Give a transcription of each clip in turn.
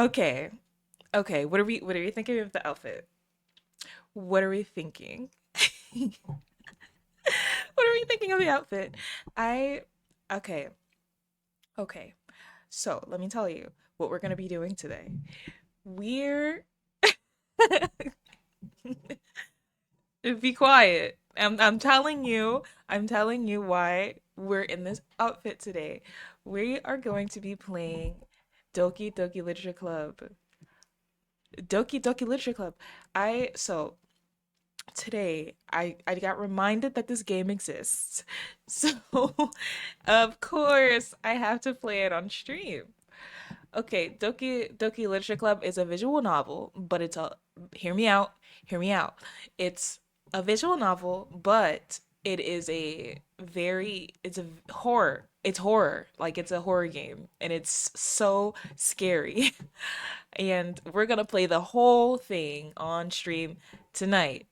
Okay. Okay. What are we thinking of the outfit? What are we thinking? What are we thinking of the outfit? I okay. Okay. So, let me tell you what we're going to be doing today. We're be quiet. I'm telling you why we're in this outfit today. We are going to be playing Doki Doki Literature Club. Doki Doki Literature Club. So today I got reminded that this game exists. So of course I have to play it on stream. Okay, Doki Doki Literature Club is a visual novel, but it's a hear me out, hear me out. It's a visual novel, but it's a horror. It's horror. Like it's a horror game and it's so scary. And we're going to play the whole thing on stream tonight.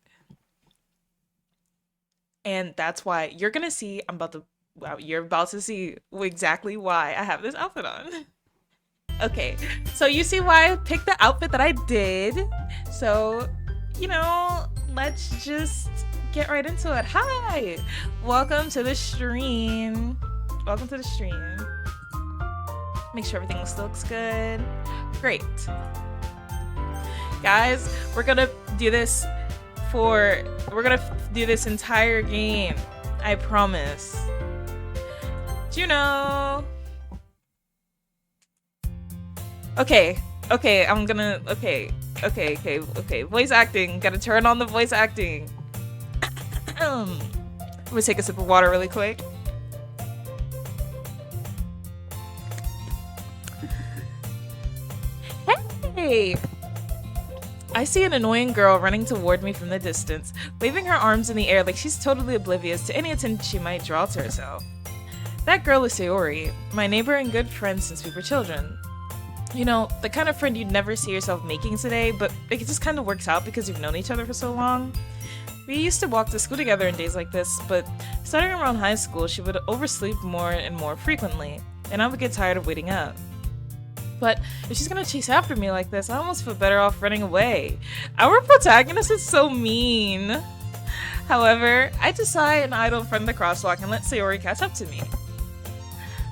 And that's why you're about to see exactly why I have this outfit on. Okay, so you see why I picked the outfit that I did. So, let's just get right into it. Hi! Welcome to the stream. Welcome to the stream. Make sure everything still looks good. Great. Guys, we're gonna do this entire game. I promise. Juno! Okay, okay. Voice acting. Gotta turn on the voice acting. I'm gonna take a sip of water really quick. Hey! I see an annoying girl running toward me from the distance, waving her arms in the air like she's totally oblivious to any attention she might draw to herself. That girl is Sayori, my neighbor and good friend since we were children. You know, the kind of friend you'd never see yourself making today, but it just kind of works out because you've known each other for so long. We used to walk to school together in days like this, but starting around high school, she would oversleep more and more frequently, and I would get tired of waiting up. But if she's gonna chase after me like this, I almost feel better off running away. Our protagonist is so mean. However, I decide and idle in front of the crosswalk and let Sayori catch up to me.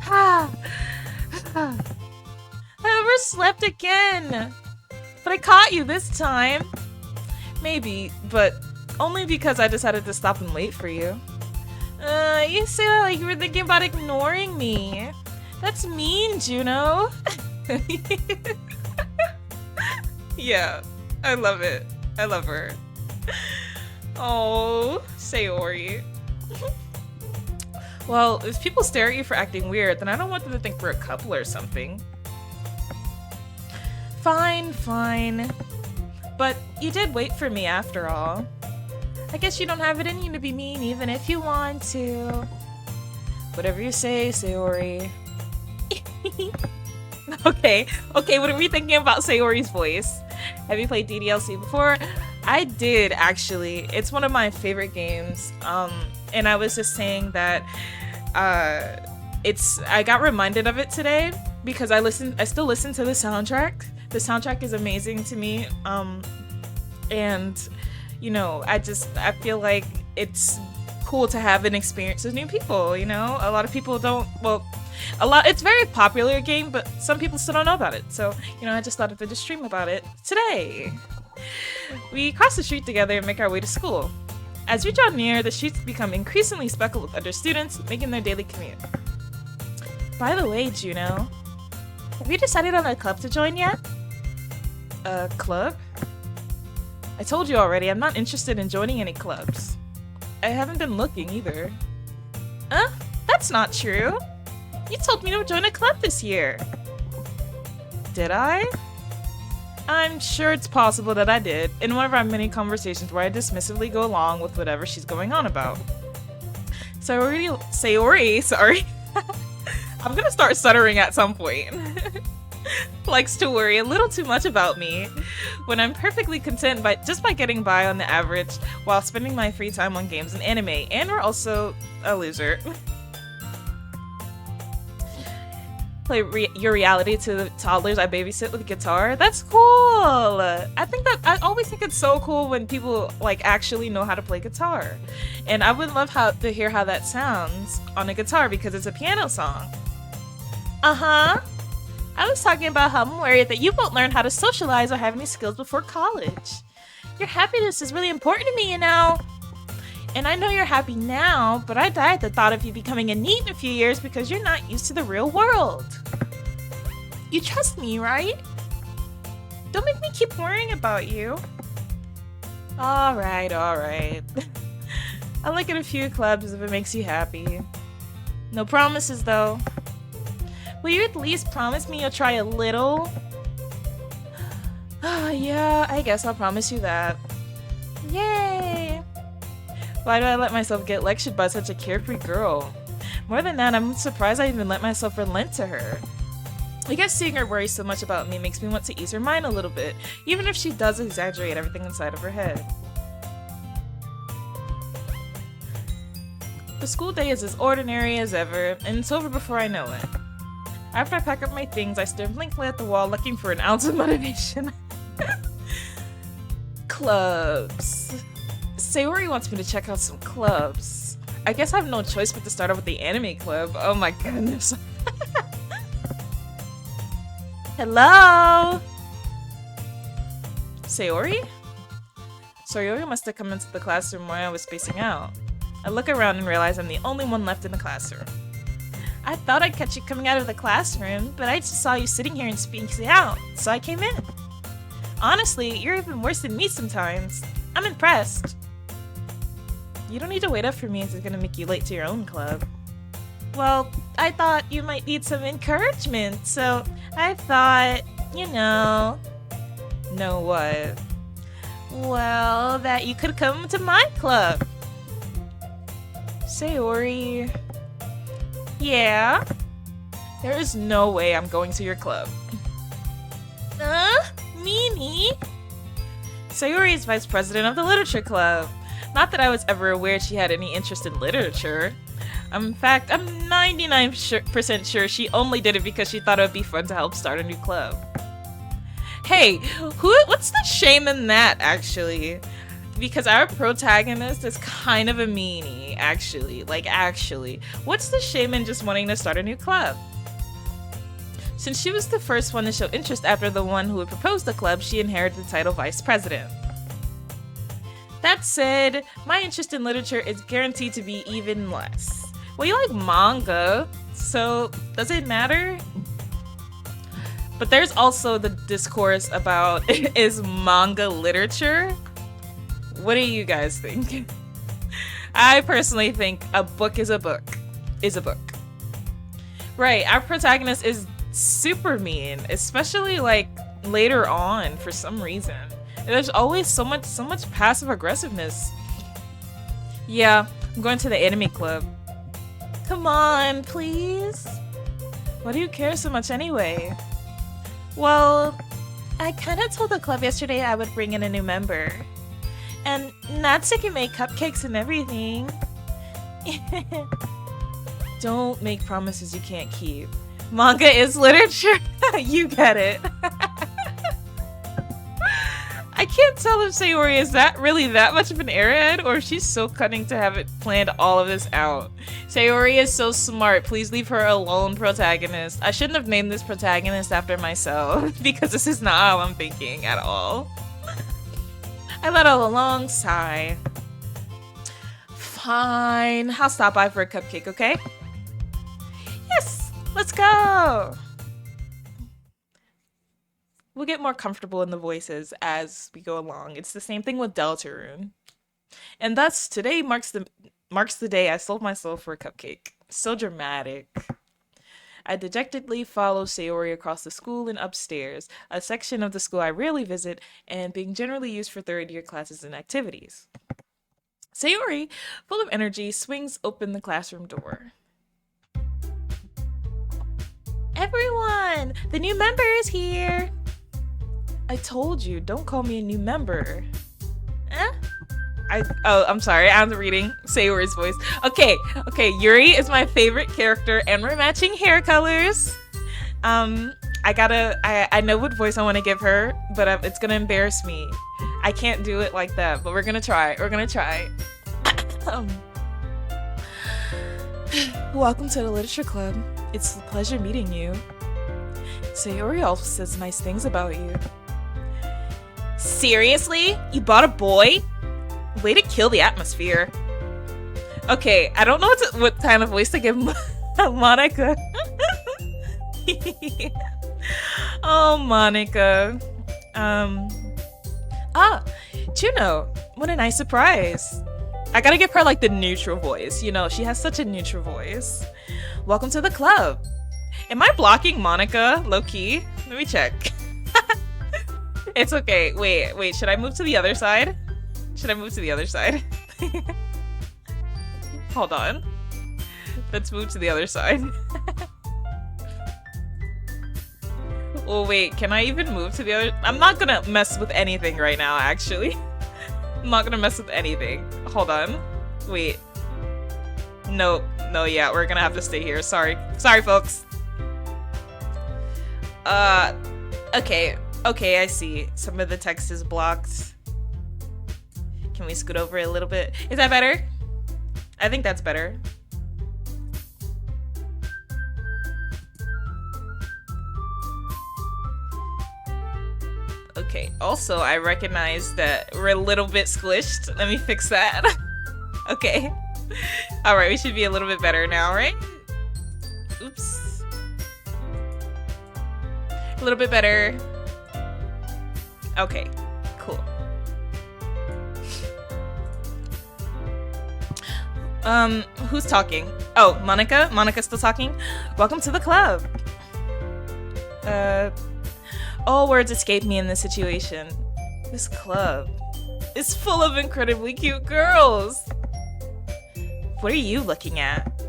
Ha! I overslept again! But I caught you this time! Maybe, but only because I decided to stop and wait for you. You say that like you were thinking about ignoring me. That's mean, Juno. Yeah, I love it. I love her. Oh, Sayori. Well, if people stare at you for acting weird, then I don't want them to think we're a couple or something. Fine. But you did wait for me after all. I guess you don't have it in you to be mean even if you want to. Whatever you say, Sayori. Okay, what are we thinking about Sayori's voice? Have you played DDLC before? I did, actually. It's one of my favorite games. And I was just saying that I got reminded of it today because I still listen to the soundtrack. The soundtrack is amazing to me. And I feel like it's cool to have an experience with new people, A lot of people don't, it's a very popular game, but some people still don't know about it. So, I just thought I'd just stream about it today. We cross the street together and make our way to school. As we draw near, the streets become increasingly speckled with other students making their daily commute. By the way, Juno, have you decided on a club to join yet? A club? I told you already, I'm not interested in joining any clubs. I haven't been looking either. That's not true. You told me to join a club this year. Did I? I'm sure it's possible that I did, in one of our many conversations where I dismissively go along with whatever she's going on about. Sayori, sorry. I'm gonna start stuttering at some point. Likes to worry a little too much about me, when I'm perfectly content by getting by on the average while spending my free time on games and anime, and we're also a loser. Play your reality to the toddlers I babysit with guitar. That's cool. I always think it's so cool when people like actually know how to play guitar. And I would love to hear how that sounds on a guitar because it's a piano song. Uh-huh. I was talking about how I'm worried that you won't learn how to socialize or have any skills before college. Your happiness is really important to me, you know. And I know you're happy now, but I die at the thought of you becoming a NEET in a few years because you're not used to the real world. You trust me, right? Don't make me keep worrying about you. Alright. I'll look at a few clubs if it makes you happy. No promises, though. Will you at least promise me you'll try a little? Yeah, I guess I'll promise you that. Yay! Why do I let myself get lectured by such a carefree girl? More than that, I'm surprised I even let myself relent to her. I guess seeing her worry so much about me makes me want to ease her mind a little bit, even if she does exaggerate everything inside of her head. The school day is as ordinary as ever, and it's over before I know it. After I pack up my things, I stare blankly at the wall looking for an ounce of motivation. Clubs. Sayori wants me to check out some clubs. I guess I have no choice but to start off with the anime club. Oh my goodness. Hello? Sayori? Sayori must have come into the classroom while I was spacing out. I look around and realize I'm the only one left in the classroom. I thought I'd catch you coming out of the classroom, but I just saw you sitting here and spacing out, so I came in. Honestly, you're even worse than me sometimes. I'm impressed. You don't need to wait up for me if it's gonna make you late to your own club. Well, I thought you might need some encouragement, so I thought, you know... Know what? Well, that you could come to my club. Sayori... Yeah? There is no way I'm going to your club. Mimi? Sayori is vice president of the literature club. Not that I was ever aware she had any interest in literature. In fact, I'm 99% sure she only did it because she thought it would be fun to help start a new club. Hey, what's the shame in that, actually? Because our protagonist is kind of a meanie, actually. What's the shame in just wanting to start a new club? Since she was the first one to show interest after the one who had proposed the club, she inherited the title vice president. That said, my interest in literature is guaranteed to be even less. Well, you like manga, so does it matter? But there's also the discourse about, is manga literature? What do you guys think? I personally think a book is a book. Right, our protagonist is super mean, especially like later on for some reason. There's always so much passive aggressiveness. Yeah, I'm going to the anime club. Come on, please. Why do you care so much anyway? Well, I kind of told the club yesterday I would bring in a new member. And Natsu can make cupcakes and everything. Don't make promises you can't keep. Manga is literature. You get it. I can't tell if Sayori is really that much of an airhead or if she's so cunning to have it planned all of this out. Sayori is so smart. Please leave her alone, protagonist. I shouldn't have named this protagonist after myself because this is not how I'm thinking at all. I let out a long sigh. Fine. I'll stop by for a cupcake, okay? Yes! Let's go! We'll get more comfortable in the voices as we go along. It's the same thing with Deltarune. And thus, today marks the day I sold my soul for a cupcake. So dramatic. I dejectedly follow Sayori across the school and upstairs, a section of the school I rarely visit and being generally used for third-year classes and activities. Sayori, full of energy, swings open the classroom door. Everyone! The new member is here! I told you, don't call me a new member. I'm sorry, I'm reading Sayori's voice. Okay, Yuri is my favorite character and we're matching hair colors. I know what voice I want to give her, but it's gonna embarrass me. I can't do it like that, but we're gonna try. We're gonna try. Welcome to the Literature Club. It's a pleasure meeting you. Sayori also says nice things about you. Seriously? You bought a boy? Way to kill the atmosphere. Okay, I don't know what kind of voice to give Monica. Oh, Monica. Juno. What a nice surprise. I gotta give her like the neutral voice. You know, she has such a neutral voice. Welcome to the club. Am I blocking Monica, low-key? Let me check. It's okay. Wait, should I move to the other side? Should I move to the other side? Hold on. Let's move to the other side. Oh wait, can I even move to the other? I'm not gonna mess with anything right now, actually. I'm not gonna mess with anything. Hold on. Wait. No, yeah, we're gonna have to stay here. Sorry, folks. Okay, I see. Some of the text is blocked. Can we scoot over a little bit? Is that better? I think that's better. Okay, also I recognize that we're a little bit squished. Let me fix that. Okay. Alright, we should be a little bit better now, right? Oops. A little bit better. Okay, cool. Who's talking? Oh, Monica? Monica's still talking? Welcome to the club. All words escape me in this situation. This club is full of incredibly cute girls. What are you looking at?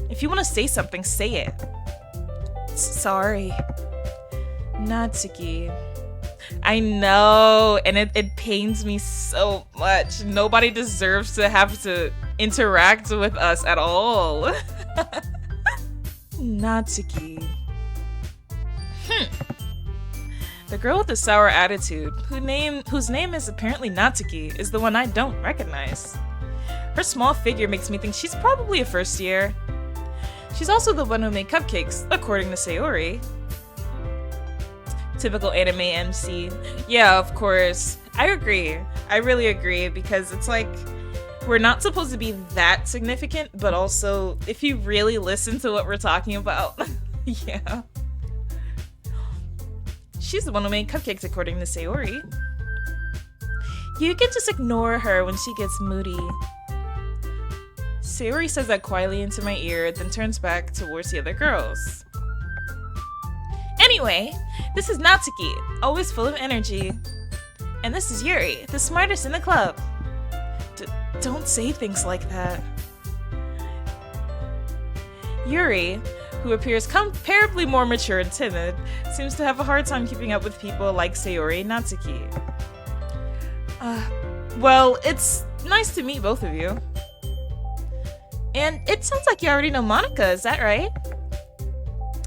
If you want to say something, say it. Sorry. Natsuki. I know, and it pains me so much. Nobody deserves to have to interact with us at all. Natsuki. The girl with the sour attitude, whose name is apparently Natsuki, is the one I don't recognize. Her small figure makes me think she's probably a first year. She's also the one who made cupcakes, according to Sayori. Typical anime MC. Yeah, of course. I agree. I really agree, because it's like, we're not supposed to be that significant, but also, if you really listen to what we're talking about, yeah. She's the one who made cupcakes, according to Sayori. You can just ignore her when she gets moody. Sayori says that quietly into my ear, then turns back towards the other girls. Anyway, this is Natsuki, always full of energy. And this is Yuri, the smartest in the club. Don't say things like that. Yuri, who appears comparably more mature and timid, seems to have a hard time keeping up with people like Sayori and Natsuki. Well, it's nice to meet both of you. And it sounds like you already know Monica, is that right?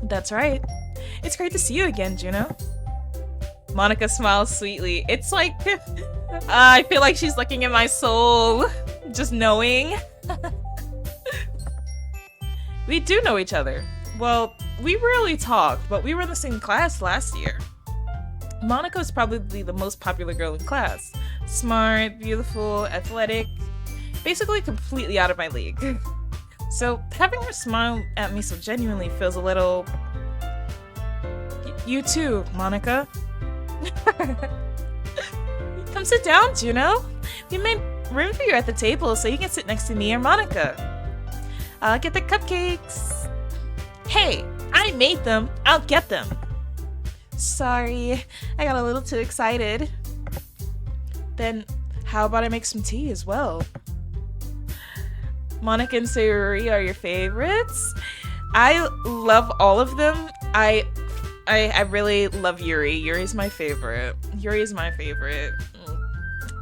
That's right. It's great to see you again, Juno. Monica smiles sweetly. It's like, I feel like she's looking at my soul, just knowing. We do know each other. Well, we rarely talk, but we were in the same class last year. Monica is probably the most popular girl in class. Smart, beautiful, athletic, basically completely out of my league. So having her smile at me so genuinely feels a little... You too, Monica. Come sit down, Juno. We made room for you at the table so you can sit next to me or Monica. I'll get the cupcakes. Hey, I made them. I'll get them. Sorry, I got a little too excited. Then how about I make some tea as well? Monica and Sayori are your favorites. I love all of them. I really love Yuri. Yuri's my favorite.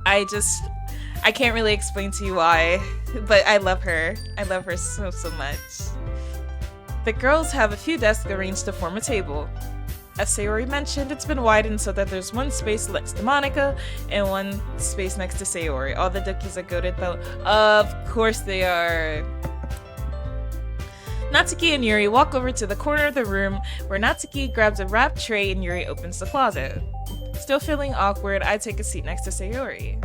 I can't really explain to you why, but I love her. I love her so much. The girls have a few desks arranged to form a table. As Sayori mentioned, it's been widened so that there's one space next to Monika and one space next to Sayori. All the Dokis are goated though. Of course they are. Natsuki and Yuri walk over to the corner of the room where Natsuki grabs a wrapped tray and Yuri opens the closet. Still feeling awkward, I take a seat next to Sayori.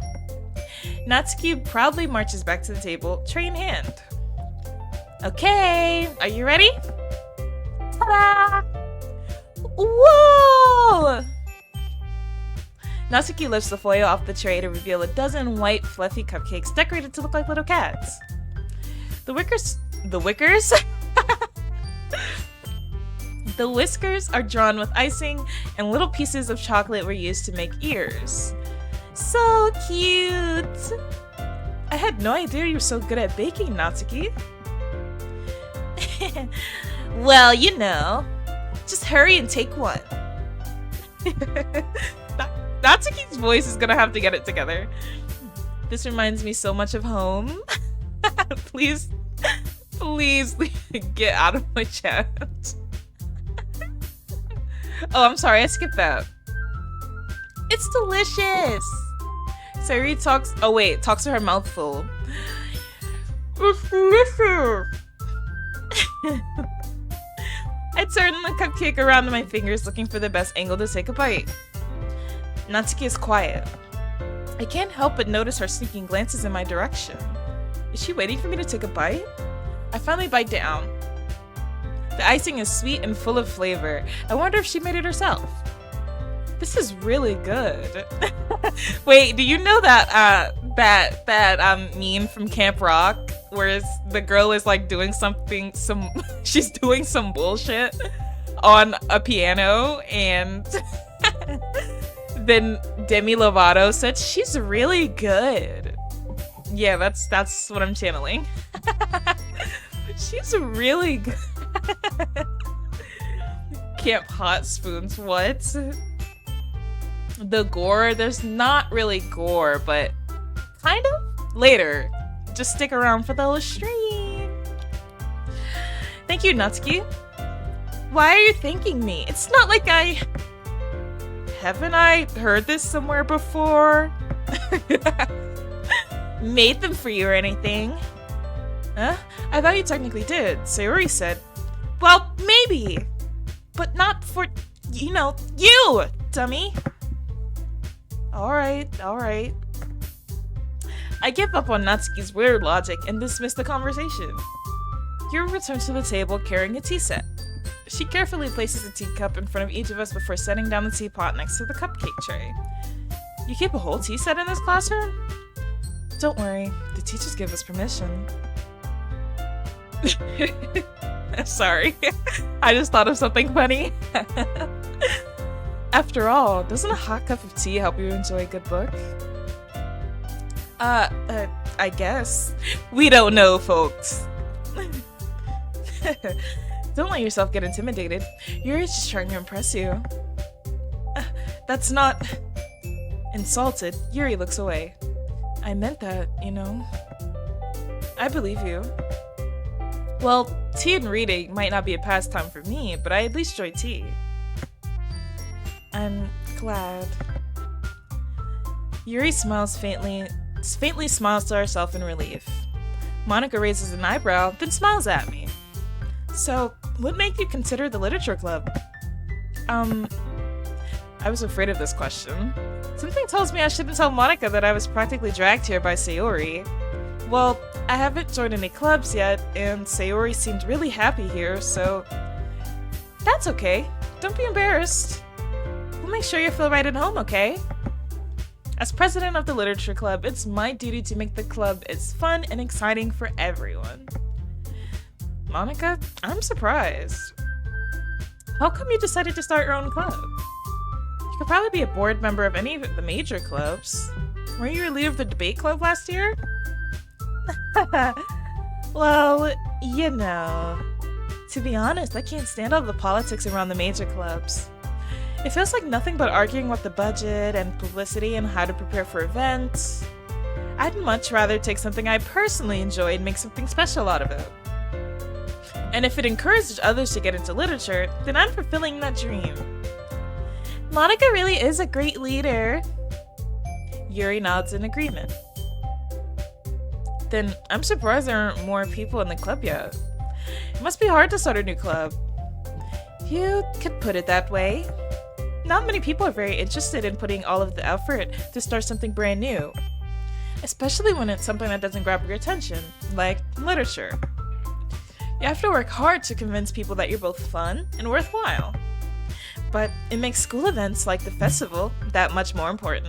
Natsuki proudly marches back to the table, tray in hand. Okay, are you ready? Ta-da! Whoa! Natsuki lifts the foil off the tray to reveal a dozen white, fluffy cupcakes decorated to look like little cats. The whiskers? The whiskers are drawn with icing, and little pieces of chocolate were used to make ears. So cute! I had no idea you were so good at baking, Natsuki. Well, you know, just hurry and take one. Natsuki's voice is gonna have to get it together. This reminds me so much of home. Please get out of my chat. Oh, I'm sorry, I skipped that. It's delicious. Sayori talks to her mouth full. It's delicious. I turn the cupcake around in my fingers, looking for the best angle to take a bite. Natsuki is quiet. I can't help but notice her sneaking glances in my direction. Is she waiting for me to take a bite? I finally bite down. The icing is sweet and full of flavor. I wonder if she made it herself. This is really good. Wait, do you know that meme from Camp Rock where the girl is like doing she's doing some bullshit on a piano, and then Demi Lovato said she's really good. Yeah, that's what I'm channeling. She's really good. Camp Hot Spoons, what? The gore, there's not really gore, but kind of later. Just stick around for the whole stream. Thank you, Natsuki. Why are you thanking me? It's not like haven't I heard this somewhere before? Made them for you or anything? Huh? I thought you technically did. Sayori said. Well, maybe. But not for, you, dummy. Alright. I give up on Natsuki's weird logic and dismiss the conversation. Yuri returns to the table carrying a tea set. She carefully places a teacup in front of each of us before setting down the teapot next to the cupcake tray. You keep a whole tea set in this classroom? Don't worry, the teachers give us permission. Sorry, I just thought of something funny. After all, doesn't a hot cup of tea help you enjoy a good book? I guess. We don't know, folks. Don't let yourself get intimidated. Yuri's just trying to impress you. That's not... Insulted, Yuri looks away. I meant that, I believe you. Well, tea and reading might not be a pastime for me, but I at least enjoy tea. I'm glad. Yuri smiles faintly smiles to herself in relief. Monika raises an eyebrow, then smiles at me. So, what made you consider the literature club? I was afraid of this question. Something tells me I shouldn't tell Monika that I was practically dragged here by Sayori. Well, I haven't joined any clubs yet, and Sayori seemed really happy here, so... That's okay. Don't be embarrassed. We'll make sure you feel right at home, okay? As president of the literature club, it's my duty to make the club as fun and exciting for everyone. Monika, I'm surprised. How come you decided to start your own club? You could probably be a board member of any of the major clubs. Weren't you a leader of the debate club last year? Well, to be honest, I can't stand all the politics around the major clubs. It feels like nothing but arguing about the budget and publicity and how to prepare for events. I'd much rather take something I personally enjoy and make something special out of it. And if it encouraged others to get into literature, then I'm fulfilling that dream. Monica really is a great leader. Yuri nods in agreement. Then I'm surprised there aren't more people in the club yet. It must be hard to start a new club. You could put it that way. Not many people are very interested in putting all of the effort to start something brand new. Especially when it's something that doesn't grab your attention, like literature. You have to work hard to convince people that you're both fun and worthwhile. But it makes school events like the festival that much more important.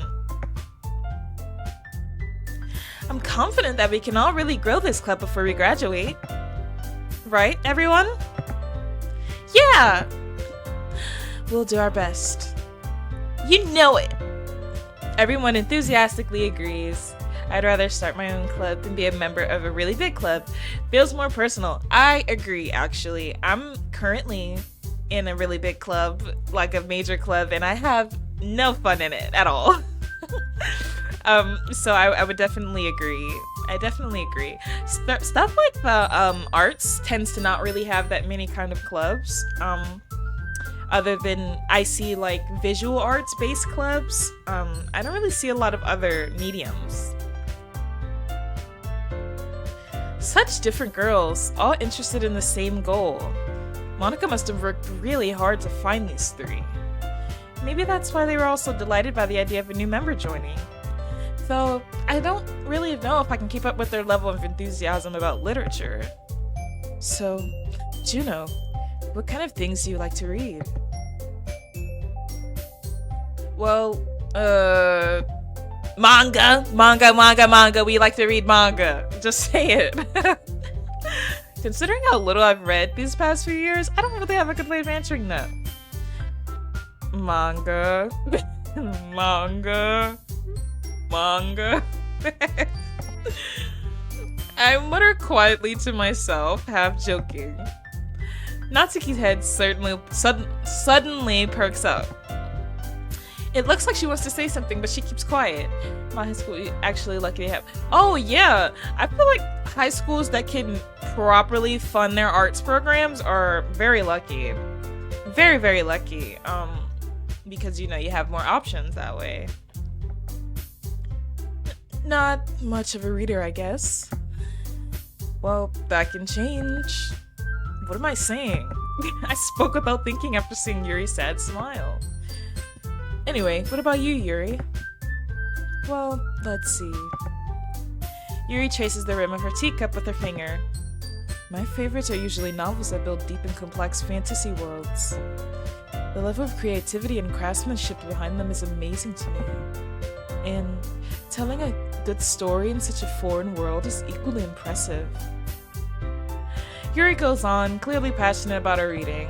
I'm confident that we can all really grow this club before we graduate. Right, everyone? Yeah! We'll do our best. You know it! Everyone enthusiastically agrees. I'd rather start my own club than be a member of a really big club. Feels more personal. I agree, actually. I'm currently in a really big club, like a major club, and I have no fun in it at all. So I would definitely agree. I definitely agree. Stuff like the arts tends to not really have that many kind of clubs. Other than I see like visual arts based clubs. I don't really see a lot of other mediums. Such different girls, all interested in the same goal. Monica must have worked really hard to find these three. Maybe that's why they were all so delighted by the idea of a new member joining. Though, I don't really know if I can keep up with their level of enthusiasm about literature. So, Juno, what kind of things do you like to read? Well, manga. We like to read manga. Just say it. Considering how little I've read these past few years, I don't really have a good way of answering that. Manga. I mutter quietly to myself, half joking. Natsuki's head suddenly perks up. It looks like she wants to say something, but she keeps quiet. My high school actually lucky to have. Oh yeah, I feel like high schools that can properly fund their arts programs are very lucky. Very, very lucky. Because you have more options that way. Not much of a reader, I guess. Well, that can change. What am I saying? I spoke without thinking after seeing Yuri's sad smile. Anyway, what about you, Yuri? Well, let's see. Yuri traces the rim of her teacup with her finger. My favorites are usually novels that build deep and complex fantasy worlds. The level of creativity and craftsmanship behind them is amazing to me. And telling a good story in such a foreign world is equally impressive. Yuri goes on, clearly passionate about her reading.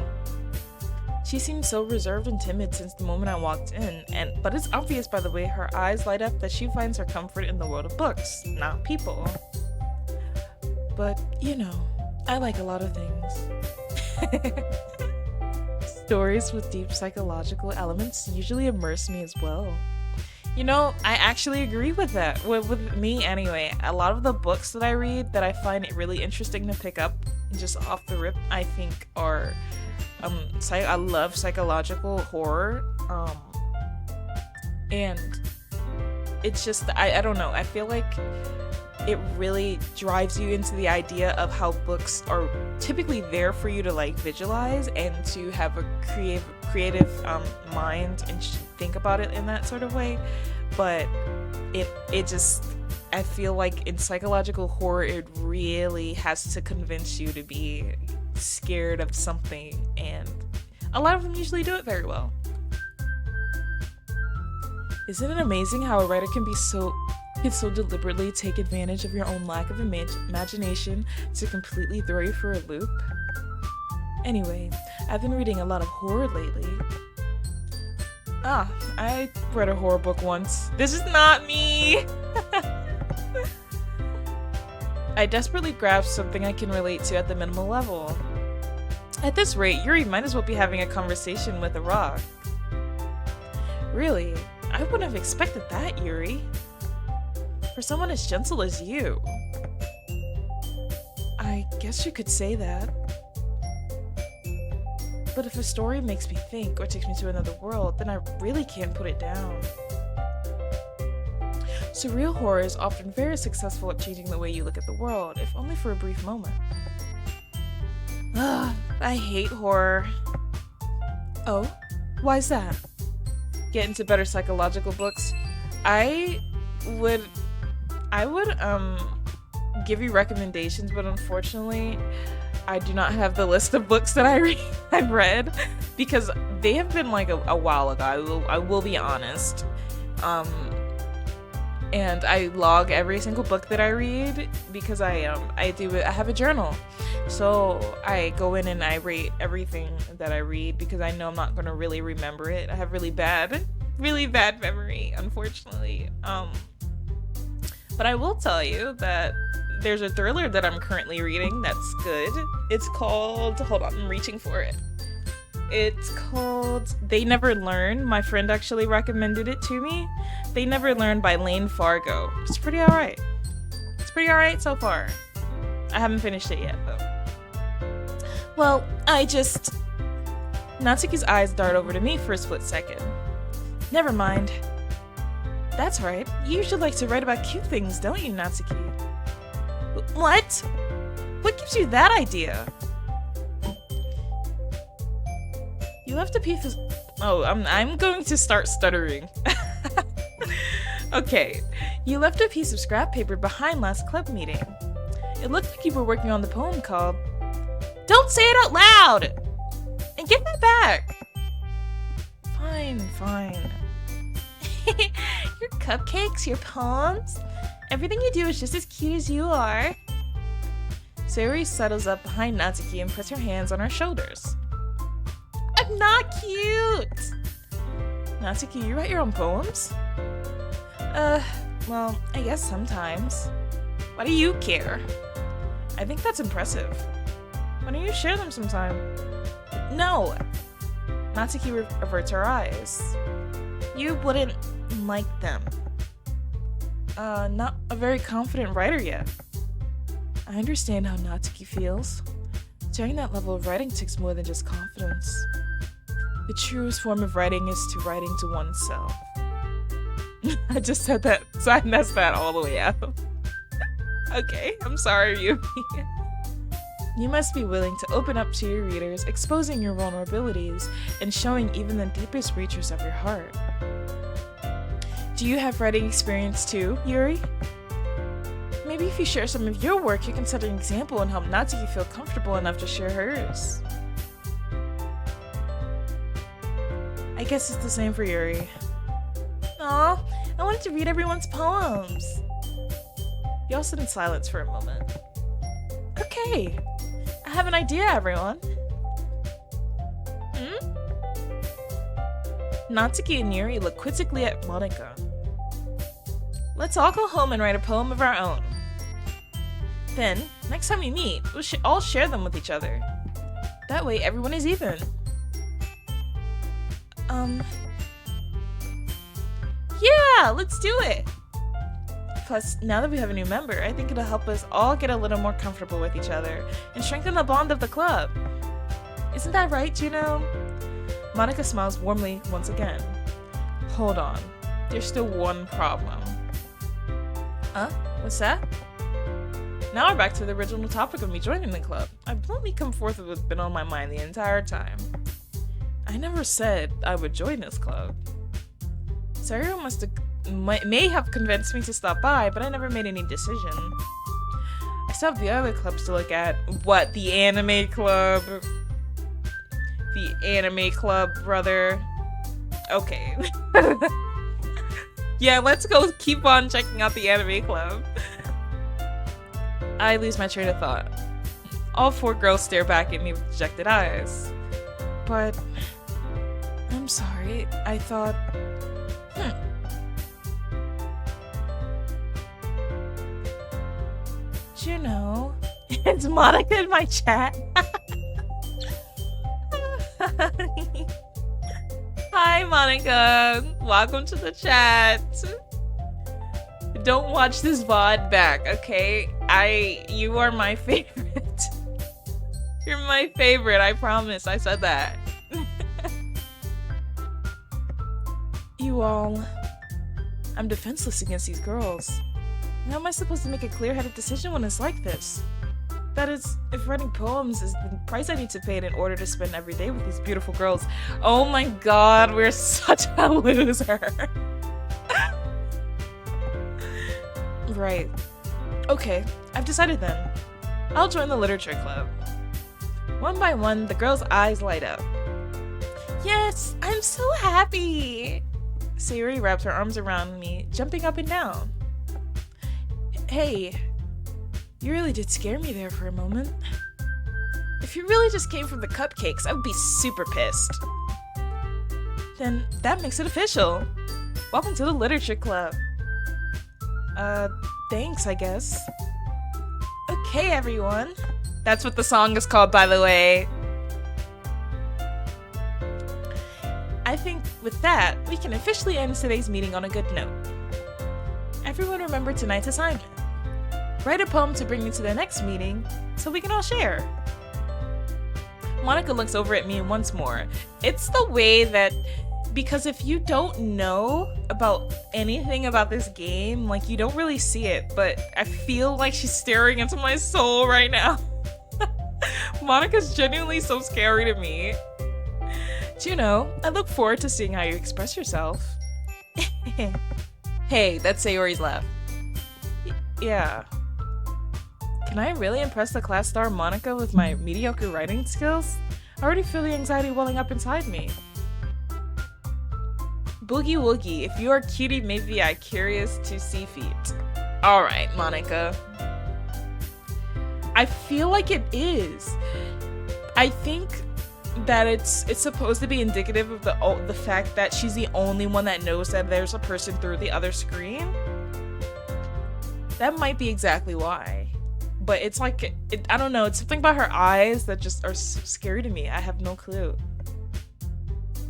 She seems so reserved and timid since the moment I walked in, but it's obvious by the way her eyes light up that she finds her comfort in the world of books, not people. But, I like a lot of things. Stories with deep psychological elements usually immerse me as well. I actually agree with that. With me anyway. A lot of the books that I read that I find it really interesting to pick up just off the rip, I think are I love psychological horror. And it's just I don't know. I feel like it really drives you into the idea of how books are typically there for you to like visualize and to have a creative mind and think about it in that sort of way. But it just, I feel like in psychological horror it really has to convince you to be scared of something, and a lot of them usually do it very well. Isn't it amazing how a writer can so deliberately take advantage of your own lack of imagination to completely throw you for a loop? Anyway, I've been reading a lot of horror lately. I read a horror book once. This is not me! I desperately grasped something I can relate to at the minimal level. At this rate, Yuri might as well be having a conversation with a rock. Really? I wouldn't have expected that, Yuri. For someone as gentle as you. I guess you could say that. But if a story makes me think or takes me to another world, then I really can't put it down. Surreal horror is often very successful at changing the way you look at the world, if only for a brief moment. Ugh, I hate horror. Oh? Why's that? Get into better psychological books. I would give you recommendations, but unfortunately I do not have the list of books that I've read, because they have been like a while ago. I will be honest. And I log every single book that I read because I have a journal. So I go in and I rate everything that I read because I know I'm not going to really remember it. I have really bad memory, unfortunately. But I will tell you that there's a thriller that I'm currently reading that's good. It's called, hold on, I'm reaching for it. It's called They Never Learn. My friend actually recommended it to me. They Never Learn by Lane Fargo. It's pretty alright. It's pretty alright so far. I haven't finished it yet, though. Well, Natsuki's eyes dart over to me for a split second. Never mind. That's right. You usually like to write about cute things, don't you, Natsuki? What? What gives you that idea? You left a piece of... Oh, I'm going to start stuttering. Okay. You left a piece of scrap paper behind last club meeting. It looked like you were working on the poem called... Don't say it out loud! And give that back! Fine. Your cupcakes, your poems, everything you do is just as cute as you are. Sayuri settles up behind Natsuki and puts her hands on her shoulders. I'm not cute! Natsuki, you write your own poems? Well, I guess sometimes. Why do you care? I think that's impressive. Why don't you share them sometime? No! Natsuki averts her eyes. You wouldn't like them. Not a very confident writer yet. I understand how Natsuki feels. Sharing that level of writing takes more than just confidence. The truest form of writing is to writing to oneself. I just said that, so I messed that all the way up. Okay, I'm sorry, Yumi. You must be willing to open up to your readers, exposing your vulnerabilities, and showing even the deepest reaches of your heart. Do you have writing experience too, Yuri? Maybe if you share some of your work, you can set an example and help Natsuki feel comfortable enough to share hers. I guess it's the same for Yuri. Aw, I wanted to read everyone's poems. You all sit in silence for a moment. Okay, I have an idea, everyone. Natsuki and Yuri look quizzically at Monika. Let's all go home and write a poem of our own. Then, next time we meet, we'll all share them with each other. That way, everyone is even. Yeah, let's do it! Plus, now that we have a new member, I think it'll help us all get a little more comfortable with each other and strengthen the bond of the club. Isn't that right, Juno? Monika smiles warmly once again. Hold on, there's still one problem. Huh? What's that? Now we're back to the original topic of me joining the club. I've bluntly come forth with what's been on my mind the entire time. I never said I would join this club. Sario may have convinced me to stop by, but I never made any decision. I still have the other clubs to look at. What, the anime club? The anime club, brother. Okay. Yeah, let's go keep on checking out the anime club. I lose my train of thought. All four girls stare back at me with dejected eyes. But I'm sorry, I thought... Juno, it's Monika in my chat. Hi, Monika. Welcome to the chat. Don't watch this VOD back, okay? You are my favorite. You're my favorite, I promise. I said that. you all. I'm defenseless against these girls. How am I supposed to make a clear-headed decision when it's like this? That is, if writing poems is the price I need to pay in order to spend every day with these beautiful girls. Oh my god, we're such a loser. Right. Okay, I've decided then. I'll join the literature club. One by one, the girls' eyes light up. Yes, I'm so happy! Sayori wraps her arms around me, jumping up and down. Hey, you really did scare me there for a moment. If you really just came from the cupcakes, I would be super pissed. Then that makes it official. Welcome to the literature club. Thanks, I guess. Okay, everyone. That's what the song is called, by the way. I think with that, we can officially end today's meeting on a good note. Everyone remember tonight's assignment. Write a poem to bring me to the next meeting so we can all share. Monica looks over at me once more. It's the way that, because if you don't know about anything about this game, like you don't really see it, but I feel like she's staring into my soul right now. Monica's genuinely so scary to me. Juno, I look forward to seeing how you express yourself. Hey, that's Sayori's laugh. Yeah. Can I really impress the class star Monica with my mediocre writing skills? I already feel the anxiety welling up inside me. Boogie Woogie, if you are cutie, maybe I curious to see feet. Alright, Monica. I feel like it is. I think that it's supposed to be indicative of the fact that she's the only one that knows that there's a person through the other screen. That might be exactly why. But it's like, I don't know, it's something about her eyes that just are scary to me. I have no clue.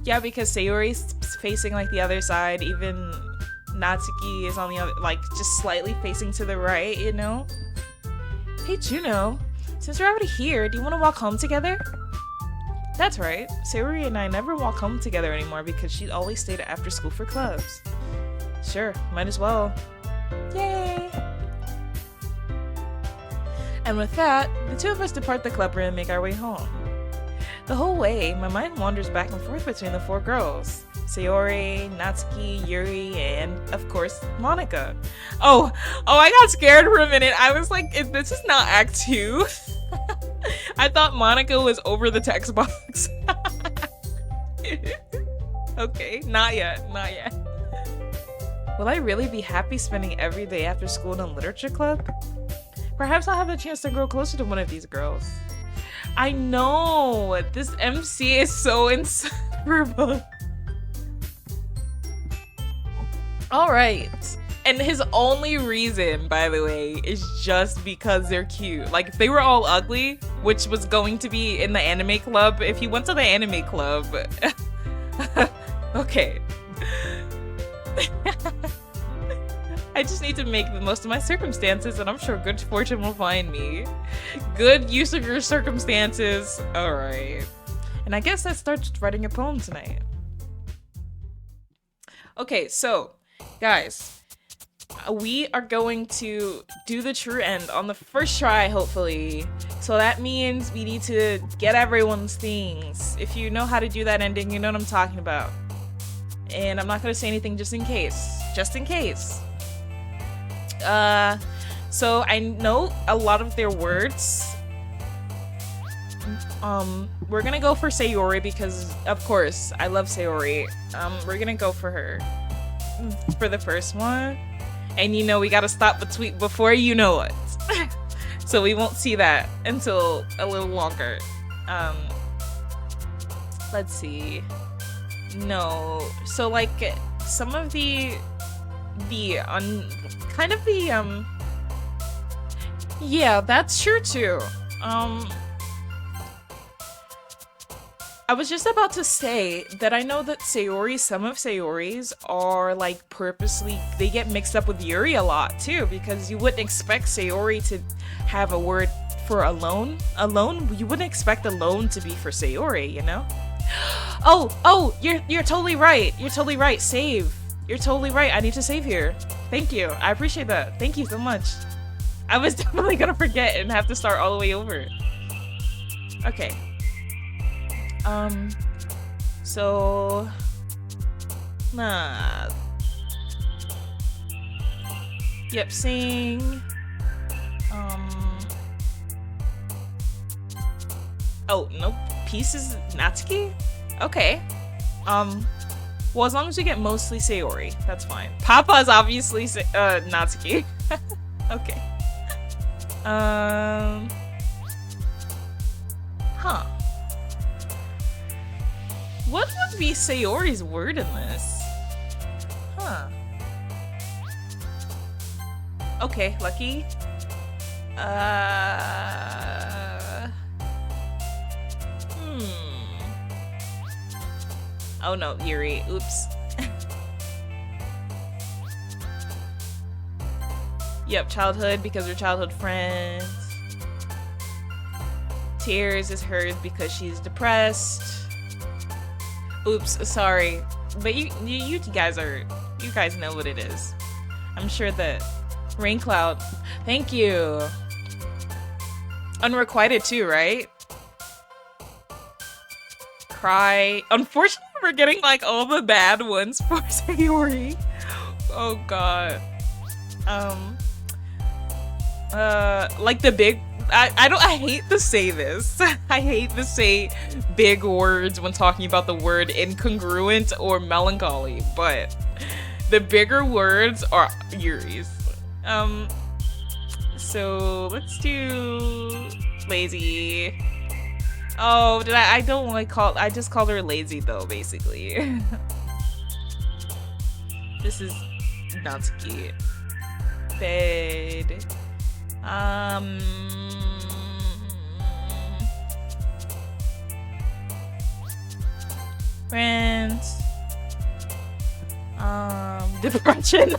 Yeah, because Sayori's facing like the other side, even Natsuki is on the other, like just slightly facing to the right, you know? Hey Juno, since we're already here, do you want to walk home together? That's right, Sayori and I never walk home together anymore because she always stayed after school for clubs. Sure, might as well. Yay! And with that, the two of us depart the club room and make our way home. The whole way, my mind wanders back and forth between the four girls. Sayori, Natsuki, Yuri, and, of course, Monica. Oh, I got scared for a minute. I was like, this is not Act 2. I thought Monica was over the text box. Okay, not yet. Will I really be happy spending every day after school in a literature club? Perhaps I'll have a chance to grow closer to one of these girls. I know! This MC is so insufferable. Alright. And his only reason, by the way, is just because they're cute. Like, if they were all ugly, which was going to be in the anime club, if he went to the anime club... Okay. I just need to make the most of my circumstances, and I'm sure good fortune will find me. Good use of your circumstances. Alright. And I guess that starts writing a poem tonight. Okay, so, guys, we are going to do the true end on the first try, hopefully. So that means we need to get everyone's things. If you know how to do that ending, you know what I'm talking about. And I'm not going to say anything just in case. Just in case. So I know a lot of their words. We're gonna go for Sayori because, of course, I love Sayori. We're gonna go for her for the first one. And you know, we gotta stop the tweet before you know it. So we won't see that until a little longer. Let's see. No. So like some of yeah, that's true too. I was just about to say that I know that Sayori, some of Sayori's are like purposely, they get mixed up with Yuri a lot too, because you wouldn't expect Sayori to have a word for alone. You wouldn't expect alone to be for Sayori, you know? Oh, you're totally right. You're totally right. Save. You're totally right. I need to save here. Thank you. I appreciate that. Thank you so much. I was definitely gonna forget and have to start all the way over. Okay. So... Nah. Yep, sing. Oh, nope. Pieces Natsuki? Okay. Well, as long as we get mostly Sayori, that's fine. Papa is obviously Natsuki. Okay. Huh. What would be Sayori's word in this? Huh. Okay, lucky. Oh no, Yuri. Oops. Yep, childhood because we're childhood friends. Tears is hers because she's depressed. Oops, sorry. But you guys know what it is. I'm sure that Rain Cloud. Thank you. Unrequited too, right? Cry. Unfortunately, we're getting like all the bad ones for Sayori. Oh god. Like the big. I hate to say this. I hate to say big words when talking about the word incongruent or melancholy, but the bigger words are Yuri's. So let's do lazy. Oh, did I don't like call. I just called her lazy though, basically. This is Natsuki. Bed. Friends. Depression.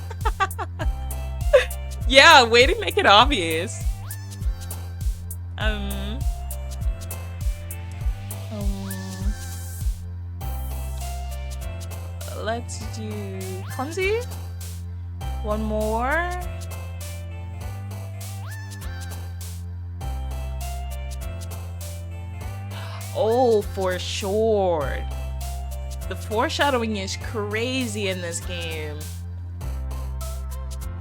Yeah, way to make it obvious. Let's do clumsy. One more. Oh, for sure. The foreshadowing is crazy in this game.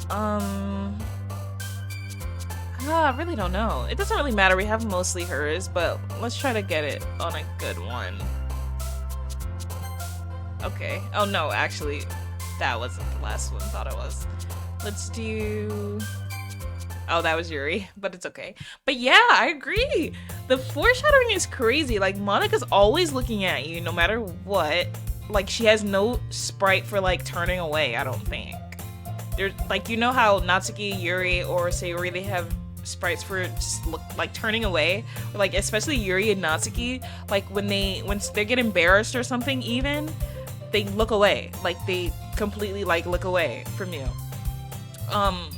I really don't know. It doesn't really matter. We have mostly hers, but let's try to get it on a good one. Okay. Oh no, actually, that wasn't the last one. Thought it was. Let's do... Oh, that was Yuri, but it's okay. But yeah, I agree. The foreshadowing is crazy. Like, Monica's always looking at you no matter what. Like, she has no sprite for, like, turning away, I don't think. There's, like, you know how Natsuki, Yuri, or Sayori, they have sprites for just look, like, turning away? Or, like, especially Yuri and Natsuki, like, when they get embarrassed or something even, they look away. Like, they completely, like, look away from you.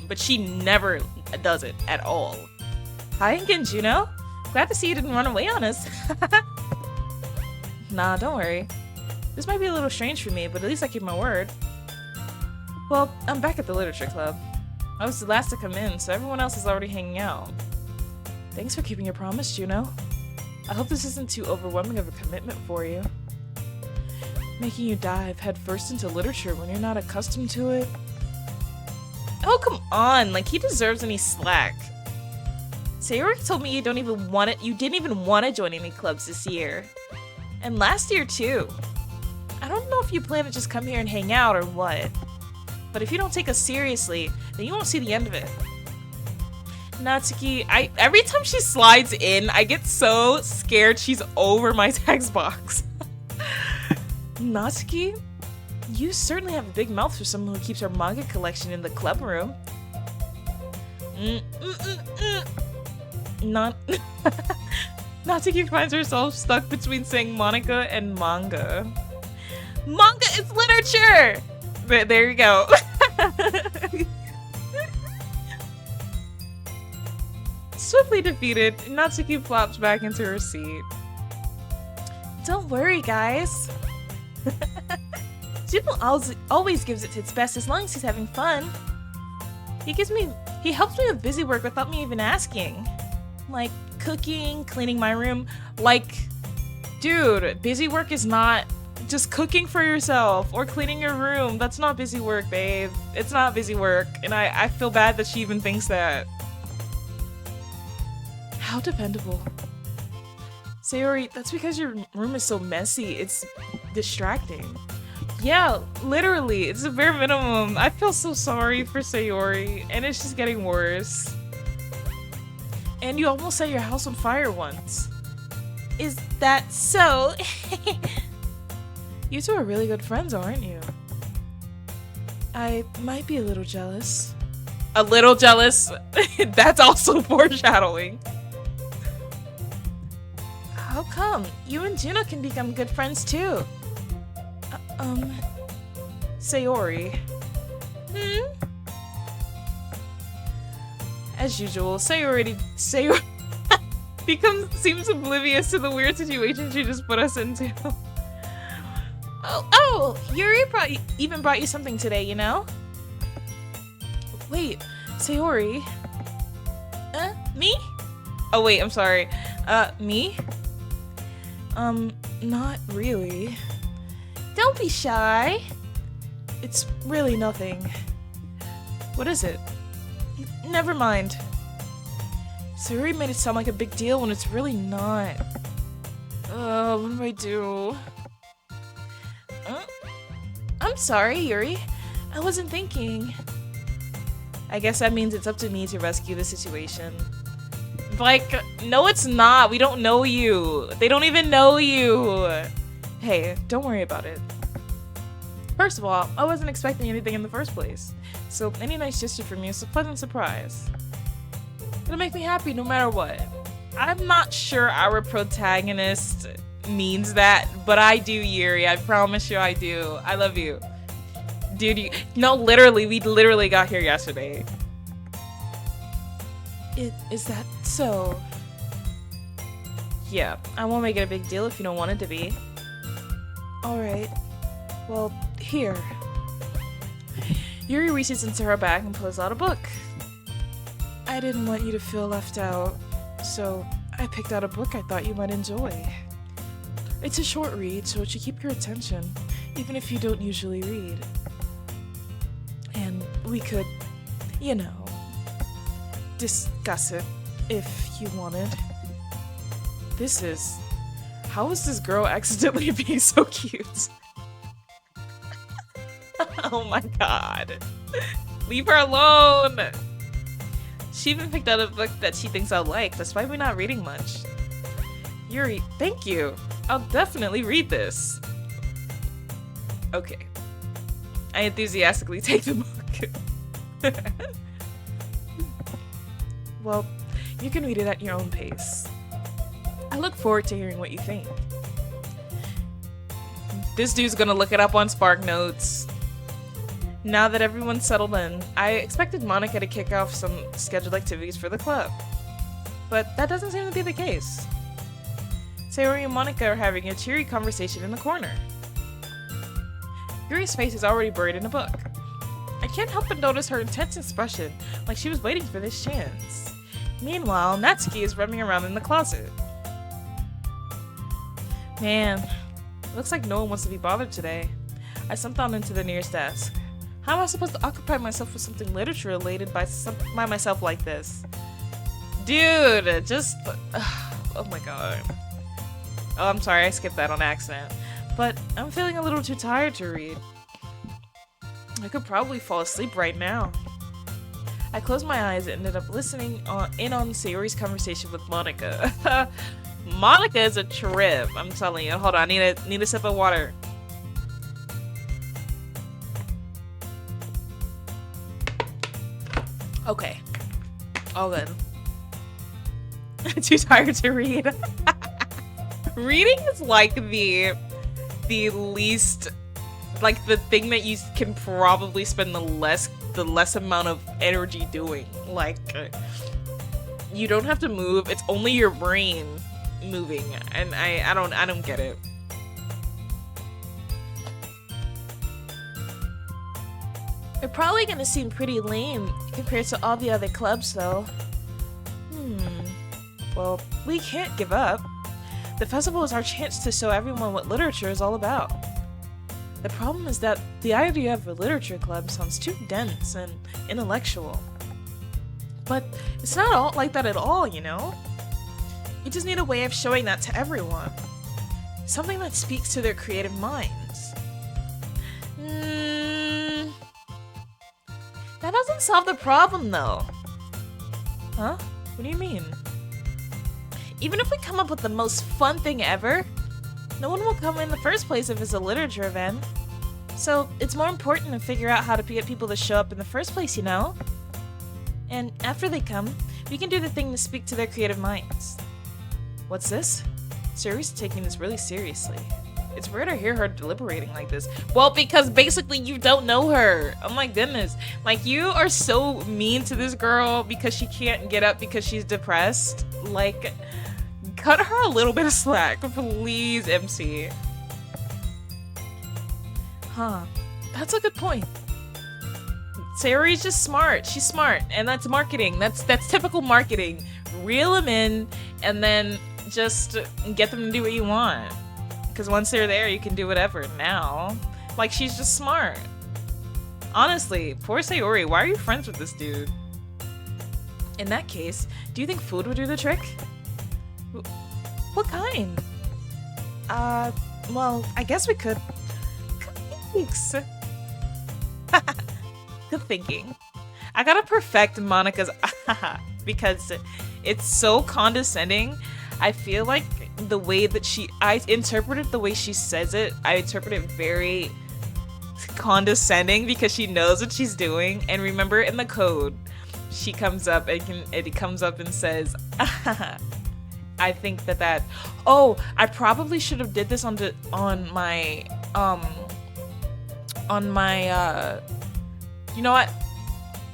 But she never does it at all. Hi again, Juno. Glad to see you didn't run away on us. Nah, don't worry. This might be a little strange for me, but at least I keep my word. Well, I'm back at the literature club. I was the last to come in, so everyone else is already hanging out. Thanks for keeping your promise, Juno. I hope this isn't too overwhelming of a commitment for you. Making you dive headfirst into literature when you're not accustomed to it. Oh, come on. Like, he deserves any slack. Sayori told me you didn't even want to join any clubs this year. And last year, too. I don't know if you plan to just come here and hang out or what. But if you don't take us seriously, then you won't see the end of it. Natsuki, every time she slides in, I get so scared she's over my text box. Natsuki? You certainly have a big mouth for someone who keeps her manga collection in the club room. Natsuki finds herself stuck between saying Monica and manga. Manga is literature! But there you go. Swiftly defeated, Natsuki flops back into her seat. Don't worry, guys. Juno always gives it its best as long as he's having fun. He helps me with busy work without me even asking. Like cooking, cleaning my room. Like, dude, busy work is not just cooking for yourself or cleaning your room. That's not busy work, babe. It's not busy work. And I feel bad that she even thinks that. How dependable. Sayori, that's because your room is so messy. It's distracting. Yeah, literally. It's the bare minimum. I feel so sorry for Sayori, and it's just getting worse. And you almost set your house on fire once. Is that so? You two are really good friends, aren't you? I might be a little jealous. A little jealous? That's also foreshadowing. How come? You and Juno can become good friends too. Sayori. As usual, Sayori seems oblivious to the weird situation she just put us into. Yuri even brought you something today, you know? Wait, Sayori. Me? Oh wait, I'm sorry. Me? Not really. Don't be shy. It's really nothing. What is it? Never mind. Sayori made it sound like a big deal when it's really not. What do I do? I'm sorry, Yuri. I wasn't thinking. I guess that means it's up to me to rescue the situation. Like, no it's not. We don't know you. They don't even know you. Hey, don't worry about it. First of all, I wasn't expecting anything in the first place. So any nice gesture from you is a pleasant surprise. It'll make me happy no matter what. I'm not sure our protagonist means that, but I do, Yuri. I promise you I do. I love you. Dude, no, literally, we literally got here yesterday. Is that so? Yeah, I won't make it a big deal if you don't want it to be. Alright. Well, here. Yuri reaches into her bag and pulls out a book. I didn't want you to feel left out, so I picked out a book I thought you might enjoy. It's a short read, so it should keep your attention, even if you don't usually read. And we could, you know, discuss it if you wanted. How is this girl accidentally being so cute? Oh my god. Leave her alone! She even picked out a book that she thinks I'll like, despite me not reading much. Yuri, thank you. I'll definitely read this. Okay. I enthusiastically take the book. Well, you can read it at your own pace. I look forward to hearing what you think. This dude's gonna look it up on Spark Notes. Now that everyone's settled in, I expected Monica to kick off some scheduled activities for the club. But that doesn't seem to be the case. Sayori and Monica are having a cheery conversation in the corner. Yuri's face is already buried in a book. I can't help but notice her intense expression, like she was waiting for this chance. Meanwhile, Natsuki is running around in the closet. Man, looks like no one wants to be bothered today. I slumped down into the nearest desk. How am I supposed to occupy myself with something literature related by myself like this? Dude, just... oh my god. Oh, I'm sorry, I skipped that on accident. But I'm feeling a little too tired to read. I could probably fall asleep right now. I closed my eyes and ended up listening in on Sayori's conversation with Monica. Monica is a trip, I'm telling you. Hold on, I need a sip of water. Okay. All good. Too tired to read. Reading is like the least, like the thing that you can probably spend the less amount of energy doing. Like, you don't have to move. It's only your brain moving, and I don't get it. They're probably gonna seem pretty lame compared to all the other clubs, though. Well, we can't give up. The festival is our chance to show everyone what literature is all about. The problem is that the idea of a literature club sounds too dense and intellectual. But it's not all like that at all, you know? You just need a way of showing that to everyone. Something that speaks to their creative minds. That doesn't solve the problem, though. Huh? What do you mean? Even if we come up with the most fun thing ever, no one will come in the first place if it's a literature event. So it's more important to figure out how to get people to show up in the first place, you know? And after they come, we can do the thing to speak to their creative minds. What's this? Sayori's taking this really seriously. It's rare to hear her deliberating like this. Well, because basically you don't know her. Oh my goodness. Like, you are so mean to this girl because she can't get up because she's depressed. Like, cut her a little bit of slack, please, MC. Huh. That's a good point. Sayori's just smart. She's smart. And that's marketing. That's typical marketing. Reel them in and then just get them to do what you want. Because once they're there, you can do whatever now. Like, she's just smart. Honestly, poor Sayori, why are you friends with this dude? In that case, do you think food would do the trick? What kind? Well, I guess we could. Thanks. Good thinking. I gotta perfect Monica's because it's so condescending. I feel like the way that I interpreted the way she says it, I interpret it very condescending because she knows what she's doing. And remember in the code, she comes up and it comes up and says, I think that oh, I probably should have did this on my you know what?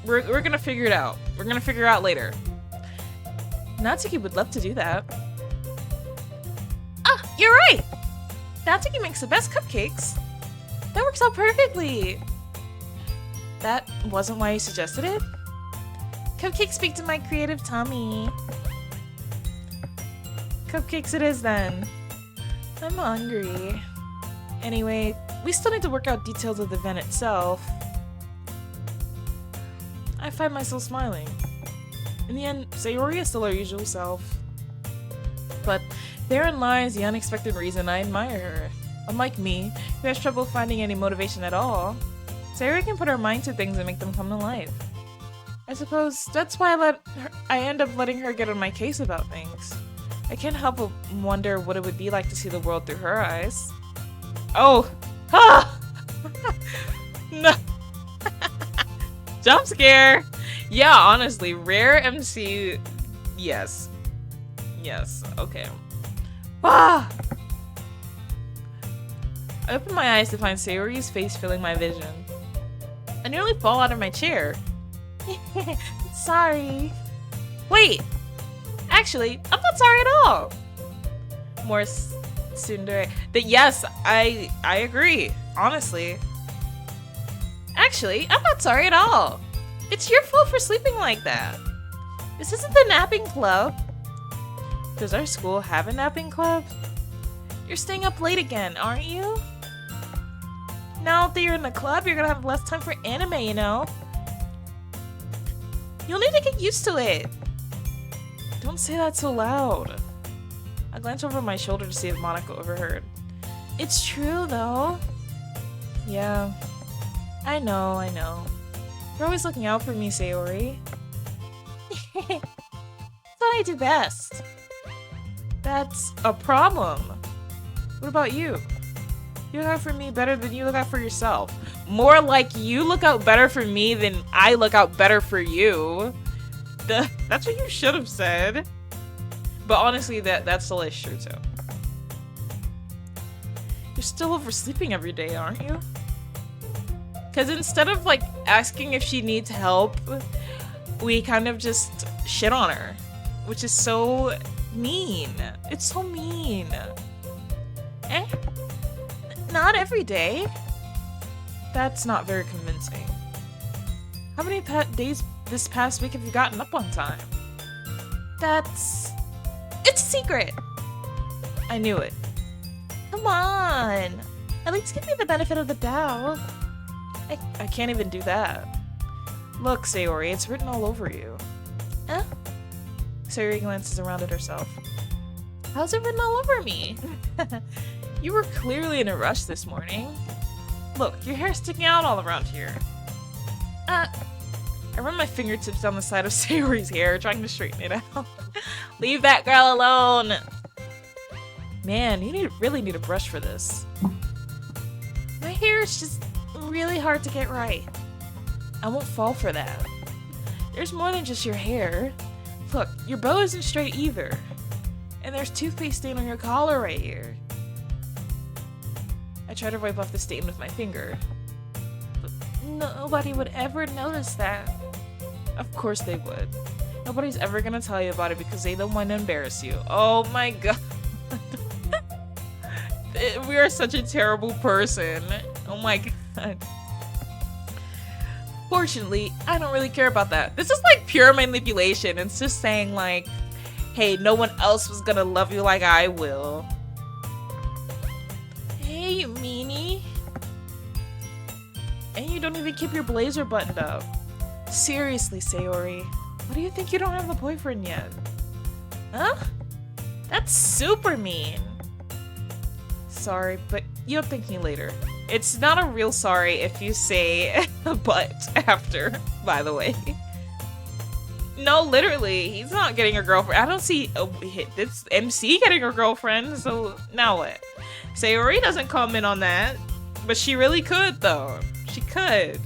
We're gonna figure it out. We're gonna figure it out later. Natsuki would love to do that. Ah, you're right! Natsuki makes the best cupcakes. That works out perfectly. That wasn't why you suggested it? Cupcakes speak to my creative tummy. Cupcakes it is then. I'm hungry. Anyway, we still need to work out details of the event itself. I find myself smiling. In the end, Sayori is still her usual self. But therein lies the unexpected reason I admire her. Unlike me, who has trouble finding any motivation at all, Sayori can put her mind to things and make them come to life. I suppose that's why I end up letting her get on my case about things. I can't help but wonder what it would be like to see the world through her eyes. Oh! Ah! No! Jump scare! Yeah, honestly, rare MC. Yes. Yes, okay. Ah! I open my eyes to find Sayori's face filling my vision. I nearly fall out of my chair. Sorry. Wait! Actually, I'm not sorry at all. More tsundere. But yes, I agree. Honestly. Actually, I'm not sorry at all. It's your fault for sleeping like that. This isn't the napping club. Does our school have a napping club? You're staying up late again, aren't you? Now that you're in the club, you're gonna have less time for anime, you know? You'll need to get used to it. Don't say that so loud. I glanced over my shoulder to see if Monica overheard. It's true, though. Yeah. I know. You're always looking out for me, Sayori. That's what I do best. That's a problem. What about you? You look out for me better than you look out for yourself. More like you look out better for me than I look out better for you. That's what you should have said. But honestly, that still is true too. You're still oversleeping every day, aren't you? Because instead of like asking if she needs help, we kind of just shit on her, which is so mean. It's so mean. Not every day. That's not very convincing. How many days this past week have you gotten up on time? It's a secret! I knew it. Come on! At least give me the benefit of the doubt. I can't even do that. Look, Sayori, it's written all over you. Huh? Sayori glances around at herself. How's it written all over me? You were clearly in a rush this morning. Look, your hair's sticking out all around here. I run my fingertips down the side of Sayori's hair, trying to straighten it out. Leave that girl alone! Man, you really need a brush for this. My hair is just really hard to get right. I won't fall for that. There's more than just your hair. Look, your bow isn't straight either. And there's toothpaste stain on your collar right here. I try to wipe off the stain with my finger. But nobody would ever notice that. Of course they would. Nobody's ever gonna tell you about it because they don't want to embarrass you. Oh my god. We are such a terrible person. Oh my god. Fortunately, I don't really care about that. This is like pure manipulation. It's just saying like, hey, no one else was gonna love you like I will. Hey, you meanie. And you don't even keep your blazer buttoned up. Seriously, Sayori. What do you think you don't have a boyfriend yet? Huh? That's super mean. Sorry, but you'll thank me later. It's not a real sorry if you say but after, by the way. No, literally, he's not getting a girlfriend. I don't see this MC getting a girlfriend, so now what? Sayori doesn't comment on that, but she really could, though. She could.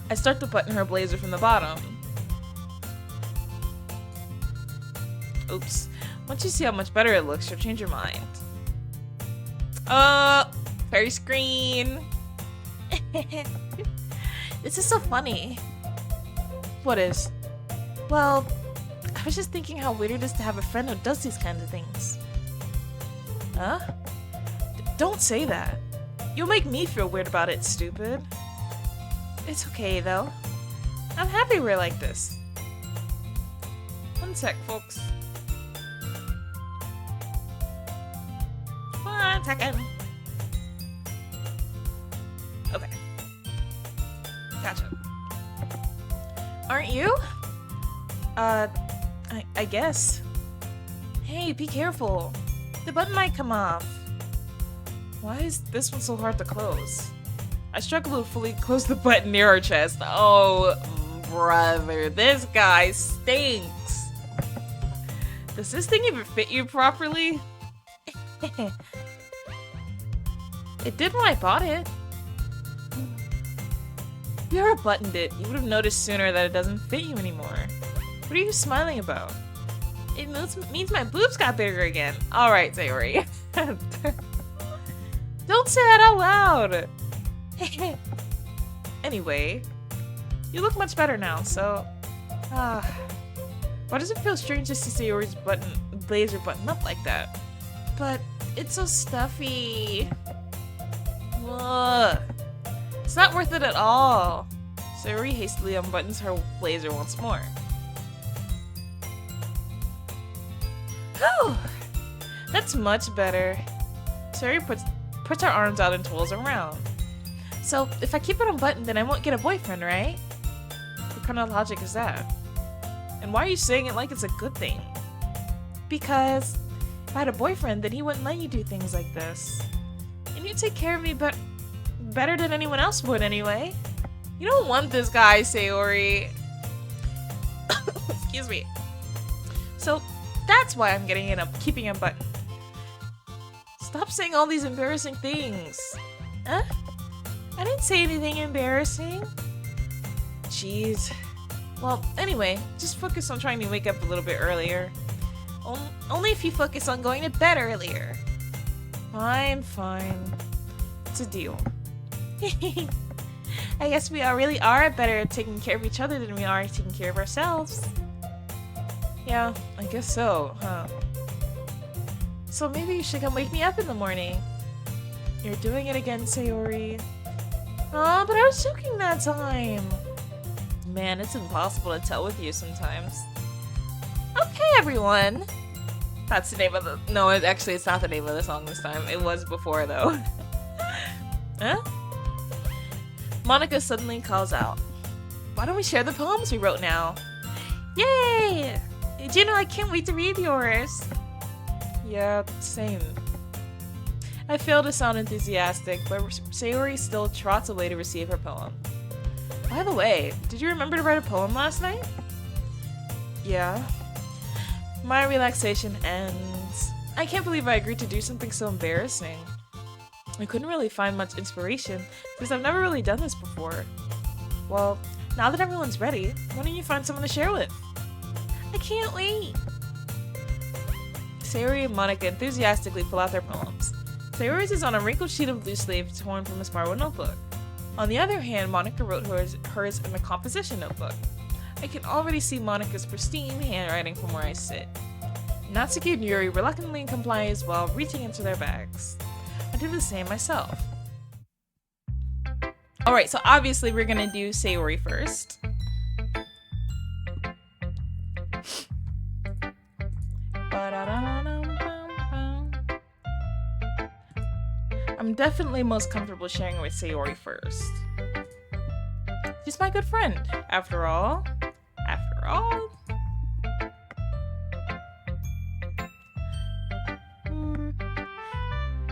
I start to button her blazer from the bottom. Oops. Once you see how much better it looks, you'll change your mind. Fairy screen. This is so funny. What is? Well, I was just thinking how weird it is to have a friend who does these kinds of things. Huh? Don't say that. You'll make me feel weird about it, stupid. It's okay, though. I'm happy we're like this. One sec, folks. 1 second. Okay. Gotcha. Aren't you? I guess. Hey, be careful. The button might come off. Why is this one so hard to close? I struggle to fully close the button near her chest. Oh, brother, this guy stinks. Does this thing even fit you properly? It did when I bought it. If you ever buttoned it, you would have noticed sooner that it doesn't fit you anymore. What are you smiling about? It means my boobs got bigger again. Alright, Sayori. Don't say that out loud! Anyway, you look much better now, so... why does it feel strange to see Sayori's blazer button up like that? But it's so stuffy. Ugh. It's not worth it at all. Sayori hastily unbuttons her blazer once more. Whew! That's much better. Sayori puts her arms out and twirls around. So, if I keep it unbuttoned, then I won't get a boyfriend, right? What kind of logic is that? And why are you saying it like it's a good thing? Because if I had a boyfriend, then he wouldn't let you do things like this. And you take care of me better than anyone else would anyway. You don't want this guy, Sayori. Excuse me. So, that's why I'm keeping him buttoned. Stop saying all these embarrassing things. Huh? I didn't say anything embarrassing. Jeez. Well, anyway, just focus on trying to wake up a little bit earlier. Only if you focus on going to bed earlier. Fine, fine. It's a deal. I guess we really are better at taking care of each other than we are at taking care of ourselves. Yeah, I guess so, huh? So maybe you should come wake me up in the morning. You're doing it again, Sayori. Oh, but I was joking that time. Man, it's impossible to tell with you sometimes. Okay, everyone. That's the name of the... No, actually, it's not the name of the song this time. It was before, though. Huh? Monica suddenly calls out. Why don't we share the poems we wrote now? Yay! Juno, I can't wait to read yours. Yeah, same. I fail to sound enthusiastic, but Sayori still trots away to receive her poem. By the way, did you remember to write a poem last night? Yeah. My relaxation ends. I can't believe I agreed to do something so embarrassing. I couldn't really find much inspiration because I've never really done this before. Well, now that everyone's ready, why don't you find someone to share with? I can't wait! Sayori and Monica enthusiastically pull out their poems. Sayori's is on a wrinkled sheet of loose leaf torn from a spiral notebook. On the other hand, Monica wrote hers in a composition notebook. I can already see Monica's pristine handwriting from where I sit. Natsuki and Yuri reluctantly comply as well, reaching into their bags. I do the same myself. Alright, so obviously we're gonna do Sayori first. I'm definitely most comfortable sharing with Sayori first. She's my good friend, after all. After all.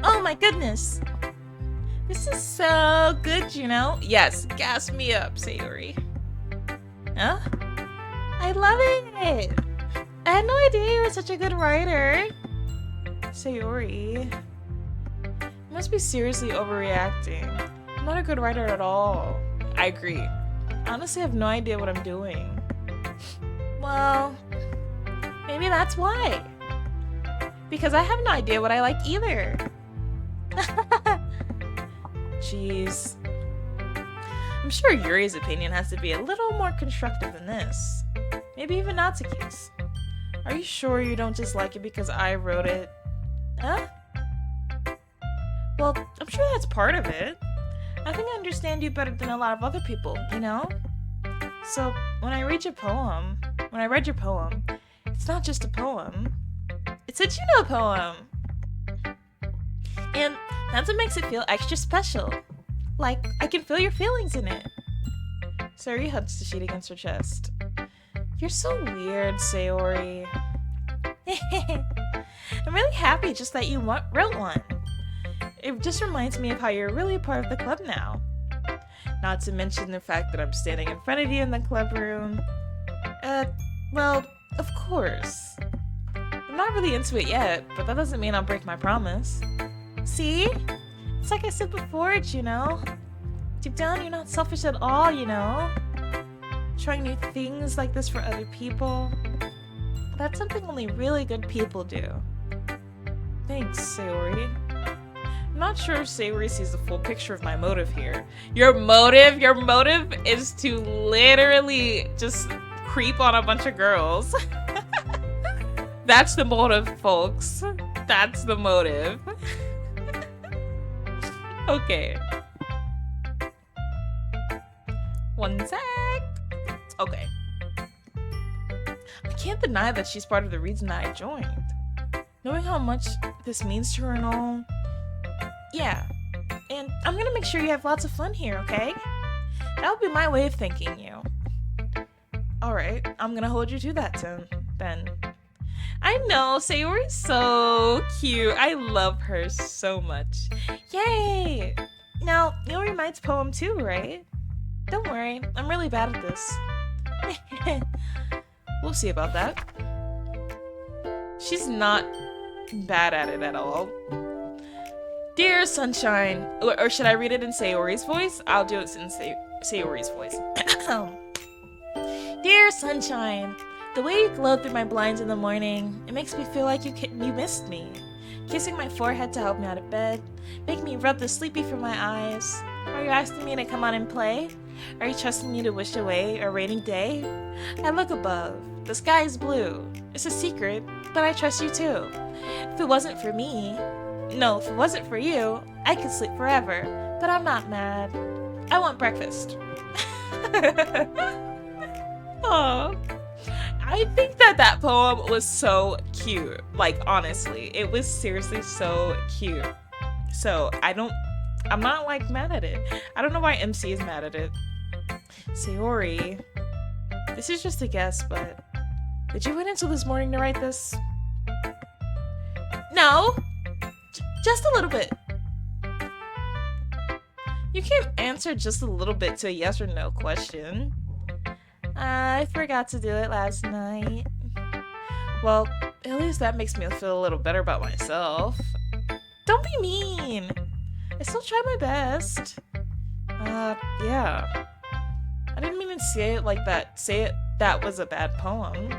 Oh my goodness! This is so good, Juno. Yes, gas me up, Sayori. Huh? I love it! I had no idea you were such a good writer. Sayori. You must be seriously overreacting. I'm not a good writer at all. I agree. Honestly, I have no idea what I'm doing. Well, maybe that's why. Because I have no idea what I like either. Jeez. I'm sure Yuri's opinion has to be a little more constructive than this. Maybe even Natsuki's. Are you sure you don't just like it because I wrote it? Huh? Well, I'm sure that's part of it. I think I understand you better than a lot of other people, you know? So, when I read your poem, it's not just a poem. It's a Juno poem! And that's what makes it feel extra special. Like, I can feel your feelings in it. Sayori hugs the sheet against her chest. You're so weird, Sayori. I'm really happy just that you wrote one. It just reminds me of how you're really a part of the club now. Not to mention the fact that I'm standing in front of you in the club room. Well, of course. I'm not really into it yet, but that doesn't mean I'll break my promise. See? It's like I said before, Juno. Deep down, you're not selfish at all, you know? Trying new things like this for other people. That's something only really good people do. Thanks, Sayori. I'm not sure if Sayori sees the full picture of my motive here. Your motive is to literally just creep on a bunch of girls. That's the motive, folks. That's the motive. Okay. One sec. Okay. I can't deny that she's part of the reason that I joined. Knowing how much this means to her and all. Yeah. And I'm gonna make sure you have lots of fun here, okay? That would be my way of thanking you. Alright, I'm gonna hold you to that, then. I know, Sayori's so cute. I love her so much. Yay! Now, you'll read my poem too, right? Don't worry, I'm really bad at this. We'll see about that. She's not bad at it at all. Dear Sunshine, or should I read it in Sayori's voice? I'll do it in Sayori's voice. Dear Sunshine, the way you glow through my blinds in the morning, it makes me feel like you missed me. Kissing my forehead to help me out of bed, make me rub the sleepy from my eyes. Are you asking me to come on and play? Are you trusting me to wish away a rainy day? I look above. The sky is blue. It's a secret, but I trust you too. If it wasn't for you, I could sleep forever. But I'm not mad. I want breakfast. Oh, I think that poem was so cute. Like, honestly, it was seriously so cute. So I'm not like mad at it. I don't know why MC is mad at it. Sayori, this is just a guess, but did you wait until this morning to write this? No, just a little bit. You can't answer just a little bit to a yes or no question. I forgot to do it last night. Well, at least that makes me feel a little better about myself. Don't be mean. I still tried my best. Yeah. I didn't mean to say it like that. That was a bad poem.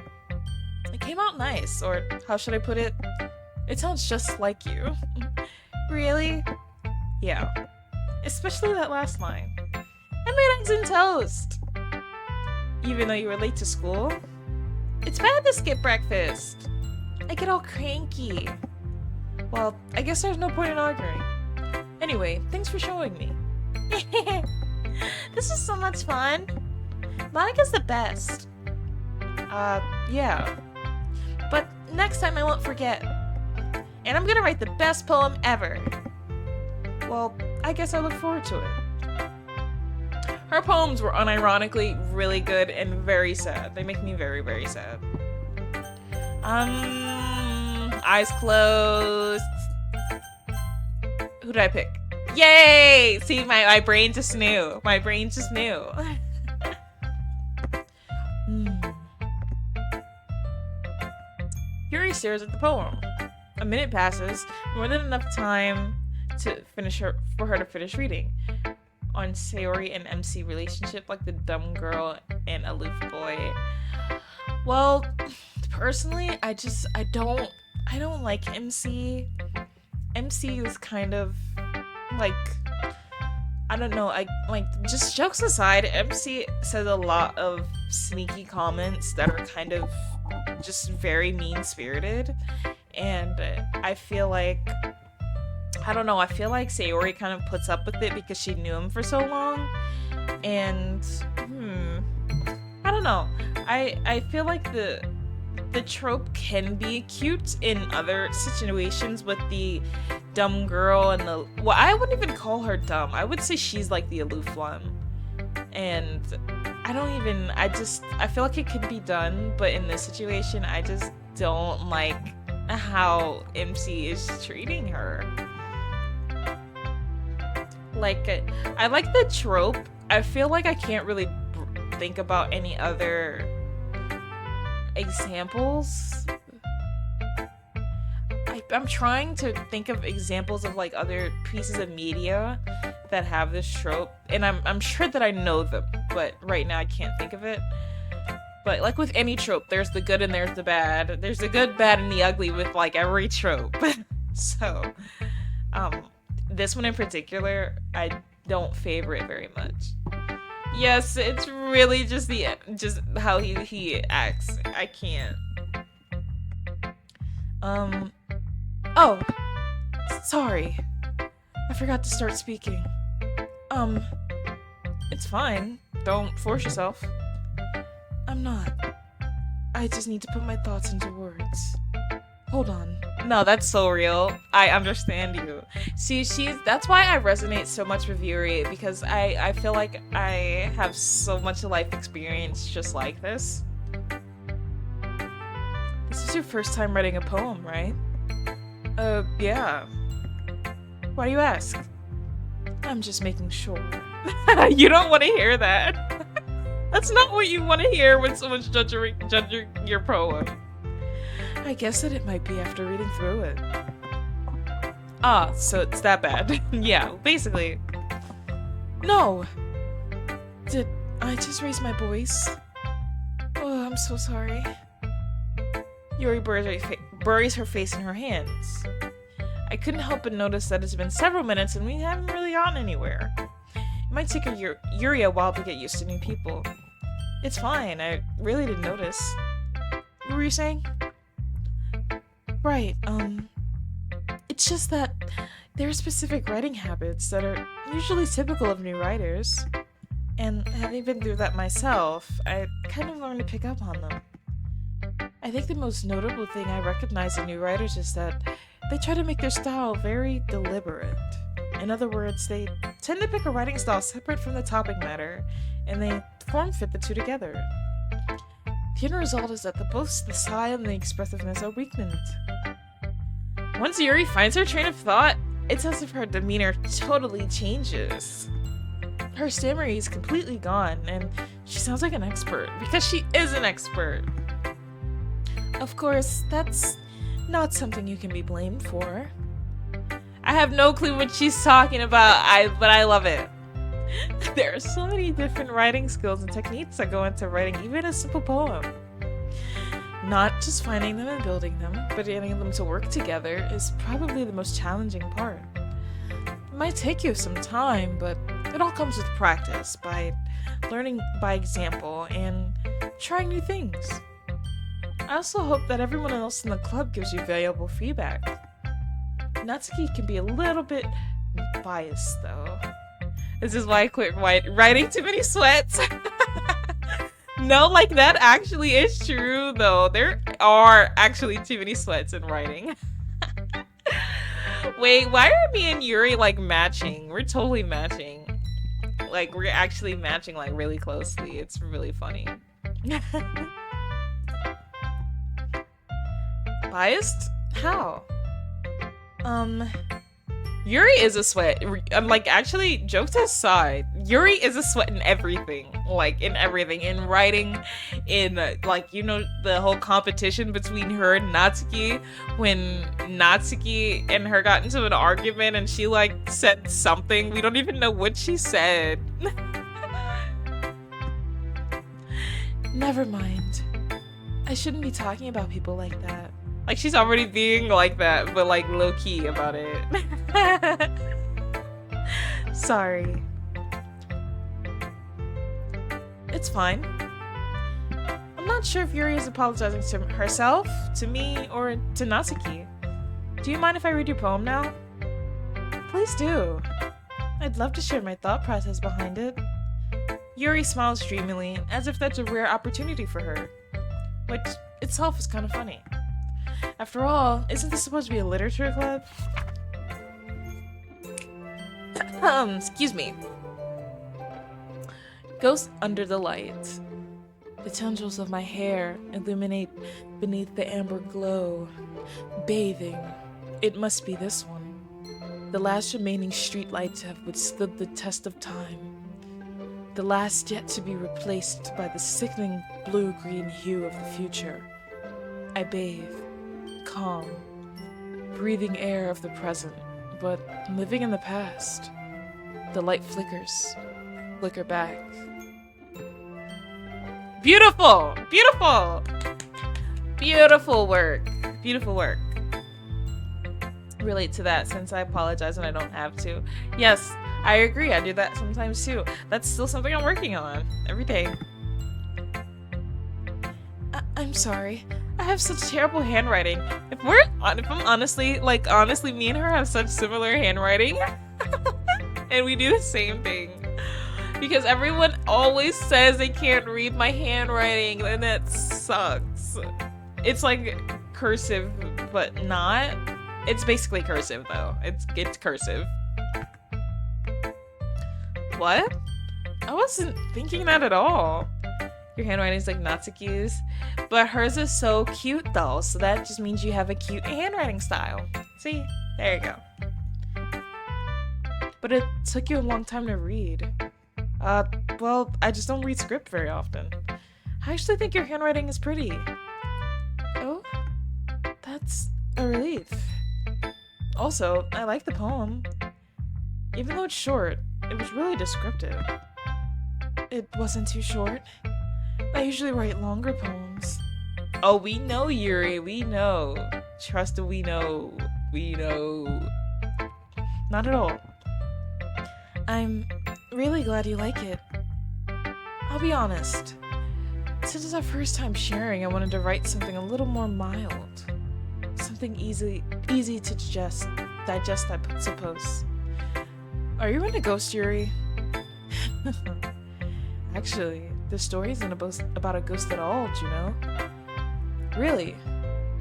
It came out nice, or how should I put it? It sounds just like you. Really? Yeah. Especially that last line. I made eggs and toast. Even though you were late to school. It's bad to skip breakfast. I get all cranky. Well, I guess there's no point in arguing. Anyway, thanks for showing me. This is so much fun. Monica's the best. Yeah. But next time I won't forget. And I'm gonna write the best poem ever. Well, I guess I look forward to it. Her poems were unironically really good and very sad. They make me very, very sad. Eyes closed. Who did I pick? Yay! See, my brain just knew. My brain just knew. Yuri stares at the poem. A minute passes, more than enough time for her to finish reading. On Sayori and MC relationship, like the dumb girl and aloof boy. Well, personally, I don't like MC. MC is kind of like, I don't know, just jokes aside, MC says a lot of sneaky comments that are kind of just very mean-spirited, and I feel like Sayori kind of puts up with it because she knew him for so long, and I don't know, I feel like the trope can be cute in other situations with the dumb girl and I wouldn't even call her dumb. I would say she's like the aloof one. And I feel like it could be done, but in this situation, I just don't like how MC is treating her. Like, I like the trope. I feel like I can't really think about any other examples. I'm trying to think of examples of like other pieces of media that have this trope, and I'm sure that I know them, but right now I can't think of it. But like with any trope, there's the good and there's the bad. There's the good, bad, and the ugly with like every trope. So, this one in particular, I don't favor it very much. Yes, it's really just how he acts. I can't. Oh, sorry. I forgot to start speaking. It's fine. Don't force yourself. I'm not. I just need to put my thoughts into words. Hold on. No, that's so real. I understand you. See, that's why I resonate so much with Yuri, because I feel like I have so much life experience just like this. This is your first time writing a poem, right? Yeah. Why do you ask? I'm just making sure. You don't want to hear that. That's not what you want to hear when someone's judging your poem. I guess that it might be after reading through it. Ah, so it's that bad. Yeah, basically. No! Did I just raise my voice? Oh, I'm so sorry. Yuri buries her face in her hands. I couldn't help but notice that it's been several minutes and we haven't really gotten anywhere. It might take Yuri a while to get used to new people. It's fine, I really didn't notice. What were you saying? Right, it's just that There are specific writing habits that are usually typical of new writers, and having been through that myself, I kind of learned to pick up on them. I think the most notable thing I recognize in new writers is that they try to make their style very deliberate. In other words, they tend to pick a writing style separate from the topic matter, and they form fit the two together. The end result is that both the style and the expressiveness are weakened. Once Yuri finds her train of thought, it's as if her demeanor totally changes. Her stammering is completely gone, and she sounds like an expert, because she is an expert. Of course, that's not something you can be blamed for. I have no clue what she's talking about, but I love it. There are so many different writing skills and techniques that go into writing even a simple poem. Not just finding them and building them, but getting them to work together is probably the most challenging part. It might take you some time, but it all comes with practice, by learning by example and trying new things. I also hope that everyone else in the club gives you valuable feedback. Natsuki can be a little bit biased, though. This is why I quit writing Too Many Sweats. No, like, that actually is true, though. There are actually too many sweats in writing. Wait, why are me and Yuri, like, matching? We're totally matching. Like, we're actually matching, like, really closely. It's really funny. Biased? How? Yuri is a sweat. Like, actually, jokes aside, Yuri is a sweat in everything. Like, in everything. In writing, in, like, you know, the whole competition between her and Natsuki. When Natsuki and her got into an argument and she, like, said something. We don't even know what she said. Never mind. I shouldn't be talking about people like that. Like, she's already being like that, but, like, low-key about it. Sorry. It's fine. I'm not sure if Yuri is apologizing to herself, to me, or to Natsuki. Do you mind if I read your poem now? Please do. I'd love to share my thought process behind it. Yuri smiles dreamily, as if that's a rare opportunity for her. Which itself is kind of funny. After all, isn't this supposed to be a literature club? Excuse me. Ghost under the light. The tendrils of my hair illuminate beneath the amber glow. Bathing. It must be this one. The last remaining streetlights have withstood the test of time. The last yet to be replaced by the sickening blue-green hue of the future. I bathe. Calm, breathing air of the present, but living in the past. The light flickers, flicker back. Beautiful! Beautiful! Beautiful work. Beautiful work. Relate to that since I apologize and I don't have to. Yes, I agree. I do that sometimes too. That's still something I'm working on every day. I'm sorry. I have such terrible handwriting. If I'm honestly, me and her have such similar handwriting. And we do the same thing. Because everyone always says they can't read my handwriting, and that sucks. It's like cursive, but not. It's basically cursive though. It's cursive. What? I wasn't thinking that at all. Your handwriting is like Natsuki's, but hers is so cute though, so that just means you have a cute handwriting style. See? There you go. But it took you a long time to read. Well, I just don't read script very often. I actually think your handwriting is pretty. Oh? That's a relief. Also, I like the poem. Even though it's short, it was really descriptive. It wasn't too short. I usually write longer poems. Oh, we know, Yuri. We know. Trust we know. We know. Not at all. I'm really glad you like it. I'll be honest. Since it's our first time sharing, I wanted to write something a little more mild. Something easy to digest. digest, I suppose. Are you into ghost Yuri? Actually, the story isn't about a ghost at all, Juno. Really?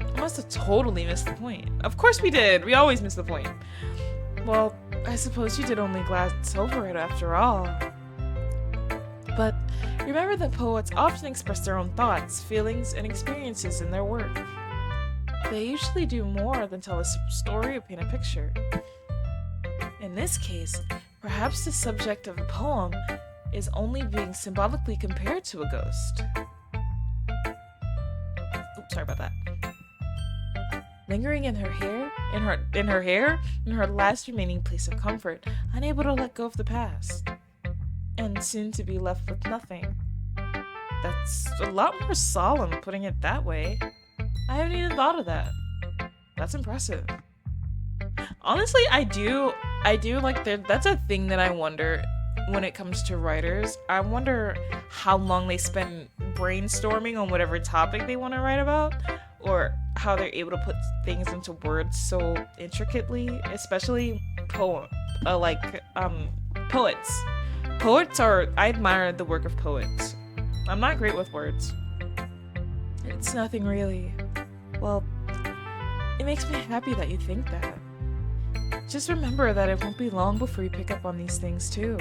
I must have totally missed the point. Of course we did! We always miss the point. Well, I suppose you did only glance over it after all. But remember that poets often express their own thoughts, feelings, and experiences in their work. They usually do more than tell a story or paint a picture. In this case, perhaps the subject of a poem is only being symbolically compared to a ghost. Oops, sorry about that. Lingering in her hair, in her last remaining place of comfort, unable to let go of the past, and soon to be left with nothing. That's a lot more solemn, putting it that way. I haven't even thought of that. That's impressive. Honestly, I do like that's a thing that I wonder when it comes to writers. I wonder how long they spend brainstorming on whatever topic they want to write about, or how they're able to put things into words so intricately, especially poets. I admire the work of poets. I'm not great with words. It's nothing really. Well, it makes me happy that you think that. Just remember that it won't be long before you pick up on these things too.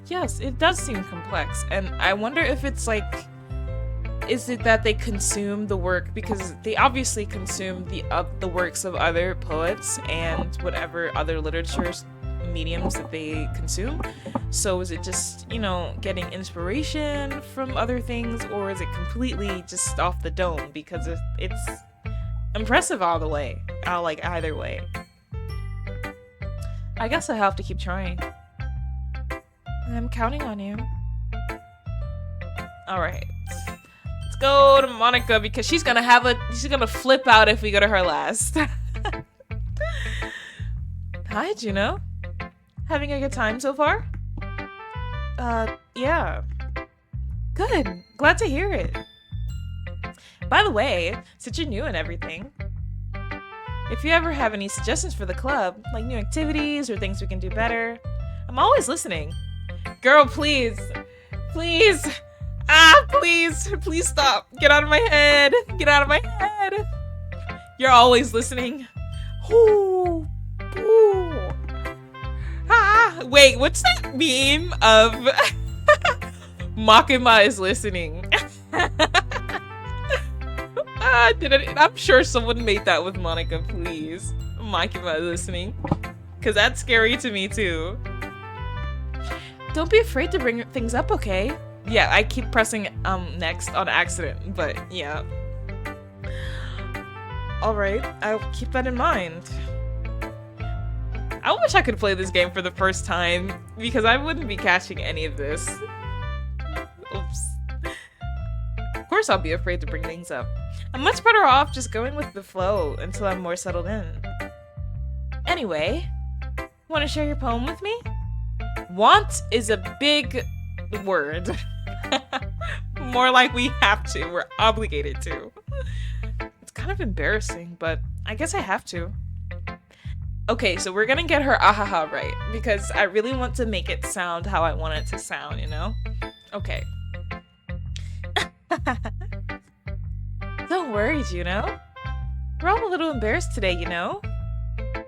Yes, it does seem complex, and I wonder if it's like, is it that they consume the work, because they obviously consume the works of other poets and whatever other literature's mediums that they consume. So is it just, getting inspiration from other things, or is it completely just off the dome? Because it's impressive all the way. Either way. I guess I have to keep trying. I'm counting on you. Alright. Let's go to Monica, because she's gonna flip out if we go to her last. Hi, Juno. Having a good time so far? Yeah. Good. Glad to hear it. By the way, since you're new and everything, if you ever have any suggestions for the club, like new activities or things we can do better, I'm always listening. Girl, please. Please. Please stop. Get out of my head. Get out of my head. You're always listening. Ooh. Ooh. Wait, what's that meme of Makima is listening? I'm sure someone made that with Monica, please. Makima is listening. Because that's scary to me too. Don't be afraid to bring things up, okay? Yeah, I keep pressing next on accident, but yeah. Alright, I'll keep that in mind. I wish I could play this game for the first time, because I wouldn't be catching any of this. Oops. Of course I'll be afraid to bring things up. I'm much better off just going with the flow until I'm more settled in. Anyway, want to share your poem with me? Want is a big word. More like we have to. We're obligated to. It's kind of embarrassing, but I guess I have to. Okay, so we're gonna get her ahaha right, because I really want to make it sound how I want it to sound, Okay. Don't worry, Juno. We're all a little embarrassed today,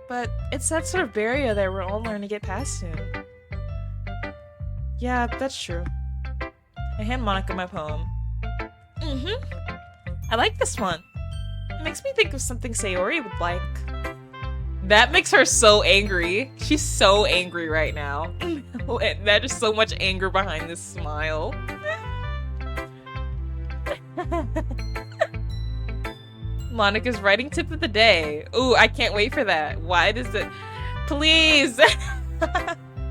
But it's that sort of barrier that we're all learning to get past soon. Yeah, that's true. I hand Monica my poem. I like this one. It makes me think of something Sayori would like. That makes her so angry. She's so angry right now. There's so much anger behind this smile. Monica's writing tip of the day. Ooh, I can't wait for that. Why does it... Please!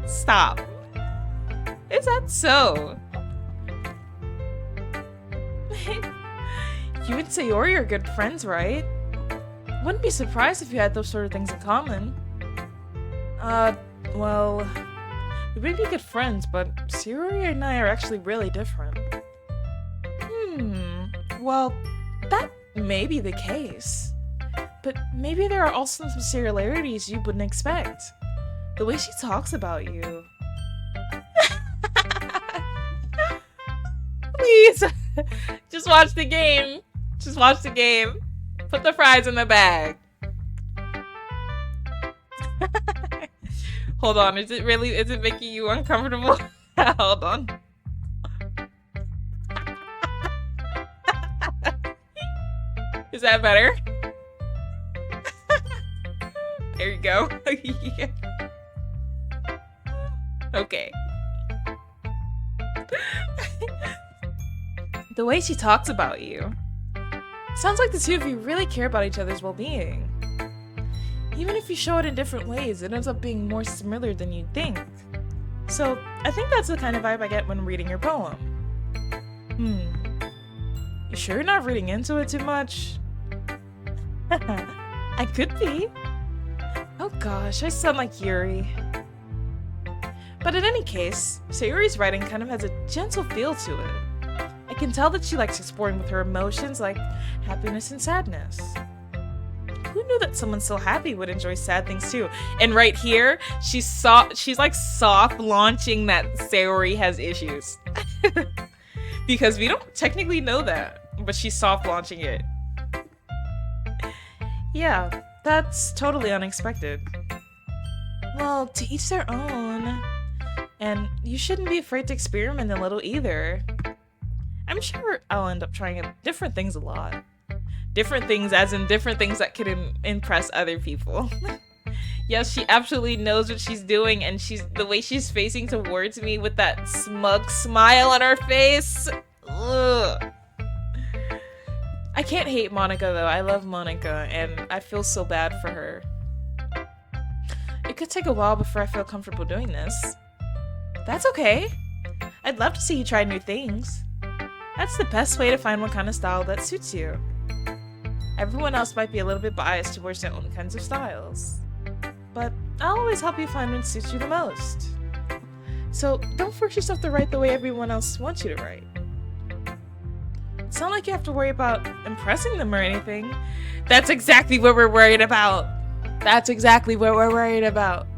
Stop. Is that so? You and Sayori are good friends, right? Wouldn't be surprised if you had those sort of things in common. Well... We may be good friends, but Sayori and I are actually really different. Well, that may be the case. but maybe there are also some similarities you wouldn't expect. The way she talks about you. Please, just watch the game. Just watch the game. Put the fries in the bag. Hold on, is it making you uncomfortable? Hold on. Is that better? There you go. Yeah. Okay. The way she talks about you. Sounds like the two of you really care about each other's well-being. Even if you show it in different ways, it ends up being more similar than you'd think. So, I think that's the kind of vibe I get when reading your poem. You sure you're not reading into it too much? I could be. Oh gosh, I sound like Yuri. But in any case, Sayuri's writing kind of has a gentle feel to it. I can tell that she likes exploring with her emotions like happiness and sadness. Who knew that someone so happy would enjoy sad things too? And right here, she's like soft launching that Sayuri has issues. Because we don't technically know that, but she's soft launching it. Yeah, that's totally unexpected. Well, to each their own. And you shouldn't be afraid to experiment a little either. I'm sure I'll end up trying different things a lot. Different things as in different things that could impress other people. Yes, she absolutely knows what she's doing, and the way she's facing towards me with that smug smile on her face. Ugh. I can't hate Monica though. I love Monica, and I feel so bad for her. It could take a while before I feel comfortable doing this. That's okay. I'd love to see you try new things. That's the best way to find what kind of style that suits you. Everyone else might be a little bit biased towards their own kinds of styles. But I'll always help you find what suits you the most. So don't force yourself to write the way everyone else wants you to write. It's not like you have to worry about impressing them or anything. That's exactly what we're worried about. That's exactly what we're worried about.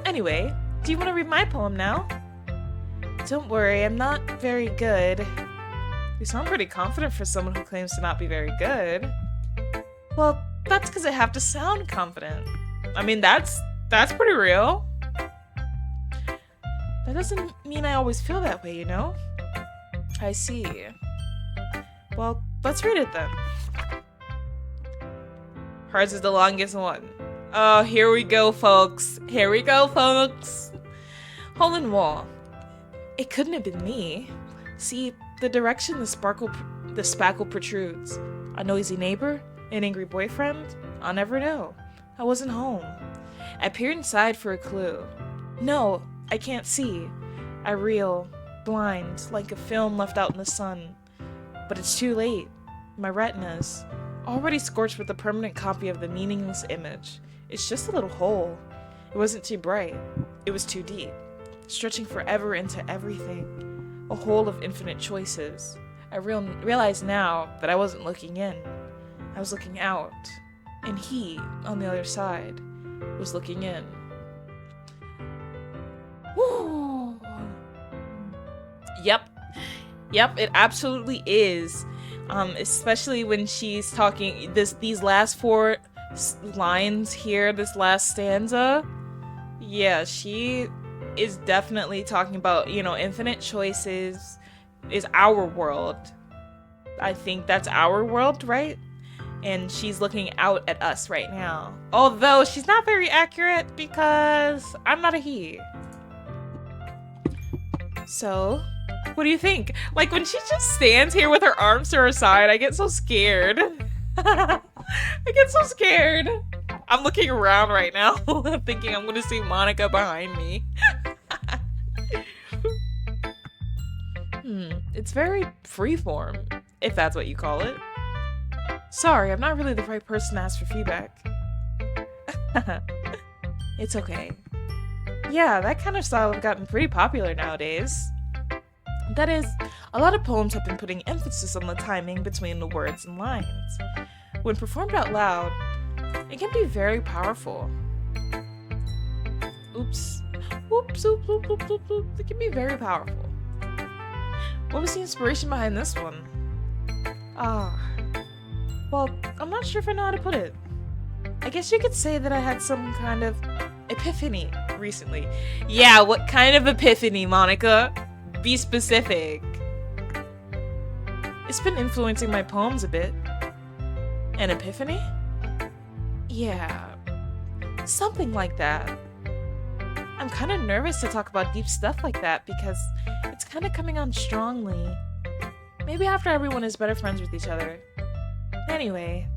Anyway, do you want to read my poem now? Don't worry, I'm not very good. You sound pretty confident for someone who claims to not be very good. Well, that's because I have to sound confident. I mean, that's pretty real. That doesn't mean I always feel that way, you know? I see. Well, let's read it then. Hers is the longest one. Oh, here we go, folks. Here we go, folks. Hole in wall. It couldn't have been me. See, the direction the spackle protrudes. A noisy neighbor? An angry boyfriend? I'll never know. I wasn't home. I peered inside for a clue. No, I can't see. I reel, blind, like a film left out in the sun. But it's too late. My retina's already scorched with a permanent copy of the meaningless image. It's just a little hole. It wasn't too bright. It was too deep, stretching forever into everything. A hole of infinite choices. I realize now that I wasn't looking in. I was looking out. And he, on the other side, was looking in. Woo! Yep, it absolutely is. Especially when she's talking these last four lines here, this last stanza. Yeah, she is definitely talking about, infinite choices is our world. I think that's our world, right? And she's looking out at us right now. Although she's not very accurate because I'm not a he. So, what do you think? Like, when she just stands here with her arms to her side, I get so scared. I get so scared. I'm looking around right now, thinking I'm gonna see Monica behind me. It's very freeform, if that's what you call it. Sorry, I'm not really the right person to ask for feedback. It's okay. Yeah, that kind of style has gotten pretty popular nowadays. That is, a lot of poems have been putting emphasis on the timing between the words and lines. When performed out loud, it can be very powerful. Oops. Oops, oops, oops, oops, oops, oops. It can be very powerful. What was the inspiration behind this one? Well, I'm not sure if I know how to put it. I guess you could say that I had some kind of epiphany recently. Yeah, what kind of epiphany, Monica? Be specific. It's been influencing my poems a bit. An epiphany? Yeah, something like that. I'm kind of nervous to talk about deep stuff like that because it's kind of coming on strongly. Maybe after everyone is better friends with each other. Anyway,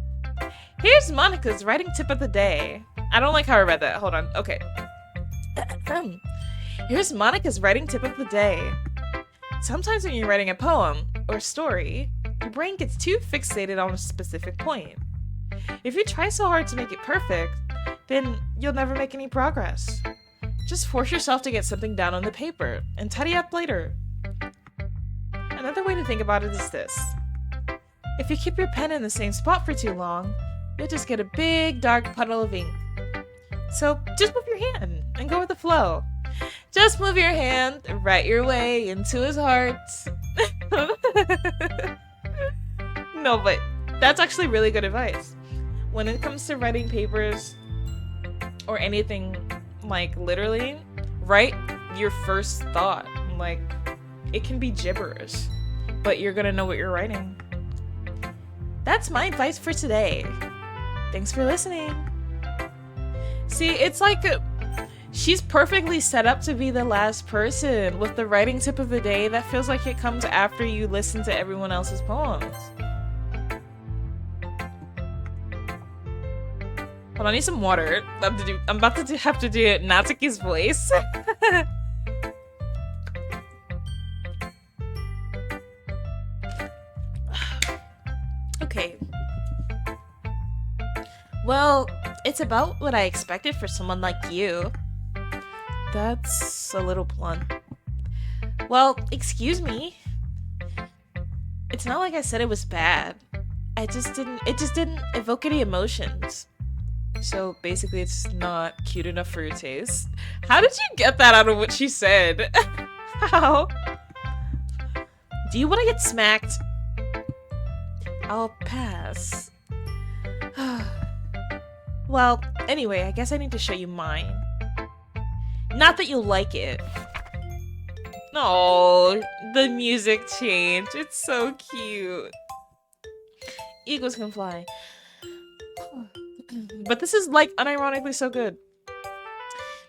here's Monica's writing tip of the day. I don't like how I read that. Hold on. Okay. Here's Monica's writing tip of the day. Sometimes when you're writing a poem or story, your brain gets too fixated on a specific point. If you try so hard to make it perfect, then you'll never make any progress. Just force yourself to get something down on the paper and tidy up later. Another way to think about it is this. If you keep your pen in the same spot for too long, you'll just get a big dark puddle of ink. So just move your hand and go with the flow. Just move your hand and write your way into his heart. No, but that's actually really good advice. When it comes to writing papers or anything, like literally, write your first thought. Like, it can be gibberish, but you're gonna know what you're writing. That's my advice for today. Thanks for listening. See, it's like she's perfectly set up to be the last person with the writing tip of the day that feels like it comes after you listen to everyone else's poems. Hold on, I need some water. I'm about to have to do Natsuki's voice. Okay. Well, it's about what I expected for someone like you. That's a little blunt. Well, excuse me. It's not like I said it was bad. It just didn't evoke any emotions. So basically it's not cute enough for your taste. How did you get that out of what she said? How? Do you want to get smacked? I'll pass. Well, anyway, I guess I need to show you mine. Not that you'll like it. Oh, the music change. It's so cute. Eagles can fly. But this is like unironically so good.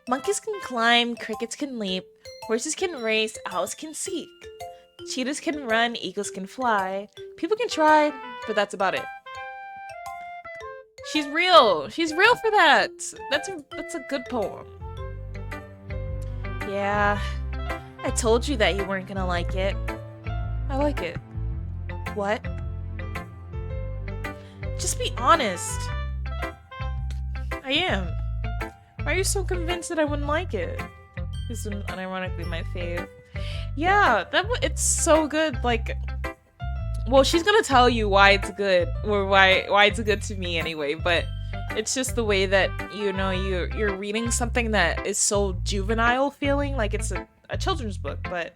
Monkeys can climb, crickets can leap, horses can race, owls can seek. Cheetahs can run, eagles can fly. People can try, but that's about it. She's real. She's real for that. That's a good poem. Yeah, I told you that you weren't gonna like it. I like it. What? Just be honest. I am. Why are you so convinced that I wouldn't like it? This is unironically my fave. Yeah, it's so good. Like, well, she's gonna tell you why it's good, or why it's good to me anyway. But it's just the way that you're reading something that is so juvenile feeling, like it's a children's book, but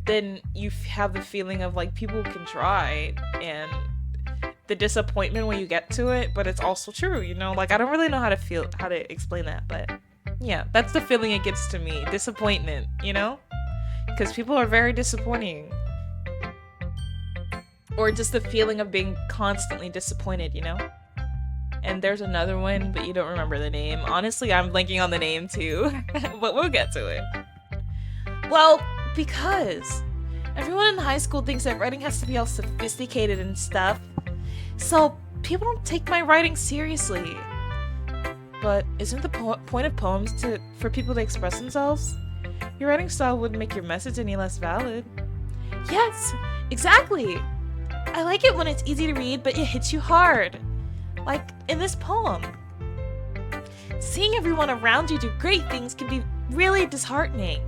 then you have the feeling of like people can try and the disappointment when you get to it, but it's also true, like I don't really know how to explain that, but yeah, that's the feeling it gets to me. Disappointment, because people are very disappointing, or just the feeling of being constantly disappointed, And there's another one, but you don't remember the name. Honestly, I'm blanking on the name too, but we'll get to it. Well, because everyone in high school thinks that writing has to be all sophisticated and stuff. So people don't take my writing seriously. But isn't the point of poems for people to express themselves? Your writing style wouldn't make your message any less valid. Yes, exactly. I like it when it's easy to read, but it hits you hard. Like in this poem. Seeing everyone around you do great things can be really disheartening.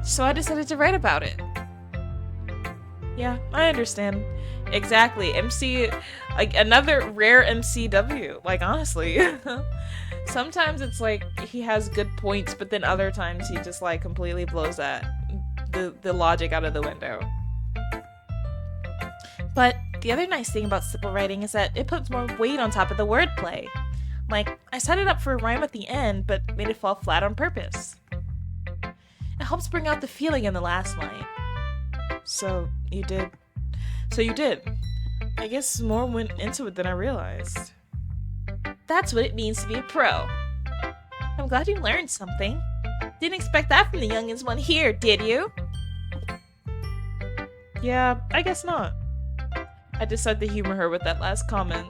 So I decided to write about it. Yeah, I understand. Exactly. MC, like another rare MCW. Like honestly, sometimes it's like he has good points, but then other times he just like completely blows the logic out of the window. But the other nice thing about simple writing is that it puts more weight on top of the wordplay. Like, I set it up for a rhyme at the end, but made it fall flat on purpose. It helps bring out the feeling in the last line. So you did. I guess more went into it than I realized. That's what it means to be a pro. I'm glad you learned something. Didn't expect that from the youngins one here, did you? Yeah, I guess not. I decided to humor her with that last comment.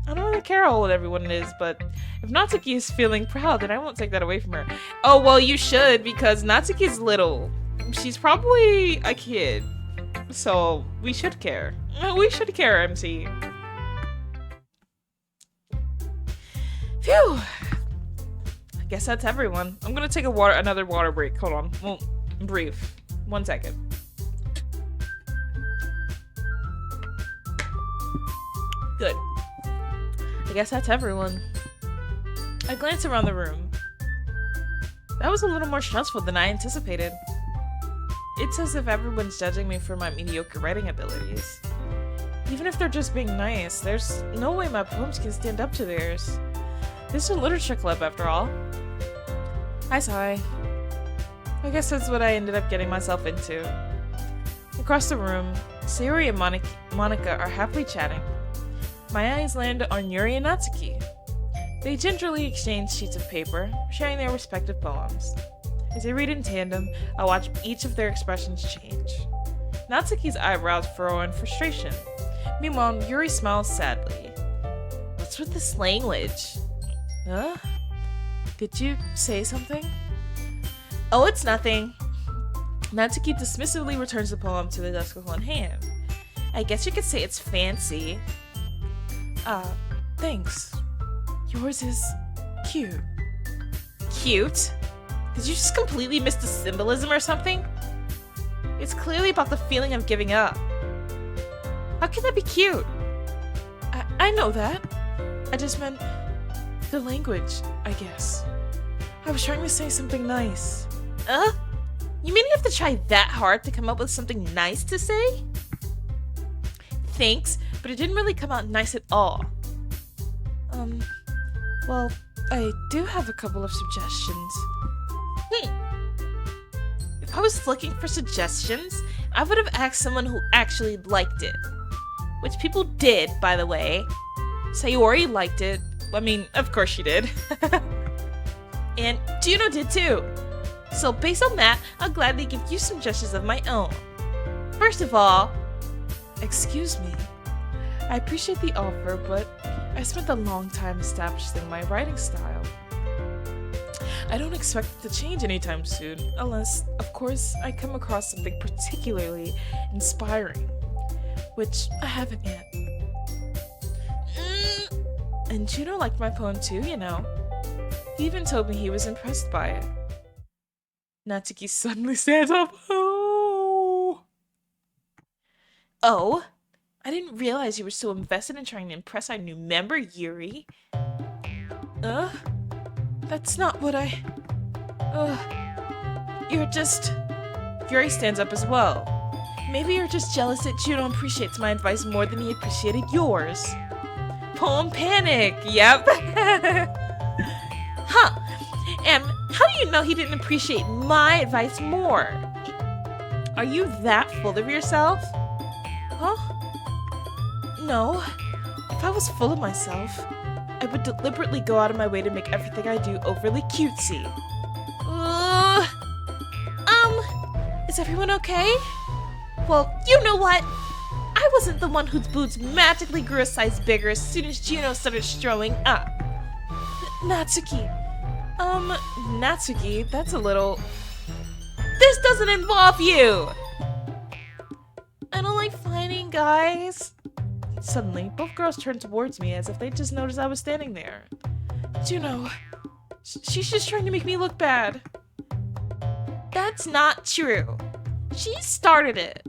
I don't really care how old everyone is, but if Natsuki is feeling proud, then I won't take that away from her. Oh, well, you should, because Natsuki's little. She's probably a kid. So, we should care. We should care, MC. Phew. I guess that's everyone. I'm gonna take another water break. Hold on. Well, brief. 1 second. Good. I guess that's everyone. I glanced around the room. That was a little more stressful than I anticipated. It's as if everyone's judging me for my mediocre writing abilities. Even if they're just being nice, there's no way my poems can stand up to theirs. This is a literature club after all. I sigh. I guess that's what I ended up getting myself into. Across the room, Sayori and Monica are happily chatting. My eyes land on Yuri and Natsuki. They gingerly exchange sheets of paper, sharing their respective poems. As they read in tandem, I watch each of their expressions change. Natsuki's eyebrows furrow in frustration. Meanwhile, Yuri smiles sadly. What's with this language? Huh? Did you say something? Oh, it's nothing. Natsuki dismissively returns the poem to the desk with one hand. I guess you could say it's fancy. Thanks. Yours is cute. Cute? Did you just completely miss the symbolism or something? It's clearly about the feeling of giving up. How can that be cute? I know that. I just meant the language, I guess. I was trying to say something nice. You mean you have to try that hard to come up with something nice to say? Thanks, but it didn't really come out nice at all. Well, I do have a couple of suggestions. If I was looking for suggestions, I would have asked someone who actually liked it. Which people did, by the way. Sayori liked it. I mean, of course she did. And Juno did too. So based on that, I'll gladly give you suggestions of my own. First of all, excuse me. I appreciate the offer, but I spent a long time establishing my writing style. I don't expect it to change anytime soon, unless, of course, I come across something particularly inspiring, which I haven't yet. And Juno liked my poem too, you know. He even told me he was impressed by it. Natsuki suddenly stands up. Oh, I didn't realize you were so invested in trying to impress our new member, Yuri. That's not what you're just... Yuri stands up as well. Maybe you're just jealous that Juno appreciates my advice more than he appreciated yours. Poem panic, yep. Huh, and how do you know he didn't appreciate my advice more? Are you that full of yourself? Huh? No. If I was full of myself, I would deliberately go out of my way to make everything I do overly cutesy. Is everyone okay? Well, you know what? I wasn't the one whose boots magically grew a size bigger as soon as Juno started strolling up. Natsuki. Natsuki, that's a little... This doesn't involve you! I don't like fighting, guys. Suddenly, both girls turned towards me as if they just noticed I was standing there. Juno, she's just trying to make me look bad. That's not true. She started it.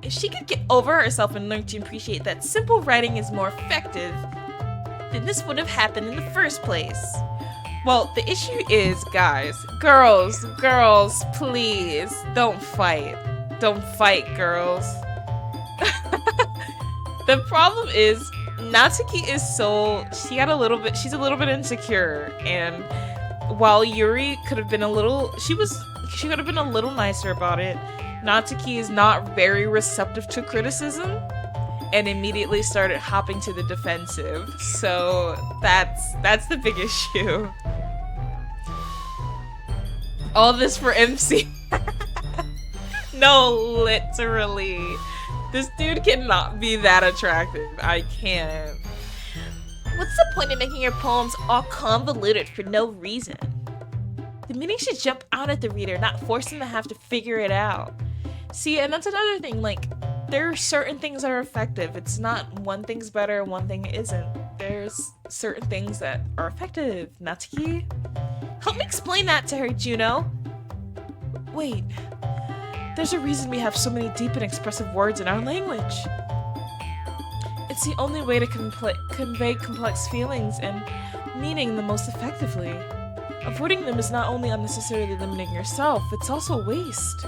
If she could get over herself and learn to appreciate that simple writing is more effective, then this would have happened in the first place. Well, the issue is, guys, girls, please, don't fight. Don't fight, girls. The problem is, Natsuki is she's a little bit insecure, and while Yuri could have been she could have been a little nicer about it, Natsuki is not very receptive to criticism and immediately started hopping to the defensive. So that's the big issue. All this for MC. No, literally. This dude cannot be that attractive. I can't. What's the point of making your poems all convoluted for no reason? The meaning should jump out at the reader, not force them to have to figure it out. See, and that's another thing, like, there are certain things that are effective. It's not one thing's better, one thing isn't. There's certain things that are effective. Natsuki? Help me explain that to her, Juno. Wait. There's a reason we have so many deep and expressive words in our language. It's the only way to convey complex feelings and meaning the most effectively. Avoiding them is not only unnecessarily limiting yourself, it's also waste.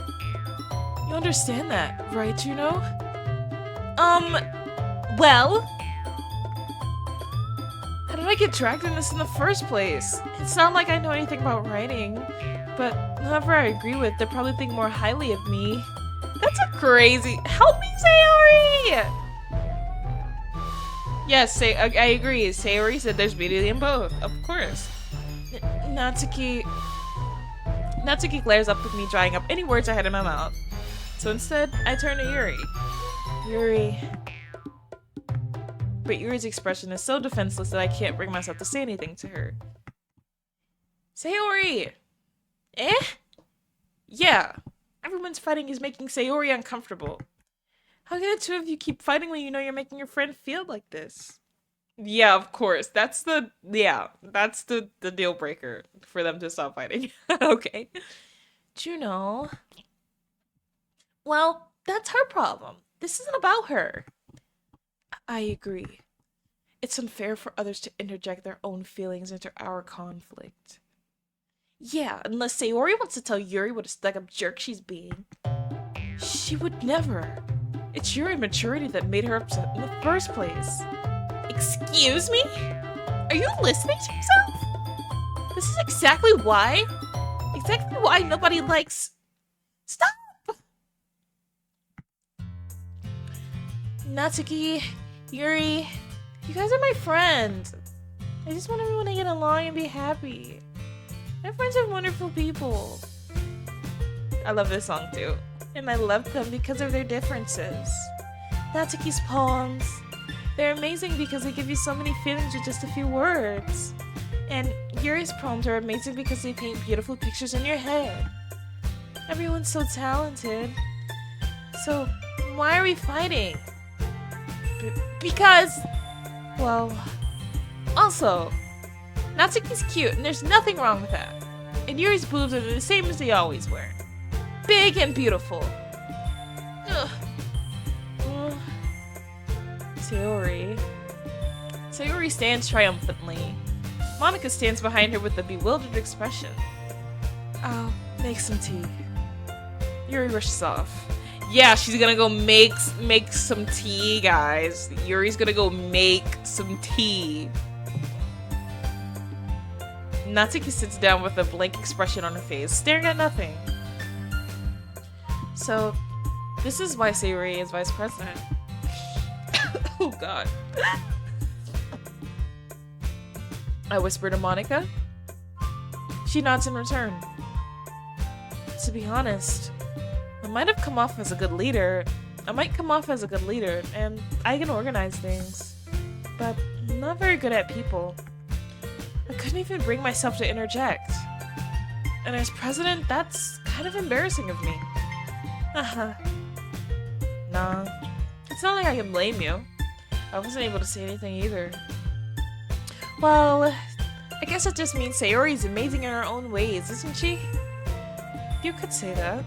You understand that, right, Juno? Well? How did I get dragged in this in the first place? It's not like I know anything about writing, but whoever I agree with, they probably think more highly of me. That's a crazy— Help me, Sayori! Yes, I agree. Sayori said there's beauty in both. Of course. Natsuki glares up at me, drying up any words I had in my mouth. So instead, I turn to Yuri. Yuri. But Yuri's expression is so defenseless that I can't bring myself to say anything to her. Sayori! Eh? Yeah. Everyone's fighting is making Sayori uncomfortable. How can the two of you keep fighting when you know you're making your friend feel like this? Yeah, of course. That's the deal breaker for them to stop fighting. Okay. Juno. Well, that's her problem. This isn't about her. I agree. It's unfair for others to interject their own feelings into our conflict. Yeah, unless Sayori wants to tell Yuri what a stuck-up jerk she's being. She would never. It's your immaturity that made her upset in the first place. Excuse me? Are you listening to yourself? This is exactly why nobody likes— Stop! Natsuki, Yuri, you guys are my friends. I just want everyone to get along and be happy. My friends are wonderful people. I love this song too. And I love them because of their differences. Natsuki's poems, they're amazing because they give you so many feelings with just a few words. And Yuri's poems are amazing because they paint beautiful pictures in your head. Everyone's so talented. So why are we fighting? Because, well, also, Natsuki's cute and there's nothing wrong with that. And Yuri's boobs are the same as they always were. Big and beautiful. Ugh. Sayori stands triumphantly. Monika stands behind her with a bewildered expression. I'll make some tea. Yuri rushes off. Yeah, she's gonna go make some tea, guys. Yuri's gonna go make some tea. Natsuki sits down with a blank expression on her face, staring at nothing. So, this is why Sayori is vice president. Oh god. I whisper to Monika. She nods in return. To be honest, I might come off as a good leader, and I can organize things, but I'm not very good at people. I couldn't even bring myself to interject. And as president, that's kind of embarrassing of me. Haha. Nah. It's not like I can blame you. I wasn't able to say anything either. Well, I guess it just means Sayori's amazing in her own ways, isn't she? You could say that.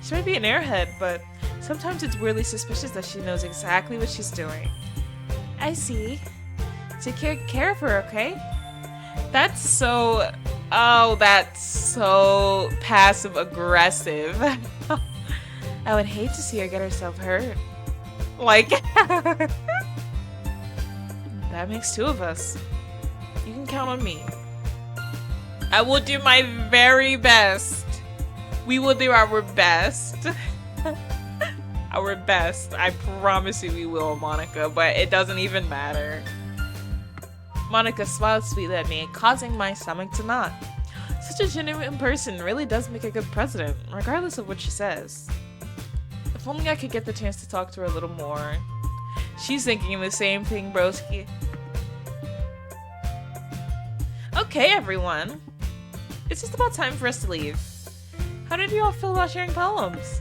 She might be an airhead, but Sometimes it's weirdly suspicious that she knows exactly what she's doing. I see. Take care of her, okay? That's so... Oh, that's so passive-aggressive. I would hate to see her get herself hurt. Like... That makes two of us. You can count on me. I will do my very best. We will do our best. Our best. I promise you we will, Monica, but it doesn't even matter. Monica smiled sweetly at me, causing my stomach to knot. Such a genuine person really does make a good president, regardless of what she says. If only I could get the chance to talk to her a little more. She's thinking the same thing, broski. Okay, everyone. It's just about time for us to leave. How did you all feel about sharing poems?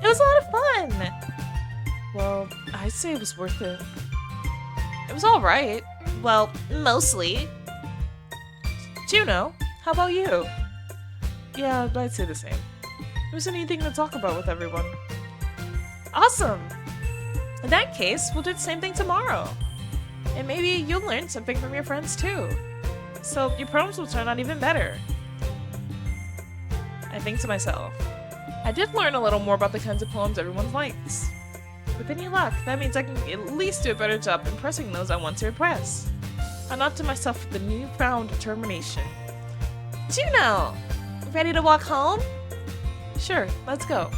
It was a lot of fun! Well, I'd say it was worth it. It was alright. Well, mostly. Juno, how about you? Yeah, I'd say the same. There wasn't anything to talk about with everyone. Awesome! In that case, we'll do the same thing tomorrow. And maybe you'll learn something from your friends too. So your poems will turn out even better. I think to myself, I did learn a little more about the kinds of poems everyone likes. With any luck, that means I can at least do a better job impressing those I want to impress. I nod to myself with a newfound determination. Juno! Ready to walk home? Sure, let's go.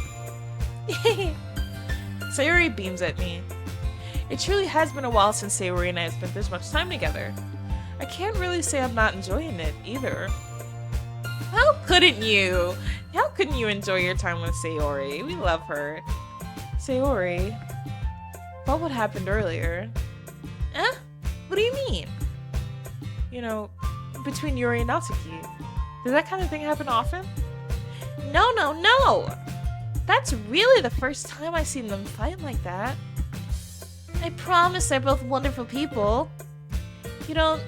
Sayori beams at me. It truly has been a while since Sayori and I have spent this much time together. I can't really say I'm not enjoying it, either. How couldn't you? How couldn't you enjoy your time with Sayori? We love her. Sayori? What happened earlier? Eh? What do you mean? You know, between Yuri and Natsuki. Does that kind of thing happen often? No, no, no! That's really the first time I've seen them fight like that. I promise they're both wonderful people. You don't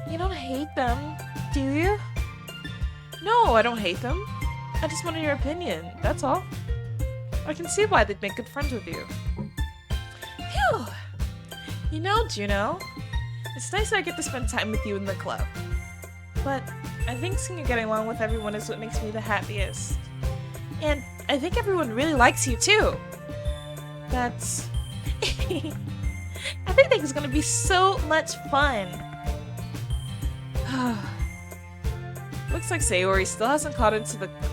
hate them, do you? No, I don't hate them. I just wanted your opinion, that's all. I can see why they'd make good friends with you. Phew! You know, Juno, it's nice that I get to spend time with you in the club. But I think seeing you getting along with everyone is what makes me the happiest. And I think everyone really likes you too. That's... Everything's gonna be so much fun. Looks like Sayori still hasn't caught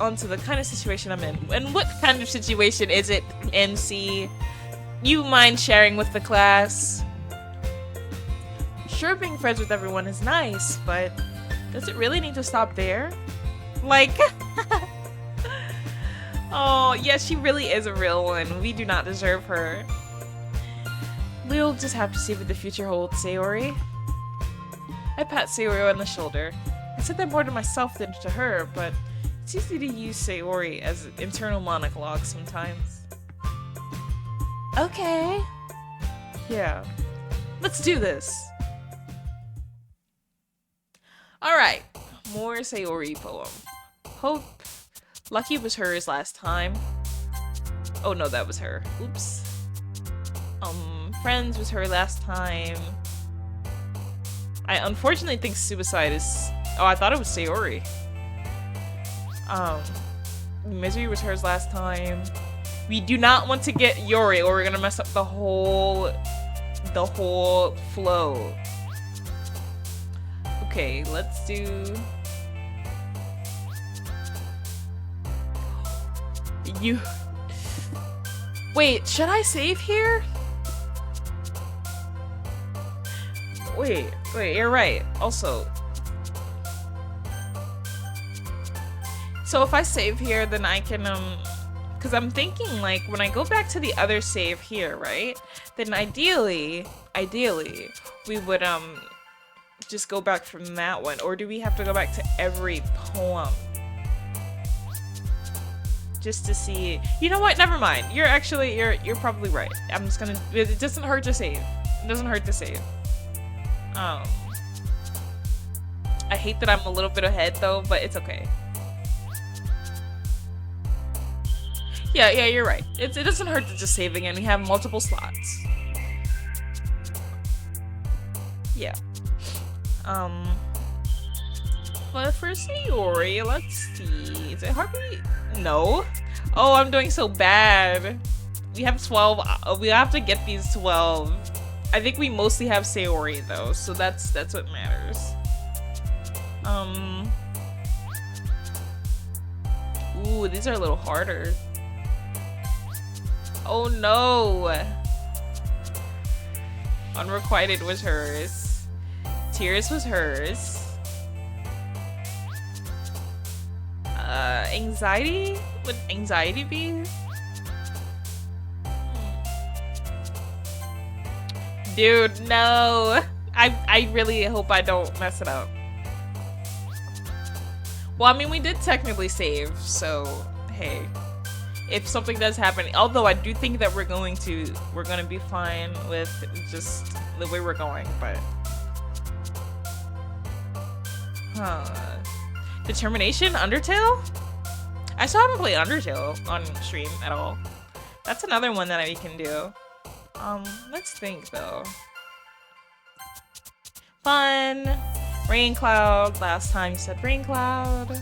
onto the kind of situation I'm in. And what kind of situation is it, MC? You mind sharing with the class? Sure, being friends with everyone is nice, but does it really need to stop there? Like... Oh, yeah, she really is a real one. We do not deserve her. We'll just have to see what the future holds, Sayori. I pat Sayori on the shoulder. I said that more to myself than to her, but it's easy to use Sayori as an internal monologue sometimes. Okay. Yeah. Let's do this. Alright. More Sayori poem. Hope. Lucky was hers last time. Oh no, that was her. Oops. Friends was her last time. I unfortunately think suicide is... Oh, I thought it was Sayori. Misery was hers last time. We do not want to get Yuri or we're gonna mess up the whole flow. Okay, let's do... You... Wait, should I save here? Wait, you're right. Also... So if I save here, then I can, because I'm thinking, like, when I go back to the other save here, right? Then ideally, we would, just go back from that one. Or do we have to go back to every poem? Just to see... You know what? Never mind. You're probably right. I'm just gonna... It doesn't hurt to save. It doesn't hurt to save. I hate that I'm a little bit ahead, though, but it's okay. Yeah, you're right. It doesn't hurt to just save again. We have multiple slots. Yeah. But for Sayori, let's see. Is it Heartbeat? No. Oh, I'm doing so bad. We have 12. We have to get these 12. I think we mostly have Sayori though, so that's what matters. Ooh, these are a little harder. Oh no. Unrequited was hers. Tears was hers. Anxiety? Would anxiety be? Dude, no. I really hope I don't mess it up. Well, I mean, we did technically save, so hey. If something does happen, although I do think that we're gonna be fine with just the way we're going, but Determination? Undertale? I still haven't played Undertale on stream at all. That's another one that we can do. Let's think though. Fun. Rain Cloud. Last time you said Rain Cloud.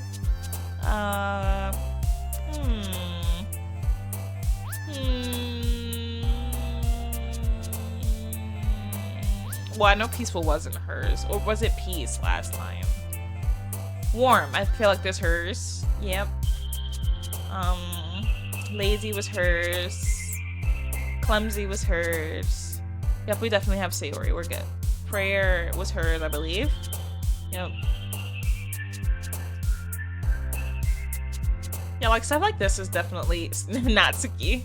Well, I know Peaceful wasn't hers. Or was it Peace last time? Warm. I feel like this hers. Yep. Lazy was hers. Clumsy was hers. Yep, we definitely have Sayori. We're good. Prayer was hers, I believe. Yep. Yeah, like stuff like this is definitely Natsuki.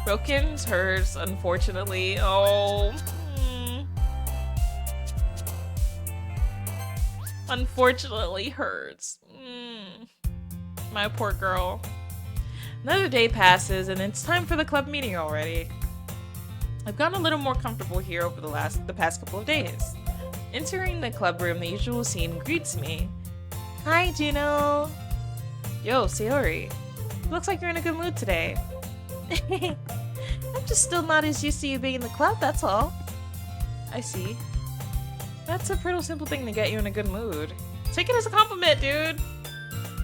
Broken's hers, unfortunately. Oh. Unfortunately hers. My poor girl. Another day passes and it's time for the club meeting already. I've gotten a little more comfortable here over the past couple of days. Entering the club room, the usual scene greets me. Hi, Juno. Yo, Sayori. Looks like you're in a good mood today. I'm just still not as used to you being in the club, that's all. I see. That's a pretty simple thing to get you in a good mood. Take it as a compliment, dude.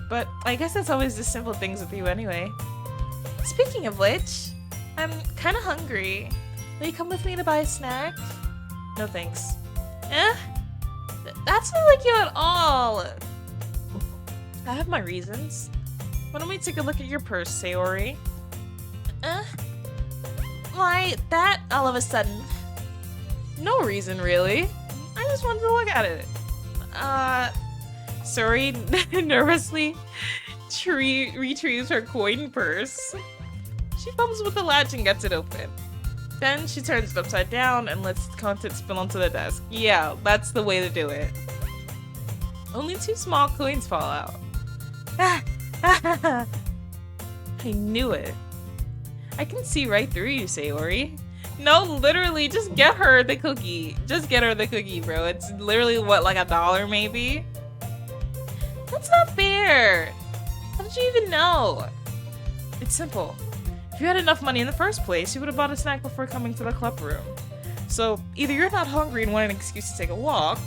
But I guess that's always the simple things with you anyway. Speaking of which, I'm kind of hungry. Will you come with me to buy a snack? No thanks. That's not like you at all. I have my reasons. Why don't we take a look at your purse, Sayori? Why that all of a sudden? No reason, really. I just wanted to look at it. Sayori nervously retrieves her coin purse. She fumbles with the latch and gets it open. Then she turns it upside down and lets the contents spill onto the desk. Yeah, that's the way to do it. Only 2 small coins fall out. I knew it. I can see right through you, Sayori. No, literally, just get her the cookie. Just get her the cookie, bro. It's literally, what, like $1 maybe? That's not fair. How did you even know? It's simple. If you had enough money in the first place, you would have bought a snack before coming to the club room. So, either you're not hungry and want an excuse to take a walk,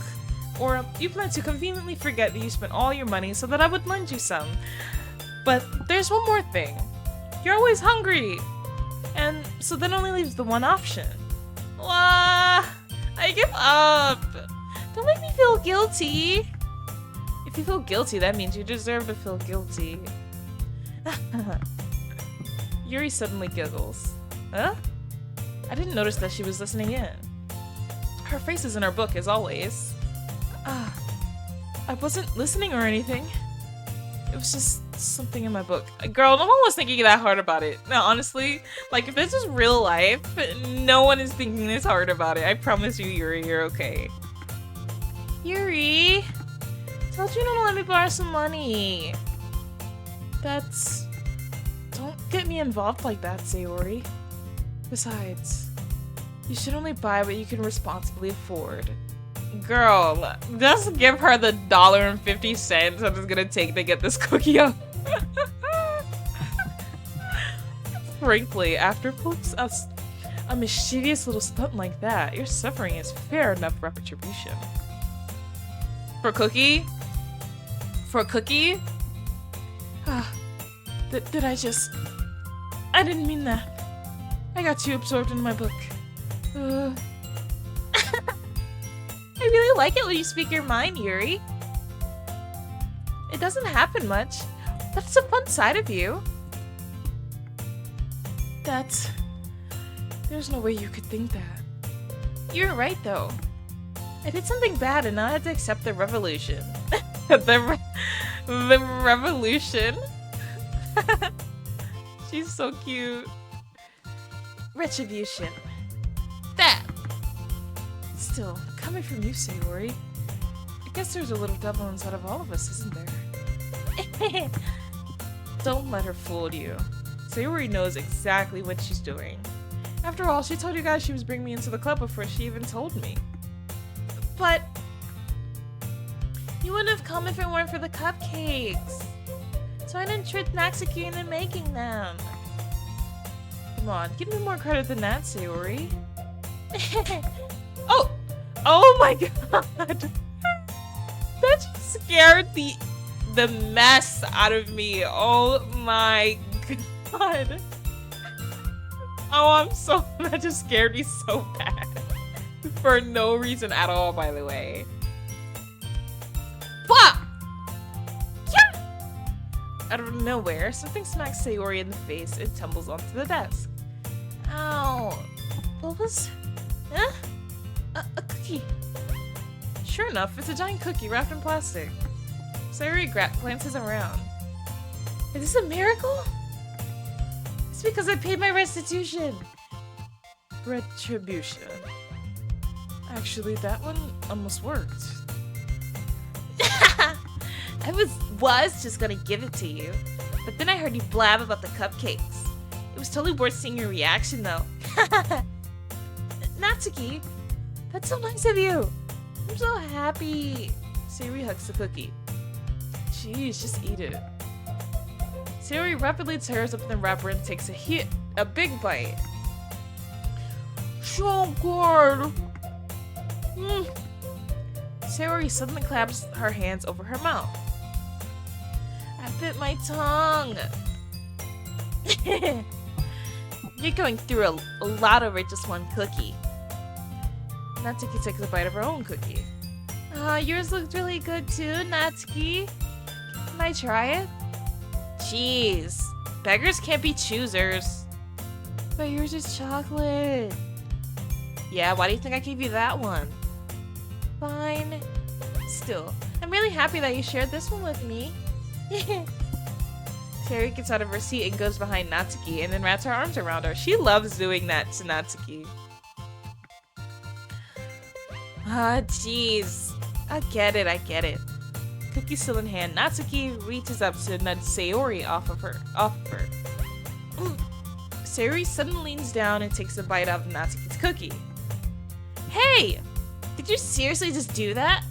or you plan to conveniently forget that you spent all your money so that I would lend you some. But there's one more thing. You're always hungry. And so that only leaves the one option. Wah! I give up. Don't make me feel guilty. If you feel guilty, that means you deserve to feel guilty. Yuri suddenly giggles. Huh? I didn't notice that she was listening in. Her face is in her book, as always. I wasn't listening or anything. It was just something in my book. Girl, no one was thinking that hard about it. No, honestly, like if this is real life, no one is thinking this hard about it. I promise you, Yuri, you're okay. Yuri, tell Juno to let me borrow some money. Don't get me involved like that, Sayori. Besides, you should only buy what you can responsibly afford. Girl, just give her the $1.50 I'm just gonna take to get this cookie up. Frankly, after pulls us a mischievous little stunt like that, your suffering is fair enough retribution. For cookie? For cookie? Did I just... I didn't mean that. I got too absorbed in my book. I really like it when you speak your mind, Yuri. It doesn't happen much. That's a fun side of you. There's no way you could think that. You're right, though. I did something bad and now I had to accept the revolution. the revolution? She's so cute. Retribution. That. Still, coming from you, Sayori, I guess there's a little devil inside of all of us, isn't there? Don't let her fool you. Sayori knows exactly what she's doing. After all, she told you guys she was bringing me into the club before she even told me. But you wouldn't have come if it weren't for the cupcakes. So I didn't trick Natsuki into making them. Come on, give me more credit than that, Sayori. Oh my god! That just scared the mess out of me. Oh my god. Oh, that just scared me so bad. For no reason at all, by the way. Blah! Yeah! Out of nowhere, something smacks Sayori in the face and tumbles onto the desk. Ow. What was... Huh? A cookie. Sure enough, it's a giant cookie wrapped in plastic. Sayori glances around. Is this a miracle? It's because I paid my restitution. Retribution. Actually, that one almost worked. I was just gonna give it to you, but then I heard you blab about the cupcakes. It was totally worth seeing your reaction, though. Natsuki, that's so nice of you. I'm so happy. Sayori hugs the cookie. Jeez, just eat it. Sayori rapidly tears up the wrapper and takes a big bite. So good. Sayori suddenly claps her hands over her mouth. I bit my tongue. You're going through a lot over just one cookie. Natsuki takes a bite of her own cookie. Yours looked really good too, Natsuki. Can I try it? Jeez, beggars can't be choosers. But yours is chocolate. Yeah, why do you think I gave you that one? Fine. Still, I'm really happy that you shared this one with me. Sayori gets out of her seat and goes behind Natsuki and then wraps her arms around her. She loves doing that to Natsuki. Jeez. I get it. Cookie still in hand, Natsuki reaches up to nudge Sayori off of her. Sayori suddenly leans down and takes a bite out of Natsuki's cookie. Hey! Did you seriously just do that?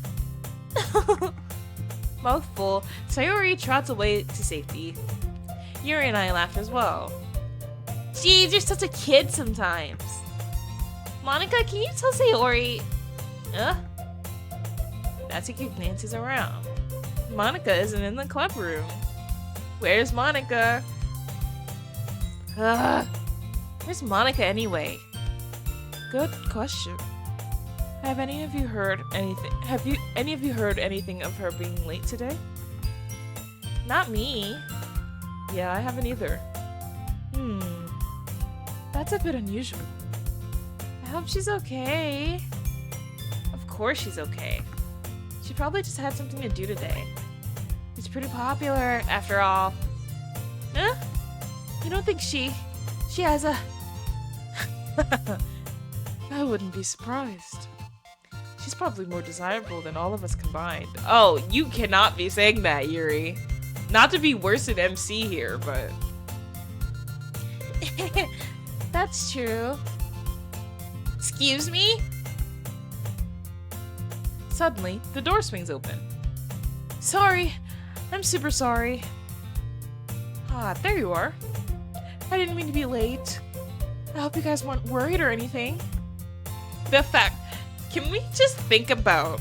Mouth full, Sayori trots away to safety. Yuri and I laughed as well. Jeez, you're such a kid sometimes. Monica, can you tell Sayori? Natsuki glances around. Monica isn't in the club room. Where's Monica? Where's Monica anyway? Good question. Have any of you heard anything? Have any of you heard anything of her being late today? Not me. Yeah, I haven't either. That's a bit unusual. I hope she's okay. Of course she's okay. She probably just had something to do today. She's pretty popular, after all. Huh? You don't think she has a... I wouldn't be surprised. She's probably more desirable than all of us combined. Oh, you cannot be saying that, Yuri. Not to be worse than MC here, but... That's true. Excuse me? Suddenly, the door swings open. Sorry, I'm super sorry. Ah, there you are. I didn't mean to be late. I hope you guys weren't worried or anything. The fact, can we just think about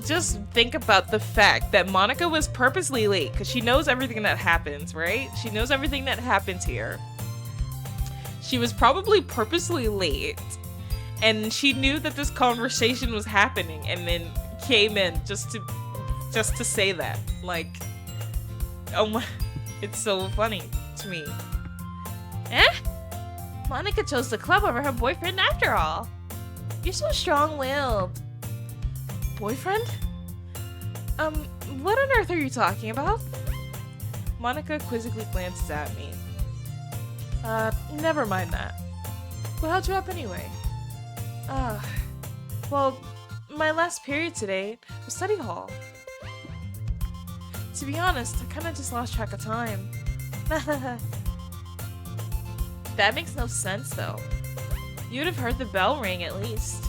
the fact that Monica was purposely late because she knows everything that happens, right? She knows everything that happens here. She was probably purposely late, and she knew that this conversation was happening, and then came in just to say that. Like, oh my, it's so funny to me. Eh? Monica chose the club over her boyfriend after all. You're so strong-willed. Boyfriend? What on earth are you talking about? Monica quizzically glances at me. Never mind that. What held you up anyway? Well, my last period today was study hall. To be honest, I kinda just lost track of time. That makes no sense, though. You'd have heard the bell ring at least.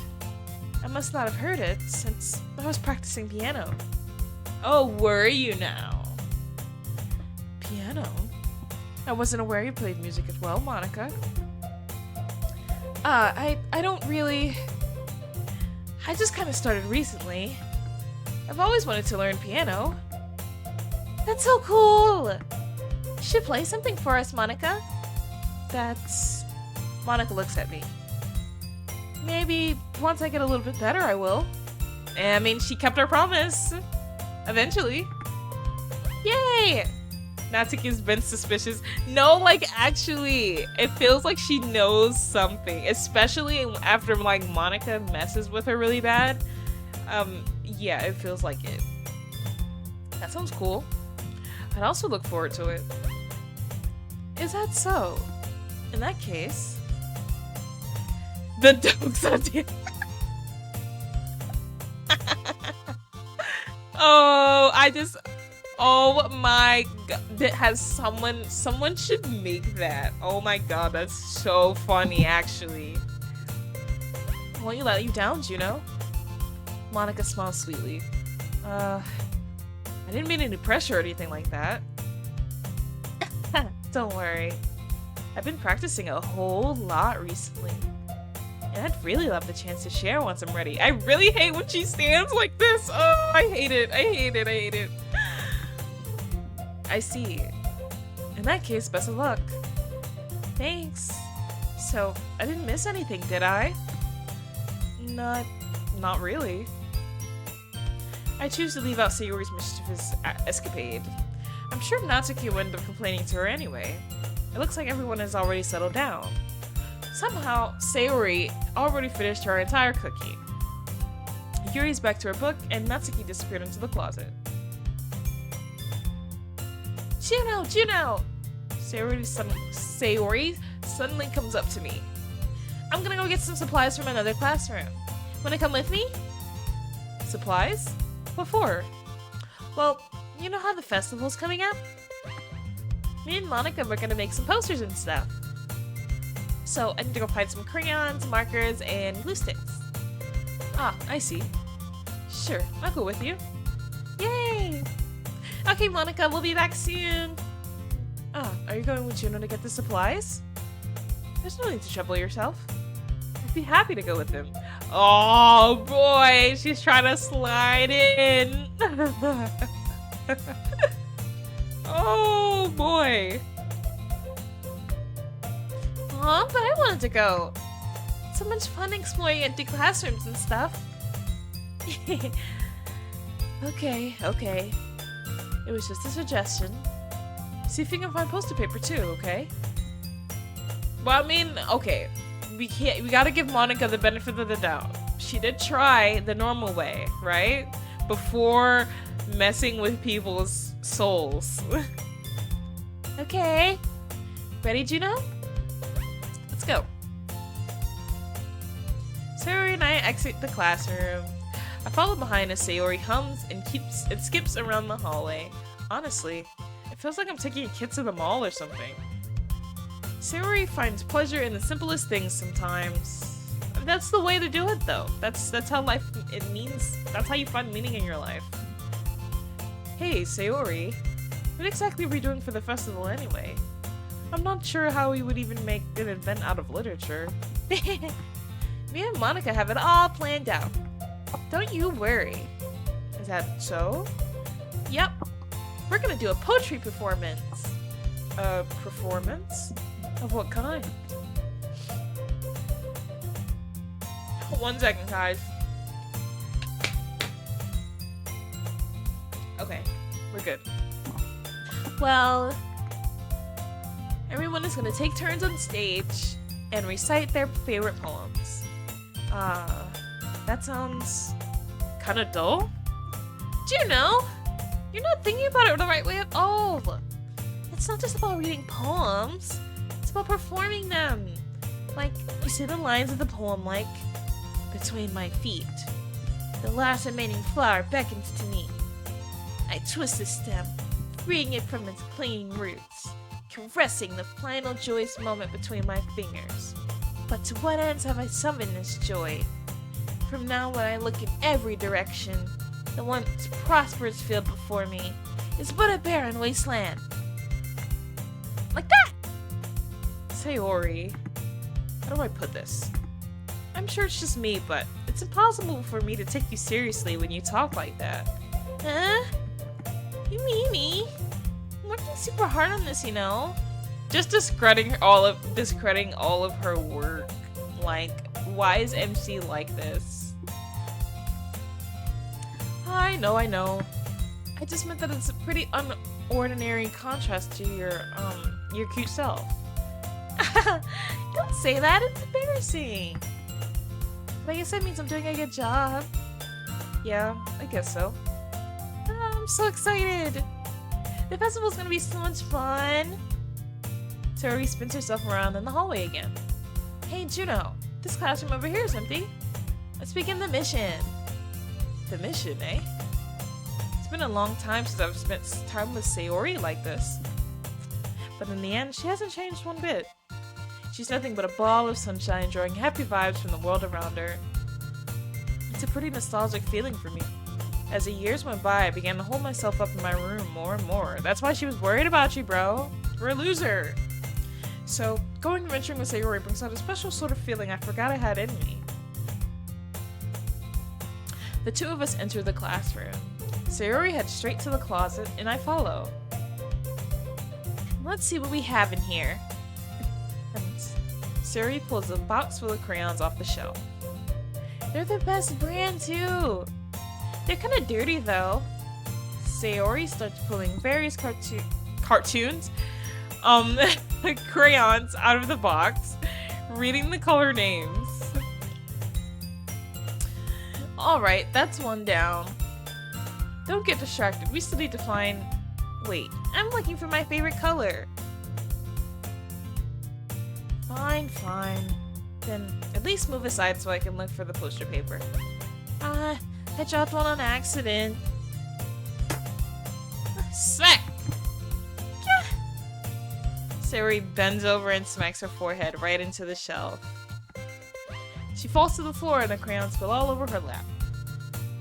I must not have heard it, since I was practicing piano. Oh, were you now? Piano? I wasn't aware you played music as well, Monica. I don't really... I just kind of started recently. I've always wanted to learn piano. That's so cool! You should play something for us, Monica. That's... Monica looks at me. Maybe once I get a little bit better, I will. I mean, she kept her promise. Eventually. Yay! Natsuki's been suspicious. No, like, actually, it feels like she knows something. Especially after, like, Monica messes with her really bad. Yeah, it feels like it. That sounds cool. I'd also look forward to it. Is that so? In that case... The dog's idea. Oh my god, someone should make that. Oh my god, that's so funny, actually. I won't let you down, Juno. Monica smiles sweetly. I didn't mean any pressure or anything like that. Don't worry. I've been practicing a whole lot recently. And I'd really love the chance to share once I'm ready. I really hate when she stands like this. Oh, I hate it. I hate it. I hate it. I see. In that case, best of luck. Thanks. So, I didn't miss anything, did I? Not really. I choose to leave out Sayori's mischievous escapade. I'm sure Natsuki would end up complaining to her anyway. It looks like everyone has already settled down. Somehow, Sayori already finished her entire cookie. Yuri's back to her book, and Natsuki disappeared into the closet. Juno! Juno! Sayori suddenly comes up to me. I'm gonna go get some supplies from another classroom. Wanna come with me? Supplies? What for? Well, you know how the festival's coming up? Me and Monica were gonna make some posters and stuff. So I need to go find some crayons, markers, and glue sticks. Ah, I see. Sure, I'll go with you. Yay! Okay, Monica, we'll be back soon. Ah, are you going with Juno to get the supplies? There's no need to trouble yourself. I'd be happy to go with him. Oh boy, she's trying to slide in. Oh boy. Aw, but I wanted to go. It's so much fun exploring empty classrooms and stuff. Okay. It was just a suggestion. See if you can find poster paper too, okay? Well, I mean, okay. We gotta give Monica the benefit of the doubt. She did try the normal way, right? Before messing with people's souls. Okay. Ready, Juno? Let's go. Sayori and I exit the classroom. I follow behind as Sayori hums and skips around the hallway. Honestly, it feels like I'm taking a kid to the mall or something. Sayori finds pleasure in the simplest things sometimes. That's the way to do it, though. That's how life, it means, that's how you find meaning in your life. Hey, Sayori. What exactly are we doing for the festival anyway? I'm not sure how we would even make an event out of literature. Me and Monica have it all planned out. Don't you worry. Is that so? Yep. We're gonna do a poetry performance. A performance? Of what kind? 1 second, guys. Okay, we're good. Well, everyone is gonna take turns on stage and recite their favorite poems. That sounds kind of dull. Juno, you're not thinking about it the right way at all. It's not just about reading poems. It's about performing them. Like, you say the lines of the poem like, between my feet, the last remaining flower beckons to me. I twist the stem, freeing it from its clinging roots, caressing the final joyous moment between my fingers. But to what ends have I summoned this joy? From now when I look in every direction, the once prosperous field before me is but a barren wasteland. Like that! Sayori, how do I put this? I'm sure it's just me, but it's impossible for me to take you seriously when you talk like that. Huh? You mean me? I'm working super hard on this, you know? Just discrediting all of her work. Like, why is MC like this? I know. I just meant that it's a pretty unordinary contrast to your cute self. Don't say that, it's embarrassing. But I guess that means I'm doing a good job. Yeah, I guess so. I'm so excited. The festival's gonna be so much fun. Tori spins herself around in the hallway again. Hey Juno, this classroom over here is empty. Let's begin the mission. The mission, eh? It's been a long time since I've spent time with Sayori like this. But in the end, she hasn't changed one bit. She's nothing but a ball of sunshine, drawing happy vibes from the world around her. It's a pretty nostalgic feeling for me. As the years went by, I began to hold myself up in my room more and more. That's why she was worried about you, bro. You're a loser. So, going and venturing with Sayori brings out a special sort of feeling I forgot I had in me. The two of us enter the classroom. Sayori heads straight to the closet, and I follow. Let's see what we have in here. And Sayori pulls a box full of crayons off the shelf. They're the best brand, too. They're kind of dirty, though. Sayori starts pulling various cartoons, crayons out of the box, reading the color names. Alright, that's one down. Don't get distracted. We still need to find... Wait, I'm looking for my favorite color. Fine. Then at least move aside so I can look for the poster paper. I dropped one on accident. Smack! Sayori bends over and smacks her forehead right into the shelf. She falls to the floor and the crayons spill all over her lap.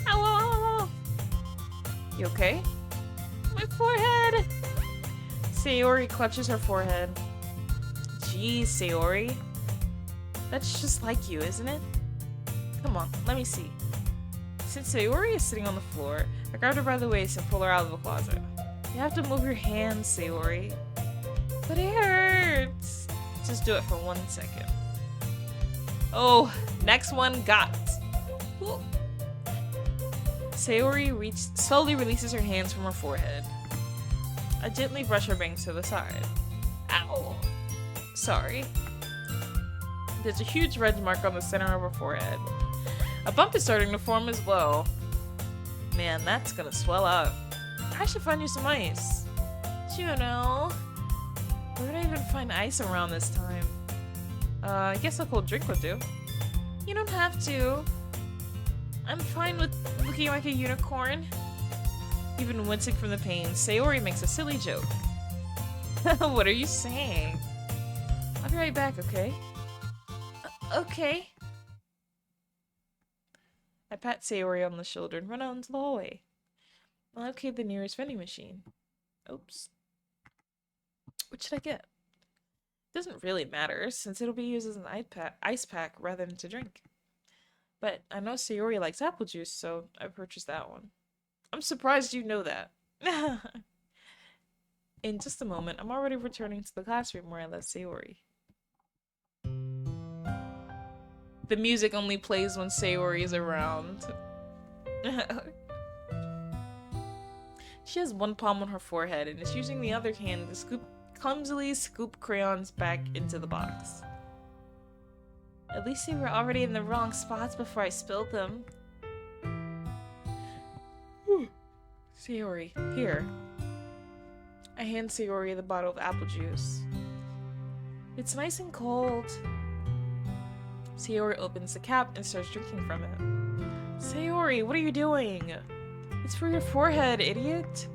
Ow! You okay? My forehead! Sayori clutches her forehead. Jeez, Sayori. That's just like you, isn't it? Come on, let me see. Since Sayori is sitting on the floor, I grab her by the waist and pull her out of the closet. You have to move your hands, Sayori. But it hurts. Just do it for 1 second. Oh, next one got. Ooh. Sayori slowly releases her hands from her forehead. I gently brush her bangs to the side. Ow. Sorry. There's a huge red mark on the center of her forehead. A bump is starting to form as well. Man, that's gonna swell up. I should find you some ice. Juno. Where did I even find ice around this time? I guess a cold drink would do. You don't have to. I'm fine with looking like a unicorn. Even wincing from the pain, Sayori makes a silly joke. What are you saying? I'll be right back, okay? Okay. I pat Sayori on the shoulder and run out into the hallway. I'll locate the nearest vending machine. Oops. What should I get? Doesn't really matter, since it'll be used as an ice pack rather than to drink. But I know Sayori likes apple juice, so I purchased that one. I'm surprised you know that. In just a moment, I'm already returning to the classroom where I left Sayori. The music only plays when Sayori is around. She has one palm on her forehead and is using the other hand to clumsily scoop crayons back into the box. At least they were already in the wrong spots before I spilled them. Sayori, here. I hand Sayori the bottle of apple juice. It's nice and cold. Sayori opens the cap and starts drinking from it. Sayori, what are you doing? It's for your forehead, idiot.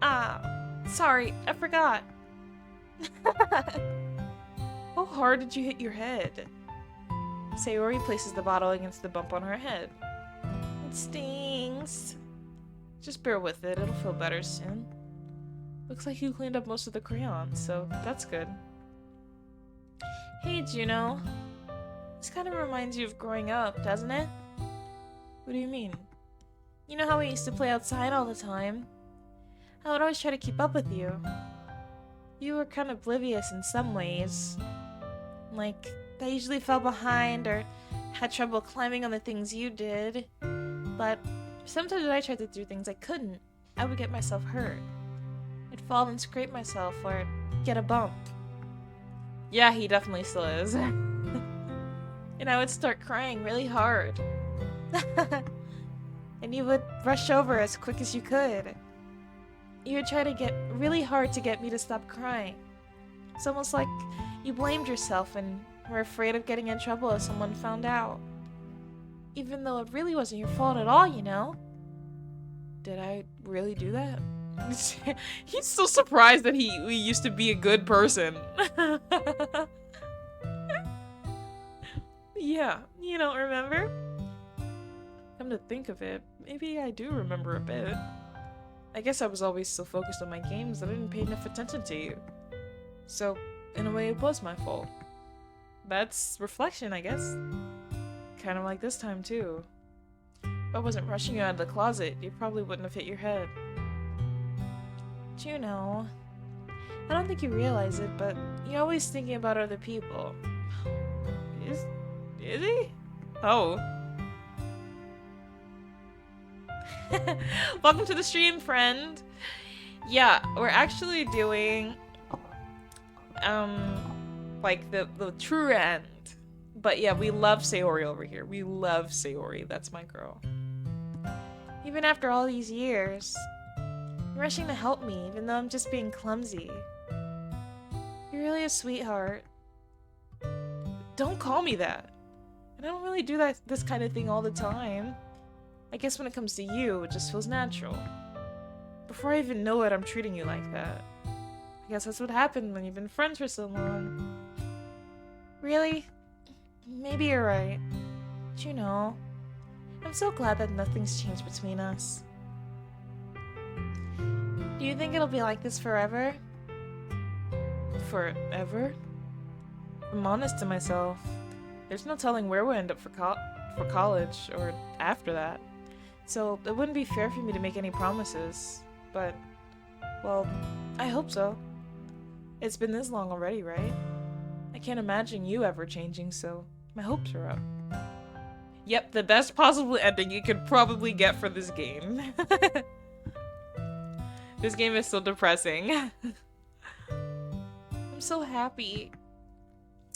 Ah, sorry, I forgot. How hard did you hit your head? Sayori places the bottle against the bump on her head. It stings. Just bear with it, it'll feel better soon. Looks like you cleaned up most of the crayons, so that's good. Hey, Juno. This kind of reminds you of growing up, doesn't it? What do you mean? You know how we used to play outside all the time? I would always try to keep up with you. You were kind of oblivious in some ways. Like, I usually fell behind or had trouble climbing on the things you did. But sometimes when I tried to do things I couldn't, I would get myself hurt. I'd fall and scrape myself or get a bump. Yeah, he definitely still is. And I would start crying really hard. And you would rush over as quick as you could. You would try to get really hard to get me to stop crying. It's almost like you blamed yourself and were afraid of getting in trouble if someone found out. Even though it really wasn't your fault at all, you know? Did I really do that? He's so surprised that he used to be a good person. Yeah, you don't remember? Come to think of it, maybe I do remember a bit. I guess I was always so focused on my games that I didn't pay enough attention to you. So, in a way, it was my fault. That's reflection, I guess. Kind of like this time, too. If I wasn't rushing you out of the closet, you probably wouldn't have hit your head. Juno, I don't think you realize it, but you're always thinking about other people. Is he? Oh. Welcome to the stream, friend. Yeah, we're actually doing like the true end. But yeah, we love Sayori over here. We love Sayori. That's my girl. Even after all these years, you're rushing to help me, even though I'm just being clumsy. You're really a sweetheart. Don't call me that. And I don't really do this kind of thing all the time. I guess when it comes to you, it just feels natural. Before I even know it, I'm treating you like that. I guess that's what happened when you've been friends for so long. Really? Maybe you're right. But you know, I'm so glad that nothing's changed between us. Do you think it'll be like this forever? Forever? I'm honest to myself. There's no telling where we'll end up for college or after that. So it wouldn't be fair for me to make any promises. But, well, I hope so. It's been this long already, right? I can't imagine you ever changing, so my hopes are up. Yep, the best possible ending you could probably get for this game. This game is so depressing. I'm so happy.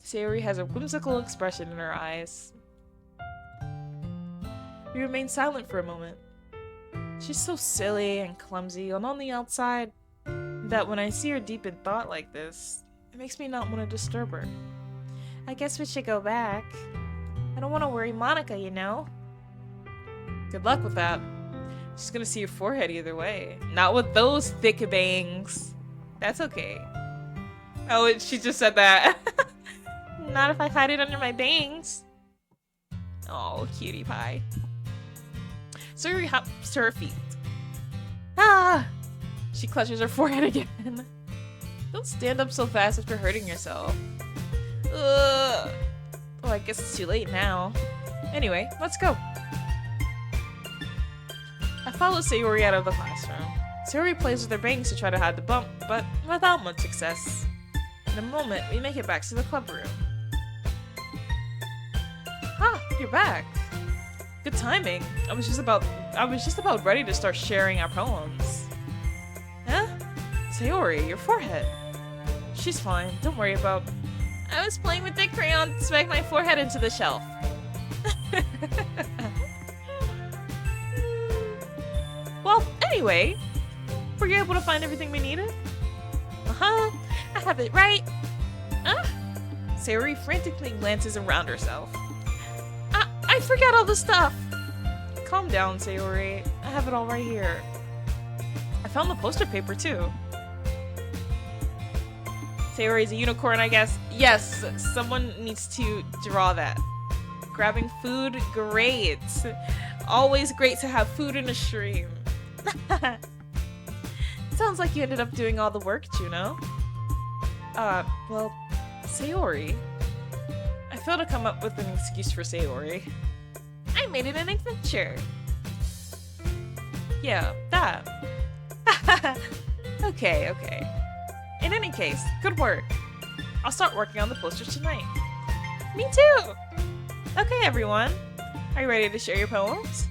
Sayori has a whimsical expression in her eyes. We remain silent for a moment. She's so silly and clumsy and on the outside that when I see her deep in thought like this, it makes me not want to disturb her. I guess we should go back. I don't want to worry Monica, you know? Good luck with that. She's gonna see your forehead either way. Not with those thick bangs. That's okay. Oh, she just said that. Not if I hide it under my bangs. Oh, cutie pie. Sayori hops to her feet. Ah! She clutches her forehead again. Don't stand up so fast after hurting yourself. Ugh. Oh, I guess it's too late now. Anyway, let's go. I follow Sayori out of the classroom. Sayori plays with her bangs to try to hide the bump, but without much success. In a moment, we make it back to the club room. Ah, you're back. Good timing. I was just about ready to start sharing our poems. Huh? Sayori, your forehead. She's fine. Don't worry about. I was playing with the crayon to smack my forehead into the shelf. Well, anyway, were you able to find everything we needed? Uh-huh. I have it right. Sayori frantically glances around herself. I forgot all the stuff. Calm down, Sayori. I have it all right here. I found the poster paper too. Sayori's a unicorn, I guess. Yes, someone needs to draw that. Grabbing food, great. Always great to have food in a stream. Sounds like you ended up doing all the work, Juno. Well, Sayori. I failed to come up with an excuse for Sayori. I made it an adventure. Yeah, that. Okay. In any case, good work. I'll start working on the posters tonight. Me too! Okay, everyone. Are you ready to share your poems?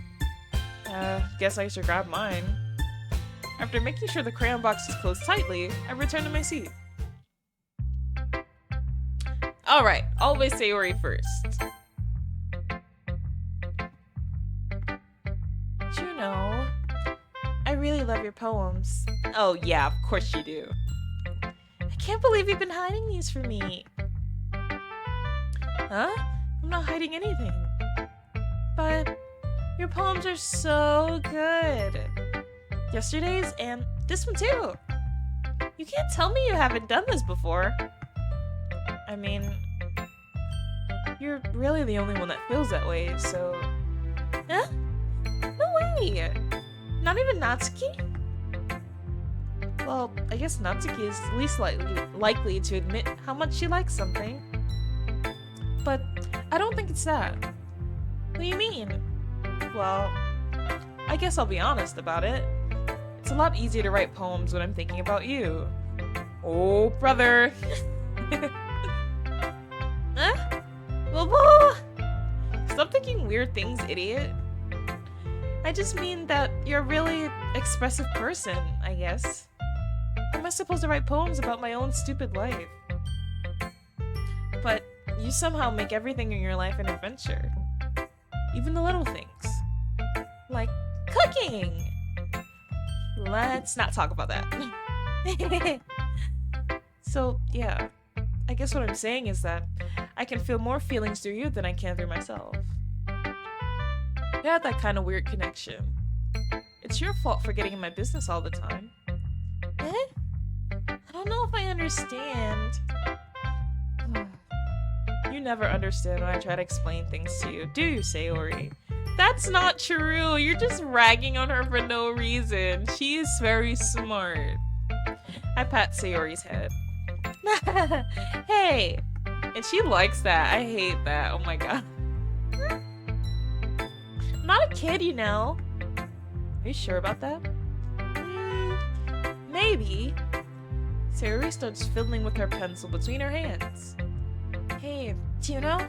Guess I should grab mine. After making sure the crayon box is closed tightly, I return to my seat. Alright, always Sayori first. Juno, I really love your poems. Oh yeah, of course you do. I can't believe you've been hiding these from me. Huh? I'm not hiding anything. But your poems are so good. Yesterday's and this one too. You can't tell me you haven't done this before. I mean, you're really the only one that feels that way, so... Huh? No way! Not even Natsuki? Well, I guess Natsuki is least likely to admit how much she likes something. But I don't think it's that. What do you mean? Well, I guess I'll be honest about it. It's a lot easier to write poems when I'm thinking about you. Oh, brother! Huh? Well, stop thinking weird things, idiot. I just mean that you're a really expressive person, I guess. How am I supposed to write poems about my own stupid life? But you somehow make everything in your life an adventure. Even the little things. Like cooking! Let's not talk about that. So, yeah. I guess what I'm saying is that I can feel more feelings through you than I can through myself. We had that kind of weird connection. It's your fault for getting in my business all the time. Eh? I don't know if I understand. You never understand when I try to explain things to you, do you, Sayori? That's not true. You're just ragging on her for no reason. She is very smart. I pat Sayori's head. Hey! And she likes that. I hate that. Oh my god. I'm not a kid, you know. Are you sure about that? Maybe. Sayori starts fiddling with her pencil between her hands. Hey, Juno?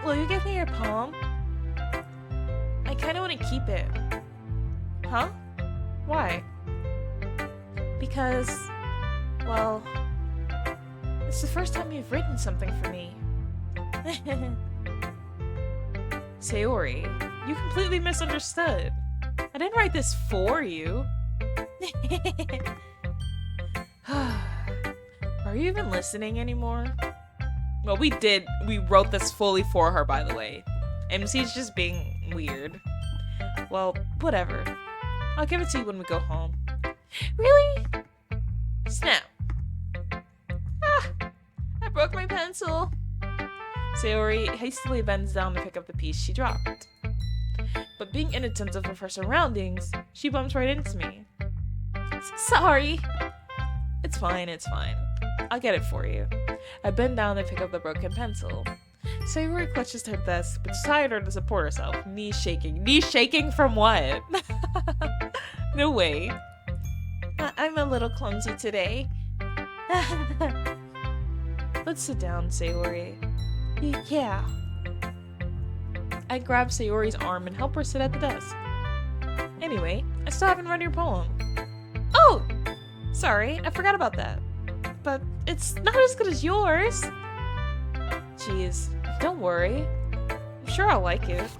Will you give me your poem? I kinda wanna keep it. Huh? Why? Because, well, it's the first time you've written something for me. Sayori, you completely misunderstood. I didn't write this for you. Are you even listening anymore? Well, we wrote this fully for her, by the way. MC's just being weird. Well, whatever. I'll give it to you when we go home. Really? Snap. I broke my pencil. Sayori hastily bends down to pick up the piece she dropped. but being inattentive of her surroundings, she bumps right into me. Sorry. It's fine, it's fine. I'll get it for you. I bend down and pick up the broken pencil. Sayori clutches her desk, but tired her to support herself, knees shaking. Knees shaking from what? No way. I'm a little clumsy today. Let's sit down, Sayori. Yeah. I grab Sayori's arm and help her sit at the desk. Anyway, I still haven't read your poem. Oh! Sorry, I forgot about that. But it's not as good as yours. Jeez, don't worry. I'm sure I'll like it.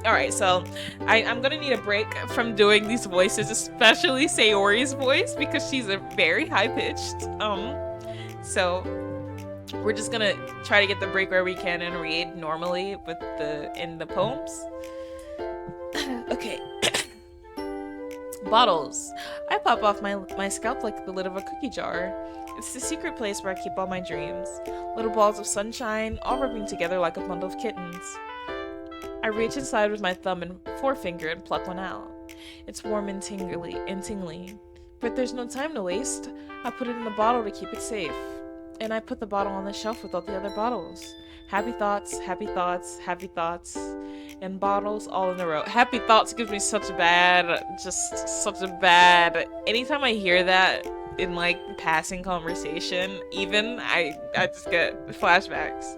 Alright, so I'm gonna need a break from doing these voices, especially Sayori's voice, because she's a very high-pitched. So we're just gonna try to get the break where we can and read normally with in the poems. Okay. Bottles. I pop off my scalp like the lid of a cookie jar. It's the secret place where I keep all my dreams. Little balls of sunshine, all rubbing together like a bundle of kittens. I reach inside with my thumb and forefinger and pluck one out. It's warm and tingly. But there's no time to waste. I put it in the bottle to keep it safe. And I put the bottle on the shelf with all the other bottles. Happy thoughts, happy thoughts, happy thoughts. And bottles all in a row. Happy thoughts gives me such a bad, anytime I hear that in like passing conversation, even, I just get flashbacks.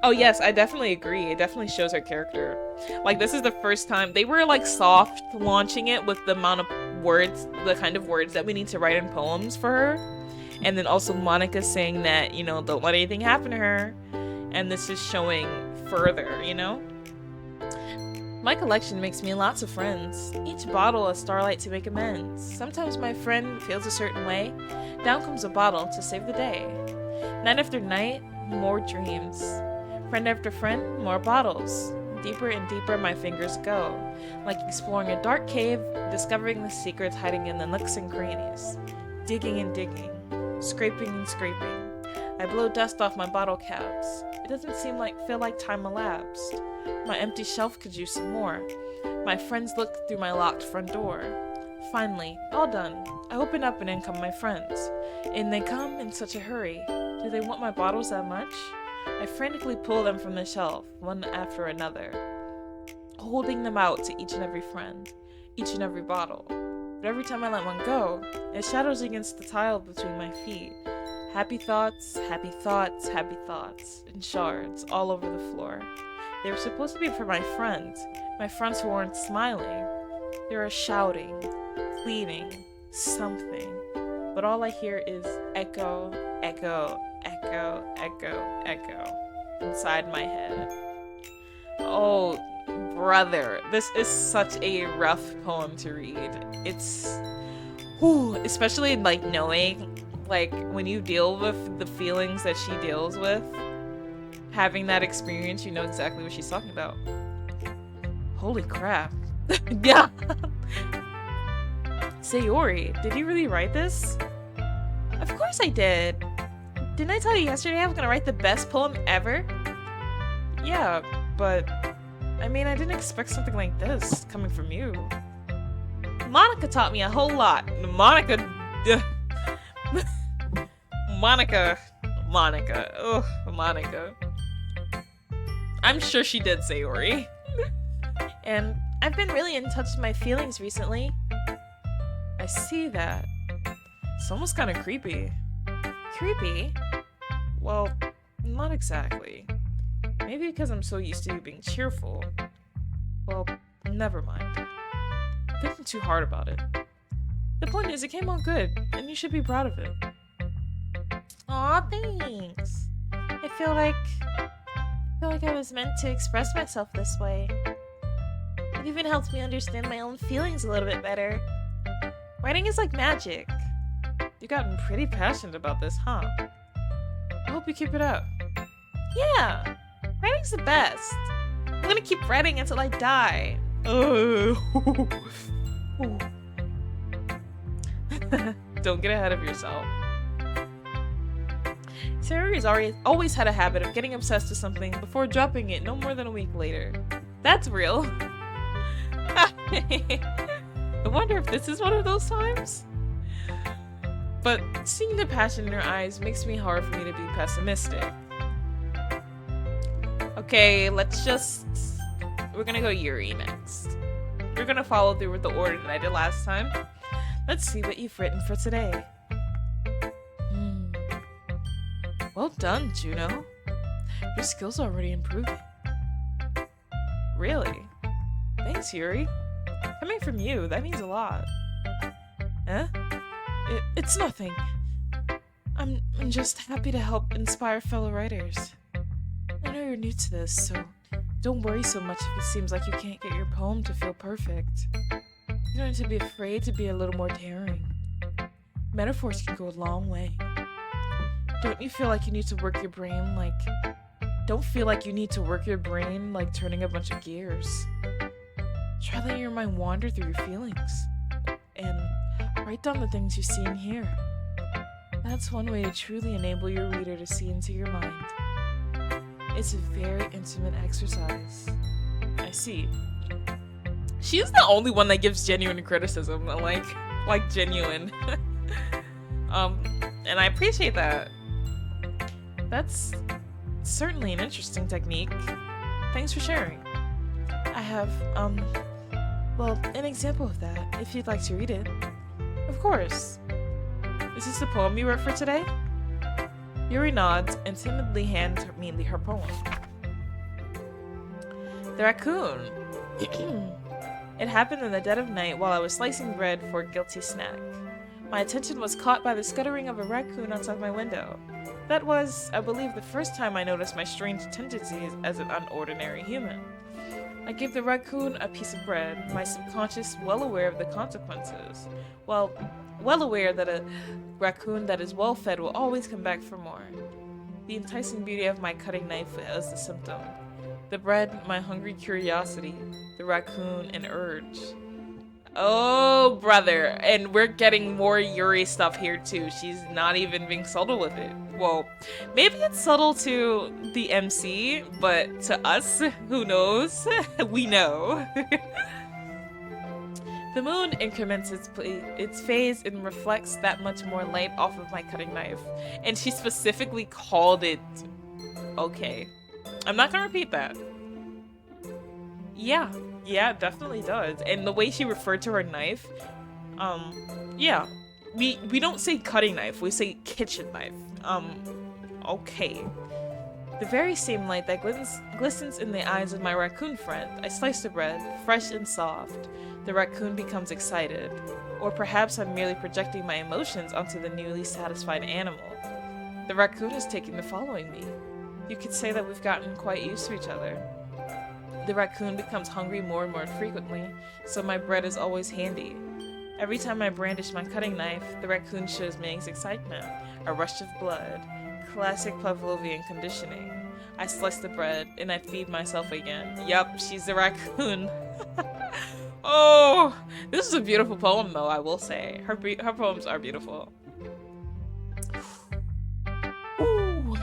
Oh yes, I definitely agree. It definitely shows her character. Like, this is the first time they were like soft launching it with the amount of words, the kind of words that we need to write in poems for her. And then also Monica saying that, you know, don't let anything happen to her. And this is showing further, you know? My collection makes me lots of friends. Each bottle a starlight to make amends. Sometimes my friend feels a certain way. Down comes a bottle to save the day. Night after night, more dreams. Friend after friend, more bottles. Deeper and deeper my fingers go. Like exploring a dark cave, discovering the secrets hiding in the nooks and crannies. Digging and digging. Scraping and scraping. I blow dust off my bottle caps. It doesn't feel like time elapsed. My empty shelf could use some more. My friends look through my locked front door. Finally, all done. I open up and in come my friends. And they come in such a hurry. Do they want my bottles that much? I frantically pull them from the shelf, one after another, holding them out to each and every friend, each and every bottle. But every time I let one go, it shadows against the tile between my feet. Happy thoughts, happy thoughts, happy thoughts, in shards all over the floor. They were supposed to be for my friends who weren't smiling. They were shouting, pleading, something. But all I hear is echo, echo, echo, echo, echo inside my head. Oh, brother, this is such a rough poem to read. It's, especially like knowing, like when you deal with the feelings that she deals with, having that experience, you know exactly what she's talking about. Holy crap. Yeah. Sayori, did you really write this? Of course I did. Didn't I tell you yesterday I was gonna write the best poem ever? Yeah, but I mean, I didn't expect something like this coming from you. Monica taught me a whole lot. Monica. Ugh, Monica. I'm sure she did, Sayori. And I've been really in touch with my feelings recently. I see that. It's almost kind of creepy. Creepy? Well, not exactly. Maybe because I'm so used to you being cheerful. Well, never mind. Thinking too hard about it. The point is, it came out good, and you should be proud of it. Aw, thanks. I feel like I was meant to express myself this way. It even helps me understand my own feelings a little bit better. Writing is like magic. You've gotten pretty passionate about this, huh? I hope you keep it up. Yeah, writing's the best. I'm gonna keep writing until I die. Don't get ahead of yourself. Sayori's always had a habit of getting obsessed with something before dropping it no more than a week later. That's real. I wonder if this is one of those times? But seeing the passion in her eyes makes me hard for me to be pessimistic. Okay, we're gonna go Yuri next. We're gonna follow through with the order that I did last time. Let's see what you've written for today. Well done, Juno. Your skills are already improving. Really? Thanks, Yuri. Coming from you, that means a lot. Eh? It's nothing. I'm just happy to help inspire fellow writers. I know you're new to this, so don't worry so much if it seems like you can't get your poem to feel perfect. You don't need to be afraid to be a little more daring. Metaphors can go a long way. Don't you feel like you need to work your brain like... Don't feel like you need to work your brain like turning a bunch of gears. Try letting your mind wander through your feelings. And write down the things you see and hear. That's one way to truly enable your reader to see into your mind. It's a very intimate exercise. I see. She's the only one that gives genuine criticism, like genuine. And I appreciate that. That's certainly an interesting technique. Thanks for sharing. I have, well, an example of that, if you'd like to read it. Of course. Is this the poem you wrote for today? Yuri nods and timidly hands me her poem. The raccoon. It happened in the dead of night while I was slicing bread for a guilty snack. My attention was caught by the scuttering of a raccoon outside my window. That was, I believe, the first time I noticed my strange tendencies as an unordinary human. I gave the raccoon a piece of bread, my subconscious well aware of the consequences. Well aware that a raccoon that is well fed will always come back for more. The enticing beauty of my cutting knife was the symptom. The bread, my hungry curiosity. The raccoon, an urge. Oh, brother. And we're getting more Yuri stuff here, too. She's not even being subtle with it. Well, maybe it's subtle to the MC, but to us, who knows? We know. The moon increments its phase and reflects that much more light off of my cutting knife. And she specifically called it... Okay. I'm not gonna repeat that. Yeah, it definitely does. And the way she referred to her knife, yeah. We don't say cutting knife, we say kitchen knife. Okay. The very same light that glistens in the eyes of my raccoon friend. I slice the bread, fresh and soft. The raccoon becomes excited. Or perhaps I'm merely projecting my emotions onto the newly satisfied animal. The raccoon is taking to following me. You could say that we've gotten quite used to each other. The raccoon becomes hungry more and more frequently, so my bread is always handy. Every time I brandish my cutting knife, the raccoon shows me his excitement, a rush of blood, classic Pavlovian conditioning. I slice the bread, and I feed myself again. Yup, she's the raccoon. Oh, this is a beautiful poem, though, I will say. Her poems are beautiful. Ooh.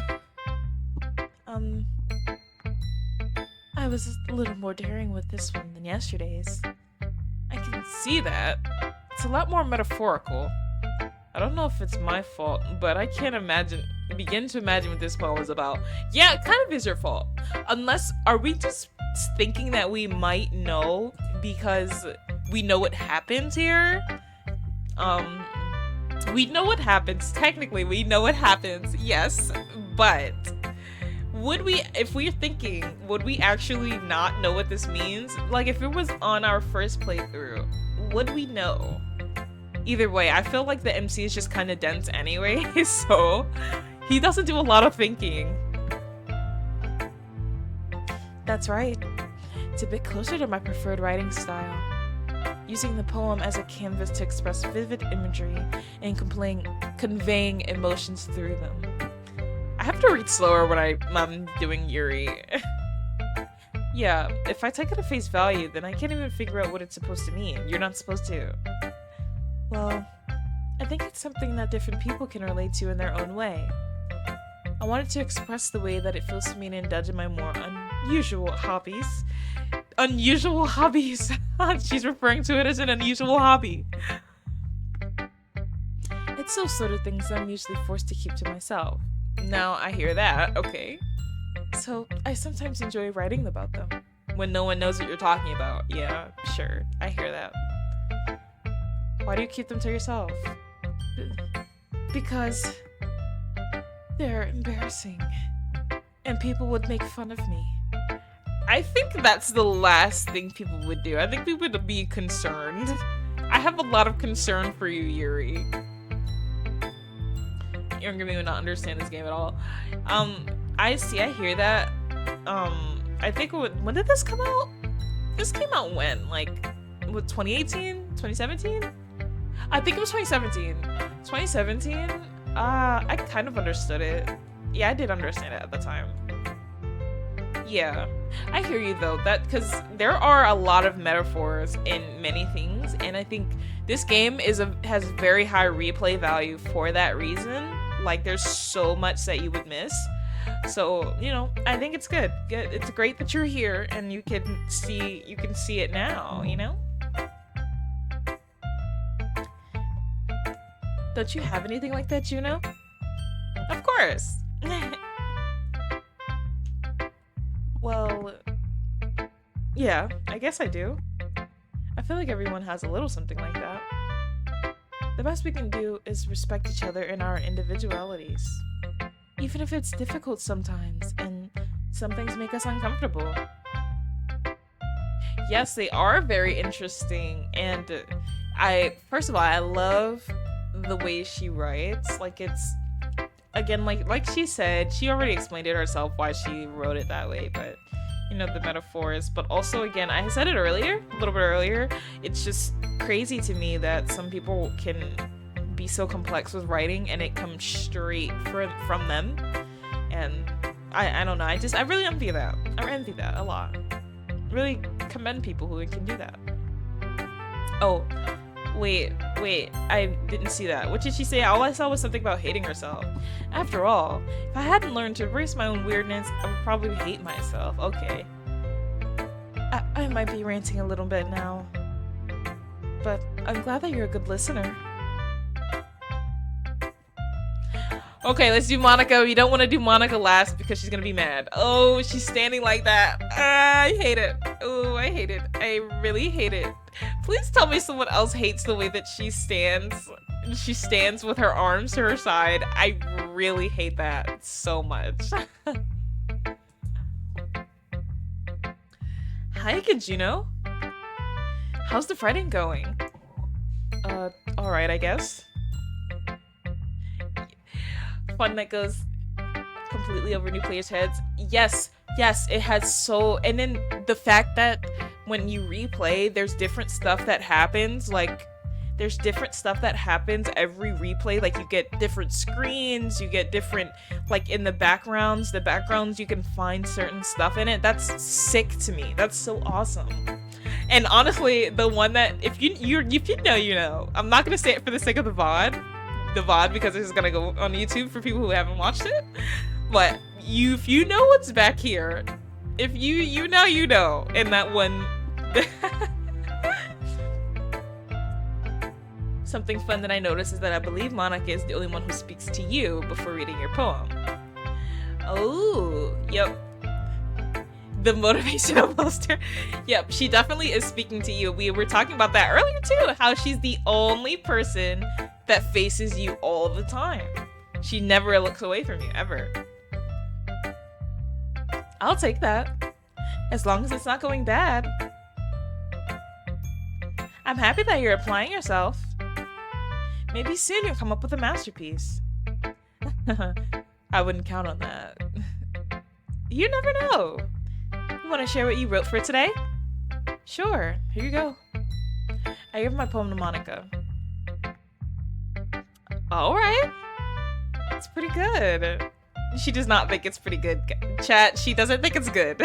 I was a little more daring with this one than yesterday's. I can see that. It's a lot more metaphorical. I don't know if it's my fault, but I can't begin to imagine what this poem is about. Yeah, it kind of is your fault. Unless, are we just thinking that we might know because we know what happens here? We know what happens. Technically, we know what happens, yes, but would we, if we're thinking, would we actually not know what this means? Like, if it was on our first playthrough, would we know? Either way, I feel like the MC is just kind of dense anyway, so he doesn't do a lot of thinking. That's right. It's a bit closer to my preferred writing style. Using the poem as a canvas to express vivid imagery and conveying emotions through them. I have to read slower when I'm doing Yuri. Yeah, if I take it at face value, then I can't even figure out what it's supposed to mean. You're not supposed to. Well, I think it's something that different people can relate to in their own way. I wanted to express the way that it feels to me to indulge in my more unusual hobbies. Unusual hobbies. She's referring to it as an unusual hobby. It's those sort of things that I'm usually forced to keep to myself. Now I hear that, okay. So I sometimes enjoy writing about them. When no one knows what you're talking about. Yeah, sure, I hear that. Why do you keep them to yourself? Because they're embarrassing. And people would make fun of me. I think that's the last thing people would do. I think people would be concerned. I have a lot of concern for you, Yuri. You're gonna not understand this game at all. I hear that. I think when did this come out? This came out when? Like, what, 2018? 2017? I think it was 2017. 2017? I kind of understood it. Yeah, I did understand it at the time. Yeah, I hear you though, because there are a lot of metaphors in many things, and I think this game has very high replay value for that reason. Like, there's so much that you would miss. So, you know, I think it's good. It's great that you're here and you can see it now, you know? Don't you have anything like that, Juno? Of course. Well, yeah, I guess I do. I feel like everyone has a little something like that. The best we can do is respect each other in our individualities. Even if it's difficult sometimes, and some things make us uncomfortable. Yes, they are very interesting, and first of all, I love the way she writes. Like, it's, again, like she said, she already explained it herself why she wrote it that way, but, you know, the metaphors. But also, again, I said it earlier, a little bit earlier, it's just crazy to me that some people can be so complex with writing and it comes straight from them. And I don't know, I really envy that. I envy that a lot. Really commend people who can do that. Oh, wait, I didn't see that. What did she say? All I saw was something about hating herself. After all, if I hadn't learned to embrace my own weirdness, I would probably hate myself. Okay. I might be ranting a little bit now, but I'm glad that you're a good listener. Okay, let's do Monica. We don't want to do Monica last because she's gonna be mad. Oh, she's standing like that. I hate it. Oh, I hate it. I really hate it. Please tell me someone else hates the way that she stands. She stands with her arms to her side. I really hate that so much. Hi again, Juno. How's the fighting going? Alright, I guess. Fun that goes completely over new players' heads. Yes, it has so... And then the fact that when you replay, there's different stuff that happens. Like, there's different stuff that happens every replay. Like, you get different screens, you get different... Like, in the backgrounds, you can find certain stuff in it. That's sick to me. That's so awesome. And honestly, the one that... If you know, you know. I'm not gonna say it for the sake of the VOD. Because it's gonna go on YouTube for people who haven't watched it. But if you know what's back here, if you know, and that one. Something fun that I noticed is that I believe Monica is the only one who speaks to you before reading your poem. Oh, yep. The motivational poster. Yep, she definitely is speaking to you. We were talking about that earlier too, how she's the only person that faces you all the time. She never looks away from you, ever. I'll take that. As long as it's not going bad. I'm happy that you're applying yourself. Maybe soon you'll come up with a masterpiece. I wouldn't count on that. You never know. You want to share what you wrote for today? Sure, here you go. I give my poem to Monica. Alright. It's pretty good. She does not think it's pretty good. Chat, she doesn't think it's good.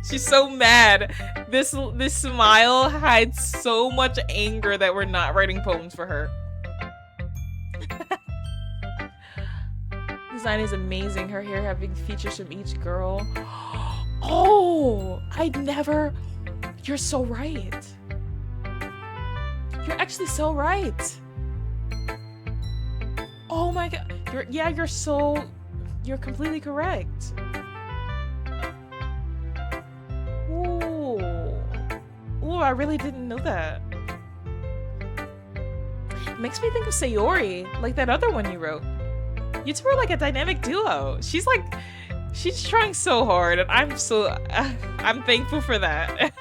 She's so mad. This smile hides so much anger that we're not writing poems for her. Design is amazing. Her hair having features from each girl. Oh, you're so right. You're actually so right. Oh my god. You're completely correct. Ooh. Ooh, I really didn't know that. It makes me think of Sayori, like that other one you wrote. You two are like a dynamic duo. She's trying so hard, and I'm thankful for that.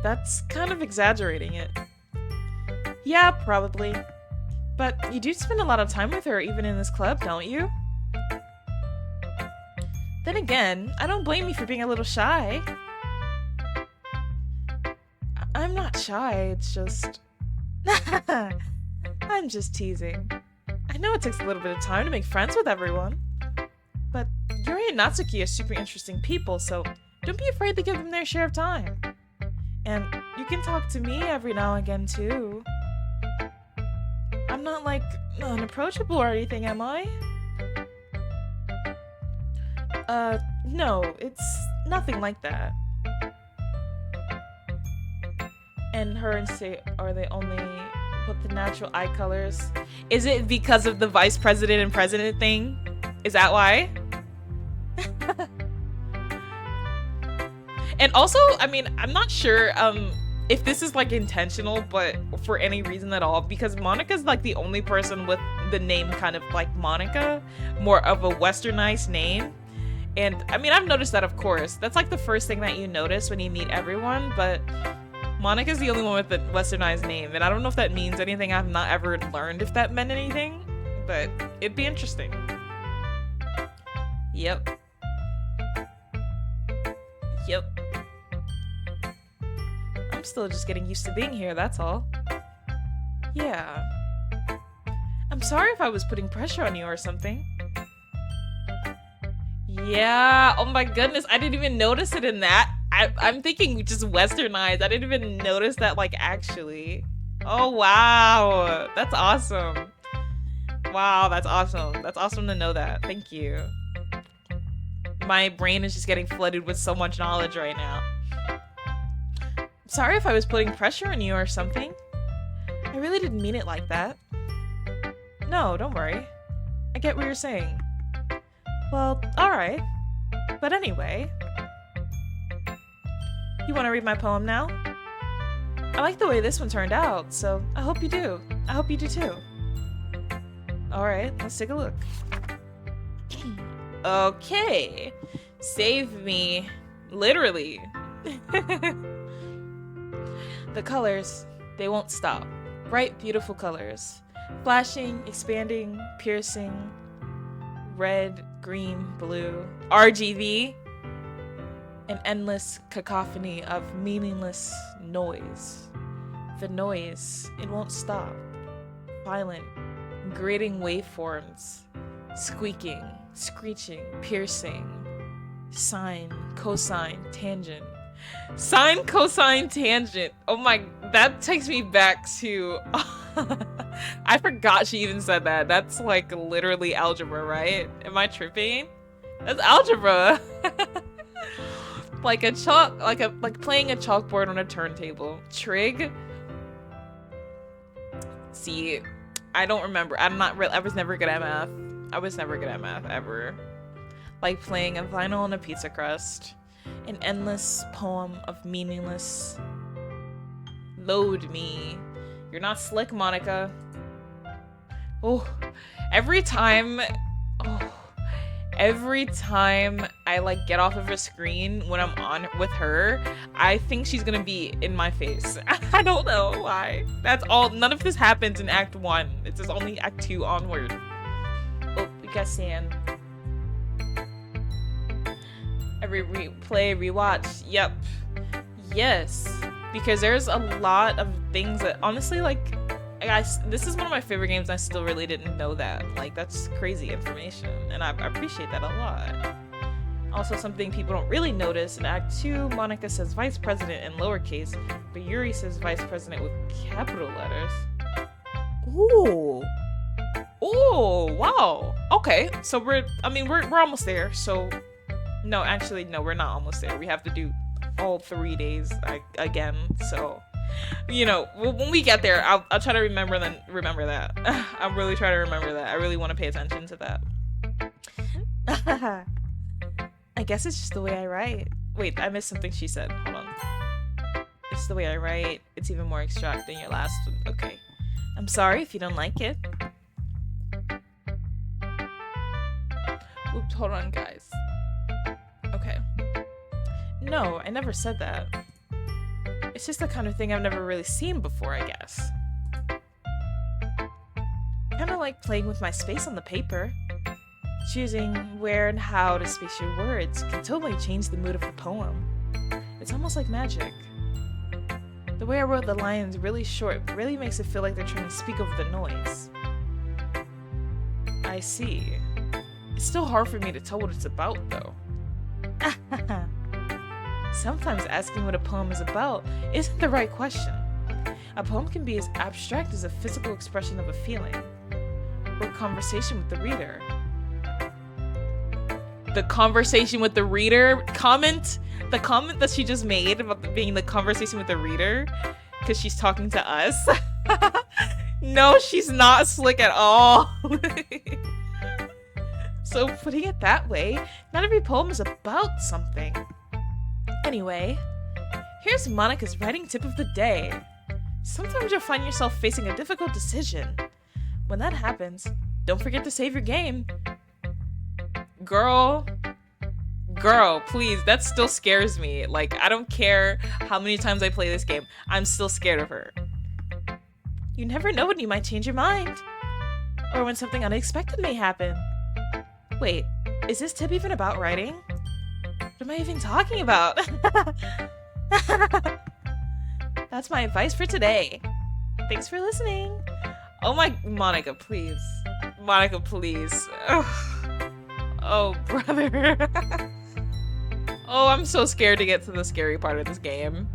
That's kind of exaggerating it. Yeah, probably. But you do spend a lot of time with her even in this club, don't you? Then again, I don't blame you for being a little shy. I'm not shy, it's just... I'm just teasing. I know it takes a little bit of time to make friends with everyone. But Yuri and Natsuki are super interesting people, so don't be afraid to give them their share of time. And you can talk to me every now and again, too. I'm not, like, unapproachable or anything, am I? No, it's nothing like that. And her and Say are they only with the natural eye colors? Is it because of the vice president and president thing? Is that why? And also, I mean, I'm not sure if this is like intentional, but for any reason at all, because Monica's like the only person with the name kind of like Monica, more of a westernized name. And I mean, I've noticed that, of course. That's like the first thing that you notice when you meet everyone, but Monica's the only one with the westernized name. And I don't know if that means anything. I've not ever learned if that meant anything, but it'd be interesting. Yep. I'm still just getting used to being here, that's all. Yeah. I'm sorry if I was putting pressure on you or something. Yeah, oh my goodness, I didn't even notice it in that. I'm thinking just westernized. I didn't even notice that, like, actually. Oh, wow. That's awesome. Wow, that's awesome. That's awesome to know that. Thank you. My brain is just getting flooded with so much knowledge right now. Sorry if I was putting pressure on you or something. I really didn't mean it like that. No, don't worry. I get what you're saying. Well, alright. But anyway... You want to read my poem now? I like the way this one turned out, so I hope you do. I hope you do too. Alright, let's take a look. Okay. Save me. Literally. The colors, they won't stop. Bright, beautiful colors. Flashing, expanding, piercing. Red, green, blue. RGB. An endless cacophony of meaningless noise. The noise, it won't stop. Violent, grating waveforms. Squeaking, screeching, piercing. Sine, cosine, tangent. Sine, cosine, tangent. Oh my, that takes me back to... I forgot she even said that. That's like literally algebra, right? Am I tripping? That's algebra. Like playing a chalkboard on a turntable. Trig. See, I don't remember. I was never good at math. I was never good at math ever. Like playing a vinyl on a pizza crust. An endless poem of meaningless. Load me. You're not slick, Monica. Oh, every time I like get off of a screen when I'm on with her, I think she's gonna be in my face. I don't know why. That's all. None of this happens in Act 1. It's just only Act 2 onward. Oh, we got sand. Every replay, rewatch. Yep. Yes. Because there's a lot of things that honestly, like, guys, this is one of my favorite games and I still really didn't know that. Like, that's crazy information. And I appreciate that a lot. Also, something people don't really notice, in Act 2, Monica says vice president in lowercase, but Yuri says vice president with capital letters. Ooh. Oh, wow. Okay, so we're almost there. So, no, actually, no, we're not almost there. We have to do all 3 days again. So, you know, when we get there, I'll try to remember that. I'm really trying to remember that. I really want to pay attention to that. I guess it's just the way I write. Wait, I missed something she said. Hold on. It's the way I write. It's even more extract than your last one. Okay. I'm sorry if you don't like it. Oops, hold on, guys. Okay. No, I never said that. It's just the kind of thing I've never really seen before, I guess. Kinda like playing with my space on the paper. Choosing where and how to space your words can totally change the mood of the poem. It's almost like magic. The way I wrote the lines really short really makes it feel like they're trying to speak over the noise. I see. It's still hard for me to tell what it's about, though. Sometimes asking what a poem is about isn't the right question. A poem can be as abstract as a physical expression of a feeling, or conversation with the reader. The conversation with the reader comment? The comment that she just made about being the conversation with the reader, because she's talking to us. No, she's not slick at all. So putting it that way, not every poem is about something. Anyway, here's Monica's writing tip of the day. Sometimes you'll find yourself facing a difficult decision. When that happens, don't forget to save your game. Girl, please, that still scares me. Like, I don't care how many times I play this game, I'm still scared of her. You never know when you might change your mind. Or when something unexpected may happen. Wait, is this tip even about writing? What am I even talking about? That's my advice for today. Thanks for listening. Oh my, Monica, please. Monica, please. Ugh. Oh, brother. Oh, I'm so scared to get to the scary part of this game.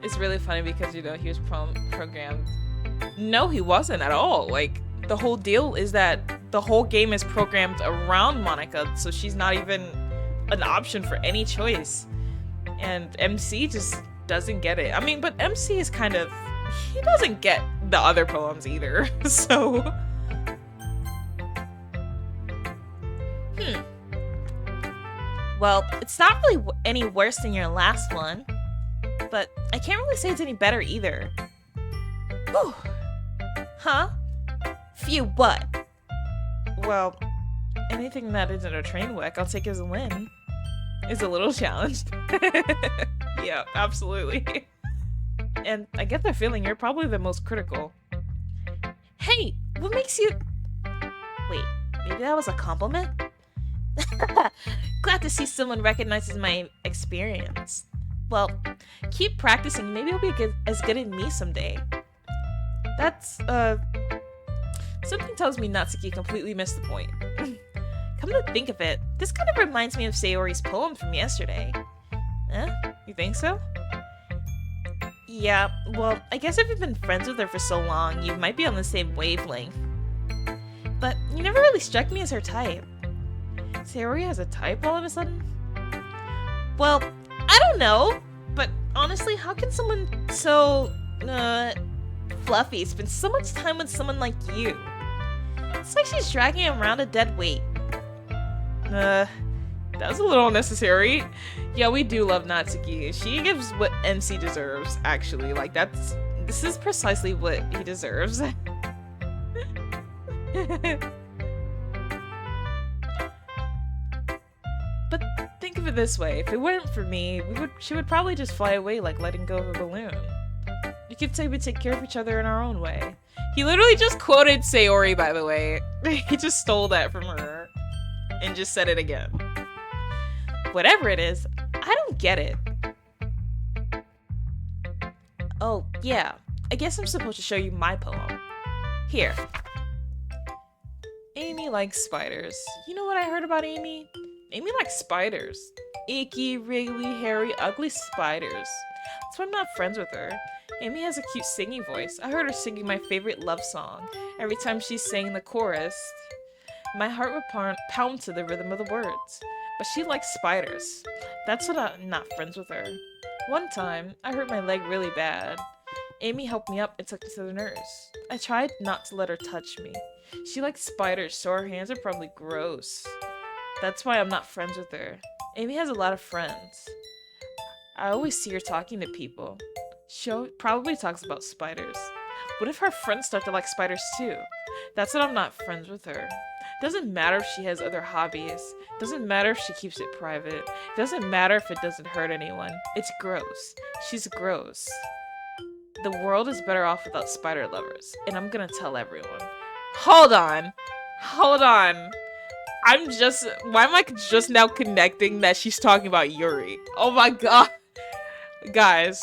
It's really funny because, you know, he was programmed. No, he wasn't at all. Like, the whole deal is that the whole game is programmed around Monica, so she's not even an option for any choice. And MC just doesn't get it. I mean, but MC is kind of... he doesn't get the other poems either, so... Well, it's not really any worse than your last one, but I can't really say it's any better either. Whew. Huh? Phew, what? Well, anything that isn't a train wreck, I'll take as a win. Is a little challenged. Yeah, absolutely. And I get the feeling you're probably the most critical. Hey, what makes you... Wait, maybe that was a compliment? Glad to see someone recognizes my experience. Well, keep practicing. Maybe you'll be as good as me someday. That's, something tells me Natsuki completely missed the point. Come to think of it, this kind of reminds me of Sayori's poem from yesterday. You think so? Yeah, well, I guess if you've been friends with her for so long, you might be on the same wavelength. But you never really struck me as her type. Sayori has a type all of a sudden? Well, I don't know, but honestly, how can someone so, fluffy spend so much time with someone like you? It's like she's dragging him around a dead weight. That was a little unnecessary. Yeah, we do love Natsuki. She gives what MC deserves, actually. Like, this is precisely what he deserves. But think of it this way, if it weren't for me, she would probably just fly away like letting go of a balloon. You could say we take care of each other in our own way. He literally just quoted Sayori, by the way. He just stole that from her and just said it again. Whatever it is, I don't get it. Oh, yeah. I guess I'm supposed to show you my poem. Here. Amy likes spiders. You know what I heard about Amy? Amy likes spiders. Icky, wriggly, hairy, ugly spiders. That's why I'm not friends with her. Amy has a cute singing voice. I heard her singing my favorite love song. Every time she sang the chorus, my heart would pound to the rhythm of the words. But she likes spiders. That's what I'm not friends with her. One time, I hurt my leg really bad. Amy helped me up and took me to the nurse. I tried not to let her touch me. She likes spiders, so her hands are probably gross. That's why I'm not friends with her. Amy has a lot of friends. I always see her talking to people. She probably talks about spiders. What if her friends start to like spiders too? That's what I'm not friends with her. Doesn't matter if she has other hobbies. Doesn't matter if she keeps it private. Doesn't matter if it doesn't hurt anyone. It's gross. She's gross. The world is better off without spider lovers, and I'm gonna tell everyone. Hold on. Hold on. Why am I just now connecting that she's talking about Yuri? Oh my god. Guys,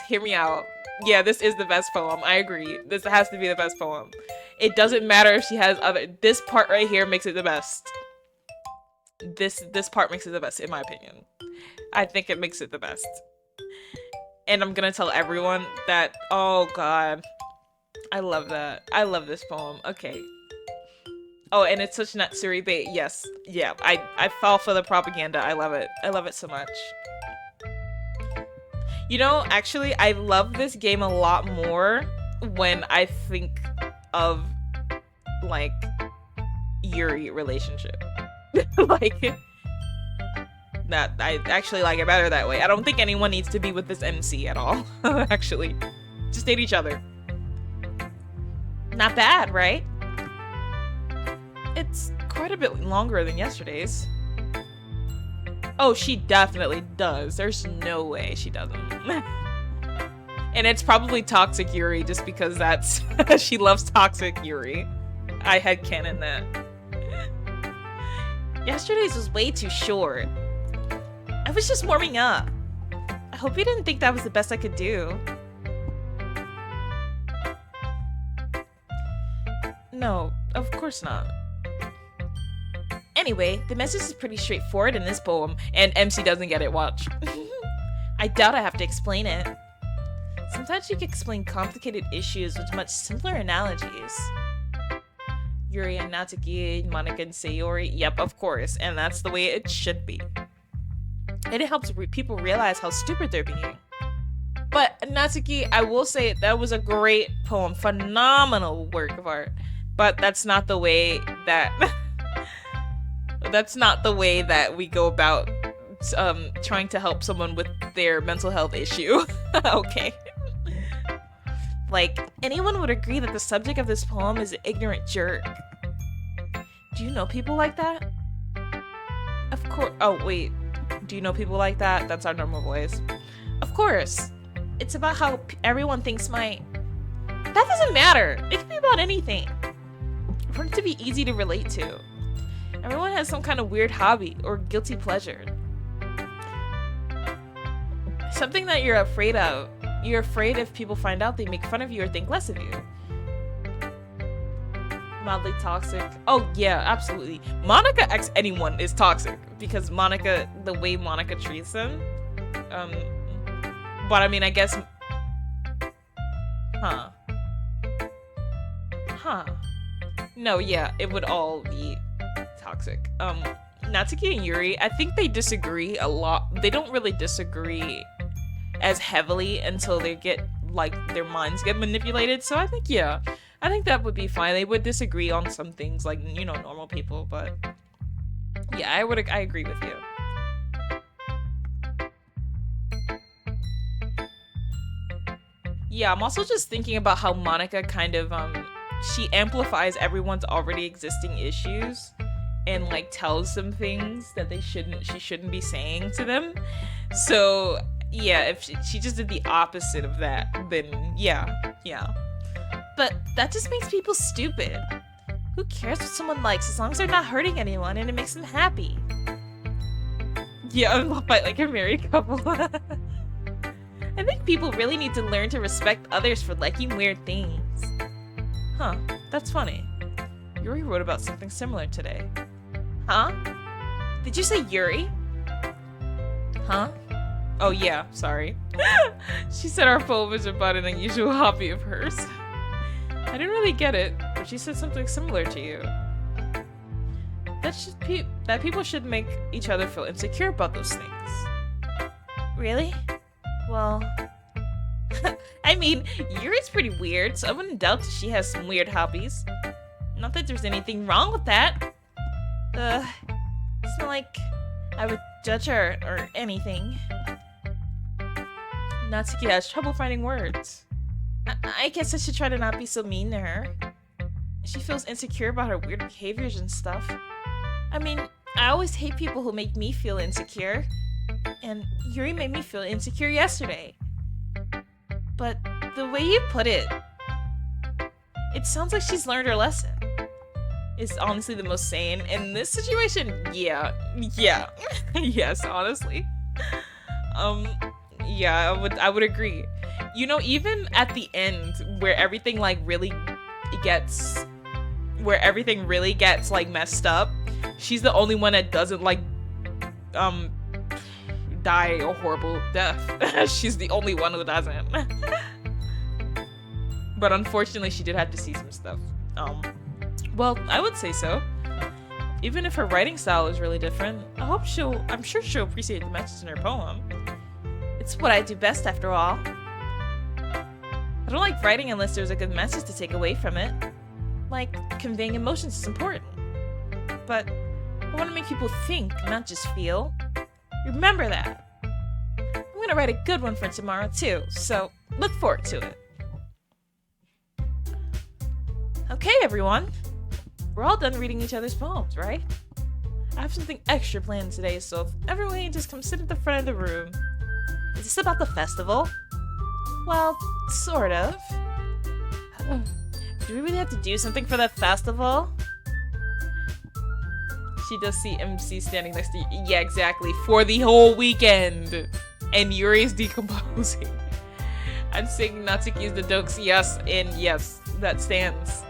hear me out. Yeah, this is the best poem. I agree. This has to be the best poem. It doesn't matter if she has other. This part right here makes it the best. This part makes it the best, in my opinion. I think it makes it the best. And I'm gonna tell everyone that. Oh god, I love that. I love this poem. Okay. Oh, and it's such Natsuri bait. Yes, yeah. I fall for the propaganda. I love it. I love it so much. You know, actually, I love this game a lot more when I think of, like, Yuri relationship. Like, that I actually like it better that way. I don't think anyone needs to be with this MC at all. Actually, just date each other. Not bad, right? It's quite a bit longer than yesterday's. Oh, she definitely does. There's no way she doesn't. And it's probably Toxic Yuri just because that's she loves Toxic Yuri. I headcanon that. Yesterday's was way too short. I was just warming up. I hope you didn't think that was the best I could do. No, of course not. Anyway, the message is pretty straightforward in this poem, and MC doesn't get it, watch. I doubt I have to explain it. Sometimes you can explain complicated issues with much simpler analogies. Yuri and Natsuki, Monika and Sayori, yep, of course, and that's the way it should be. And it helps people realize how stupid they're being. But Natsuki, I will say that was a great poem, phenomenal work of art. But that's not the way that that's not the way that we go about trying to help someone with their mental health issue. Okay. Like, anyone would agree that the subject of this poem is an ignorant jerk. Do you know people like that? Of course. Oh, wait. Do you know people like that? That's our normal voice. Of course. It's about how everyone thinks That doesn't matter. It can be about anything. For it to be easy to relate to. Everyone has some kind of weird hobby or guilty pleasure. Something that you're afraid of. You're afraid if people find out they make fun of you or think less of you. Mildly toxic. Oh yeah, absolutely. Monika x anyone is toxic because Monika, the way Monika treats them. But I mean, I guess. No, yeah, it would all be toxic. Natsuki and Yuri, I think they disagree a lot. They don't really disagree as heavily until they get, like, their minds get manipulated. So I think, yeah, I think that would be fine. They would disagree on some things, like, you know, normal people, but yeah, I agree with you. Yeah, I'm also just thinking about how Monika kind of, she amplifies everyone's already existing issues and, like, tells them things that she shouldn't be saying to them. So yeah, if she just did the opposite of that, then yeah. But that just makes people stupid. Who cares what someone likes as long as they're not hurting anyone and it makes them happy? Yeah, I'll fight like a married couple. I think people really need to learn to respect others for liking weird things. Huh, that's funny. Yuri wrote about something similar today. Huh? Did you say Yuri? Huh? Oh yeah, sorry. She said our poem was about an unusual hobby of hers. I didn't really get it, but she said something similar to you. That people should make each other feel insecure about those things. Really? Well, I mean, Yuri's pretty weird, so I wouldn't doubt that she has some weird hobbies. Not that there's anything wrong with that. It's not like I would judge her or anything. Natsuki has trouble finding words. I guess I should try to not be so mean to her. She feels insecure about her weird behaviors and stuff. I mean, I always hate people who make me feel insecure. And Yuri made me feel insecure yesterday. But the way you put it, it sounds like she's learned her lesson. Is honestly the most sane. In this situation, yeah. Yes, honestly. Yeah, I would agree. You know, even at the end where everything really gets like messed up, she's the only one that doesn't die a horrible death. She's the only one who doesn't. But unfortunately she did have to see some stuff. Well, I would say so. Even if her writing style is really different, I'm sure she'll appreciate the message in her poem. It's what I do best after all. I don't like writing unless there's a good message to take away from it. Like, conveying emotions is important. But I want to make people think, not just feel. Remember that. I'm gonna write a good one for tomorrow too, so look forward to it. Okay, everyone. We're all done reading each other's poems, right? I have something extra planned today, so if everyone can just come sit at the front of the room. Is this about the festival? Well, sort of. Do we really have to do something for the festival? She does see MC standing next to you. Yeah, exactly. For the whole weekend. And Yuri's decomposing. I'm saying Natsuki is the Dokes, yes, and yes, that stands.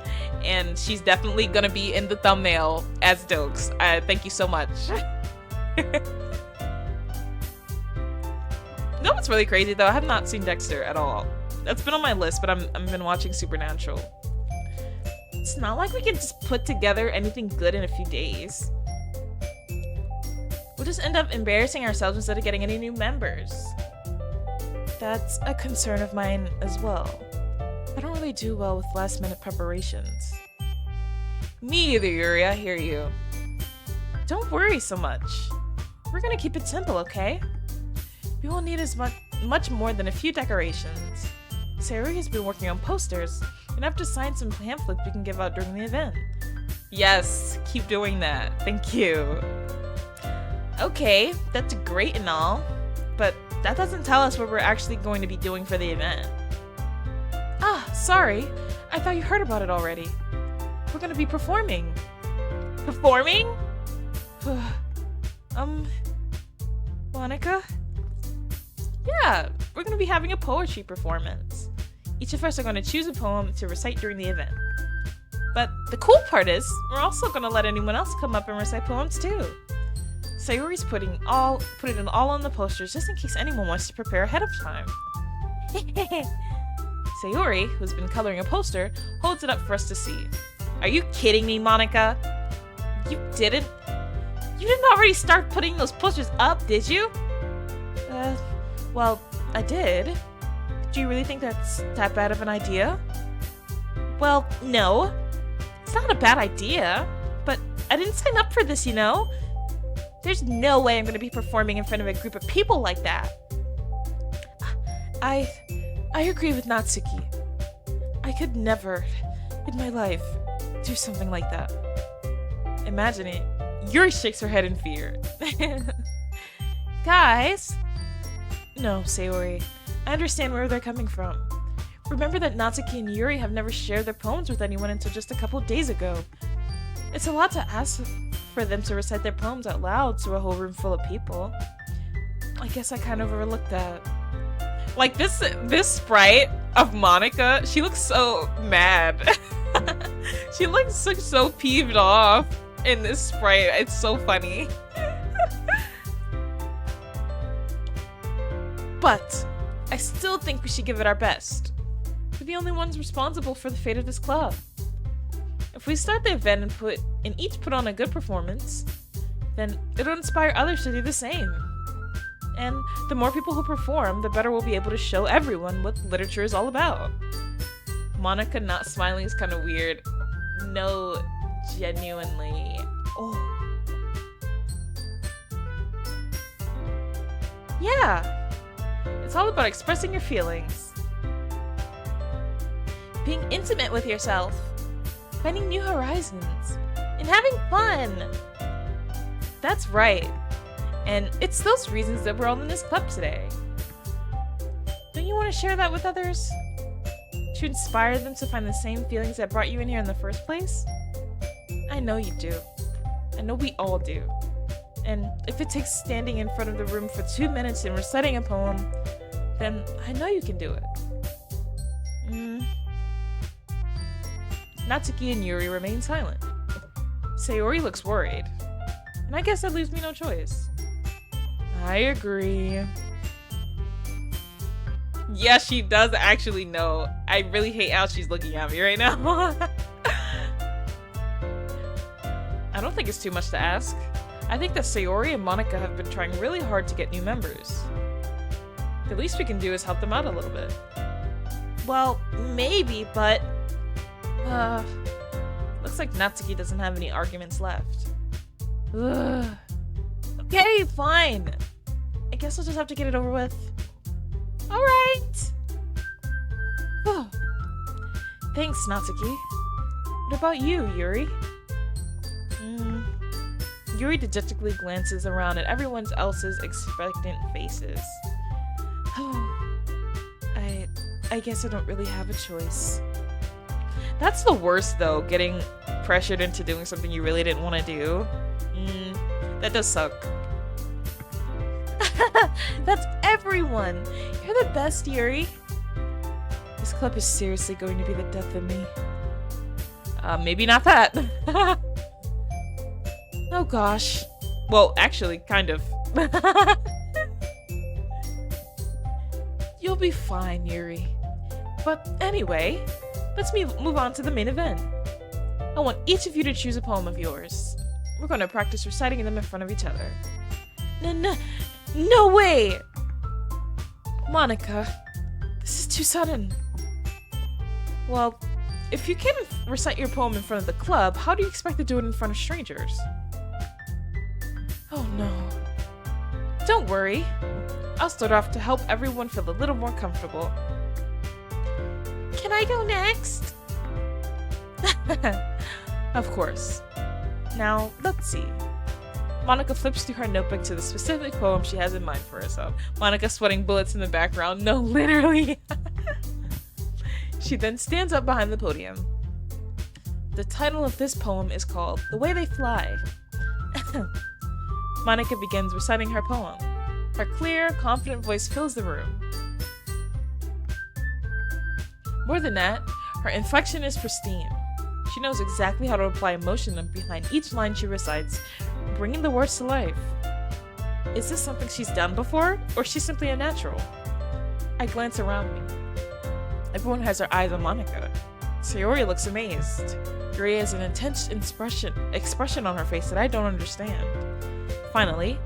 And she's definitely gonna be in the thumbnail as Dokes. Thank you so much. No, it's really crazy though. I have not seen Dexter at all. That's been on my list, but I've been watching Supernatural. It's not like we can just put together anything good in a few days. We'll just end up embarrassing ourselves instead of getting any new members. That's a concern of mine as well. I don't really do well with last-minute preparations. Me either, Yuri, I hear you. Don't worry so much. We're gonna keep it simple, okay? We won't need as much more than a few decorations. Sayuri has been working on posters, and I've designed some pamphlets we can give out during the event. Yes, keep doing that. Thank you. Okay, that's great and all, but that doesn't tell us what we're actually going to be doing for the event. Ah, sorry. I thought you heard about it already. We're gonna be performing. Performing? Monica? Yeah, we're gonna be having a poetry performance. Each of us are gonna choose a poem to recite during the event. But the cool part is, we're also gonna let anyone else come up and recite poems too. Sayuri's put it all on the posters just in case anyone wants to prepare ahead of time. Sayuri, who's been coloring a poster, holds it up for us to see. Are you kidding me, Monica? You didn't already start putting those posters up, did you? Well, I did. Do you really think that's that bad of an idea? Well, no. It's not a bad idea, but I didn't sign up for this, you know? There's no way I'm gonna be performing in front of a group of people like that. I agree with Natsuki. I could never, in my life, do something like that. Imagine it. Yuri shakes her head in fear. Guys! No, Sayori. I understand where they're coming from. Remember that Natsuki and Yuri have never shared their poems with anyone until just a couple days ago. It's a lot to ask for them to recite their poems out loud to a whole room full of people. I guess I kind of overlooked that. Like, this sprite of Monica, she looks so mad. She looks so peeved off in this sprite. It's so funny. But I still think we should give it our best. We're the only ones responsible for the fate of this club. If we start the event and each put on a good performance, then it'll inspire others to do the same. And the more people who perform, the better we'll be able to show everyone what literature is all about. Monica not smiling is kind of weird. No, genuinely. Oh. Yeah. It's all about expressing your feelings. Being intimate with yourself. Finding new horizons. And having fun. That's right. And it's those reasons that we're all in this club today. Don't you want to share that with others? To inspire them to find the same feelings that brought you in here in the first place? I know you do. I know we all do. And if it takes standing in front of the room for 2 minutes and reciting a poem, then I know you can do it. Natsuki and Yuri remain silent. Sayori looks worried. And I guess that leaves me no choice. I agree. Yeah, she does actually know. I really hate how she's looking at me right now. I don't think it's too much to ask. I think that Sayori and Monica have been trying really hard to get new members. The least we can do is help them out a little bit. Well, maybe, but... looks like Natsuki doesn't have any arguments left. Ugh. Okay, fine. I guess I'll just have to get it over with. Alright! Thanks, Natsuki. What about you, Yuri? Yuri dejectedly glances around at everyone else's expectant faces. I guess I don't really have a choice. That's the worst, though, getting pressured into doing something you really didn't want to do. That does suck. That's everyone! You're the best, Yuri. This club is seriously going to be the death of me. Maybe not that. Oh gosh. Well, actually, kind of. You'll be fine, Yuri. But anyway, let's move on to the main event. I want each of you to choose a poem of yours. We're going to practice reciting them in front of each other. No way! Monica, this is too sudden. Well, if you can't recite your poem in front of the club, how do you expect to do it in front of strangers? Oh no. Don't worry. I'll start off to help everyone feel a little more comfortable. Can I go next? Of course. Now, let's see. Monica flips through her notebook to the specific poem she has in mind for herself. Monica sweating bullets in the background. No, literally. She then stands up behind the podium. The title of this poem is called The Way They Fly. Monica begins reciting her poem. Her clear, confident voice fills the room. More than that, her inflection is pristine. She knows exactly how to apply emotion behind each line she recites, bringing the words to life. Is this something she's done before, or is she simply a natural? I glance around me. Everyone has their eyes on Monica. Sayori looks amazed. Yuri has an intense expression on her face that I don't understand. Finally,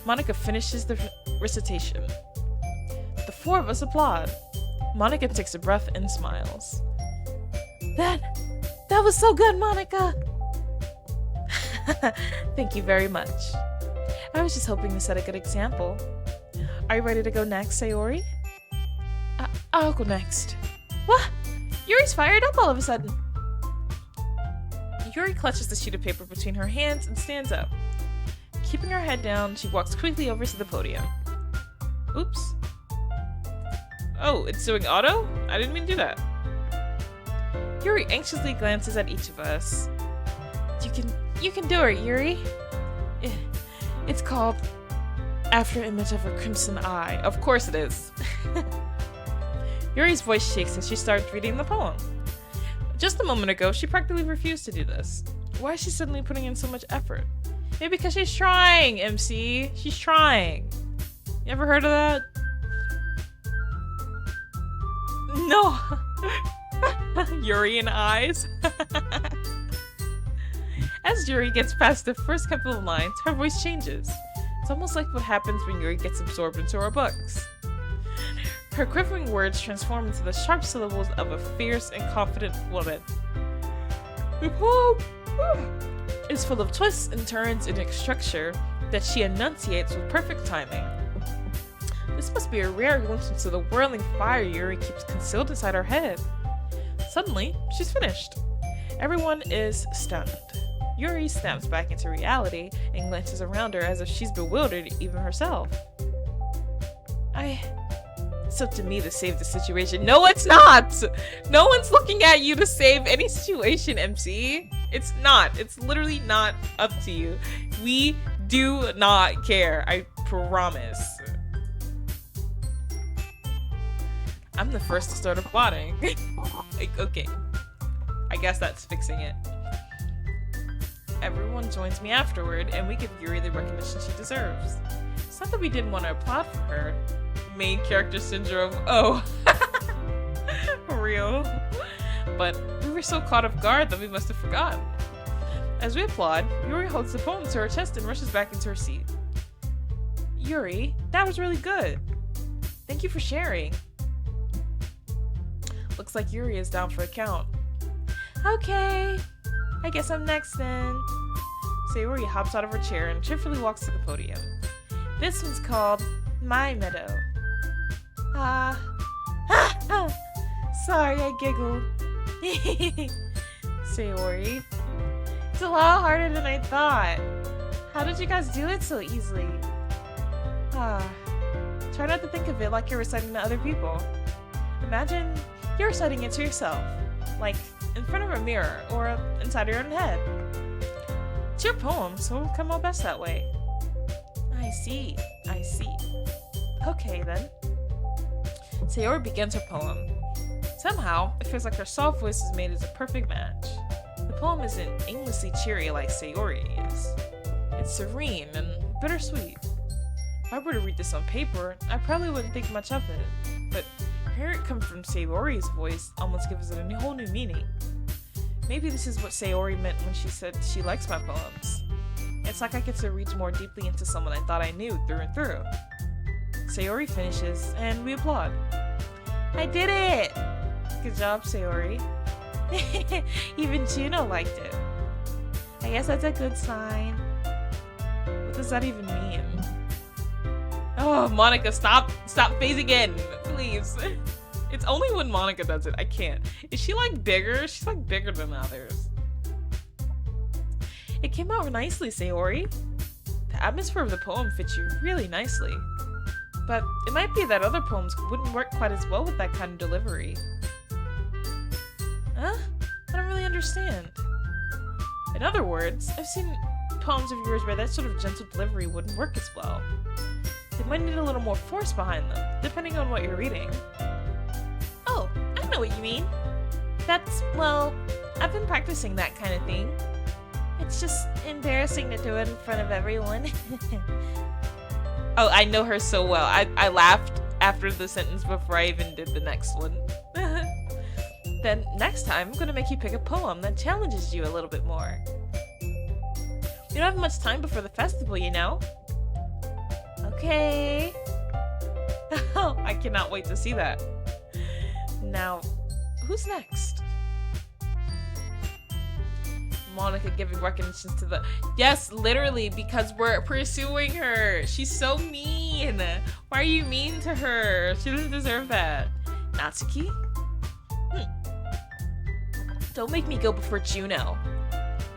Monica finishes the recitation. The four of us applaud. Monica takes a breath and smiles. That was so good, Monica! Thank you very much. I was just hoping to set a good example. Are you ready to go next, Sayori? I'll go next. What? Yuri's fired up all of a sudden. Yuri clutches the sheet of paper between her hands and stands up. Keeping her head down, she walks quickly over to the podium. Oops. Oh, it's doing auto? I didn't mean to do that. Yuri anxiously glances at each of us. You can do it, Yuri. It's called After Image of a Crimson Eye. Of course it is. Yuri's voice shakes as she starts reading the poem. Just a moment ago, she practically refused to do this. Why is she suddenly putting in so much effort? Maybe because she's trying, MC. She's trying. You ever heard of that? No. Yuri and eyes. As Yuri gets past the first couple of lines, her voice changes. It's almost like what happens when Yuri gets absorbed into her books. Her quivering words transform into the sharp syllables of a fierce and confident woman. The poem is full of twists and turns in its structure that she enunciates with perfect timing. This must be a rare glimpse into the whirling fire Yuri keeps concealed inside her head. Suddenly, she's finished. Everyone is stunned. Yuri snaps back into reality and glances around her as if she's bewildered even herself. It's up to me to save the situation. No, it's not! No one's looking at you to save any situation, MC. It's not. It's literally not up to you. We do not care. I promise. I'm the first to start applauding. Like, okay. I guess that's fixing it. Everyone joins me afterward, and we give Yuri the recognition she deserves. It's not that we didn't want to applaud for her. Main character syndrome. Oh. Real. But we were so caught off guard that we must have forgotten. As we applaud, Yuri holds the poem to her chest and rushes back into her seat. Yuri, that was really good. Thank you for sharing. Looks like Yuri is down for a count. Okay, I guess I'm next then. Sayori hops out of her chair and cheerfully walks to the podium. This one's called My Meadow. Sorry, I giggled. Sayori. It's a lot harder than I thought. How did you guys do it so easily? Try not to think of it like you're reciting to other people. Imagine you're reciting it to yourself, like in front of a mirror or inside your own head. It's your poem, so it'll come out best that way. I see. Okay then. Sayori begins her poem. Somehow, it feels like her soft voice is made as a perfect match. The poem isn't aimlessly cheery like Sayori is. It's serene and bittersweet. If I were to read this on paper, I probably wouldn't think much of it. But hear it come from Sayori's voice almost gives it a whole new meaning. Maybe this is what Sayori meant when she said she likes my poems. It's like I get to reach more deeply into someone I thought I knew through and through. Sayori finishes, and we applaud. I did it! Good job, Sayori. Even Juno liked it. I guess that's a good sign. What does that even mean? Oh, Monica, stop phasing in, please. It's only when Monica does it. I can't. Is she like bigger? She's like bigger than others. It came out nicely, Sayori. The atmosphere of the poem fits you really nicely. But it might be that other poems wouldn't work quite as well with that kind of delivery. Huh? I don't really understand. In other words, I've seen poems of yours where that sort of gentle delivery wouldn't work as well. They might need a little more force behind them, depending on what you're reading. Oh, I know what you mean. Well, I've been practicing that kind of thing. It's just embarrassing to do it in front of everyone. Oh, I know her so well. I laughed after the sentence before I even did the next one. Then next time, I'm gonna make you pick a poem that challenges you a little bit more. We don't have much time before the festival, you know? Okay. Oh, I cannot wait to see that. Now, who's next? Monica giving recognitions to the... Yes, literally, because we're pursuing her. She's so mean. Why are you mean to her? She doesn't deserve that. Natsuki? Don't make me go before Juno.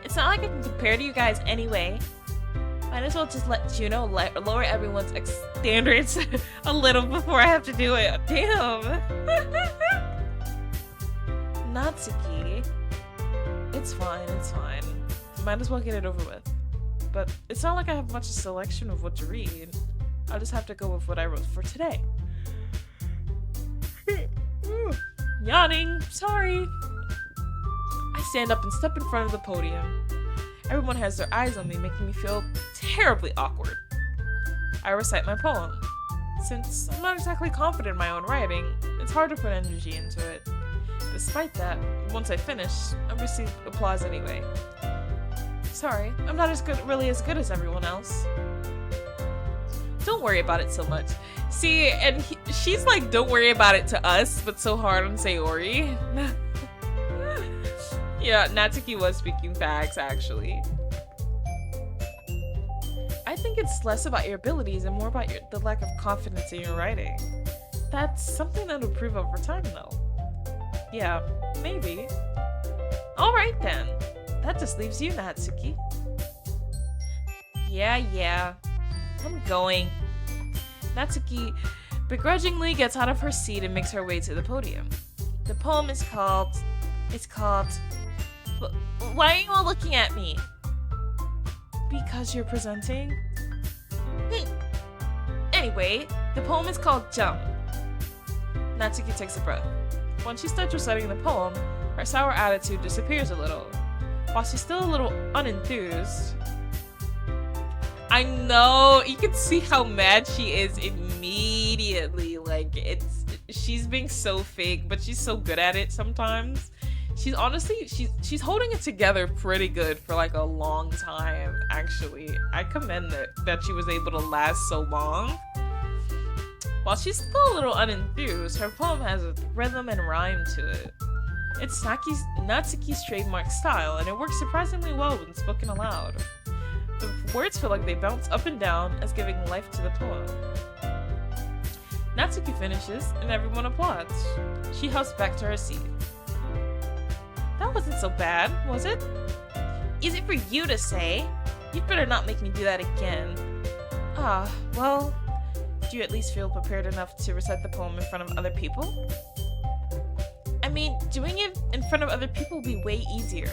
It's not like I can compare to you guys anyway. Might as well just let Juno lower everyone's standards a little before I have to do it. Damn. Natsuki. It's fine. Might as well get it over with. But it's not like I have much selection of what to read. I'll just have to go with what I wrote for today. Yawning. Sorry. I stand up and step in front of the podium. Everyone has their eyes on me, making me feel terribly awkward. I recite my poem. Since I'm not exactly confident in my own writing, it's hard to put energy into it. Despite that, once I finish, I receive applause anyway. Sorry, I'm not really as good as everyone else. Don't worry about it so much. See, and she's like, don't worry about it to us, but so hard on Sayori. Yeah, Natsuki was speaking facts, actually. I think it's less about your abilities and more about the lack of confidence in your writing. That's something that'll improve over time, though. Yeah, maybe. Alright then. That just leaves you, Natsuki. Yeah. I'm going. Natsuki begrudgingly gets out of her seat and makes her way to the podium. The poem is called... Why are you all looking at me? Because you're presenting? Anyway, the poem is called Jump. Natsuki takes a breath. When she starts reciting the poem, her sour attitude disappears a little. While she's still a little unenthused, I know, you can see how mad she is immediately. Like, she's being so fake, but she's so good at it sometimes. She's honestly, she's holding it together pretty good for like a long time, actually. I commend that she was able to last so long. While she's still a little unenthused, her poem has a rhythm and rhyme to it. It's Natsuki's trademark style, and it works surprisingly well when spoken aloud. The words feel like they bounce up and down as giving life to the poem. Natsuki finishes, and everyone applauds. She hops back to her seat. That wasn't so bad, was it? Is it for you to say? You'd better not make me do that again. Well, do you at least feel prepared enough to recite the poem in front of other people? I mean, doing it in front of other people will be way easier.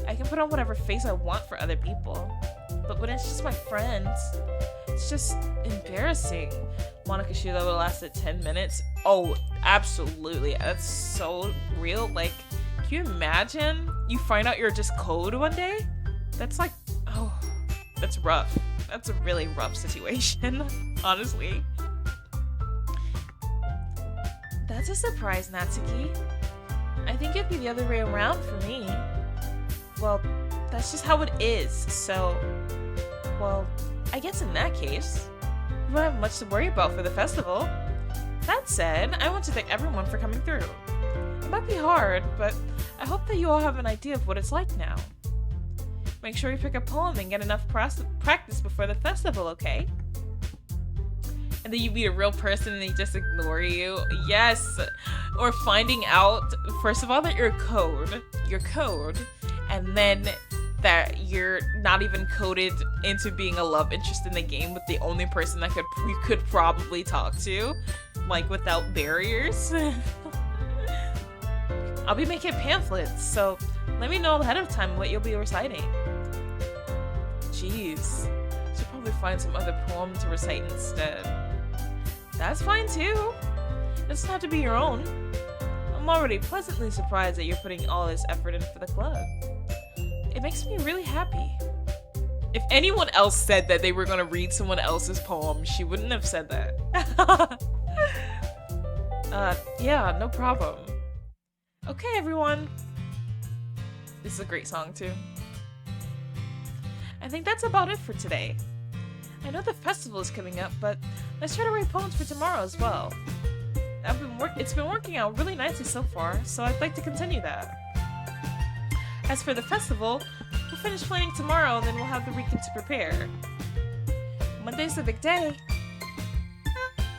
I can put on whatever face I want for other people. But when it's just my friends, it's just embarrassing. Monica Shuda would have lasted 10 minutes. Oh, absolutely. That's so real. Like, can you imagine you find out you're just code one day? That's like, oh, that's rough. That's a really rough situation, honestly. That's a surprise, Natsuki. I think it'd be the other way around for me. Well, that's just how it is, so... Well, I guess in that case, you won't have much to worry about for the festival. That said, I want to thank everyone for coming through. It might be hard, but I hope that you all have an idea of what it's like now. Make sure you pick a poem and get enough practice before the festival, okay? And then you meet a real person and they just ignore you. Yes! Or finding out, first of all, that you're code, and then that you're not even coded into being a love interest in the game with the only person that you could probably talk to, like without barriers. I'll be making pamphlets, so let me know ahead of time what you'll be reciting. Jeez, should probably find some other poem to recite instead. That's fine too. It doesn't have to be your own. I'm already pleasantly surprised that you're putting all this effort in for the club. It makes me really happy. If anyone else said that they were gonna read someone else's poem, she wouldn't have said that. Yeah, no problem. Okay, everyone. This is a great song too. I think that's about it for today. I know the festival is coming up, but let's try to write poems for tomorrow as well. It's been working out really nicely so far, so I'd like to continue that. As for the festival, we'll finish planning tomorrow, and then we'll have the weekend to prepare. Monday's the big day.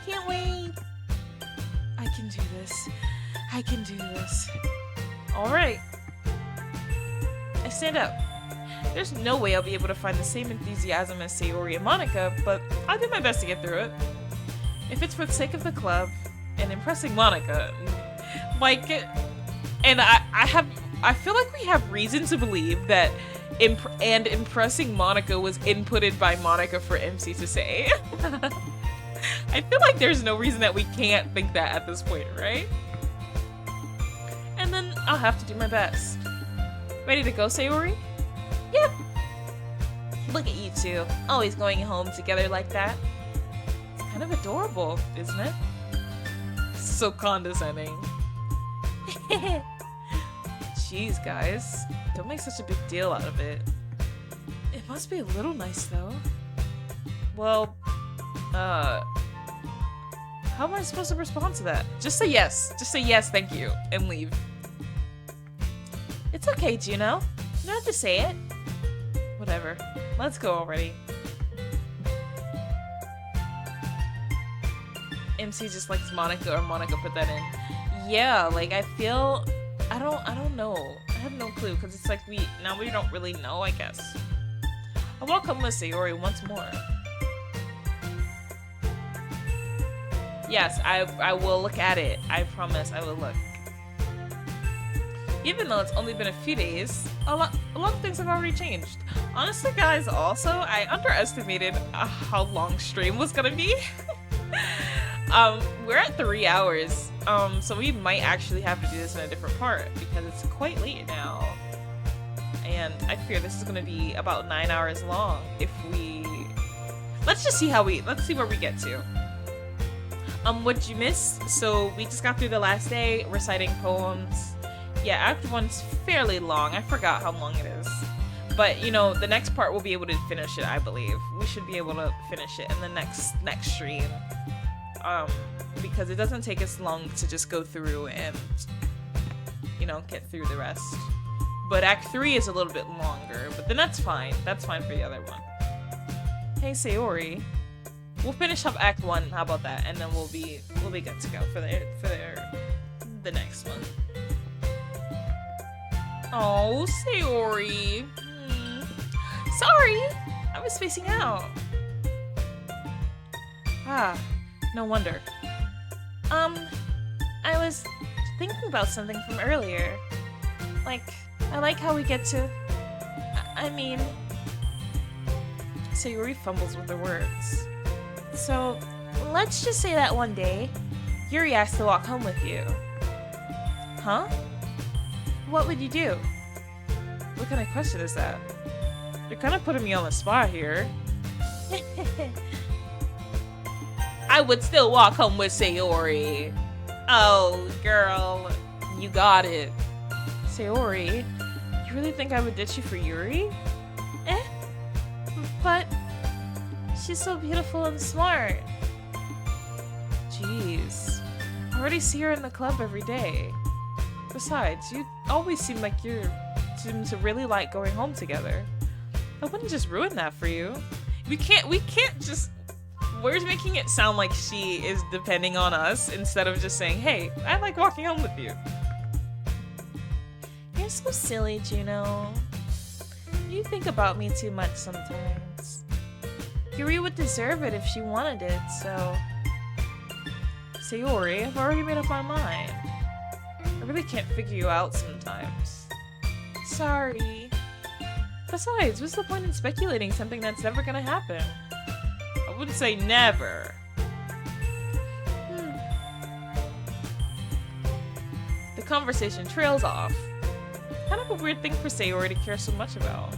Can't wait. I can do this. I can do this. Alright. I stand up. There's no way I'll be able to find the same enthusiasm as Sayori and Monica, but I'll do my best to get through it. If it's for the sake of the club and impressing Monica, like, and I feel like we have reason to believe that impressing Monica was inputted by Monica for MC to say. I feel like there's no reason that we can't think that at this point, right? And then I'll have to do my best. Ready to go, Sayori? Yep. Look at you two, always going home together like that. It's kind of adorable, isn't it? So condescending. Jeez, guys. Don't make such a big deal out of it. It must be a little nice, though. Well, how am I supposed to respond to that? Just say yes. Just say yes, thank you, and leave. It's okay, Juno. You don't have to say it. Whatever. Let's go already. MC just likes Monica, or Monica put that in. Yeah, like I feel, I don't know. I have no clue, because it's like we don't really know, I guess. I welcome with Sayori once more. Yes, I will look at it. I promise I will look. Even though it's only been a few days, a lot of things have already changed. Honestly, guys, also, I underestimated how long stream was gonna be. We're at 3 hours, so we might actually have to do this in a different part because it's quite late now. And I fear this is gonna be about 9 hours long if we... Let's see where we get to. What'd you miss? So we just got through the last day reciting poems. Yeah, Act 1's fairly long. I forgot how long it is. But, you know, the next part we'll be able to finish it, I believe. We should be able to finish it in the next stream. Because it doesn't take us long to just go through and, you know, get through the rest. But Act 3 is a little bit longer, but then that's fine. That's fine for the other one. Hey, Sayori. We'll finish up Act 1, how about that? And then we'll be good to go for the next one. Oh, Sayori. Sorry, I was spacing out. Ah, no wonder. I was thinking about something from earlier. Like, I like how we get to... I mean... Sayori fumbles with the words. So, let's just say that one day, Yuri asked to walk home with you. Huh? What would you do? What kind of question is that? You're kind of putting me on the spot here. I would still walk home with Sayori. Oh, girl. You got it. Sayori, you really think I would ditch you for Yuri? But she's so beautiful and smart. Jeez. I already see her in the club every day. Besides, you always seem to really like going home together. I wouldn't just ruin that for you. We can't just... We're making it sound like she is depending on us instead of just saying, hey, I like walking home with you. You're so silly, Juno. You think about me too much sometimes. Yuri would deserve it if she wanted it, so... Sayori, I've already made up my mind. I really can't figure you out sometimes. Sorry. Besides, what's the point in speculating something that's never gonna happen? I wouldn't say never. The conversation trails off. Kind of a weird thing for Sayori to care so much about.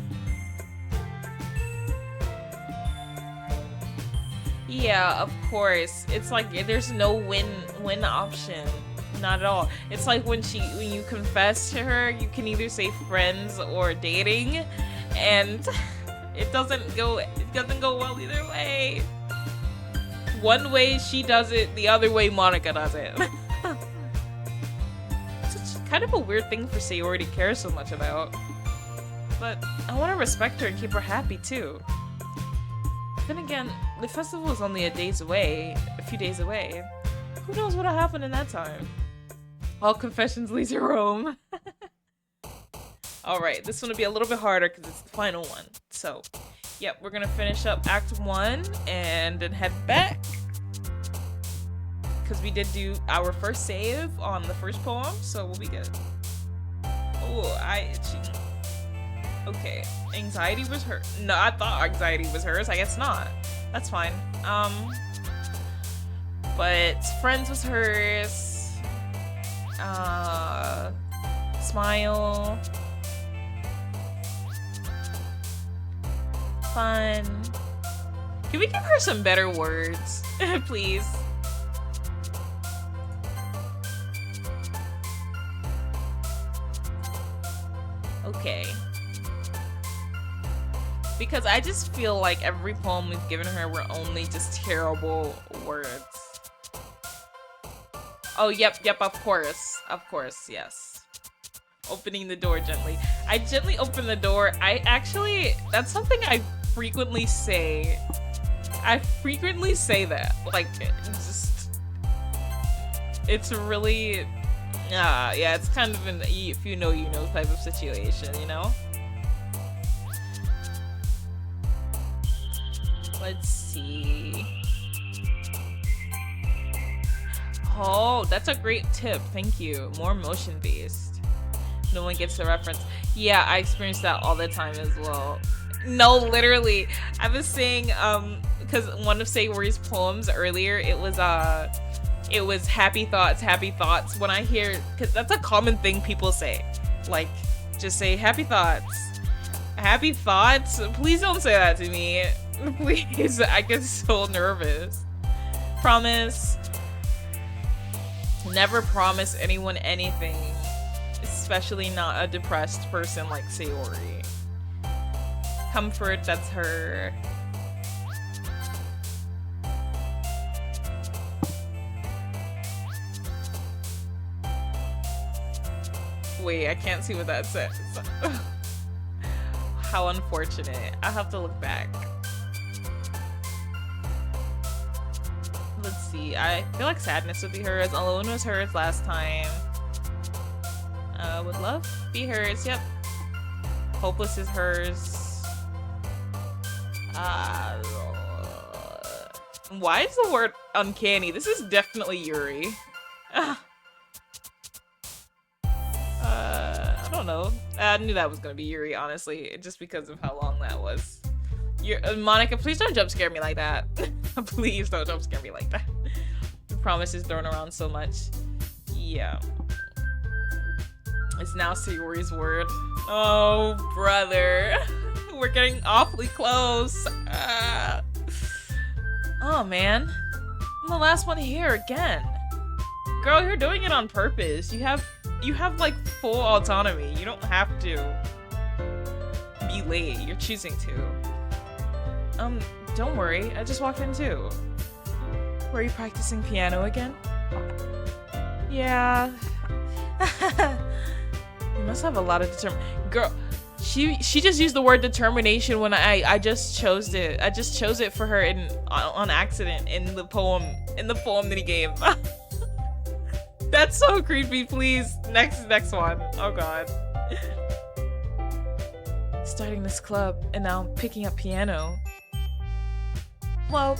Yeah, of course. It's like there's no win option. Not at all. It's like when you confess to her, you can either say friends or dating, and it doesn't go well either way. One way she does it, the other way Monica does it. It's kind of a weird thing for Sayori to care so much about. But I want to respect her and keep her happy too. Then again, the festival is only a few days away. Who knows what'll happen in that time? All confessions leads to Rome. Alright, this one will be a little bit harder because it's the final one. So, yep, we're gonna finish up Act 1 and then head back. Because we did do our first save on the first poem, so we'll be good. Oh, okay, anxiety was her. No, I thought anxiety was hers. I guess not. That's fine. But friends was hers. Smile. Fun. Can we give her some better words? Please. Okay. Because I just feel like every poem we've given her were only just terrible words. Oh, yep, of course, yes. Opening the door gently. I gently open the door. That's something I frequently say. I frequently say that. Like, it's really, yeah, it's kind of an if you know, you know type of situation, you know? Let's see. Oh, that's a great tip. Thank you. More motion-based. No one gets the reference. Yeah, I experience that all the time as well. No, literally. I was saying, because one of Sayori's poems earlier, it was happy thoughts. When I hear, because that's a common thing people say. Like, just say happy thoughts. Happy thoughts? Please don't say that to me. Please, I get so nervous. Promise. Never promise anyone anything, especially not a depressed person like Sayori. Comfort, that's her. Wait, I can't see what that says. How unfortunate. I'll have to look back. Let's see. I feel like sadness would be hers. Alone was hers last time. Would love be hers. Yep. Hopeless is hers. Why is the word uncanny? This is definitely Yuri. I don't know. I knew that was gonna be Yuri, honestly, just because of how long that was. Monica, please don't jump scare me like that. Please don't jump scare me like that. The promise is thrown around so much. Yeah. It's now Sayori's word. Oh, brother. We're getting awfully close. Oh, man. I'm the last one here again. Girl, you're doing it on purpose. You have like full autonomy. You don't have to be late. You're choosing to. Don't worry. I just walked in too. Were you practicing piano again? Yeah. You must have a lot of Girl, she just used the word determination when I just chose it. I just chose it for her on accident in the poem that he gave. That's so creepy. Please, next one. Oh god. Starting this club and now picking up piano. Well,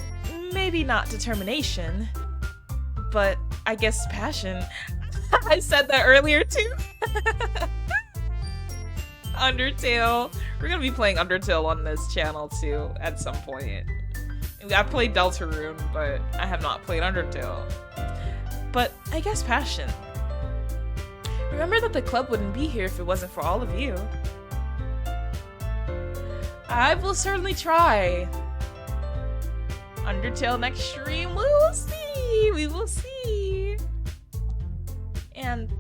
maybe not determination, but I guess passion. I said that earlier too. Undertale. We're gonna be playing Undertale on this channel too at some point. I played Deltarune, but I have not played Undertale. But I guess passion. Remember that the club wouldn't be here if it wasn't for all of you. I will certainly try. Undertale next stream, we will see. And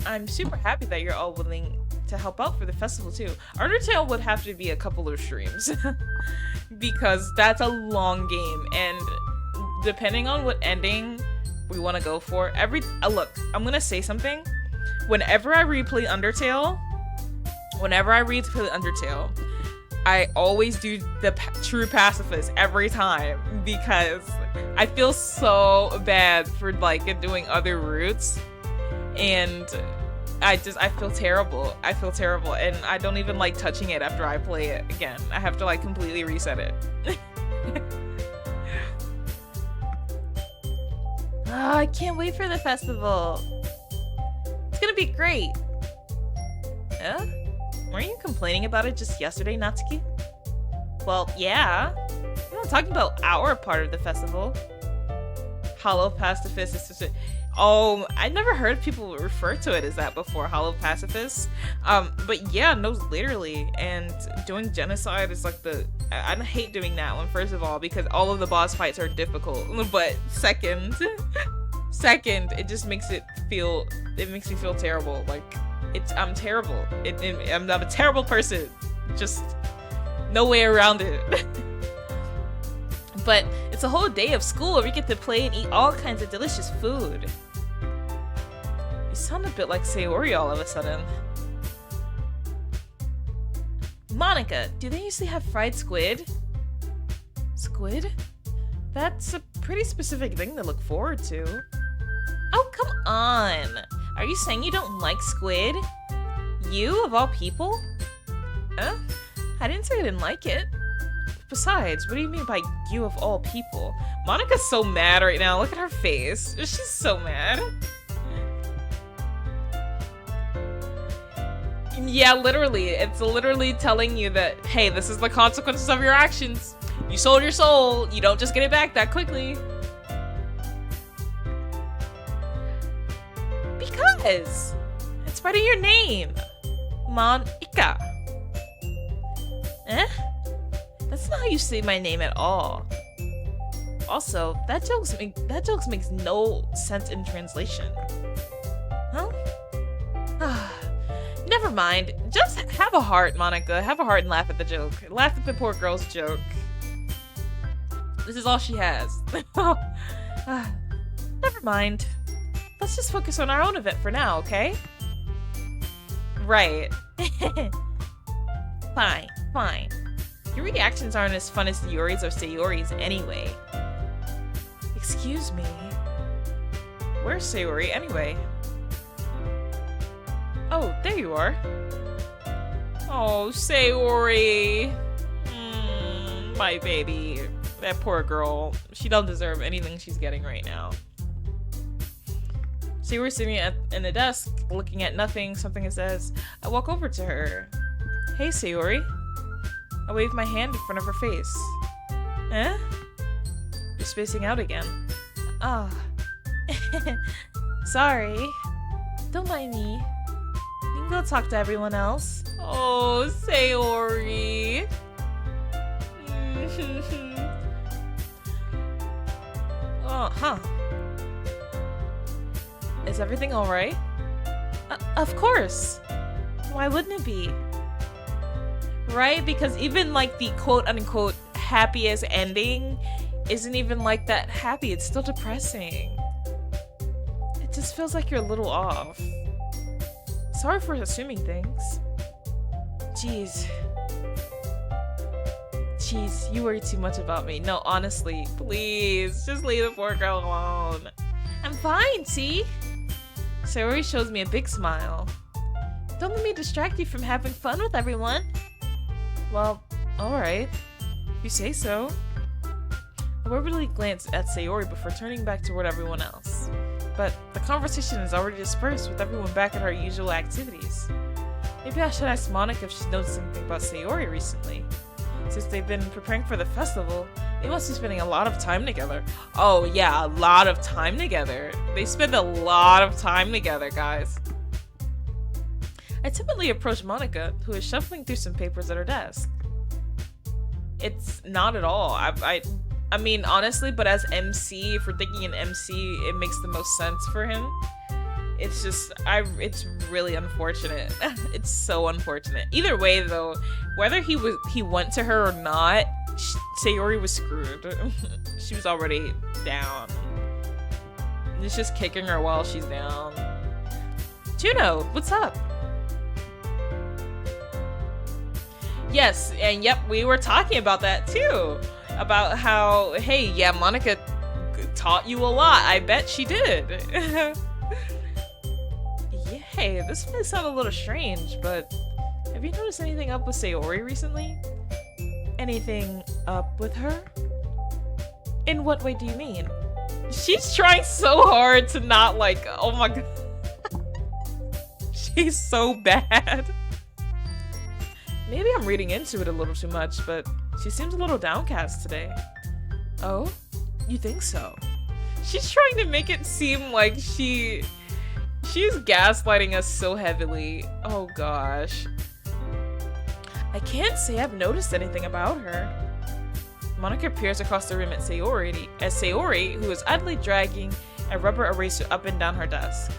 I'm super happy that you're all willing to help out for the festival too. Undertale would have to be a couple of streams because that's a long game, and depending on what ending we want to go for, look, I'm gonna say something. Whenever I replay Undertale, I always do the true pacifist every time because I feel so bad for like doing other routes, and I feel terrible. And I don't even like touching it after I play it again. I have to like completely reset it. Oh, I can't wait for the festival. It's gonna be great. Yeah? Weren't you complaining about it just yesterday, Natsuki? Well, yeah. I'm not talking about our part of the festival. Hollow pacifist is such a... Oh, I never heard people refer to it as that before, hollow pacifists. But yeah, no, literally. And doing genocide is like I hate doing that one, first of all, because all of the boss fights are difficult. But second, it just makes it makes me feel terrible. Like, I'm terrible. I'm a terrible person. Just no way around it. But it's a whole day of school where we get to play and eat all kinds of delicious food. You sound a bit like Sayori all of a sudden. Monica, do they usually have fried squid? Squid? That's a pretty specific thing to look forward to. Oh, come on! Are you saying you don't like squid? You, of all people? Huh? I didn't say I didn't like it. Besides, what do you mean by you of all people? Monica's so mad right now. Look at her face. She's so mad. Yeah, literally. It's literally telling you that, hey, this is the consequences of your actions. You sold your soul. You don't just get it back that quickly. Because it's part of your name. Monica. Eh? That's not how you say my name at all. Also, that joke makes no sense in translation. Huh? Never mind. Just have a heart, Monica. Have a heart and laugh at the joke. Laugh at the poor girl's joke. This is all she has. Never mind. Let's just focus on our own event for now, okay? Right. Fine. Your reactions aren't as fun as Yuri's or Sayori's anyway. Excuse me. Where's Sayori anyway? Oh, there you are. Oh, Sayori. My baby. That poor girl. She don't deserve anything she's getting right now. Sayori's sitting in the desk, looking at nothing. Something says. I walk over to her. Hey, Sayori. I wave my hand in front of her face. Eh? You're spacing out again. Ah. Sorry. Don't mind me. You can go talk to everyone else. Oh, Sayori. Oh, huh. Is everything alright? Of course. Why wouldn't it be? Right? Because even like the quote-unquote happiest ending isn't even like that happy. It's still depressing. It just feels like you're a little off. Sorry for assuming things. Jeez, you worry too much about me. No, honestly, please, just leave the poor girl alone. I'm fine, see? Sayori shows me a big smile. Don't let me distract you from having fun with everyone. Well, alright. If you say so. I warily glanced at Sayori before turning back toward everyone else. But the conversation is already dispersed with everyone back at our usual activities. Maybe I should ask Monica if she's noticed anything about Sayori recently. Since they've been preparing for the festival, they must be spending a lot of time together. Oh yeah, a lot of time together. They spend a lot of time together, guys. I timidly approached Monica, who is shuffling through some papers at her desk. It's not at all. I mean, honestly, but as MC, if we're thinking an MC, it makes the most sense for him. It's just, it's really unfortunate. It's so unfortunate. Either way, though, whether he went to her or not, Sayori was screwed. She was already down. It's just kicking her while she's down. Juno, what's up? Yes, and yep, we were talking about that too. About how, hey, yeah, Monica taught you a lot. I bet she did. Hey, this may sound a little strange, but have you noticed anything up with Sayori recently? Anything up with her? In what way do you mean? She's trying so hard to not like, oh my god. She's so bad. Maybe I'm reading into it a little too much, but she seems a little downcast today. Oh? You think so? She's trying to make it seem like she's gaslighting us so heavily. Oh gosh. I can't say I've noticed anything about her. Monica peers across the room at Sayori, who is idly dragging a rubber eraser up and down her desk.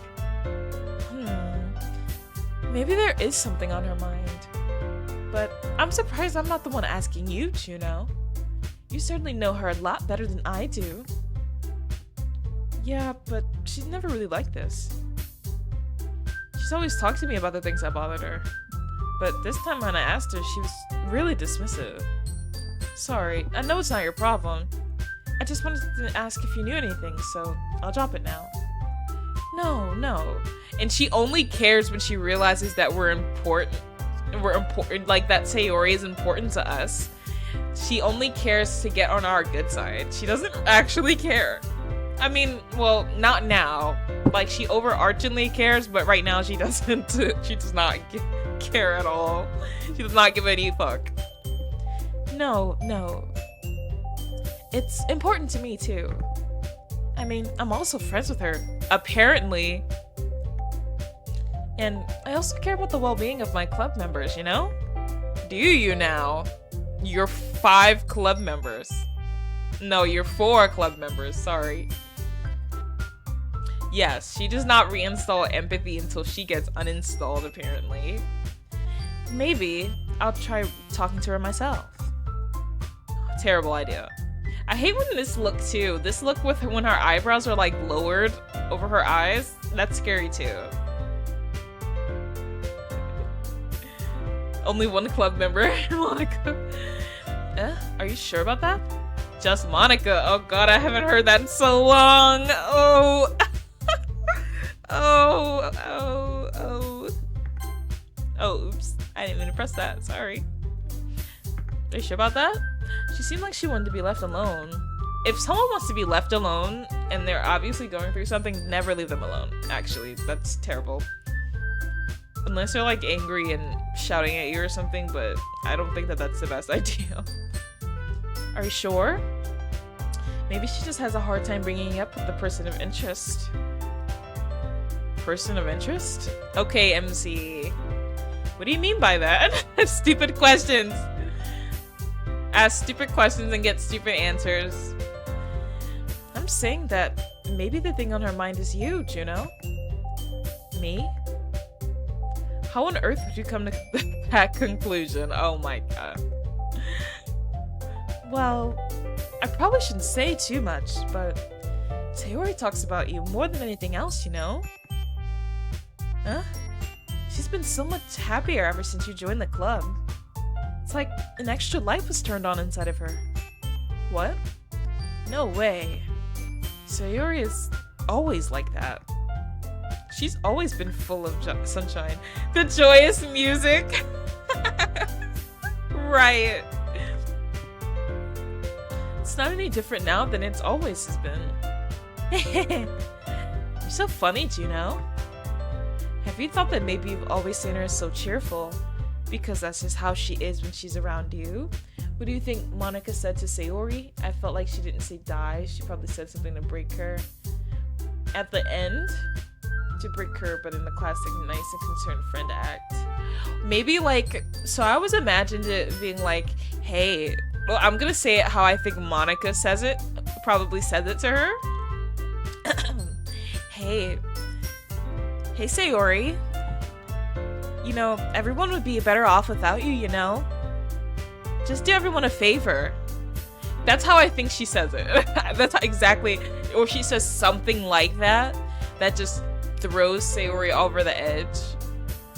Maybe there is something on her mind. But I'm surprised I'm not the one asking you, Juno. You certainly know her a lot better than I do. Yeah, but she's never really like this. She's always talked to me about the things that bothered her. But this time when I asked her, she was really dismissive. Sorry, I know it's not your problem. I just wanted to ask if you knew anything, so I'll drop it now. No. And she only cares when she realizes that we're important, like that Sayori is important to us. She only cares to get on our good side. She doesn't actually care. I mean, well, not now. Like, she overarchingly cares, but right now she doesn't. She does not care at all. She does not give any fuck. No. It's important to me, too. I mean, I'm also friends with her, apparently. And I also care about the well-being of my club members, you know? Do you now? You're 5 club members. No, you're 4 club members, sorry. Yes, she does not reinstall empathy until she gets uninstalled, apparently. Maybe I'll try talking to her myself. Terrible idea. I hate when this look too. This look with when her eyebrows are like lowered over her eyes. That's scary too. Only 1 club member, Monica. Are you sure about that? Just Monica. Oh god, I haven't heard that in so long. Oh. Oh, oops. I didn't mean to press that. Sorry. Are you sure about that? She seemed like she wanted to be left alone. If someone wants to be left alone and they're obviously going through something, never leave them alone. Actually, that's terrible. Unless they're like angry and shouting at you or something, but I don't think that that's the best idea. Are you sure? Maybe she just has a hard time bringing up with the person of interest. Person of interest? Okay, MC. What do you mean by that? Stupid questions. Ask stupid questions and get stupid answers. I'm saying that maybe the thing on her mind is you, Juno. Me? How on earth would you come to that conclusion? Oh my god. Well, I probably shouldn't say too much, but Sayori talks about you more than anything else, you know? Huh? She's been so much happier ever since you joined the club. It's like an extra light was turned on inside of her. What? No way. Sayori is always like that. She's always been full of sunshine. The joyous music. Right. It's not any different now than it's always has been. You're so funny, Juno. Have you thought that maybe you've always seen her so cheerful? Because that's just how she is when she's around you? What do you think Monica said to Sayori? I felt like she didn't say die. She probably said something to break her. At the end? To break her, but in the classic nice and concerned friend act. Maybe like, so I always imagined it being like, hey, well, I'm gonna say it how I think Monica says it. Probably said it to her. Hey Sayori. You know, everyone would be better off without you, you know? Just do everyone a favor. That's how I think she says it. That's how exactly, or she says something like that, that just throws Sayori over the edge.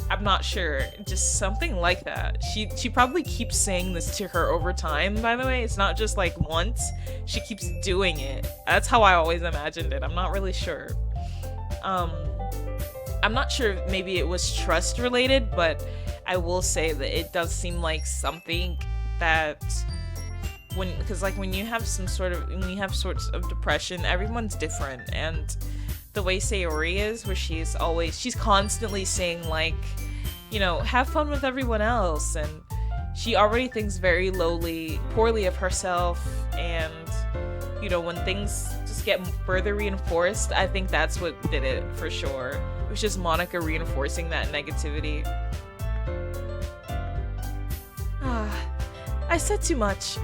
I'm not sure. Just something like that. She probably keeps saying this to her over time, by the way. It's not just like once. She keeps doing it. That's how I always imagined it. I'm not really sure. I'm not sure if maybe it was trust related, but I will say that it does seem like something that because like when you have when you have sorts of depression, everyone's different, and the way Sayori is, where she's constantly saying like, you know, have fun with everyone else, and she already thinks very poorly of herself, and you know, when things just get further reinforced, I think that's what did it for sure. It was just Monica reinforcing that negativity. I said too much.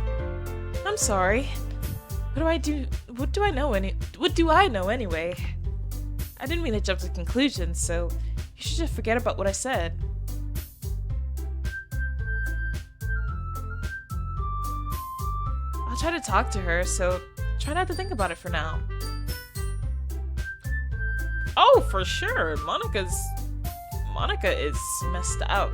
I'm sorry. What do I do? What do I know anyway? I didn't mean to jump to conclusions, so you should just forget about what I said. I'll try to talk to her, so try not to think about it for now. Oh, for sure. Monica is messed up.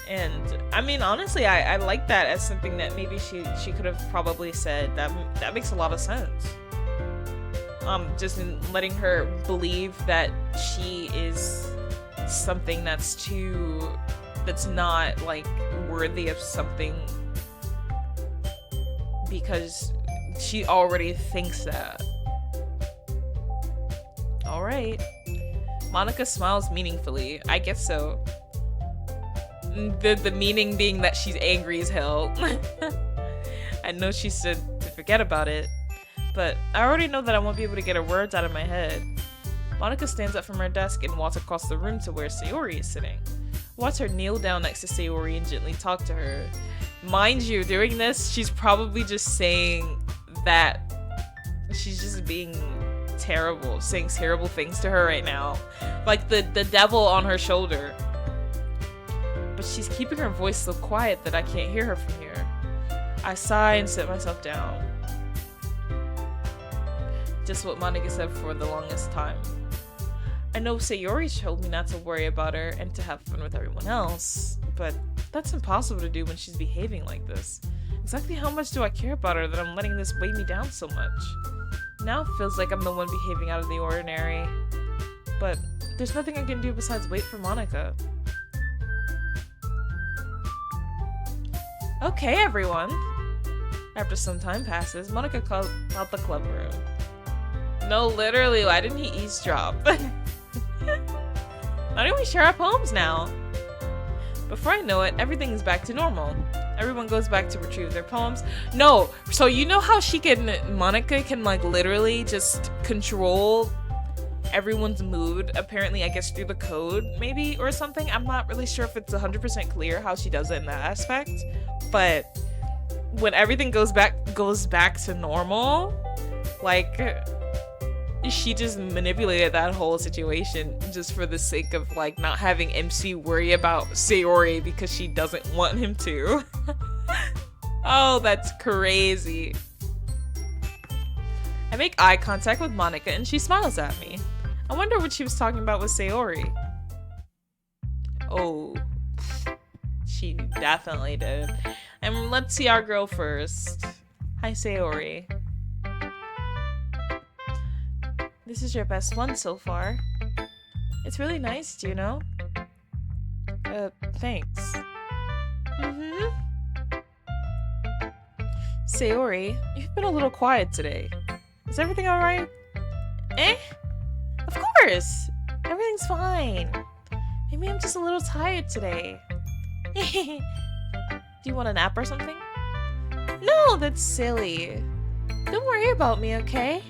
And I mean, honestly, I like that as something that maybe she could have probably said. That makes a lot of sense. Just in letting her believe that she is something that's not like worthy of something because she already thinks that. All right. Monica smiles meaningfully. I guess so. The meaning being that she's angry as hell. I know she said to forget about it, but I already know that I won't be able to get her words out of my head. Monica stands up from her desk and walks across the room to where Sayori is sitting. Watch her kneel down next to Sayori and gently talk to her. Mind you, doing this, she's probably just saying that she's just being terrible, saying terrible things to her right now. Like the devil on her shoulder. But she's keeping her voice so quiet that I can't hear her from here. I sigh and sit myself down. Just what Monica said for the longest time. I know Sayori told me not to worry about her and to have fun with everyone else, but that's impossible to do when she's behaving like this. Exactly how much do I care about her that I'm letting this weigh me down so much? Now it feels like I'm the one behaving out of the ordinary. But there's nothing I can do besides wait for Monica. Okay, everyone. After some time passes, Monica calls out the club room. No, literally, why didn't he eavesdrop? Why don't we share our poems now? Before I know it, everything is back to normal. Everyone goes back to retrieve their poems. No, so you know how Monica can like literally just control everyone's mood, apparently, I guess through the code maybe or something. I'm not really sure if it's 100% clear how she does it in that aspect, but when everything goes back to normal, like she just manipulated that whole situation just for the sake of like not having MC worry about Sayori because she doesn't want him to. Oh, that's crazy. I make eye contact with Monica and she smiles at me. I wonder what she was talking about with Sayori. Oh, she definitely did. And let's see our girl first. Hi, Sayori. This is your best one so far. It's really nice, Juno. Thanks. Sayori, you've been a little quiet today. Is everything alright? Of course! Everything's fine. Maybe I'm just a little tired today. Do you want a nap or something? No, that's silly. Don't worry about me, okay?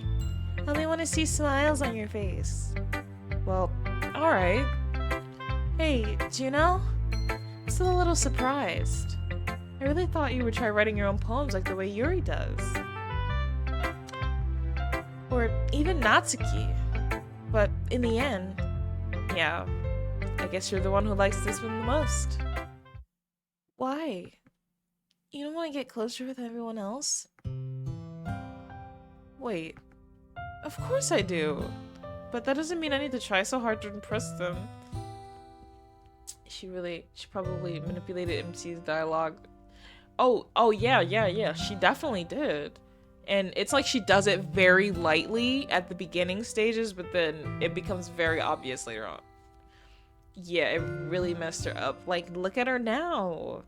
I only want to see smiles on your face. Well, alright. Hey, Juno? I'm still a little surprised. I really thought you would try writing your own poems like the way Yuri does. Or even Natsuki. But in the end, yeah, I guess you're the one who likes this one the most. Why? You don't want to get closer with everyone else? Wait. Of course I do. But that doesn't mean I need to try so hard to impress them. She probably manipulated MC's dialogue. Oh yeah. She definitely did. And it's like she does it very lightly at the beginning stages, but then it becomes very obvious later on. Yeah, it really messed her up. Like, look at her now.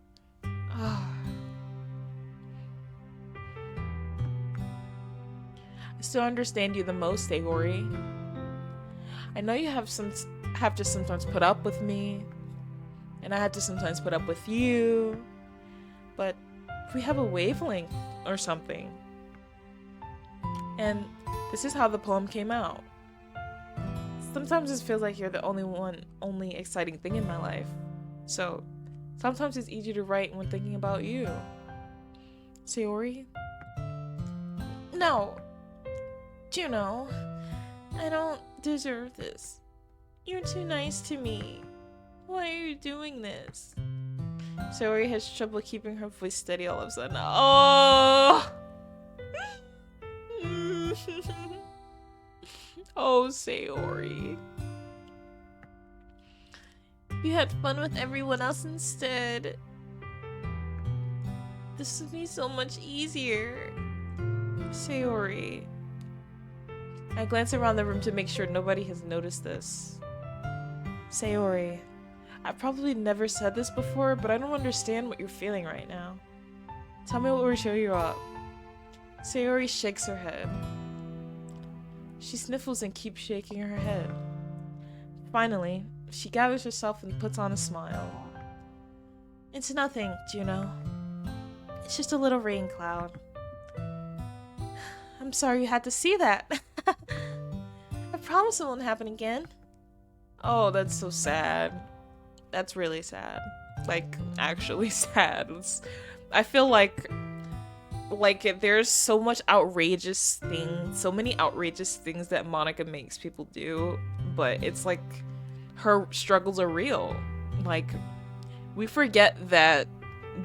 I still understand you the most, Sayori. I know you have to sometimes put up with me, and I had to sometimes put up with you, but we have a wavelength or something. And this is how the poem came out. Sometimes it feels like you're the only exciting thing in my life. So sometimes it's easier to write when thinking about you. Sayori? No. Juno, I don't deserve this. You're too nice to me. Why are you doing this? Sayori has trouble keeping her voice steady all of a sudden. Oh! Oh, Sayori. You had fun with everyone else instead. This would be so much easier. Sayori. I glance around the room to make sure nobody has noticed this. Sayori. I probably never said this before, but I don't understand what you're feeling right now. Tell me what will cheer you up. Sayori shakes her head. She sniffles and keeps shaking her head. Finally, she gathers herself and puts on a smile. It's nothing, Juno. It's just a little rain cloud. I'm sorry you had to see that. I promise it won't happen again. Oh, that's so sad. That's really sad. Like, actually sad. I feel like there's so many outrageous things that Monika makes people do, but it's like her struggles are real. Like, we forget that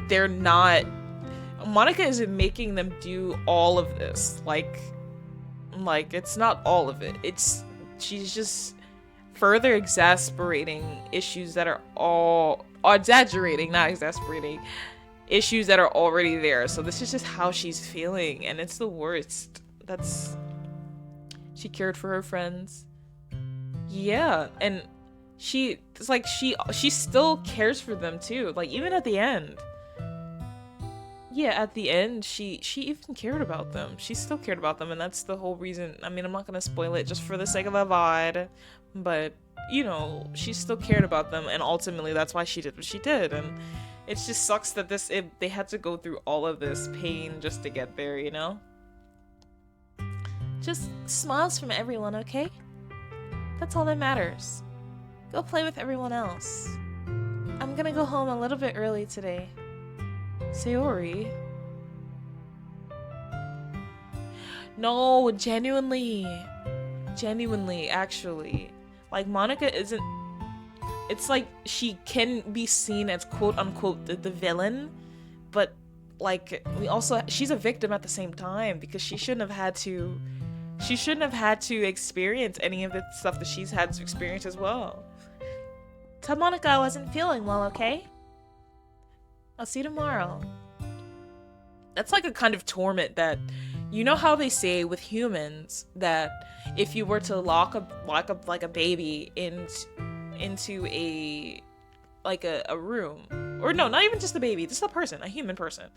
they're not. Monika isn't making them do all of this. Like it's not all of it. She's just further exasperating issues that are exaggerating, not exasperating, issues that are already there. So this is just how she's feeling, and it's the worst. She cared for her friends. Yeah, and she still cares for them too. Like, even at the end. Yeah, at the end, she even cared about them. She still cared about them, and that's the whole reason. I mean, I'm not gonna spoil it just for the sake of the VOD, but, you know, she still cared about them, and ultimately that's why she did what she did. And it just sucks that they had to go through all of this pain just to get there, you know? Just smiles from everyone, okay? That's all that matters. Go play with everyone else. I'm gonna go home a little bit early today. Sayori? No, genuinely, actually. Like, Monika isn't... It's like she can be seen as quote-unquote the villain, but, like, she's a victim at the same time, because she shouldn't have had to experience any of the stuff that she's had to experience as well. Tell Monika I wasn't feeling well, okay? I'll see you tomorrow. That's like a kind of torment that, you know how they say with humans that if you were to lock a baby into a room, or no, not even just a baby, just a human person,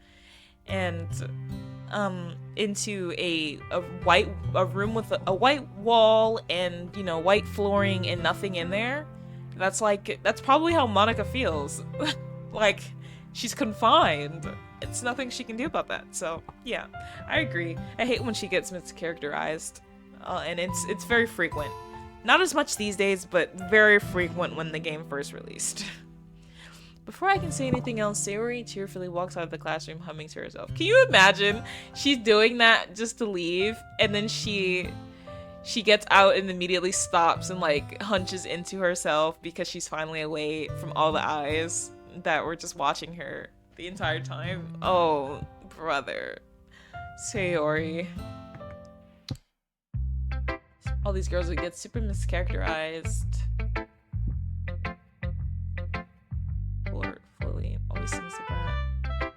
and into a room with a white wall and, you know, white flooring and nothing in there, that's probably how Monika feels. Like, she's confined. It's nothing she can do about that. So yeah, I agree. I hate when she gets mischaracterized, and it's very frequent. Not as much these days, but very frequent when the game first released. Before I can say anything else, Sayori tearfully walks out of the classroom, humming to herself. Can you imagine? She's doing that just to leave, and then she gets out and immediately stops and, like, hunches into herself because she's finally away from all the eyes that were just watching her the entire time. Oh, brother. Sayori. All these girls would get super mischaracterized. Fully always seems so bad.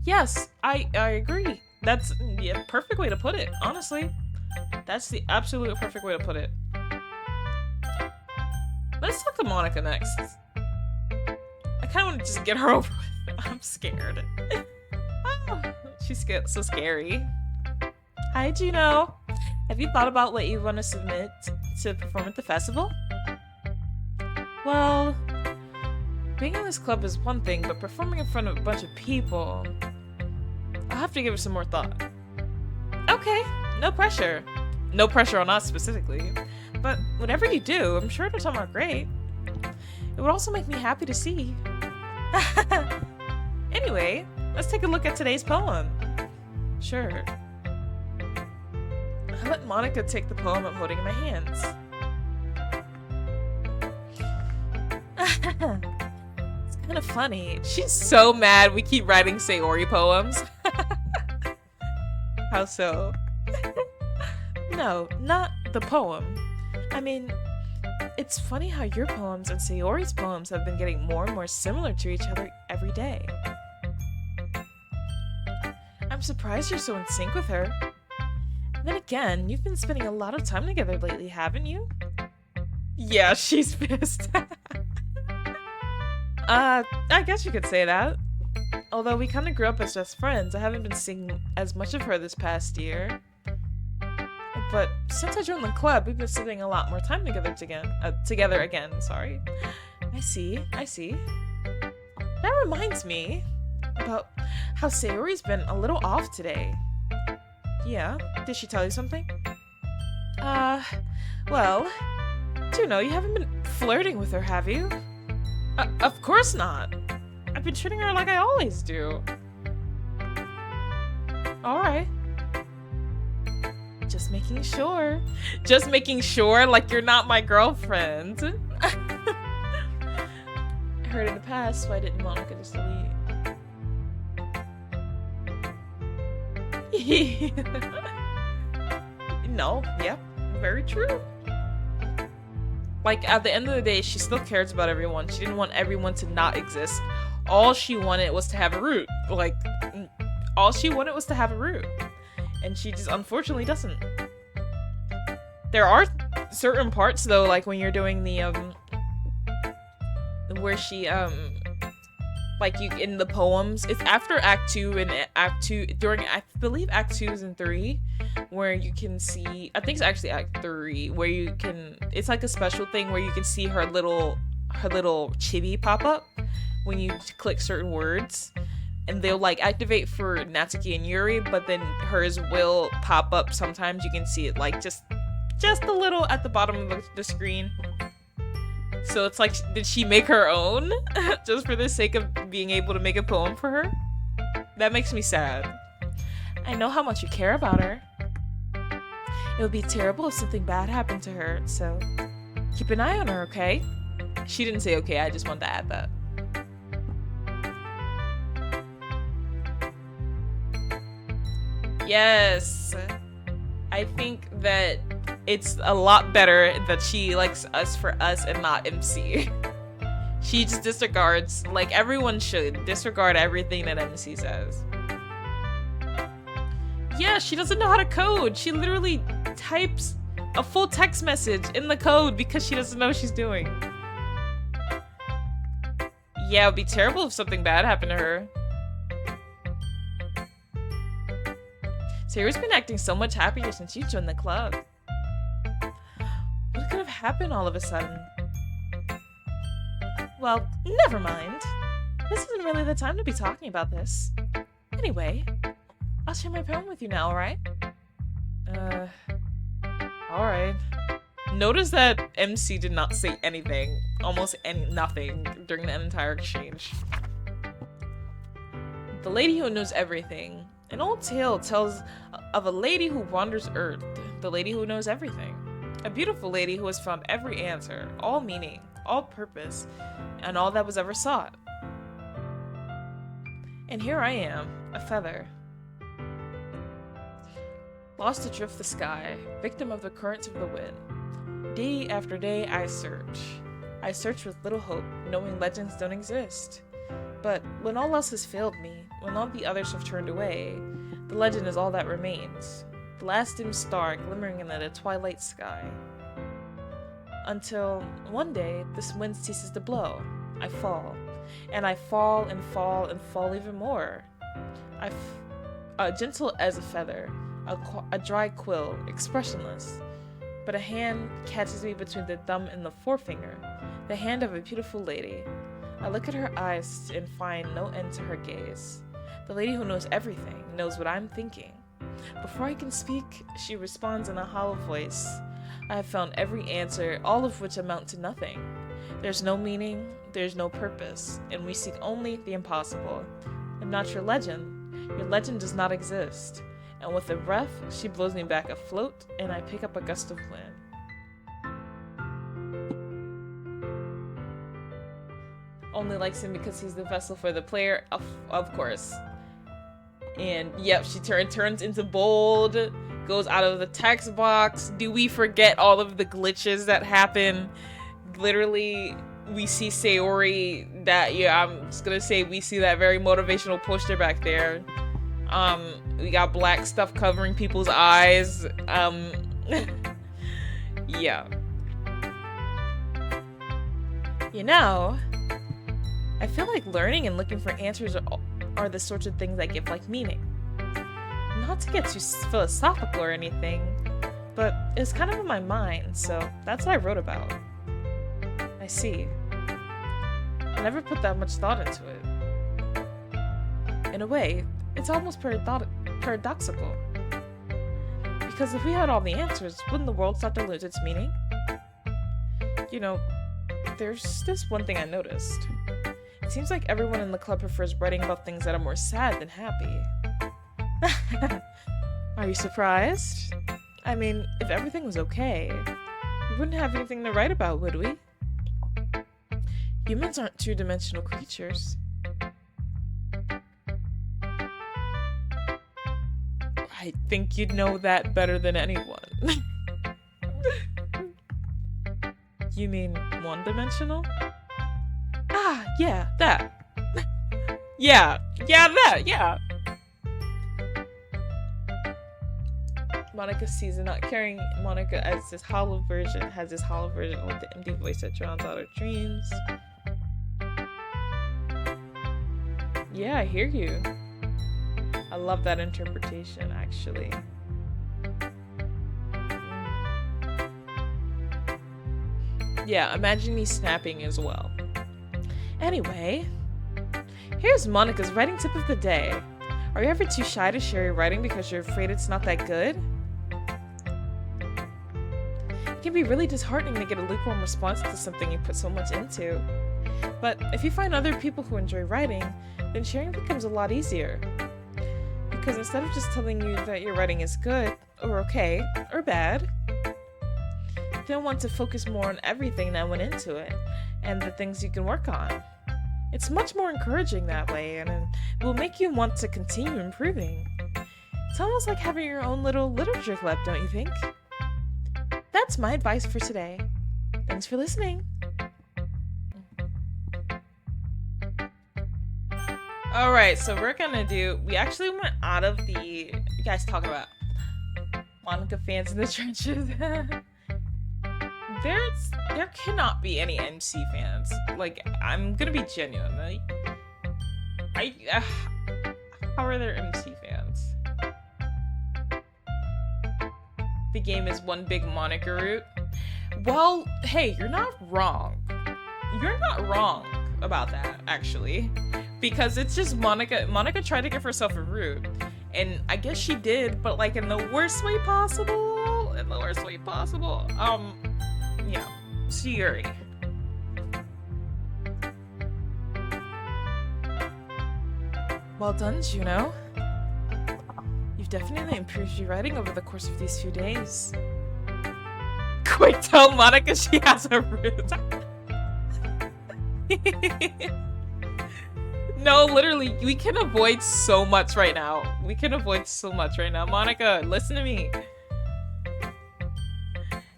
Yes, I agree. That's a perfect way to put it, honestly. That's the absolute perfect way to put it. Let's talk to Monika next. I kind of want to just get her over with. I'm scared. Oh, she's so scary. Hi, Juno. Have you thought about what you want to submit to perform at the festival? Well, being in this club is one thing, but performing in front of a bunch of people... have to give it some more thought. Okay, no pressure. No pressure on us specifically. But whatever you do, I'm sure it'll turn out great. It would also make me happy to see. Anyway, let's take a look at today's poem. Sure. I let Monica take the poem I'm holding in my hands. It's kind of funny. She's so mad we keep writing Sayori poems. How so? No, not the poem. I mean, it's funny how your poems and Sayori's poems have been getting more and more similar to each other every day. I'm surprised you're so in sync with her. Then again, you've been spending a lot of time together lately, haven't you? Yeah, she's pissed. I guess you could say that. Although we kind of grew up as just friends, I haven't been seeing as much of her this past year. But since I joined the club, we've been spending a lot more time together again, sorry. I see. That reminds me about how Sayori's been a little off today. Yeah, did she tell you something? Well, Juno, you haven't been flirting with her, have you? Of course not. I've been treating her like I always do. Alright. Just making sure. Just making sure like you're not my girlfriend. I heard in the past, why didn't Monica just leave? No, yep, very true. Like, at the end of the day, she still cares about everyone. She didn't want everyone to not exist. All she wanted was to have a root. Like, all she wanted was to have a root. And she just unfortunately doesn't. There are certain parts, though, like when you're doing the, where she, like, you, in the poems, it's after Act 2 and Act 2, during, I believe, Act 2s and 3, where you can see, I think it's actually Act 3, where you can, it's like a special thing where you can see her little chibi pop up when you click certain words, and they'll like activate for Natsuki and Yuri, but then hers will pop up sometimes. You can see it like just a little at the bottom of the screen. So it's like, did she make her own just for the sake of being able to make a poem for her? That makes me sad. I know how much you care about her. It would be terrible if something bad happened to her, so keep an eye on her, okay? She didn't say okay, I just wanted to add that. Yes, I think that it's a lot better that she likes us for us and not MC. She just disregards, like everyone should, disregard everything that MC says. Yeah, she doesn't know how to code. She literally types a full text message in the code because she doesn't know what she's doing. Yeah, it would be terrible if something bad happened to her. Sayori's been acting so much happier since you joined the club. What could have happened all of a sudden? Well, never mind. This isn't really the time to be talking about this. Anyway, I'll share my poem with you now, alright? Alright. Notice that MC did not say anything, nothing, during the entire exchange. The lady who knows everything. An old tale tells of a lady who wanders Earth, the lady who knows everything. A beautiful lady who has found every answer, all meaning, all purpose, and all that was ever sought. And here I am, a feather. Lost adrift the sky, victim of the currents of the wind. Day after day I search. I search with little hope, knowing legends don't exist. But when all else has failed me, when all the others have turned away, the legend is all that remains. The last dim star glimmering in the twilight sky. Until, one day, this wind ceases to blow. I fall. And I fall and fall and fall even more. Gentle as a feather, a dry quill, expressionless. But a hand catches me between the thumb and the forefinger, the hand of a beautiful lady. I look at her eyes and find no end to her gaze. The lady who knows everything knows what I'm thinking. Before I can speak, she responds in a hollow voice. I have found every answer, all of which amount to nothing. There's no meaning, there's no purpose, and we seek only the impossible. I'm not your legend. Your legend does not exist. And with a breath, she blows me back afloat, and I pick up a gust of wind. Only likes him because he's the vessel for the player, of course. And yep, she turns into bold, goes out of the text box. Do we forget all of the glitches that happen? Literally, we see Sayori, that, yeah, I'm just gonna say we see that very motivational poster back there. We got black stuff covering people's eyes. Yeah. You know, I feel like learning and looking for answers are the sorts of things that give like meaning. Not to get too philosophical or anything, but it's kind of in my mind, so that's what I wrote about. I see. I never put that much thought into it. In a way, it's almost paradoxical. Because if we had all the answers, wouldn't the world start to lose its meaning? You know, there's this one thing I noticed. It seems like everyone in the club prefers writing about things that are more sad than happy. Are you surprised? I mean, if everything was okay, we wouldn't have anything to write about, would we? Humans aren't two-dimensional creatures. I think you'd know that better than anyone. You mean one-dimensional? Ah, yeah, that. yeah, that, yeah. Monica sees it not caring. Monica has this hollow version with the empty voice that drowns out her dreams. Yeah, I hear you. I love that interpretation, actually. Yeah, imagine me snapping as well. Anyway, here's Monica's writing tip of the day. Are you ever too shy to share your writing because you're afraid it's not that good? It can be really disheartening to get a lukewarm response to something you put so much into. But if you find other people who enjoy writing, then sharing becomes a lot easier. Because instead of just telling you that your writing is good, or okay, or bad, they'll want to focus more on everything that went into it, and the things you can work on. It's much more encouraging that way, and it will make you want to continue improving. It's almost like having your own little literature club, don't you think? That's my advice for today. Thanks for listening. Alright, so we actually went out of you guys talk about Monica fans in the trenches. There cannot be any MC fans. Like, I'm gonna be genuine. Like, how are there MC fans? The game is one big Monica route. Well, hey, you're not wrong. You're not wrong about that, actually. Because it's just Monica tried to give herself a root. And I guess she did, but like in the worst way possible. Yeah. Sayori. Well done, Juno. You've definitely improved your writing over the course of these few days. Quick, tell Monica she has a root. No, literally, we can avoid so much right now. Monica, listen to me.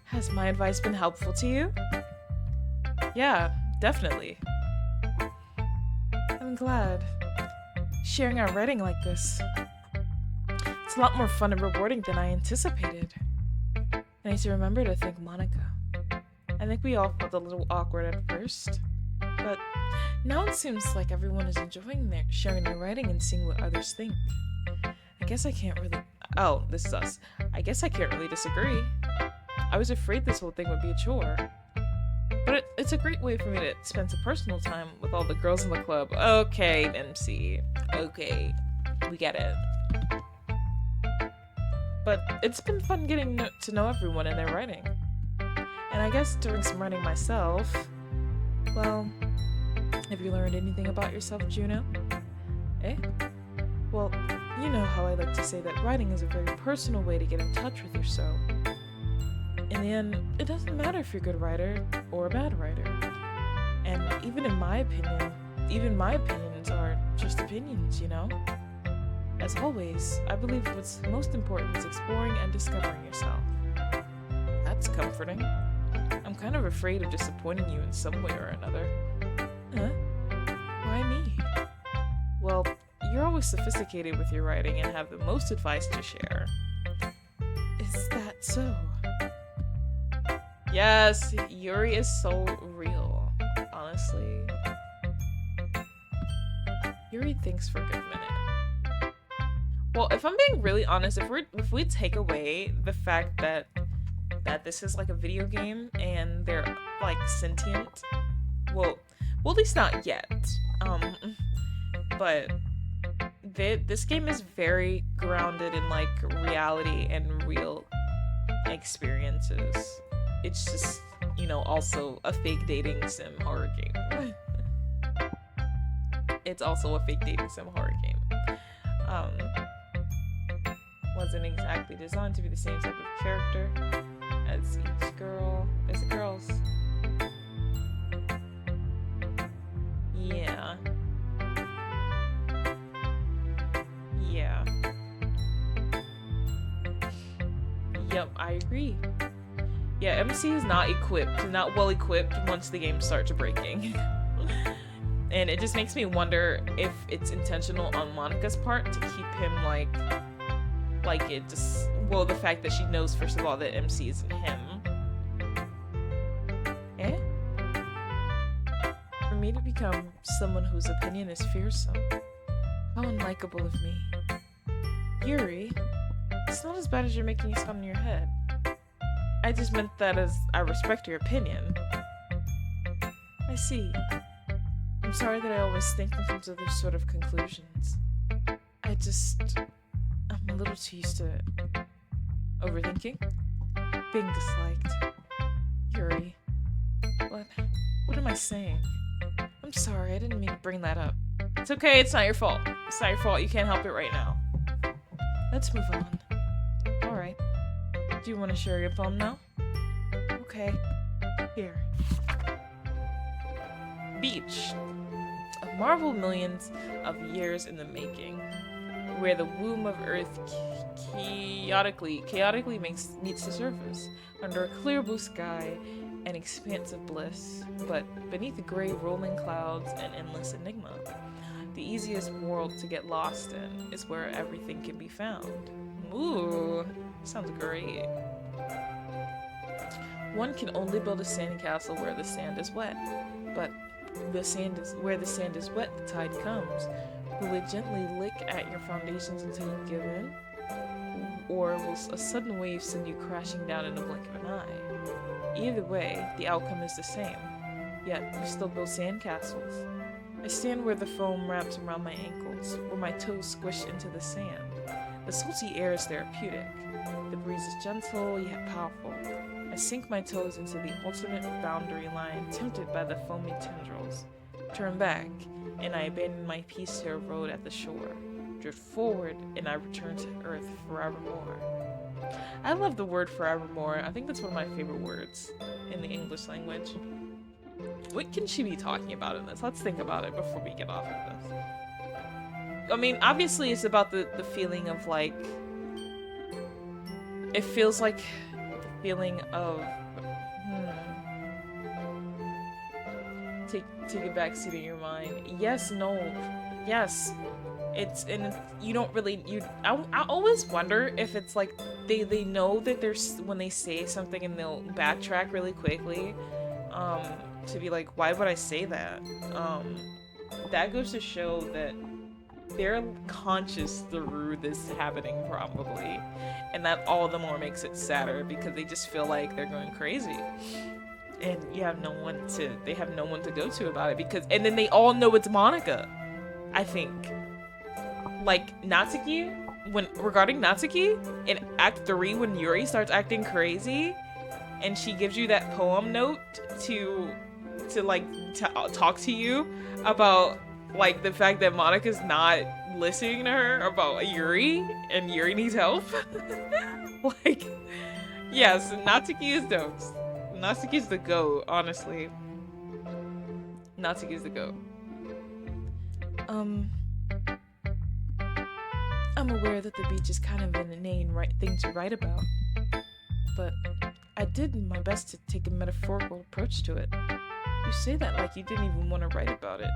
Has my advice been helpful to you? Yeah, definitely. I'm glad. Sharing our writing like this. It's a lot more fun and rewarding than I anticipated. I need to remember to thank Monica. I think we all felt a little awkward at first, but now it seems like everyone is enjoying sharing their writing and seeing what others think. I guess I can't really... Oh, this is us. I guess I can't really disagree. I was afraid this whole thing would be a chore. But it's a great way for me to spend some personal time with all the girls in the club. Okay, MC. Okay. We get it. But it's been fun getting to know everyone and their writing. And I guess doing some writing myself, well, have you learned anything about yourself, Juno? Eh? Well, you know how I like to say that writing is a very personal way to get in touch with yourself. In the end, it doesn't matter if you're a good writer or a bad writer. And even in my opinion, even my opinions are just opinions, you know? As always, I believe what's most important is exploring and discovering yourself. That's comforting. I'm kind of afraid of disappointing you in some way or another. Huh? Why me? Well, you're always sophisticated with your writing and have the most advice to share. Is that so? Yes, Yuri is so real, honestly. Yuri thinks for a good minute. Well, if I'm being really honest, if we take away the fact that this is like a video game and they're like sentient, well, at least not yet. But this game is very grounded in like reality and real experiences. It's just, you know, also a fake dating sim horror game. It's also a fake dating sim horror game. Wasn't exactly designed to be the same type of character as each girl. As the girls. Yeah. Yeah. Yep, I agree. Yeah, MC is not well equipped once the game starts breaking. And it just makes me wonder if it's intentional on Monica's part to keep him like it just, well, the fact that she knows first of all that MC isn't him. Eh? For me to become someone whose opinion is fearsome. How unlikable of me. Yuri, it's not as bad as you're making it sound in your head. I just meant that as I respect your opinion. I see. I'm sorry that I always think in terms of those sort of conclusions. I'm a little too used to it. Overthinking? Being disliked. Yuri. What am I saying? I'm sorry, I didn't mean to bring that up. It's okay, it's not your fault. It's not your fault, you can't help it right now. Let's move on. Alright. Do you want to share your poem now? Okay. Here. Beach. A marvel millions of years in the making, where the womb of Earth chaotically meets the surface, under a clear blue sky, an expanse of bliss, but beneath the gray rolling clouds, an endless enigma. The easiest world to get lost in is where everything can be found. Ooh, sounds great. One can only build a sandcastle where the sand is wet, but where the sand is wet, the tide comes. Will it gently lick at your foundations until you give in? Or will a sudden wave send you crashing down in a blink of an eye? Either way, the outcome is the same. Yet, we still build sandcastles. I stand where the foam wraps around my ankles, where my toes squish into the sand. The salty air is therapeutic. The breeze is gentle yet powerful. I sink my toes into the ultimate boundary line, tempted by the foamy tendrils. Turn back, and I abandon my peace-here road at the shore. Drift forward, and I return to Earth forevermore. I love the word forevermore. I think that's one of my favorite words in the English language. What can she be talking about in this? Let's think about it before we get off of this. I mean, obviously it's about the feeling of like, it feels like the feeling of, take a back seat in your mind. Yes, no, yes. You don't really, I always wonder if it's like, they know that there's, when they say something and they'll backtrack really quickly, to be like, why would I say that? That goes to show that they're conscious through this happening probably, and that all the more makes it sadder because they just feel like they're going crazy, and they have no one to go to about it, because, and then they all know it's Monica, I think. like Natsuki, regarding Natsuki, in Act 3 when Yuri starts acting crazy, and she gives you that poem note to talk to you about like the fact that Monika's not listening to her about Yuri and Yuri needs help. Like, yes, Natsuki is dope. Natsuki's the GOAT, honestly. Natsuki's the GOAT. I'm aware that the beach is kind of an inane thing to write about, but I did my best to take a metaphorical approach to it. You say that like you didn't even want to write about it.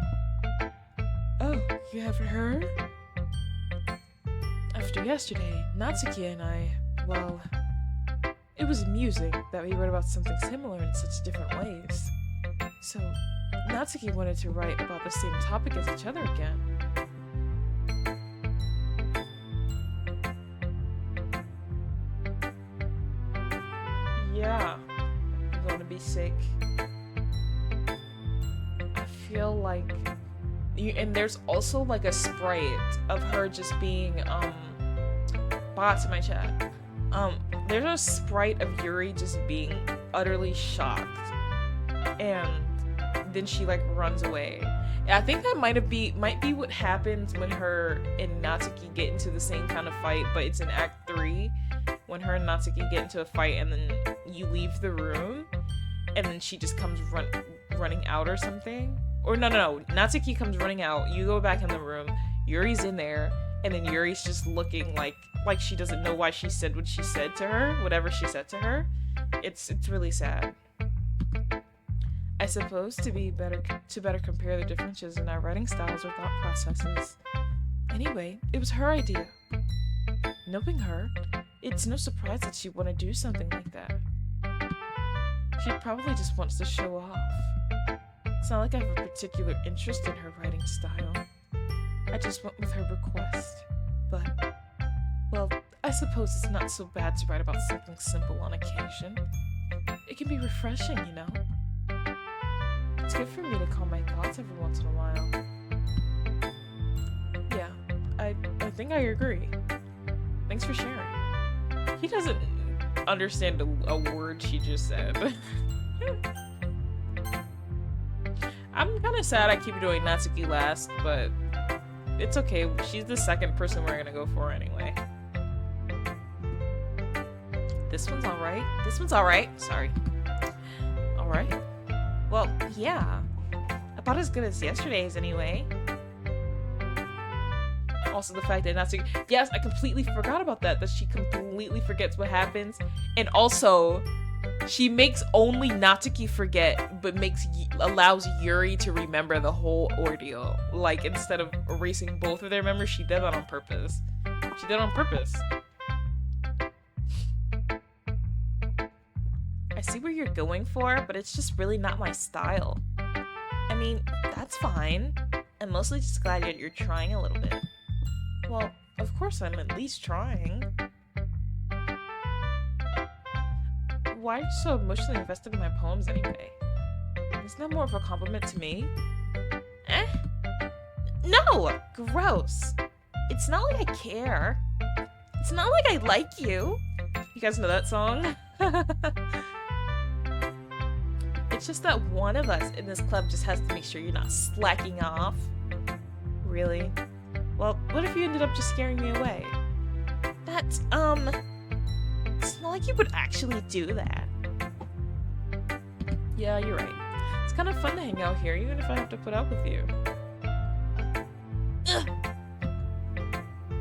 Oh, you haven't heard? After yesterday, Natsuki and I, well, it was amusing that we wrote about something similar in such different ways. So, Natsuki wanted to write about the same topic as each other again. Yeah, I'm gonna be sick. I feel like... and there's also like a sprite of her just being, bots in my chat. There's a sprite of Yuri just being utterly shocked. And then she like runs away. And I think that might be what happens when her and Natsuki get into the same kind of fight, but it's in Act 3 when her and Natsuki get into a fight and then you leave the room and then she just comes running out or something. Or no, Natsuki comes running out, you go back in the room, Yuri's in there, and then Yuri's just looking like she doesn't know why she said what she said to her, whatever she said to her. It's really sad. I suppose to better compare the differences in our writing styles or thought processes. Anyway, it was her idea. Knowing her, it's no surprise that she'd want to do something like that. She probably just wants to show off. It's not like I have a particular interest in her writing style. I just went with her request. But, well, I suppose it's not so bad to write about something simple on occasion. It can be refreshing, you know? It's good for me to calm my thoughts every once in a while. Yeah, I think I agree. Thanks for sharing. He doesn't understand a word she just said. I'm kind of sad I keep doing Natsuki last, but it's okay. She's the second person we're gonna go for anyway. This one's alright. This one's alright. Sorry. Alright. Well, yeah. About as good as yesterday's anyway. Also the fact that Natsuki... Yes, I completely forgot about that. That she completely forgets what happens. And also, she makes only Natsuki forget, but allows Yuri to remember the whole ordeal. Like, instead of erasing both of their memories, she did that on purpose. She did it on purpose. I see where you're going for, but it's just really not my style. I mean, that's fine. I'm mostly just glad that you're trying a little bit. Well, of course I'm at least trying. Why are you so emotionally invested in my poems anyway? Isn't that more of a compliment to me? Eh? No! Gross! It's not like I care. It's not like I like you. You guys know that song? It's just that one of us in this club just has to make sure you're not slacking off. Really? Well, what if you ended up just scaring me away? That's, it's not like you would actually do that. Yeah, you're right. It's kind of fun to hang out here, even if I have to put up with you. Ugh.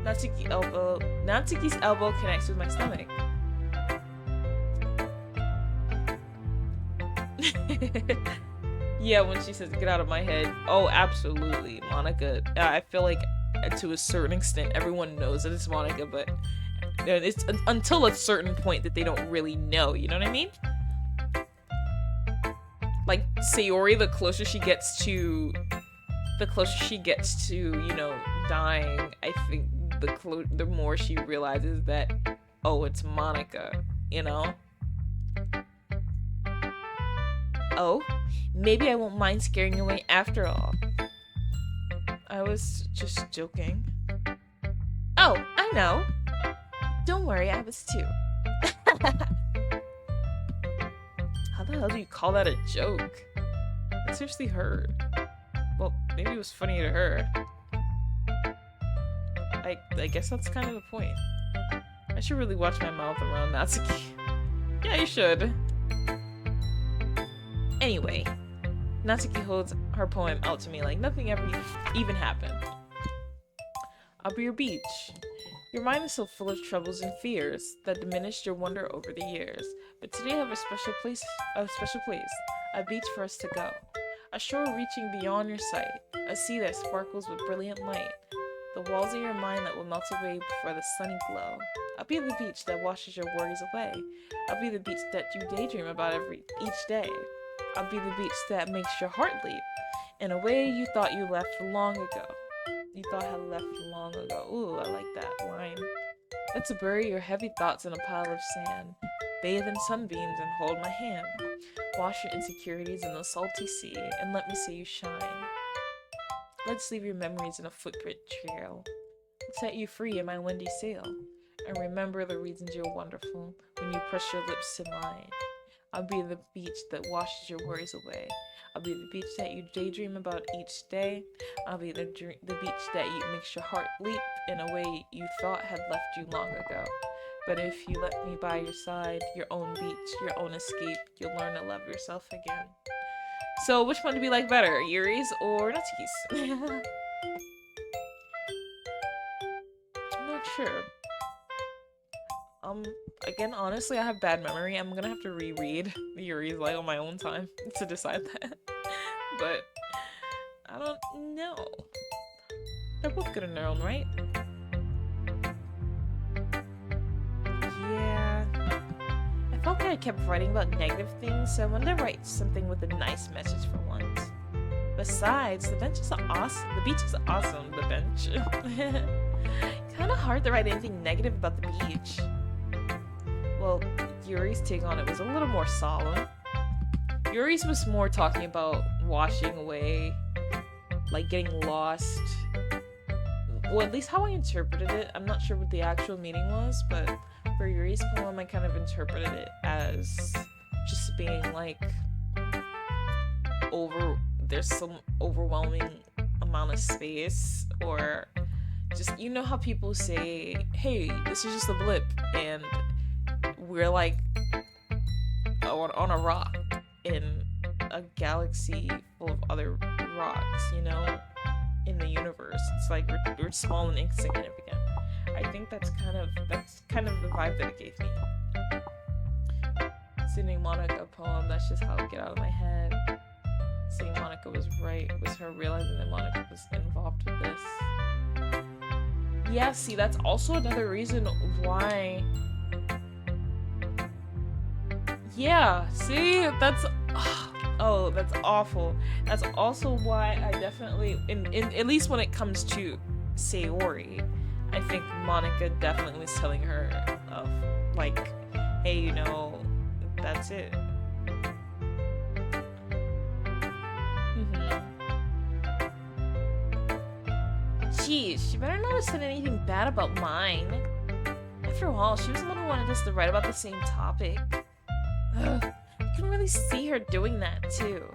Natsuki's elbow connects with my stomach. Yeah, when she says get out of my head. Oh, absolutely, Monika. I feel like to a certain extent everyone knows that it's Monika, but it's until a certain point that they don't really know, you know what I mean? Like Sayori, the closer she gets to you know, dying, I think the more she realizes that, oh, it's Monika, you know? Oh, maybe I won't mind scaring you away after all. I was just joking. Oh, I know. Don't worry, I was too. How the hell do you call that a joke? It seriously hurt. Well, maybe it was funny to her. I guess that's kind of the point. I should really watch my mouth around Natsuki. Yeah, you should. Anyway, Natsuki holds her poem out to me like nothing ever even happened. I'll be your beach. Your mind is so full of troubles and fears that diminished your wonder over the years. But today I have a special place, a beach for us to go. A shore reaching beyond your sight, a sea that sparkles with brilliant light. The walls of your mind that will melt away before the sunny glow. I'll be the beach that washes your worries away. I'll be the beach that you daydream about each day. I'll be the beach that makes your heart leap in a way you thought you left long ago. You thought had left long ago. Ooh, I like that line. Let's bury your heavy thoughts in a pile of sand. Bathe in sunbeams and hold my hand. Wash your insecurities in the salty sea and let me see you shine. Let's leave your memories in a footprint trail. Set you free in my windy sail. And remember the reasons you're wonderful when you press your lips to mine. I'll be the beach that washes your worries away. I'll be the beach that you daydream about each day. I'll be the beach that makes your heart leap in a way you thought had left you long ago. But if you let me by your side, your own beach, your own escape, you'll learn to love yourself again. So which one do we like better, Yuri's or Natsuki's? I'm not sure. Again, honestly, I have bad memory. I'm gonna have to reread Yuri's like on my own time to decide that. But I don't know. They're both good in their own right. Yeah. I felt like I kept writing about negative things, so I wanted to write something with a nice message for once. Besides, the bench is awesome. The beach is awesome, the bench. Kinda hard to write anything negative about the beach. Well, Yuri's take on it was a little more solemn. Yuri's was more talking about washing away, like getting lost. Well, at least how I interpreted it. I'm not sure what the actual meaning was, but for Yuri's poem, I kind of interpreted it as just being like there's some overwhelming amount of space, or just, you know how people say, hey, this is just a blip, and we're like on a rock in a galaxy full of other rocks, you know, in the universe. It's like we're small and insignificant. I think that's kind of the vibe that it gave me. Singing Monica poem, that's just how it get out of my head. Saying Monica was right, was her realizing that Monica was involved with this. Yeah, see, that's also another reason why. Yeah, see, that's that's awful. That's also why I definitely, in at least when it comes to Sayori, I think Monica definitely was telling her of like, hey, you know, that's it. Jeez, she better not have said anything bad about mine. After all, she was the one who wanted us to write about the same topic. Ugh, I can really see her doing that too.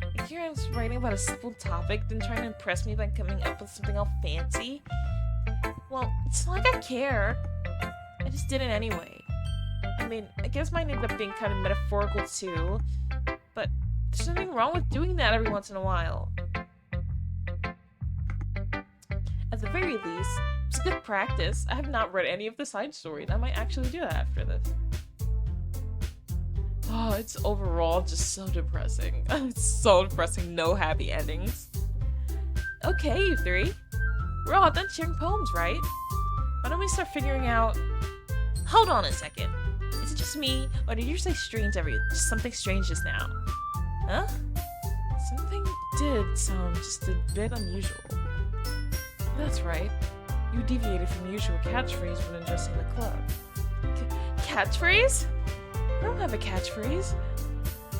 Like, here I was writing about a simple topic, then trying to impress me by coming up with something all fancy. Well, it's not like I care. I just did it anyway. I mean, I guess mine ended up being kind of metaphorical too, but there's nothing wrong with doing that every once in a while. At the very least, it's good practice. I have not read any of the side stories. I might actually do that after this. Oh, it's overall just so depressing. It's so depressing. No happy endings. Okay, you three. We're all done sharing poems, right? Why don't we start figuring out... Hold on a second. Is it just me, or did you say something strange just now? Huh? Something did sound just a bit unusual. That's right. You deviated from the usual catchphrase when addressing the club. Catchphrase? I don't have a catchphrase.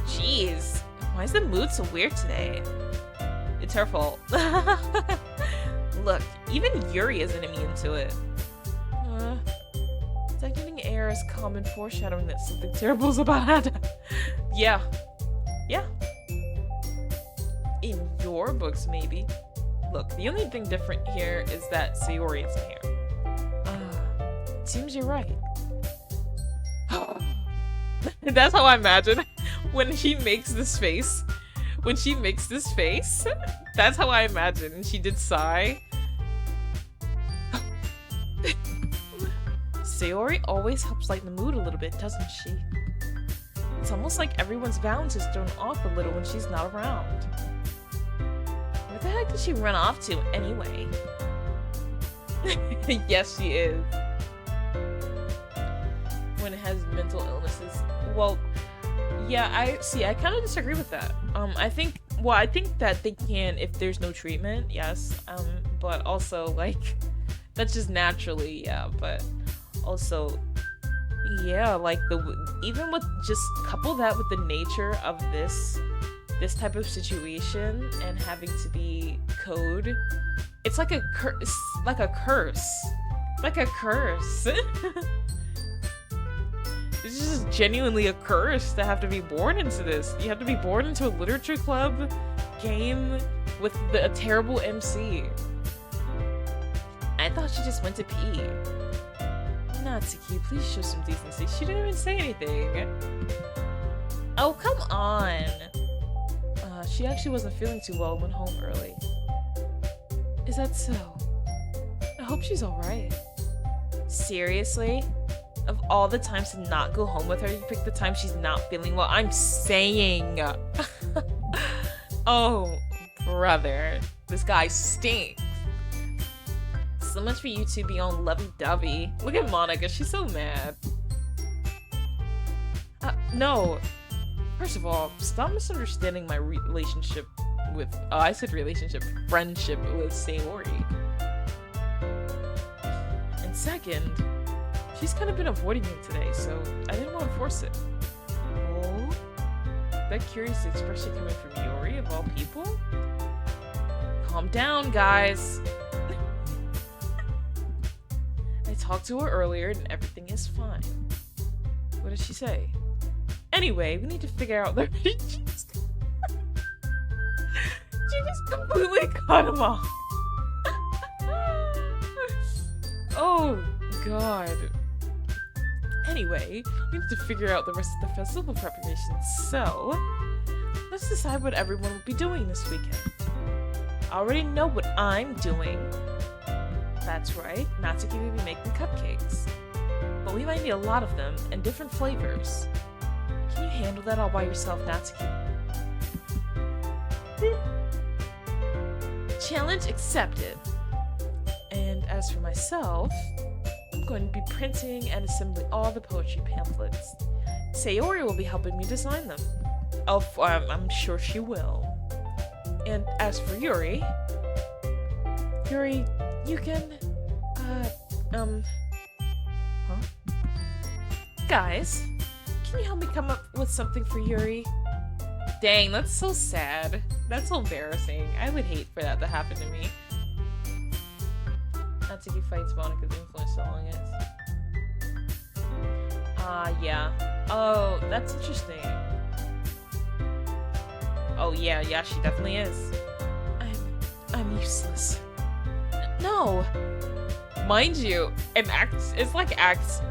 Jeez, why is the mood so weird today? It's her fault. Look, even Yuri isn't immune to it. Stagnating air is common foreshadowing that something terrible is about to happen. Yeah. Yeah. In your books, maybe. Look, the only thing different here is that Sayori isn't here. Seems you're right. That's how I imagine when she makes this face. When she makes this face, that's how I imagine. She did sigh. Sayori always helps lighten the mood a little bit, doesn't she? It's almost like everyone's balance is thrown off a little when she's not around. Where the heck did she run off to anyway? Yes, she is. When it has mental illnesses. Well, yeah, I kind of disagree with that. I think that they can if there's no treatment, yes. But also, like, that's just naturally, yeah. But also, yeah, like even with just couple that with the nature of this type of situation and having to be code, it's like a curse, like a curse. It's just genuinely a curse to have to be born into this. You have to be born into a literature club game with a terrible MC. I thought she just went to pee. Natsuki, please show some decency. She didn't even say anything. Oh, come on. She actually wasn't feeling too well and went home early. Is that so? I hope she's alright. Seriously? Of all the times to not go home with her, you pick the time she's not feeling well. I'm saying. Oh, brother. This guy stinks. So much for you two being all lovey-dovey. Look at Monica. She's so mad. No. First of all, stop misunderstanding my relationship with... Oh, I said relationship. Friendship with Sayori. And second... She's kind of been avoiding me today, so I didn't want to force it. Oh? That curious expression coming from Yori, of all people? Calm down, guys. I talked to her earlier and everything is fine. What did she say? Anyway, we need to figure out the... She just completely cut him off. Oh, God. Anyway, we need to figure out the rest of the festival preparations, so let's decide what everyone will be doing this weekend. I already know what I'm doing. That's right, Natsuki will be making cupcakes. But we might need a lot of them, and different flavors. Can you handle that all by yourself, Natsuki? Challenge accepted. And as for myself... I'm going to be printing and assembling all the poetry pamphlets. Sayori will be helping me design them. Oh, I'm sure she will. And as for Yuri, you can, Guys, can you help me come up with something for Yuri? Dang, that's so sad. That's so embarrassing. I would hate for that to happen to me. Natsuki fights Monica's influence so long as. Yeah. Oh, that's interesting. Oh yeah, she definitely is. I'm useless. No! Mind you, it's like Act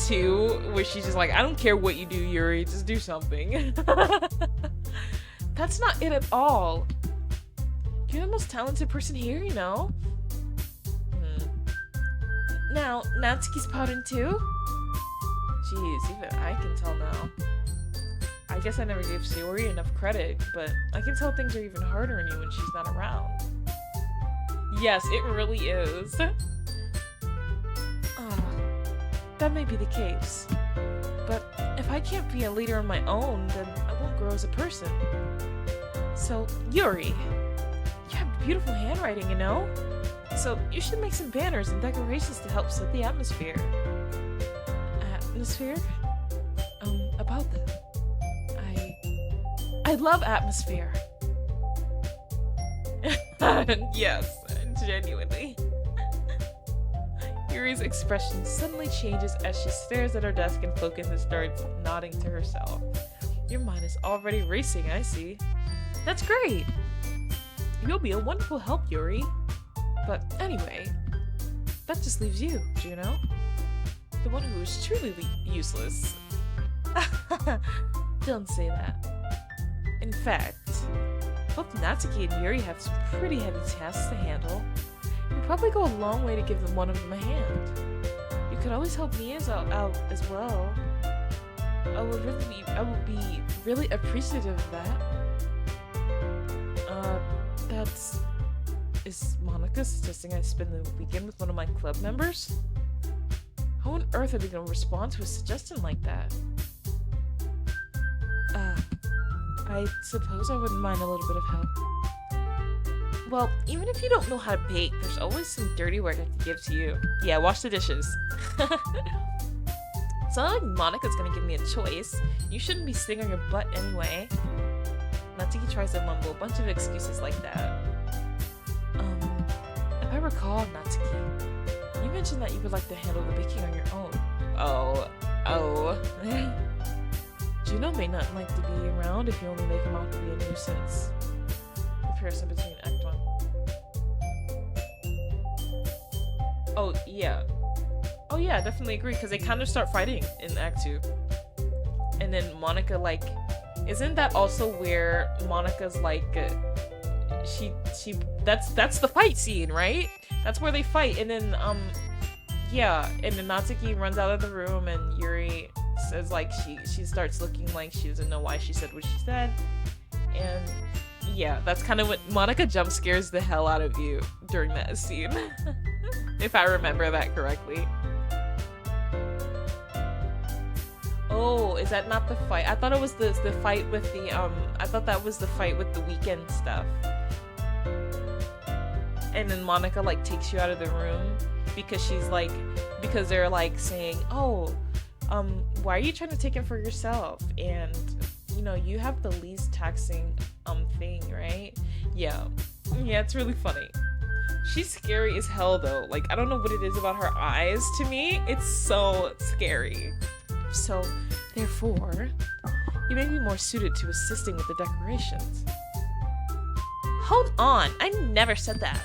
2, where she's just like, I don't care what you do, Yuri, just do something. That's not it at all. You're the most talented person here, you know? Now, Natsuki's pouting too? Jeez, even I can tell now. I guess I never gave Sayori enough credit, but I can tell things are even harder on you when she's not around. Yes, it really is. That may be the case. But if I can't be a leader on my own, then I won't grow as a person. So, Yuri, you have beautiful handwriting, you know? So you should make some banners and decorations to help set the atmosphere. Atmosphere? About that. I love atmosphere. Yes, genuinely. Yuri's expression suddenly changes as she stares at her desk and focuses and starts nodding to herself. Your mind is already racing, I see. That's great! You'll be a wonderful help, Yuri. But anyway, that just leaves you, Juno. The one who is truly useless. Don't say that. In fact, both Natsuki and Yuri have some pretty heavy tasks to handle. It would probably go a long way to give one of them a hand. You could always help me out as well. I would be really appreciative of that. Is Monica suggesting I spend the weekend with one of my club members? How on earth are they gonna respond to a suggestion like that? I suppose I wouldn't mind a little bit of help. Well, even if you don't know how to bake, there's always some dirty work I can give to you. Yeah, wash the dishes. It's not like Monica's gonna give me a choice. You shouldn't be sitting on your butt anyway. Natsuki tries to mumble a bunch of excuses like that. If I recall, Natsuki, you mentioned that you would like to handle the baking on your own. Oh. Juno may not like to be around if you only make him out to be a nuisance. Comparison between Act 1. Oh, yeah. Oh, yeah, definitely agree, because they kind of start fighting in Act 2. And then Monica, like, isn't that also where Monica's, like, that's the fight scene, right? That's where they fight, and then, yeah, and then Natsuki runs out of the room, and Yuri says, like, she starts looking like she doesn't know why she said what she said, and yeah, that's kind of what Monica jump scares the hell out of you during that scene, if I remember that correctly. Oh, is that not the fight? I thought it was the fight with the, I thought that was the fight with the weekend stuff. And then Monica, like, takes you out of the room because she's, like, because they're, like, saying, oh, why are you trying to take it for yourself? And, you know, you have the least taxing, thing, right? Yeah. Yeah, it's really funny. She's scary as hell, though. Like, I don't know what it is about her eyes. To me, it's so scary. So, therefore, you may be more suited to assisting with the decorations. Hold on, I never said that.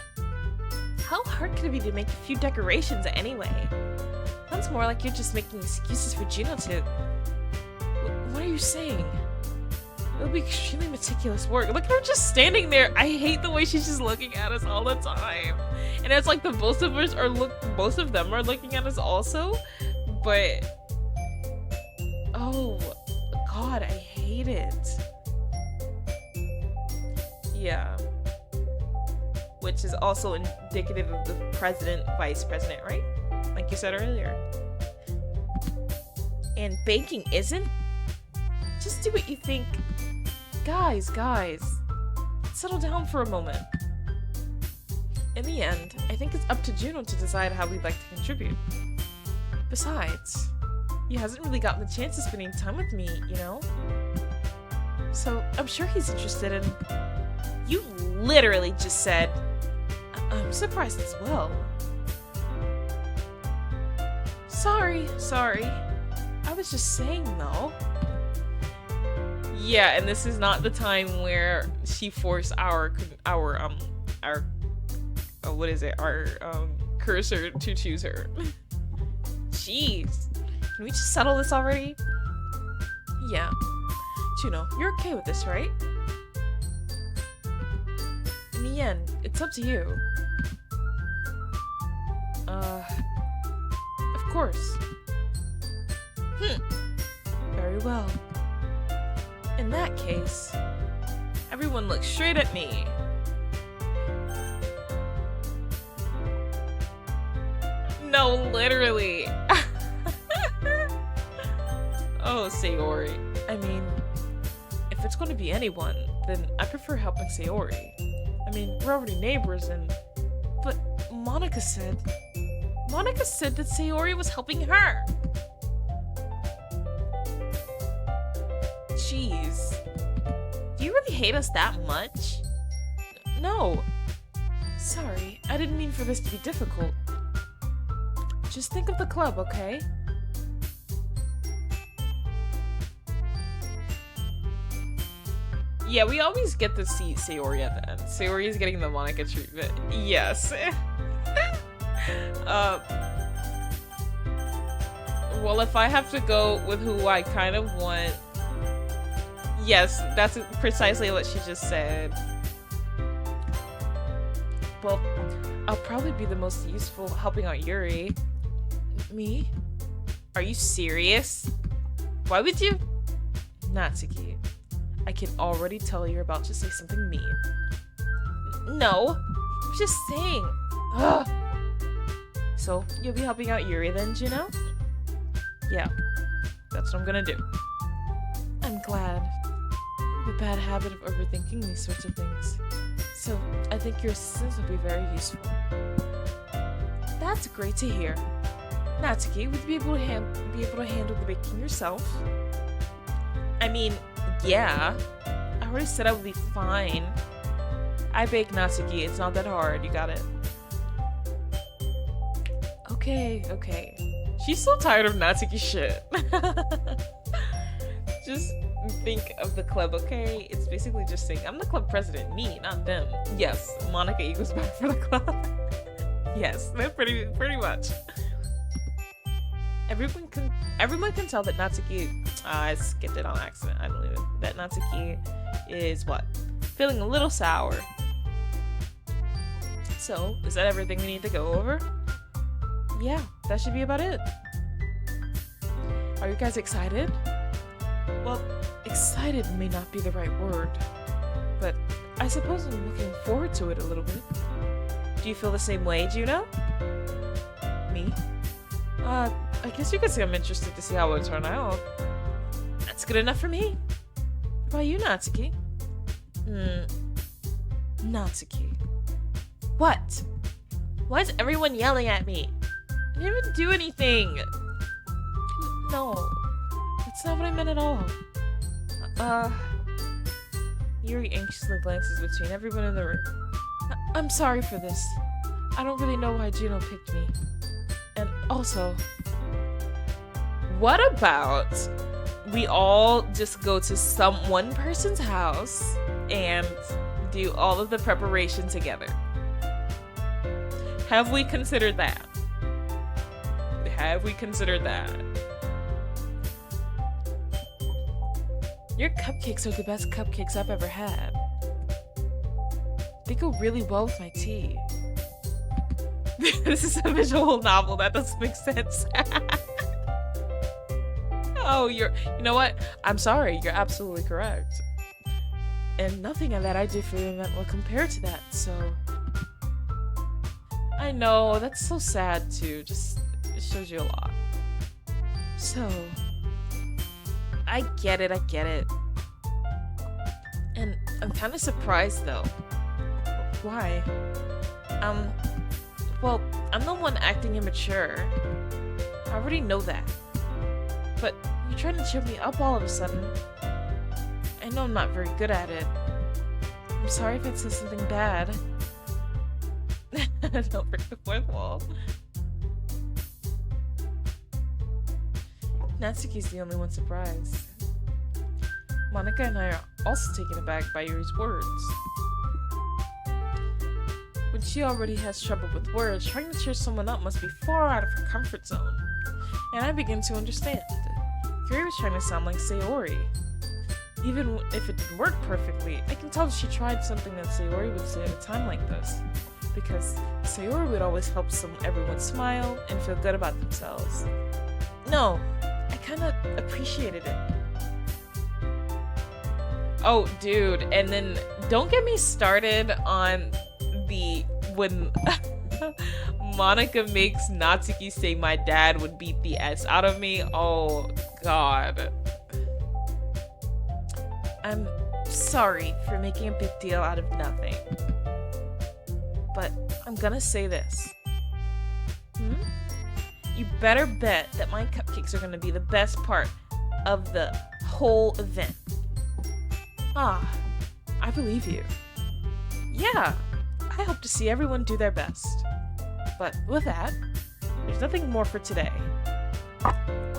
How hard could it be to make a few decorations anyway? Sounds more like you're just making excuses for Juno to... What are you saying? It'll be extremely meticulous work. Look at her just standing there. I hate the way she's just looking at us all the time. And it's like both of them are looking at us also, but... Oh, God, I hate it. Yeah. Which is also indicative of the president, vice president, right? Like you said earlier. And baking isn't? Just do what you think. Guys, settle down for a moment. In the end, I think it's up to Juno to decide how we'd like to contribute. Besides, he hasn't really gotten the chance of spending time with me, you know? So, I'm sure he's interested in... You literally just said... I'm surprised as well. Sorry. I was just saying, though. Yeah, and this is not the time where she forced our cursor to choose her. Jeez. Can we just settle this already? Yeah. Juno, you're okay with this, right? In the end, it's up to you. Of course. Very well. In that case, everyone look straight at me. No, literally. Oh, Sayori. I mean, if it's going to be anyone, then I prefer helping Sayori. I mean, we're already neighbors and... But Monica said that Sayori was helping her. Jeez. Do you really hate us that much? No. Sorry, I didn't mean for this to be difficult. Just think of the club, okay? Yeah, we always get to see Sayori at the end. Sayori is getting the Monica treatment. Yes. Well, if I have to go with who I kind of want... Yes, that's precisely what she just said. Well, I'll probably be the most useful helping out Yuri. Me? Are you serious? Why would you? Natsuki, I can already tell you're about to say something mean. No, I'm just saying. Ugh. So, you'll be helping out Yuri then, Juno? Yeah, that's what I'm gonna do. I'm glad. I have a bad habit of overthinking these sorts of things. So, I think your assistance will be very useful. That's great to hear. Natsuki, would you be able to handle the baking yourself? I mean, yeah. I already said I would be fine. I bake, Natsuki. It's not that hard. You got it. Okay. She's so tired of Natsuki shit. Just think of the club, okay? It's basically just saying, I'm the club president, me, not them. Yes, Monica equals back for the club. Yes, they're pretty much. Everyone can tell that Natsuki, I skipped it on accident, I believe it, that Natsuki is what? Feeling a little sour. So, is that everything we need to go over? Yeah, that should be about it. Are you guys excited? Well, excited may not be the right word, but I suppose I'm looking forward to it a little bit. Do you feel the same way, Juno? Me? I guess you could say I'm interested to see how it will turn out. That's good enough for me. What about you, Natsuki? Natsuki. What? Why is everyone yelling at me? I didn't even do anything. No, that's not what I meant at all. Yuri anxiously glances between everyone in the room. I'm sorry for this. I don't really know why Juno picked me. And also, what about we all just go to one person's house and do all of the preparation together? Have we considered that? Have we considered that? Your cupcakes are the best cupcakes I've ever had. They go really well with my tea. This is a visual novel. That doesn't make sense. Oh, you know what? I'm sorry. You're absolutely correct. And nothing that I do for the event will compare to that, so... I know, that's so sad too. Just, it shows you a lot. So... I get it. And I'm kind of surprised though. Why? Well, I'm the one acting immature. I already know that. But you're trying to cheer me up all of a sudden. I know I'm not very good at it. I'm sorry if it says something bad. Don't break the fourth wall. Natsuki's the only one surprised. Monica and I are also taken aback by Yuri's words. When she already has trouble with words, trying to cheer someone up must be far out of her comfort zone. And I begin to understand. Yuri was trying to sound like Sayori. Even if it didn't work perfectly, I can tell that she tried something that Sayori would say at a time like this. Because Sayori would always help everyone smile and feel good about themselves. No, I kind of appreciated it. Oh, dude, and then don't get me started on when Monica makes Natsuki say my dad would beat the S out of me. Oh, God. I'm sorry for making a big deal out of nothing. But I'm gonna say this. You better bet that my cupcakes are gonna be the best part of the whole event. Ah, I believe you. Yeah, I hope to see everyone do their best. But with that, There's nothing more for today.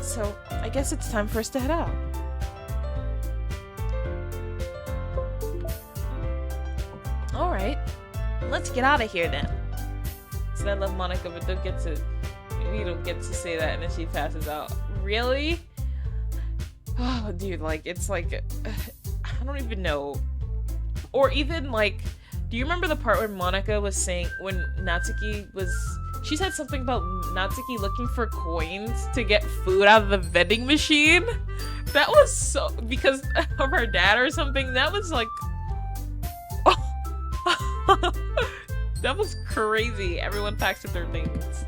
So, I guess it's time for us to head out. Alright, let's get out of here then. So I love Monika, but we don't get to say that, and then she passes out. Really? Oh, dude, like, it's like, I don't even know. Or even, like, do you remember the part where Monika was saying, when Natsuki was, she said something about Natsuki looking for coins to get food out of the vending machine? That was so, because of her dad or something, that was like, that was crazy. Everyone packs with their things.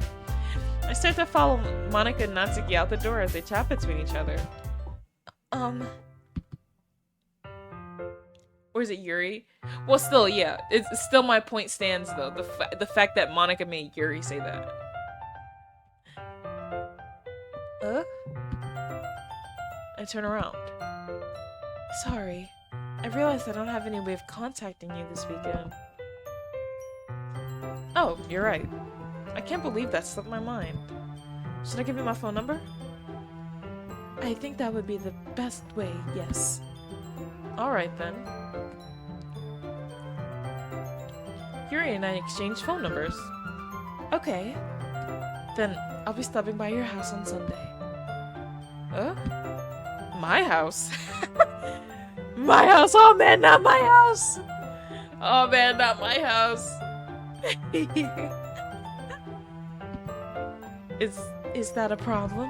I start to follow Monika and Natsuki out the door as they chat between each other. Or is it Yuri? Well, still, yeah. It's still my point stands, though. The fact that Monika made Yuri say that. I turn around. Sorry. I realized I don't have any way of contacting you this weekend. Oh, you're right. I can't believe that slipped my mind. Should I give you my phone number? I think that would be the best way, yes. Alright then. Yuri and I exchanged phone numbers. Okay. Then I'll be stopping by your house on Sunday. My house? My house! Oh man, not my house! Oh man, not my house! Is that a problem?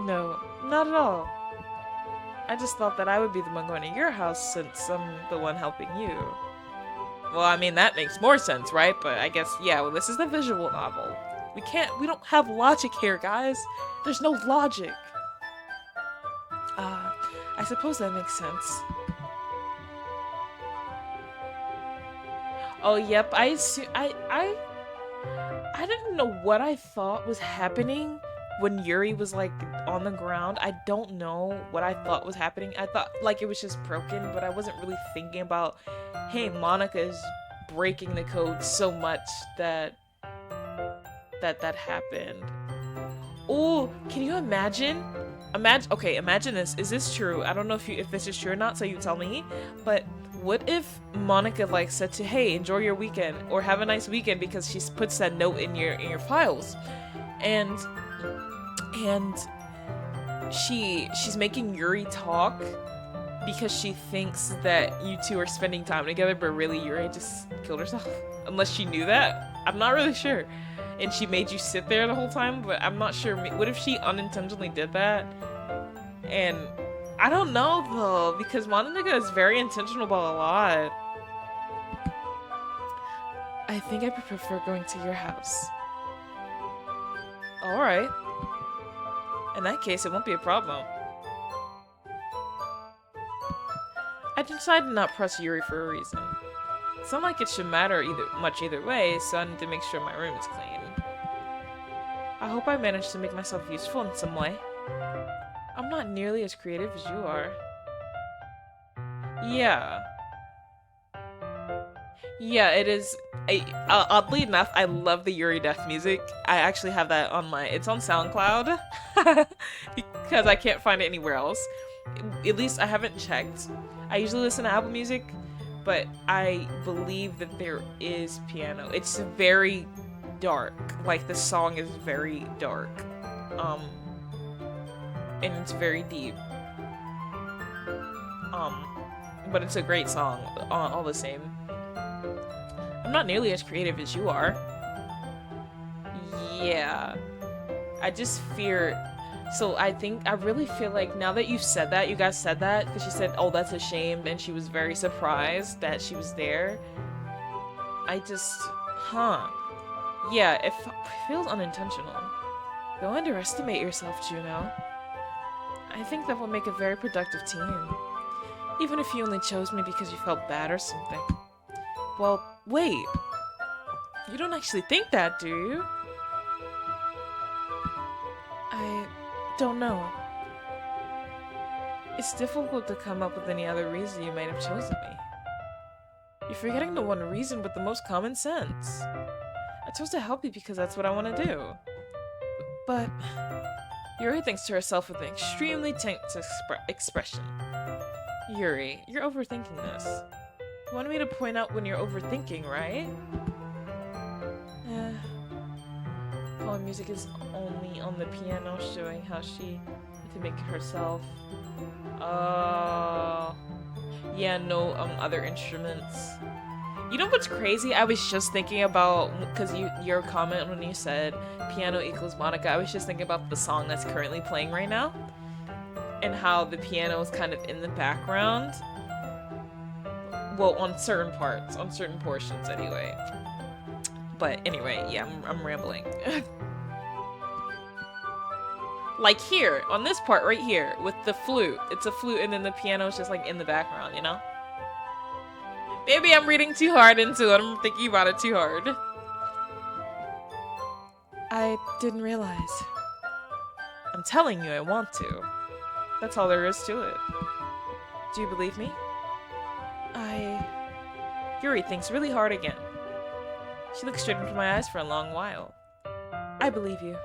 No, not at all. I just thought that I would be the one going to your house since I'm the one helping you. Well, I mean, that makes more sense, right? But I guess, yeah, well, this is the visual novel. We don't have logic here, guys. There's no logic. I suppose that makes sense. Oh, yep, I didn't know what I thought was happening when Yuri was, like, on the ground. I don't know what I thought was happening. I thought, like, it was just broken, but I wasn't really thinking about, hey, Monika is breaking the code so much that happened. Oh, can you imagine? Imagine this. Is this true? I don't know if this is true or not, so you tell me. But what if Monika, like, said to, hey, enjoy your weekend, or have a nice weekend, because she puts that note in your files, and she's making Yuri talk because she thinks that you two are spending time together, but really Yuri just killed herself. Unless she knew that. I'm not really sure. And she made you sit there the whole time, but I'm not sure. What if she unintentionally did that? And I don't know, though, because Monika is very intentional about a lot. I think I prefer going to your house. Alright. In that case, it won't be a problem. I decided to not press Yuri for a reason. It's not like it should matter much either way, so I need to make sure my room is clean. I hope I managed to make myself useful in some way. I'm not nearly as creative as you are. Yeah. Yeah, it is. Oddly enough, I love the Yuri Death music. I actually have that on it's on SoundCloud. Because I can't find it anywhere else. At least I haven't checked. I usually listen to Apple Music, but I believe that there is piano. It's very dark. Like, the song is very dark. And it's very deep. But it's a great song, all the same. I'm not nearly as creative as you are. Yeah. I just fear... So I really feel like now that you guys said that, because she said, oh, that's a shame, and she was very surprised that she was there. Yeah, it feels unintentional. Don't underestimate yourself, Juno. I think that will make a very productive team. Even if you only chose me because you felt bad or something. Well, wait. You don't actually think that, do you? I don't know. It's difficult to come up with any other reason you might have chosen me. You're forgetting the one reason with the most common sense. A supposed to help you because that's what I want to do. But Yuri thinks to herself with an extremely tense expression. Yuri, you're overthinking this. You wanted me to point out when you're overthinking, right? Poem music is only on the piano, showing how she to make it herself. Yeah, no other instruments. You know what's crazy? I was just thinking about, because your comment when you said piano equals Monica, I was just thinking about the song that's currently playing right now and how the piano is kind of in the background. Well, on certain parts, on certain portions anyway. But anyway, yeah, I'm rambling. Like here, on this part right here, with the flute. It's a flute and then the piano is just like in the background, you know? Maybe I'm reading too hard into it. I'm thinking about it too hard. I didn't realize. I'm telling you I want to. That's all there is to it. Do you believe me? Yuri thinks really hard again. She looks straight into my eyes for a long while. I believe you.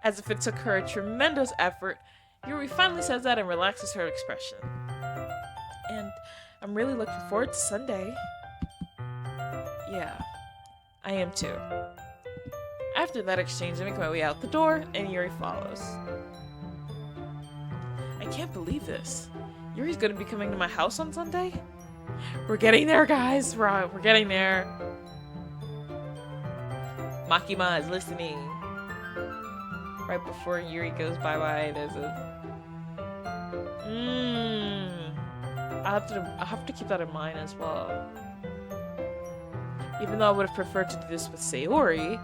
As if it took her a tremendous effort, Yuri finally says that and relaxes her expression. And I'm really looking forward to Sunday. Yeah, I am too. After that exchange, I make my way out the door, and Yuri follows. I can't believe this. Yuri's gonna be coming to my house on Sunday? We're getting there, guys. We're getting there. Makima is listening. Right before Yuri goes bye-bye, there's a... I'll have to keep that in mind as well. Even though I would have preferred to do this with Sayori,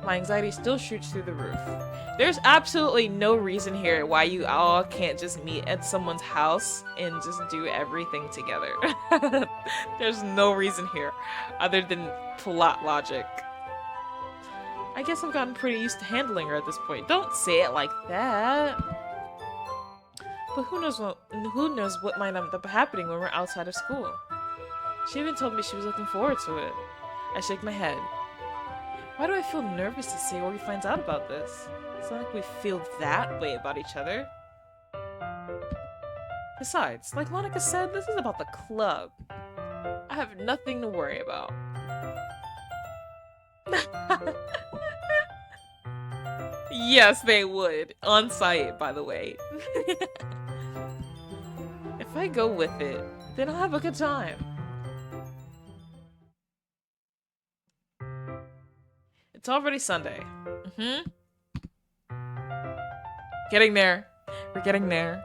my anxiety still shoots through the roof. There's absolutely no reason here why you all can't just meet at someone's house and just do everything together. There's no reason here other than plot logic. I guess I've gotten pretty used to handling her at this point. Don't say it like that. But who knows what might end up happening when we're outside of school. She even told me she was looking forward to it. I shake my head. Why do I feel nervous to say Sayori finds out about this? It's not like we feel that way about each other. Besides, like Monica said, this is about the club. I have nothing to worry about. Yes, they would. On site, by the way. If I go with it, then I'll have a good time. It's already Sunday. Getting there. We're getting there.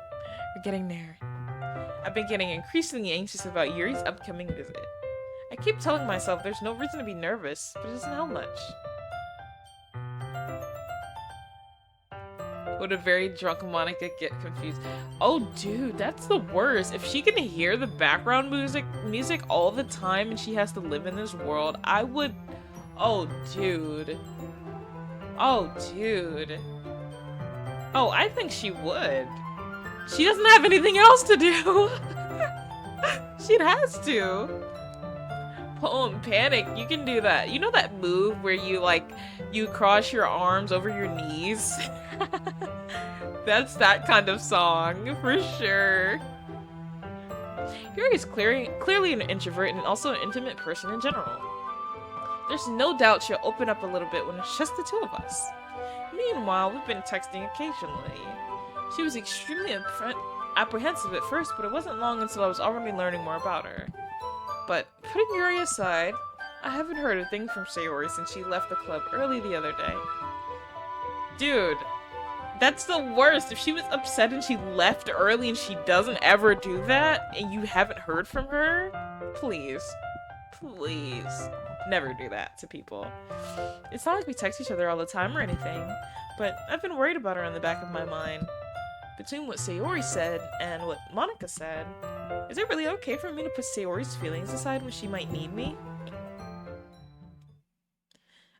We're getting there. I've been getting increasingly anxious about Yuri's upcoming visit. I keep telling myself there's no reason to be nervous, but it doesn't help much. Would a very drunk Monica get confused? Oh, dude, that's the worst. If she can hear the background music all the time and she has to live in this world, I would... Oh, dude. Oh, dude. Oh, I think she would. She doesn't have anything else to do. She has to. Poem panic. You can do that. You know that move where you cross your arms over your knees? That's that kind of song, for sure. Yuri is clearly an introvert and also an intimate person in general. There's no doubt she'll open up a little bit when it's just the two of us. Meanwhile, we've been texting occasionally. She was extremely apprehensive at first, but it wasn't long until I was already learning more about her. But putting Yuri aside, I haven't heard a thing from Sayori since she left the club early the other day. Dude, that's the worst. If she was upset and she left early and she doesn't ever do that, and you haven't heard from her, please, please, never do that to people. It's not like we text each other all the time or anything, but I've been worried about her in the back of my mind. Between what Sayori said and what Monica said, is it really okay for me to put Sayori's feelings aside when she might need me?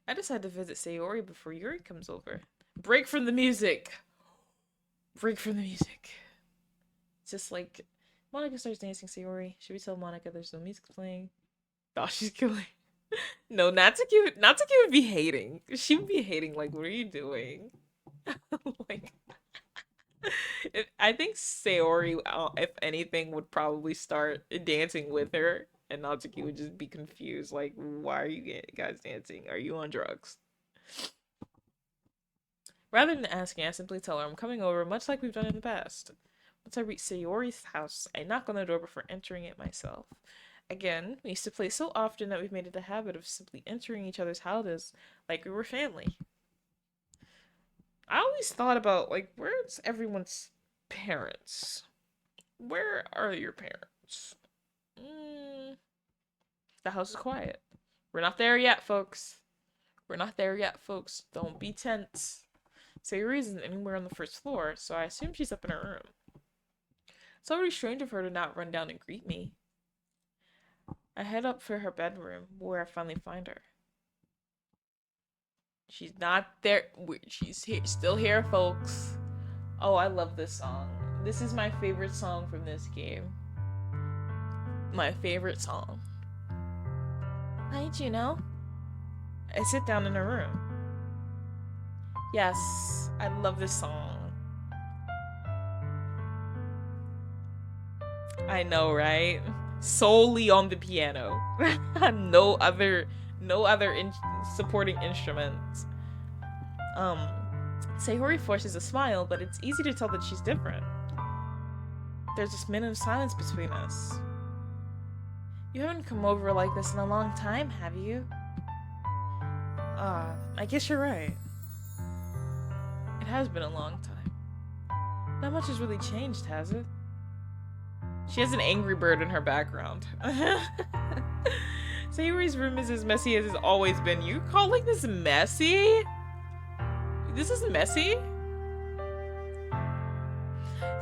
I decide to visit Sayori before Yuri comes over. Break from the music! Break from the music. It's just like, Monica starts dancing Sayori. Should we tell Monica there's no music playing? Oh, she's killing. No, Natsuki would be hating. She would be hating, like, what are you doing? Like, I think Sayori, if anything, would probably start dancing with her, and Natsuki would just be confused, like, why are you guys dancing? Are you on drugs? Rather than asking, I simply tell her I'm coming over, much like we've done in the past. Once I reach Sayori's house, I knock on the door before entering it myself. Again, we used to play so often that we've made it a habit of simply entering each other's houses like we were family. I always thought about, like, where's everyone's parents? Where are your parents? The house is quiet. We're not there yet, folks. We're not there yet, folks. Don't be tense. Sayori isn't anywhere on the first floor, so I assume she's up in her room. It's already strange of her to not run down and greet me. I head up for her bedroom, where I finally find her. She's not there. She's here, still here, folks. Oh, I love this song. This is my favorite song from this game. My favorite song. Hi, Juno. I sit down in her room. Yes, I love this song. I know, right? Solely on the piano. no other supporting instruments. Sayori forces a smile, but it's easy to tell that she's different. There's this minute of silence between us. You haven't come over like this in a long time, have you? I guess you're right. It has been a long time. Not much has really changed, has it? She has an Angry Bird in her background. Sayori's room is as messy as it's always been. You calling this messy? This is messy?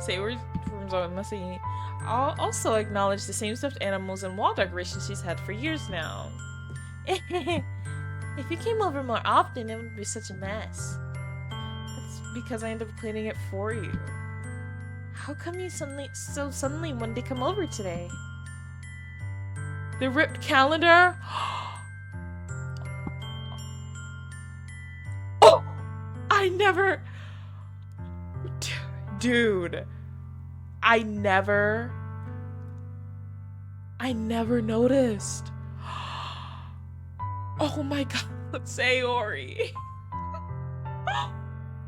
Sayori's room's always messy. I'll also acknowledge the same stuffed animals and wall decorations she's had for years now. If you came over more often, it wouldn't be such a mess. That's because I end up cleaning it for you. How come you suddenly wanted to come over today? The ripped calendar? Oh! I never... Dude. I never noticed. Oh my god, Sayori.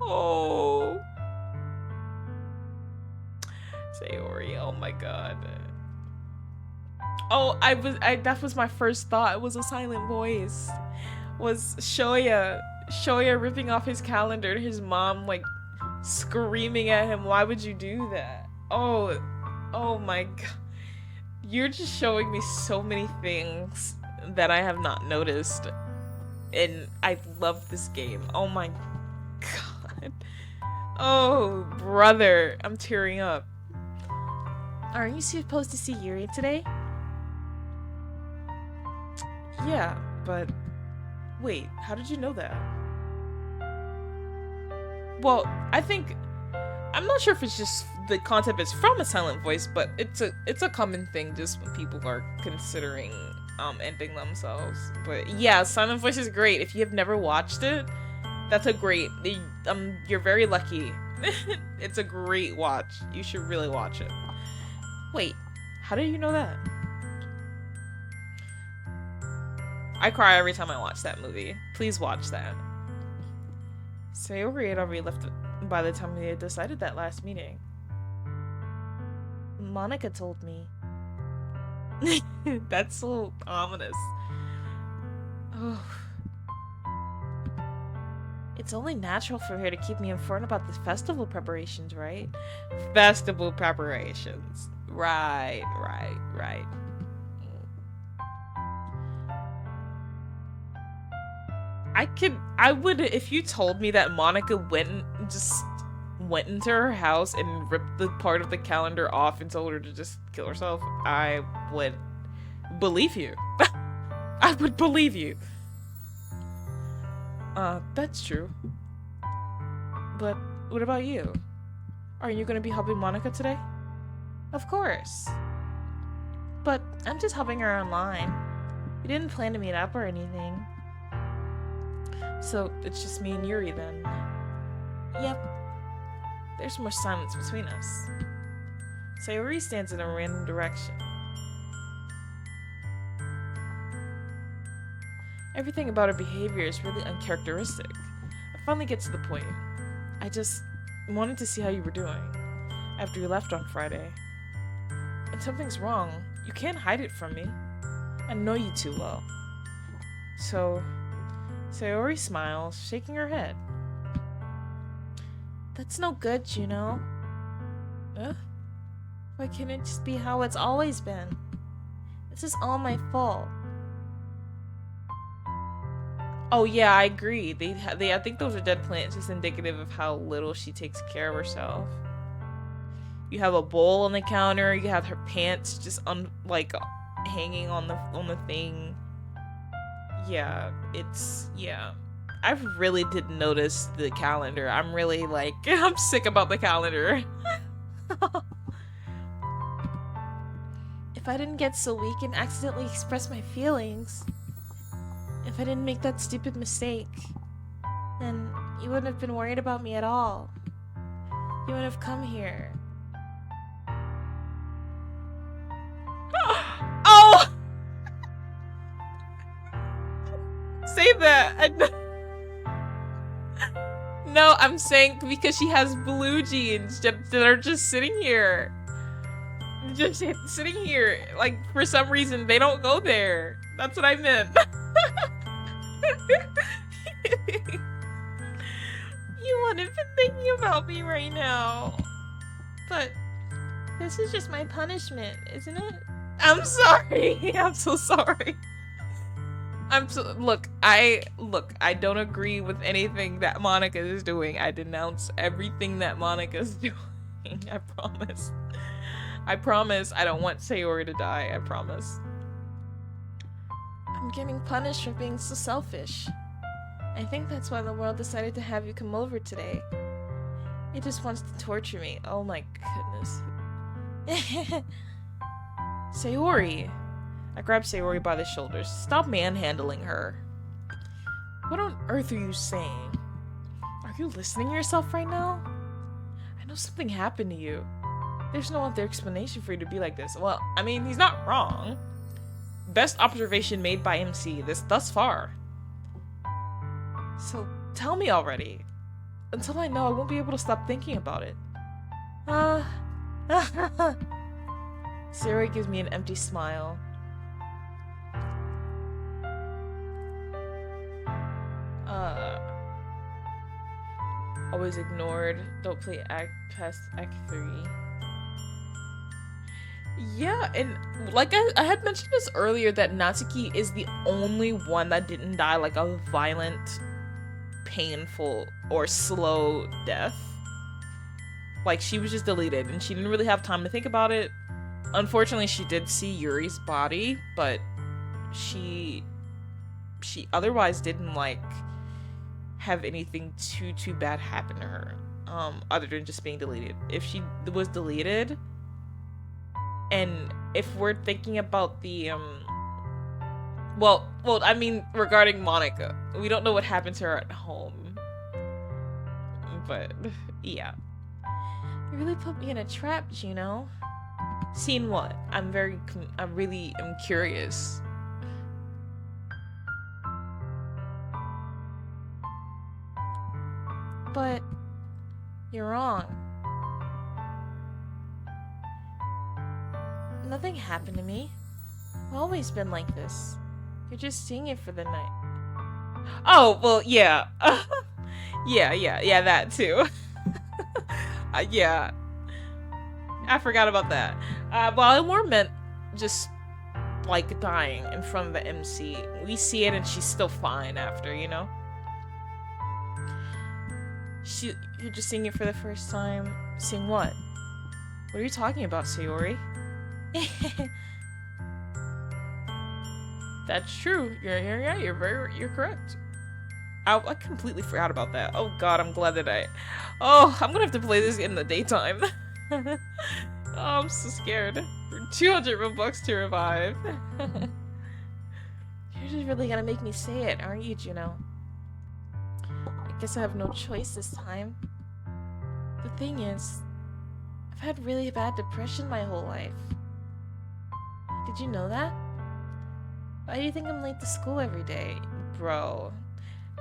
Oh. Sayori, oh my god. Oh, that was my first thought. It was a silent voice. Was Shoya ripping off his calendar and his mom like screaming at him, why would you do that? Oh my god. You're just showing me so many things that I have not noticed. And I love this game. Oh my god. Oh, brother. I'm tearing up. Aren't you supposed to see Yuri today? Yeah, but... Wait, how did you know that? Well, I think... I'm not sure if it's just the concept is from a silent voice, but it's a common thing just when people are considering ending themselves. But yeah, silent voice is great. If you have never watched it, that's a great... you're very lucky. It's a great watch. You should really watch it. Wait, how did you know that? I cry every time I watch that movie. Please watch that. Sayori had already left by the time we had decided that last meeting. Monica told me. That's so ominous. Oh. It's only natural for her to keep me informed about the festival preparations, right? Festival preparations. Right. I would, if you told me that Monica went into her house and ripped the part of the calendar off and told her to just kill herself, I would believe you. I would believe you. That's true. But what about you? Are you gonna be helping Monica today? Of course. But I'm just helping her online. We didn't plan to meet up or anything. So it's just me and Yuri then. Yep. There's more silence between us. Sayori stands in a random direction. Everything about her behavior is really uncharacteristic. I finally get to the point. I just wanted to see how you were doing after you left on Friday. And something's wrong. You can't hide it from me. I know you too well. So, Sayori smiles, shaking her head. That's no good, Juno. Why can't it just be how it's always been? This is all my fault. Oh yeah, I agree. I think those are dead plants, just indicative of how little she takes care of herself. You have a bowl on the counter. You have her pants just hanging on the thing. Yeah, yeah. I really didn't notice the calendar. I'm really I'm sick about the calendar. If I didn't get so weak and accidentally express my feelings, if I didn't make that stupid mistake, then you wouldn't have been worried about me at all. You wouldn't have come here. Oh! Say that. No, I'm saying because she has blue jeans that are just sitting here. Just sitting here. Like, for some reason, they don't go there. That's what I meant. You wouldn't have been thinking about me right now. But this is just my punishment, isn't it? I'm sorry. I'm so sorry. Look, I don't agree with anything that Monica is doing. I denounce everything that Monica's doing. I promise. I promise I don't want Sayori to die. I promise. I'm getting punished for being so selfish. I think that's why the world decided to have you come over today. It just wants to torture me. Oh my goodness. Sayori. I grabbed Sayori by the shoulders. Stop manhandling her. What on earth are you saying? Are you listening to yourself right now? I know something happened to you. There's no other explanation for you to be like this. Well, I mean, he's not wrong. Best observation made by MC thus far. So, tell me already. Until I know, I won't be able to stop thinking about it. Sayori gives me an empty smile. Always ignored. Don't play past Act 3. Yeah, and like I had mentioned this earlier, that Natsuki is the only one that didn't die like a violent, painful, or slow death. Like, she was just deleted, and she didn't really have time to think about it. Unfortunately, she did see Yuri's body, but she otherwise didn't have anything too bad happen to her, other than just being deleted. If she was deleted, and if we're thinking about the well, I mean, regarding Monica, we don't know what happened to her at home, but yeah. You really put me in a trap, Juno. Seen what? I really am curious. But you're wrong. Nothing happened to me. I've always been like this. You're just seeing it for the night. Oh, well, yeah. yeah, that too. Yeah. I forgot about that. Well, I more meant just, dying in front of the MC. We see it and she's still fine after, you know? You're just seeing it for the first time. Seeing what? What are you talking about, Sayori? That's true. You're correct. I completely forgot about that. Oh god, I'm glad that I'm gonna have to play this in the daytime. Oh, I'm so scared. 200 Robux to revive. You're just really gonna make me say it, aren't you, Juno? I guess I have no choice this time. The thing is, I've had really bad depression my whole life. Did you know that? Why do you think I'm late to school every day? Bro,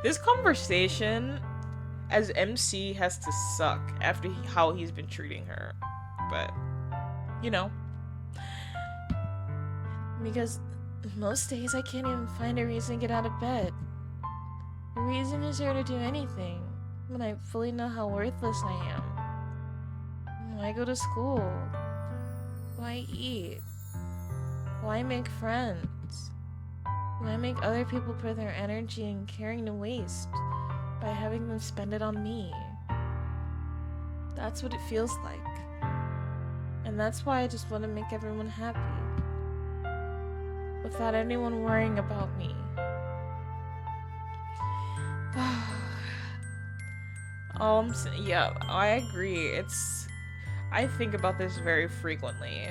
this conversation as MC has to suck after how he's been treating her. But, you know. Because most days I can't even find a reason to get out of bed. A reason is there to do anything when I fully know how worthless I am. Why go to school? Why eat? Why make friends? Why make other people put their energy and caring to waste by having them spend it on me? That's what it feels like. And that's why I just want to make everyone happy. Without anyone worrying about me. Yeah, I agree. I think about this very frequently.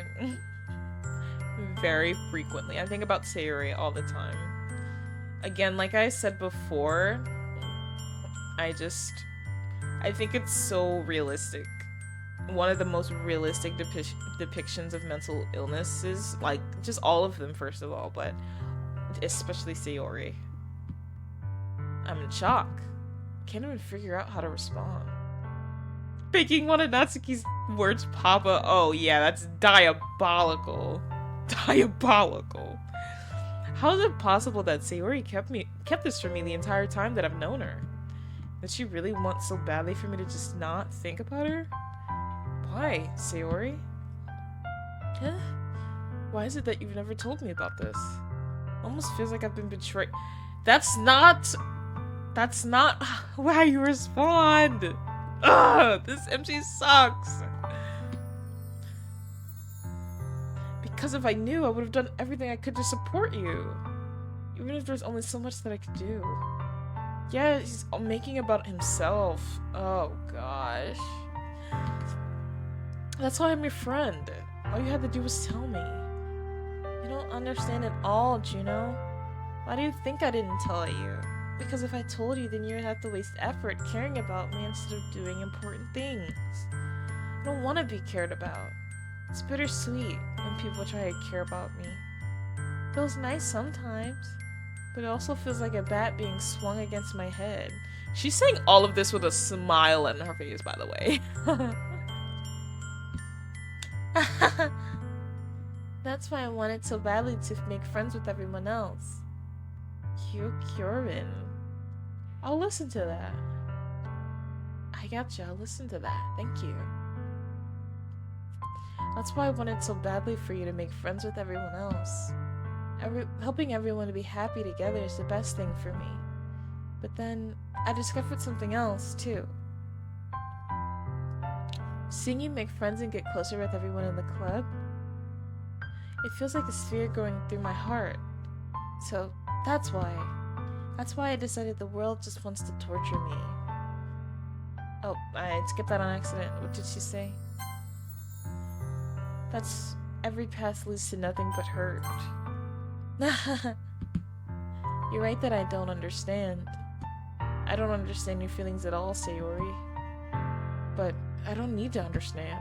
Very frequently. I think about Sayori all the time. Again, like I said before, I think it's so realistic. One of the most realistic depictions of mental illnesses, like, just all of them, first of all, but especially Sayori. I'm in shock. Can't even figure out how to respond. Making one of Natsuki's words Papa. Oh yeah, that's diabolical. Diabolical. How is it possible that Sayori kept this from me the entire time that I've known her? Did she really want so badly for me to just not think about her? Why, Sayori? Huh? Why is it that you've never told me about this? Almost feels like I've been betrayed. That's not how you respond. Ugh, this MC sucks. Because if I knew, I would have done everything I could to support you. Even if there's only so much that I could do. Yeah, he's making about himself. Oh gosh. That's why I'm your friend. All you had to do was tell me. You don't understand at all, Juno. Why do you think I didn't tell you? Because if I told you, then you would have to waste effort caring about me instead of doing important things. I don't want to be cared about. It's bittersweet when people try to care about me. It feels nice sometimes, but it also feels like a bat being swung against my head. She's saying all of this with a smile on her face, by the way. That's why I wanted so badly to make friends with everyone else. Kyokurin. I'll listen to that. I gotcha, I'll listen to that. Thank you. That's why I wanted so badly for you to make friends with everyone else. Helping everyone to be happy together is the best thing for me. But then, I discovered something else, too. Seeing you make friends and get closer with everyone in the club, it feels like a sphere going through my heart. So, that's why I decided the world just wants to torture me. Oh, I skipped that on accident. What did she say? That's every path leads to nothing but hurt. You're right that I don't understand. I don't understand your feelings at all, Sayori. But I don't need to understand.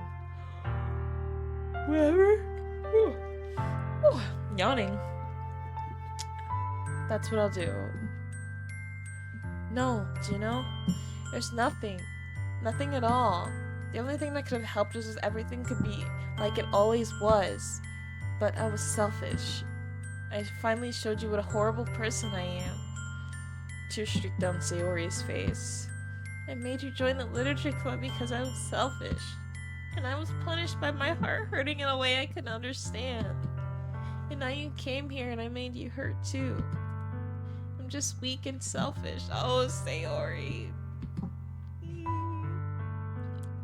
Whatever. Yawning. That's what I'll do. No, Juno. There's nothing. Nothing at all. The only thing that could have helped us is everything could be like it always was. But I was selfish. I finally showed you what a horrible person I am. Tears streaked down Sayori's face. I made you join the literature club because I was selfish. And I was punished by my heart hurting in a way I couldn't understand. And now you came here and I made you hurt too. I'm just weak and selfish. Oh, Sayori.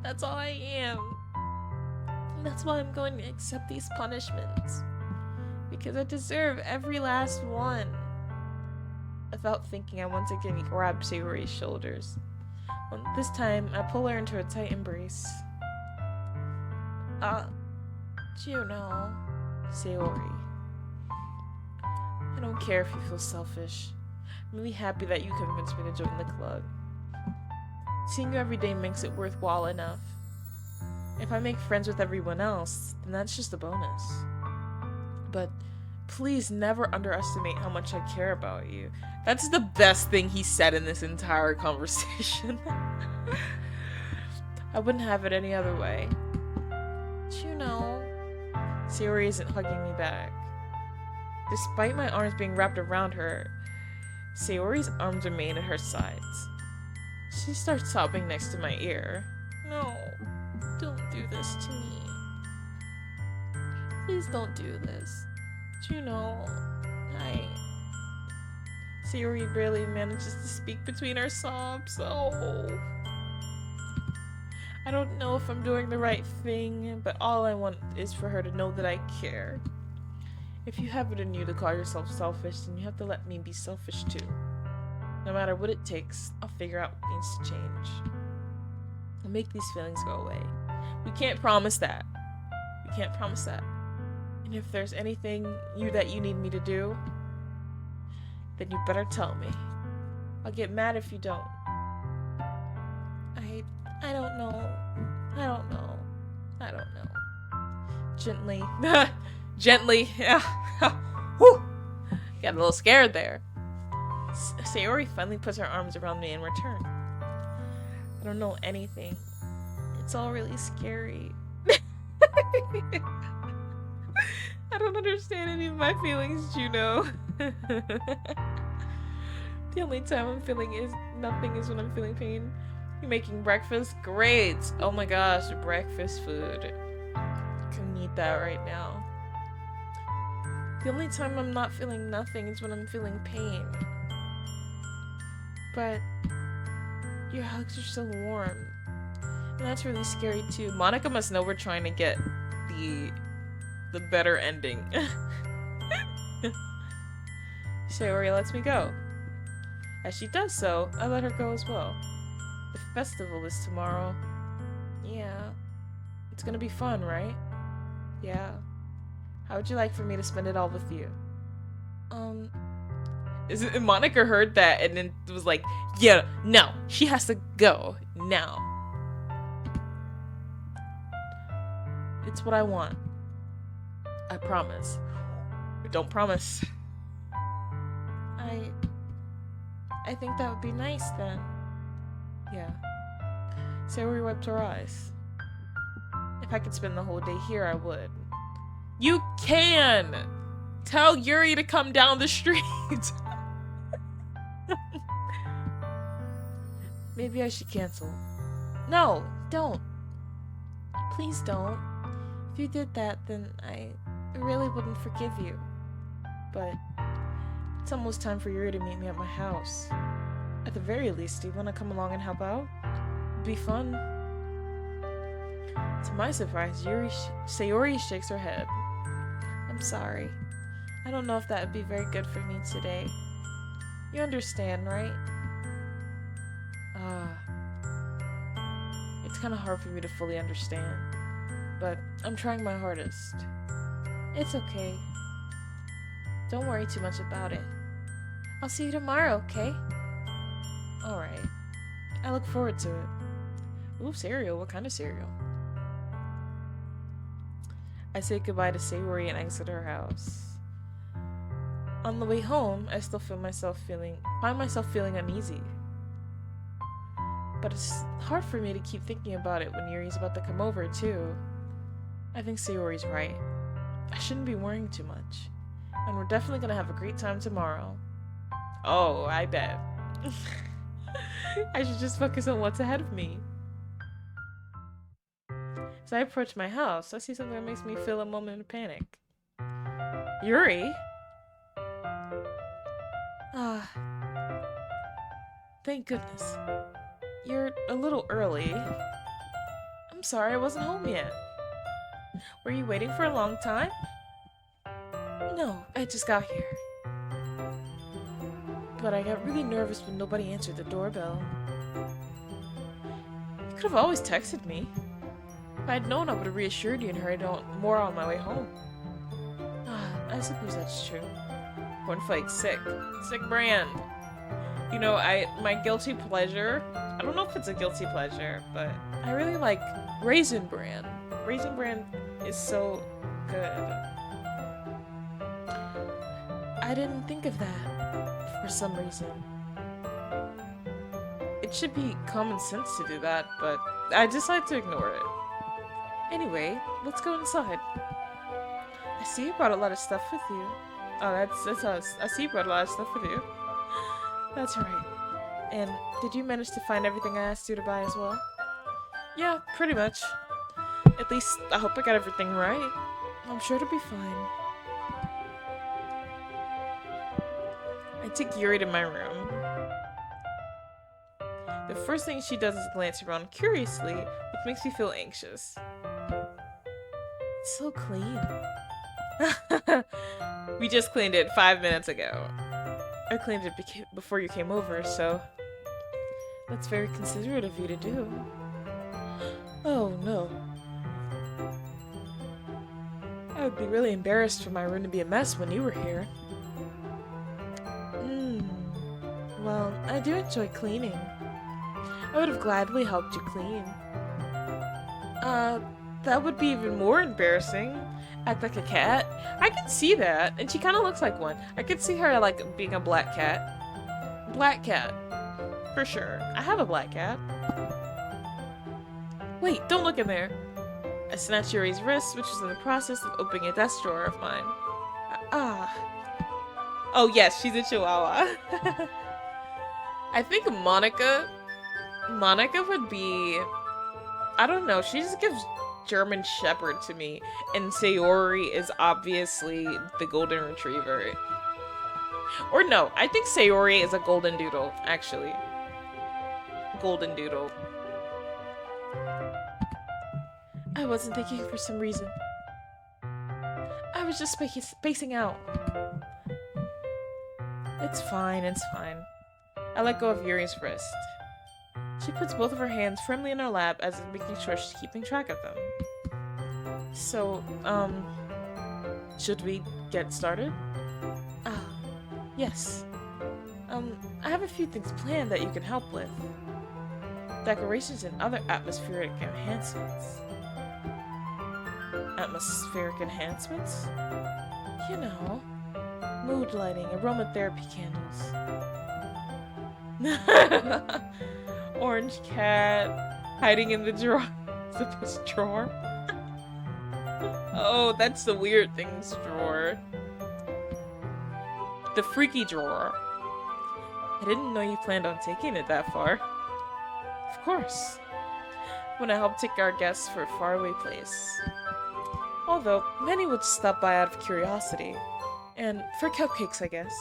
That's all I am. And that's why I'm going to accept these punishments. Because I deserve every last one. Without thinking, I once again grab Sayori's shoulders. This time, I pull her into a tight embrace. Juno. Sayori. I don't care if you feel selfish. I'm really happy that you convinced me to join the club. Seeing you every day makes it worthwhile enough. If I make friends with everyone else, then that's just a bonus. But please never underestimate how much I care about you. That's the best thing he said in this entire conversation. I wouldn't have it any other way. Juno. Sayori isn't hugging me back. Despite my arms being wrapped around her, Sayori's arms remain at her sides. She starts sobbing next to my ear. No, don't do this to me. Please don't do this. Juno, Sayori barely manages to speak between her sobs. Oh. I don't know if I'm doing the right thing, but all I want is for her to know that I care. If you have it in you to call yourself selfish, then you have to let me be selfish too. No matter what it takes, I'll figure out what needs to change. I'll make these feelings go away. We can't promise that. We can't promise that. And if there's anything that you need me to do, then you better tell me. I'll get mad if you don't. I don't know. I don't know. I don't know. Gently. Gently. Whew. Got a little scared there. Sayori finally puts her arms around me in return. I don't know anything. It's all really scary. I don't understand any of my feelings, Juno. The only time I'm feeling nothing is when I'm feeling pain. You're making breakfast? Great! Oh my gosh, breakfast food. I can eat that right now. The only time I'm not feeling nothing is when I'm feeling pain. But your hugs are so warm. And that's really scary too. Monica must know we're trying to get the better ending. Sayori lets me go. As she does so, I let her go as well. The festival is tomorrow. Yeah. It's gonna be fun, right? Yeah. How would you like for me to spend it all with you? Monica heard that and then was like, yeah, no, she has to go now. It's what I want. I promise. But don't promise. I think that would be nice then. Yeah. Sayori wiped her eyes. If I could spend the whole day here, I would. You can! Tell Yuri to come down the street! Maybe I should cancel. No, don't. Please don't. If you did that, then I really wouldn't forgive you. But it's almost time for Yuri to meet me at my house. At the very least, do you want to come along and help out? It'd be fun. To my surprise, Sayori shakes her head. I'm sorry. I don't know if that would be very good for me today. You understand, right? It's kind of hard for me to fully understand. But I'm trying my hardest. It's okay. Don't worry too much about it. I'll see you tomorrow, okay? Alright. I look forward to it. Ooh, cereal. What kind of cereal? I say goodbye to Sayori and exit her house. On the way home, I still find myself feeling uneasy. But it's hard for me to keep thinking about it when Yuri's about to come over, too. I think Sayori's right. I shouldn't be worrying too much. And we're definitely gonna have a great time tomorrow. Oh, I bet. I should just focus on what's ahead of me. As I approach my house, I see something that makes me feel a moment of panic. Yuri? Thank goodness. You're a little early. I'm sorry I wasn't home yet. Were you waiting for a long time? No, I just got here. But I got really nervous when nobody answered the doorbell. You could have always texted me. If I'd known, I would have reassured you and hurried on more on my way home. I suppose that's true. Cornflakes, sick. Sick brand. You know, my guilty pleasure, I don't know if it's a guilty pleasure, but I really like Raisin Bran. Raisin Bran is so good. I didn't think of that for some reason. It should be common sense to do that, but I decide to ignore it. Anyway, let's go inside. I see you brought a lot of stuff with you. Oh, that's us. I see you brought a lot of stuff with you. That's right. And did you manage to find everything I asked you to buy as well? Yeah, pretty much. At least, I hope I got everything right. I'm sure it'll be fine. I take Yuri to my room. The first thing she does is glance around curiously, which makes me feel anxious. It's so clean. We just cleaned it 5 minutes ago. I cleaned it before you came over, so that's very considerate of you to do. Oh no. I would be really embarrassed for my room to be a mess when you were here. Well, I do enjoy cleaning. I would have gladly helped you clean. That would be even more embarrassing. Act like a cat. I can see that, and she kind of looks like one. I could see her like being a black cat. Black cat. For sure. I have a black cat. Wait, don't look in there. I snatched Yuri's wrist, which was in the process of opening a desk drawer of mine. Oh yes, she's a chihuahua. I think Monica would be, I don't know, she just gives German Shepherd to me, and Sayori is obviously the Golden Retriever. Or no, I think Sayori is a Golden Doodle, actually. Golden Doodle. I wasn't thinking for some reason. I was just spacing out. It's fine, it's fine. I let go of Yuri's wrist. She puts both of her hands firmly in her lap as if making sure she's keeping track of them. So, should we get started? Yes. I have a few things planned that you can help with. Decorations and other atmospheric enhancements. Atmospheric enhancements? You know, mood lighting, aromatherapy candles. Orange cat hiding in the drawer. The drawer. Oh, that's the weird things drawer. The freaky drawer. I didn't know you planned on taking it that far. Of course. When I help take our guests for a faraway place. Although, many would stop by out of curiosity. And for cupcakes, I guess.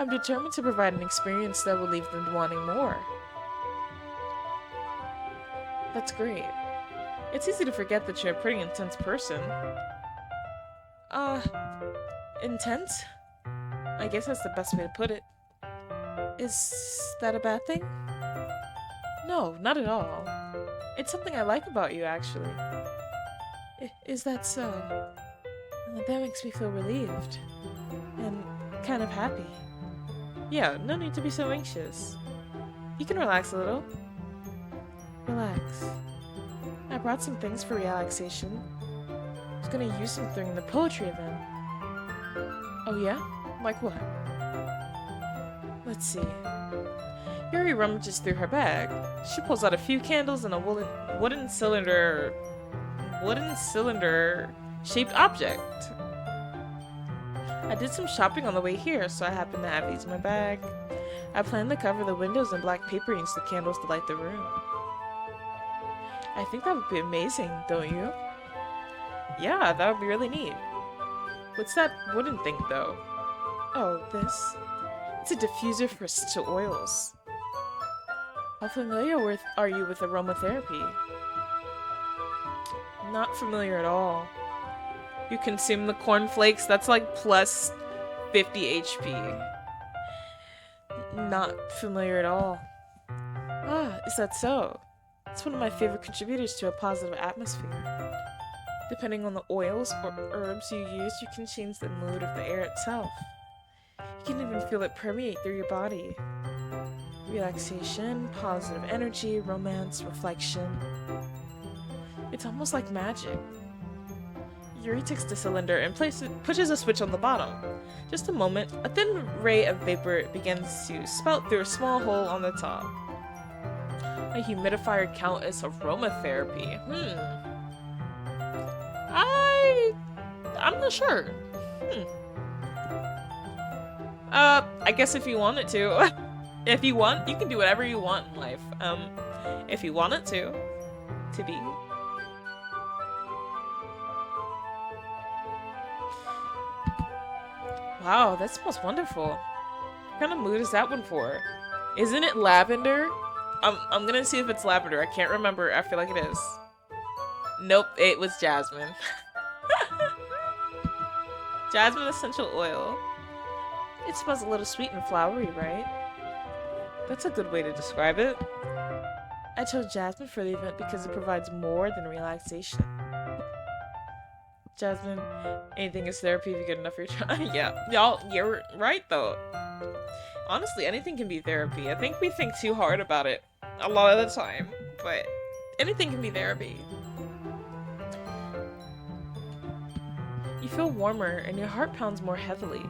I'm determined to provide an experience that will leave them wanting more. That's great. It's easy to forget that you're a pretty intense person. Intense? I guess that's the best way to put it. Is that a bad thing? No, not at all. It's something I like about you, actually. Is that so? That makes me feel relieved. And kind of happy. Yeah, no need to be so anxious. You can relax a little. Relax. I brought some things for relaxation. I was gonna use them during the poetry event. Oh yeah? Like what? Let's see. Yuri rummages through her bag. She pulls out a few candles and a wooden cylinder shaped object. I did some shopping on the way here, so I happen to have these in my bag. I plan to cover the windows in black paper and use the candles to light the room. I think that would be amazing, don't you? Yeah, that would be really neat. What's that wooden thing, though? Oh, this? It's a diffuser for essential oils. How familiar are you with aromatherapy? Not familiar at all. You consume the cornflakes, that's like plus 50 HP. Not familiar at all. Ah, is that so? It's one of my favorite contributors to a positive atmosphere. Depending on the oils or herbs you use, you can change the mood of the air itself. You can even feel it permeate through your body. Relaxation, positive energy, romance, reflection. It's almost like magic. Yuri takes the cylinder and pushes a switch on the bottom. Just a moment, a thin ray of vapor begins to spout through a small hole on the top. A humidifier count as aromatherapy. I'm not sure. I guess if you wanted to. If you want, you can do whatever you want in life. If you want it to be. Wow, that smells wonderful. What kind of mood is that one for? Isn't it lavender? I'm gonna see if it's lavender. I can't remember. I feel like it is. Nope, it was jasmine. Jasmine essential oil. It smells a little sweet and flowery, right? That's a good way to describe it. I chose jasmine for the event because it provides more than relaxation. Jasmine, anything is therapy if you get enough of your time. Yeah, y'all, you're right though. Honestly, anything can be therapy. I think we think too hard about it a lot of the time, but anything can be therapy. You feel warmer and your heart pounds more heavily.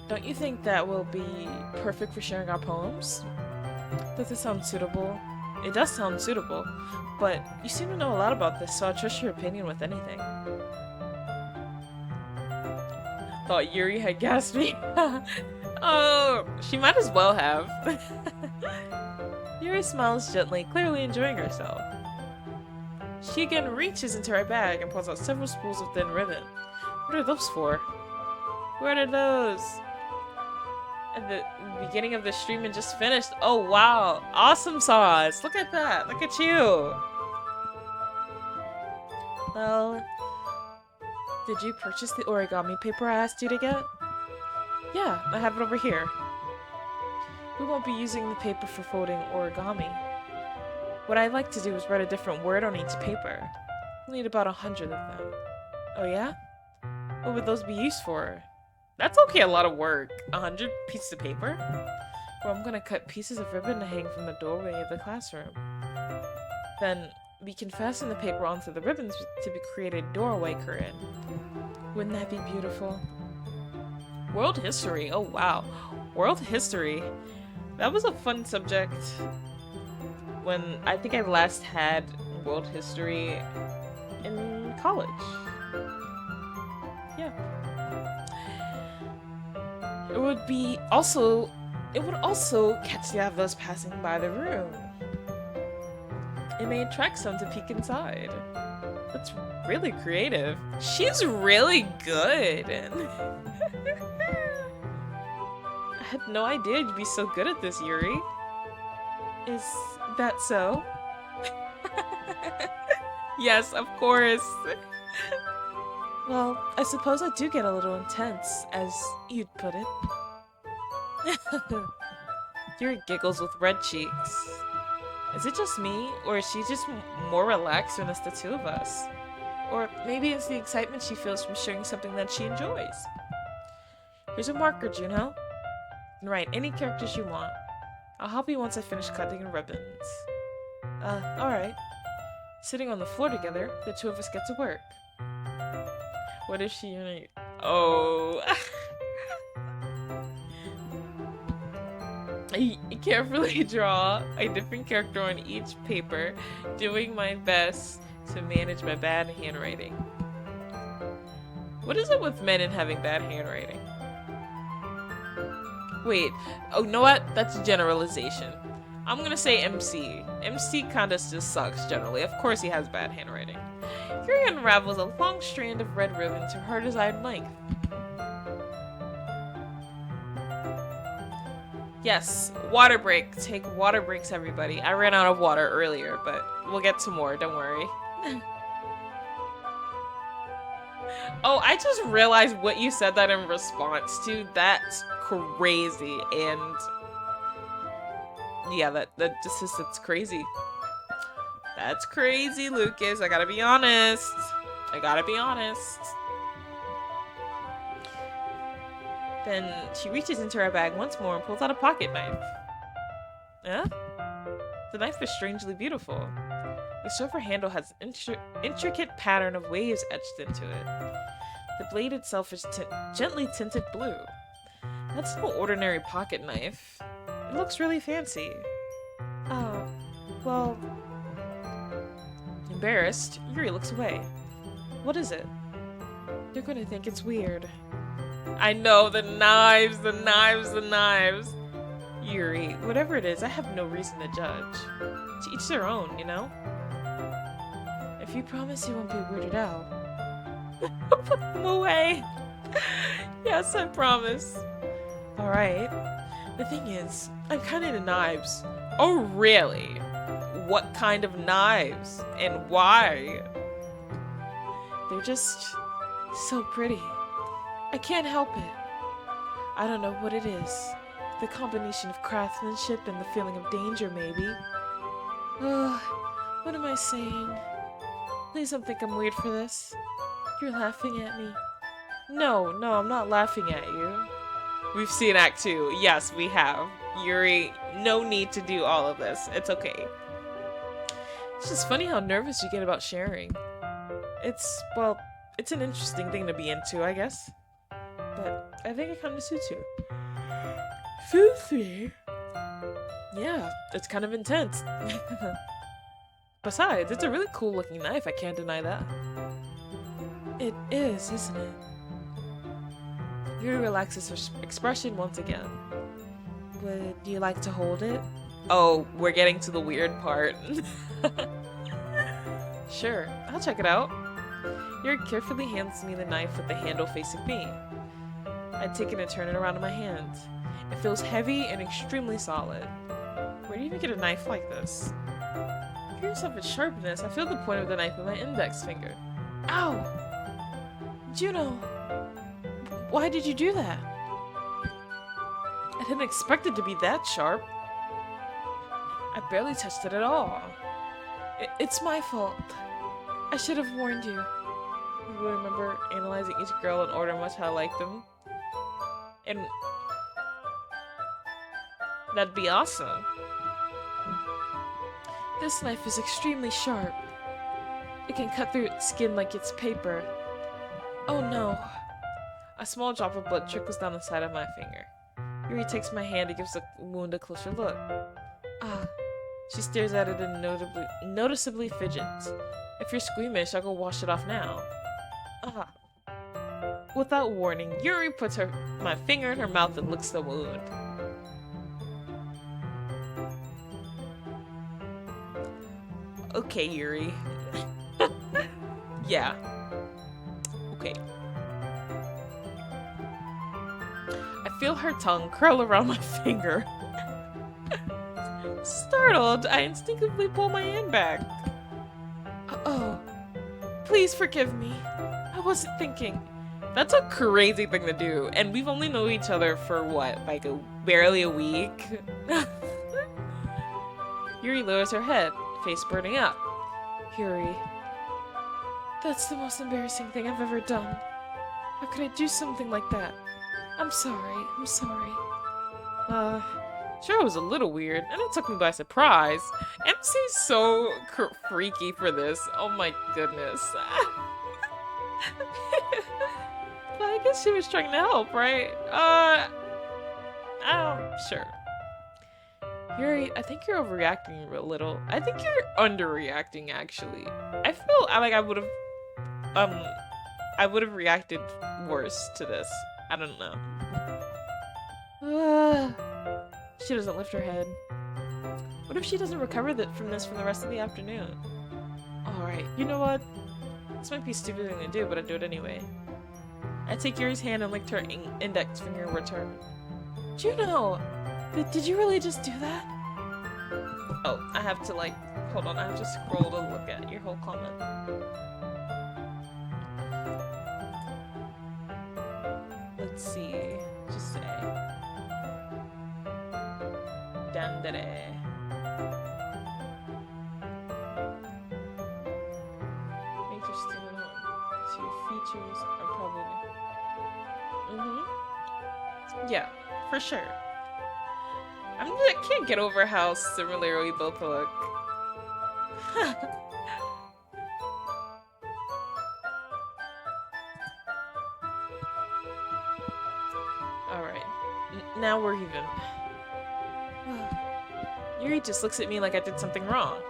Don't you think that will be perfect for sharing our poems? Does it sound suitable? It does sound suitable, but you seem to know a lot about this, so I trust your opinion with anything. Thought Yuri had gassed me. Oh, she might as well have. Yuri smiles gently, clearly enjoying herself. She again reaches into her bag and pulls out several spools of thin ribbon. What are those for? What are those? At the beginning of the stream and just finished. Oh wow, awesome sauce. Look at that. Look at you. Well, did you purchase the origami paper I asked you to get? Yeah, I have it over here. We won't be using the paper for folding origami. What I'd like to do is write a different word on each paper. We'll need about 100 of them. Oh yeah? What would those be used for? That's okay, a lot of work. 100 pieces of paper? Well, I'm gonna cut pieces of ribbon to hang from the doorway of the classroom. Then we can fasten the paper onto the ribbons to create a doorway curtain. Wouldn't that be beautiful? World history, oh wow. World history. That was a fun subject when I think I last had world history in college. Yeah. It would also catch the eye of those passing by the room. It may attract some to peek inside. That's really creative. She's really good. I had no idea you'd be so good at this, Yuri. Is that so? Yes, of course. Well, I suppose I do get a little intense, as you'd put it. Yuri giggles with red cheeks. Is it just me, or is she just more relaxed when it's the two of us? Or maybe it's the excitement she feels from sharing something that she enjoys. Here's a marker, Juno. And write any characters you want. I'll help you once I finish cutting the ribbons. Alright. Sitting on the floor together, the two of us get to work. What if she... Oh... I carefully draw a different character on each paper, doing my best to manage my bad handwriting. What is it with men and having bad handwriting? Wait, oh, you know what? That's generalization. I'm gonna say MC. MC kinda just sucks generally. Of course he has bad handwriting. Yuri unravels a long strand of red ribbon to her desired length. Yes, water break. Take water breaks, everybody. I ran out of water earlier, but we'll get some more, don't worry. Oh, I just realized what you said that in response to. That's crazy, and yeah, that just is, it's crazy. That's crazy, Lucas. I gotta be honest. I gotta be honest. Then she reaches into her bag once more and pulls out a pocket knife. Huh? The knife is strangely beautiful. The silver handle has an intricate pattern of waves etched into it. The blade itself is gently tinted blue. That's no ordinary pocket knife. It looks really fancy. Oh, well... Embarrassed, Yuri looks away. What is it? You're gonna think it's weird. I know, the knives, the knives, the knives. Yuri, whatever it is, I have no reason to judge. To each their own, you know? If you promise you won't be weirded out. Put them away. Yes, I promise. Alright. The thing is, I'm kinda into knives. Oh, really? What kind of knives? And why? They're just so pretty. I can't help it. I don't know what it is. The combination of craftsmanship and the feeling of danger, maybe. Ugh, what am I saying? Please don't think I'm weird for this. You're laughing at me. No, I'm not laughing at you. We've seen Act 2. Yes, we have. Yuri, no need to do all of this. It's okay. It's just funny how nervous you get about sharing. It's an interesting thing to be into, I guess. But I think it kind of suits you. Suits me? Yeah, it's kind of intense. Besides, it's a really cool looking knife, I can't deny that. It is, isn't it? Yuri relaxes her expression once again. Would you like to hold it? Oh, we're getting to the weird part. Sure, I'll check it out. Yuri carefully hands me the knife with the handle facing me. I take it and turn it around in my hand. It feels heavy and extremely solid. Where do you even get a knife like this? Curious of its sharpness, I feel the point of the knife with my index finger. Ow! Juno! Why did you do that? I didn't expect it to be that sharp. I barely touched it at all. It's my fault. I should have warned you. You remember analyzing each girl in order much how I liked them? And that'd be awesome. This knife is extremely sharp. It can cut through skin like it's paper. Oh no. A small drop of blood trickles down the side of my finger. Yuri takes my hand and gives the wound a closer look. Ah. She stares at it and noticeably fidgets. If you're squeamish, I'll go wash it off now. Ah. Without warning, Yuri puts my finger in her mouth and licks the wound. Okay, Yuri. Yeah. Okay. I feel her tongue curl around my finger. Startled, I instinctively pull my hand back. Uh-oh. Please forgive me. I wasn't thinking. That's a crazy thing to do, and we've only known each other for what, like barely a week? Yuri lowers her head, face burning up. Yuri. That's the most embarrassing thing I've ever done. How could I do something like that? I'm sorry. Sure, it was a little weird, and it took me by surprise. MC's so freaky for this. Oh my goodness. But I guess she was trying to help, right? Sure. Yuri, I think you're overreacting a little. I think you're underreacting, actually. I feel like I would have reacted worse to this. I don't know. She doesn't lift her head. What if she doesn't recover from this for the rest of the afternoon? Alright, you know what? This might be a stupid thing to do, but I do it anyway. I take Yuri's hand and lick her index finger in return. Juno! Did you really just do that? Oh, I have to hold on, I have to scroll to look at your whole comment. Let's see. Just say. Dandere. for sure. I can't get over how similar we both look. Alright. Now we're even. Yuri just looks at me like I did something wrong.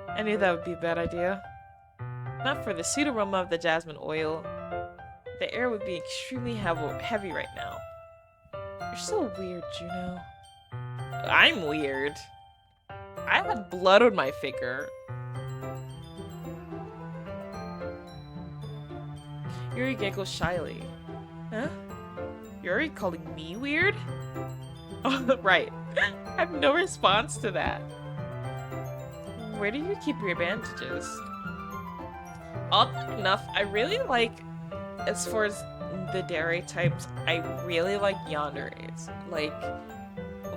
I knew that would be a bad idea. Not for the sweet aroma of the jasmine oil. The air would be extremely heavy right now. You're so weird, Juno. I'm weird. I had blood on my finger. Yuri giggles shyly. Huh? Yuri calling me weird? Oh, right. I have no response to that. Where do you keep your bandages? Oddly enough, I really like, as far as the dairy types, I really like yanderes. Like,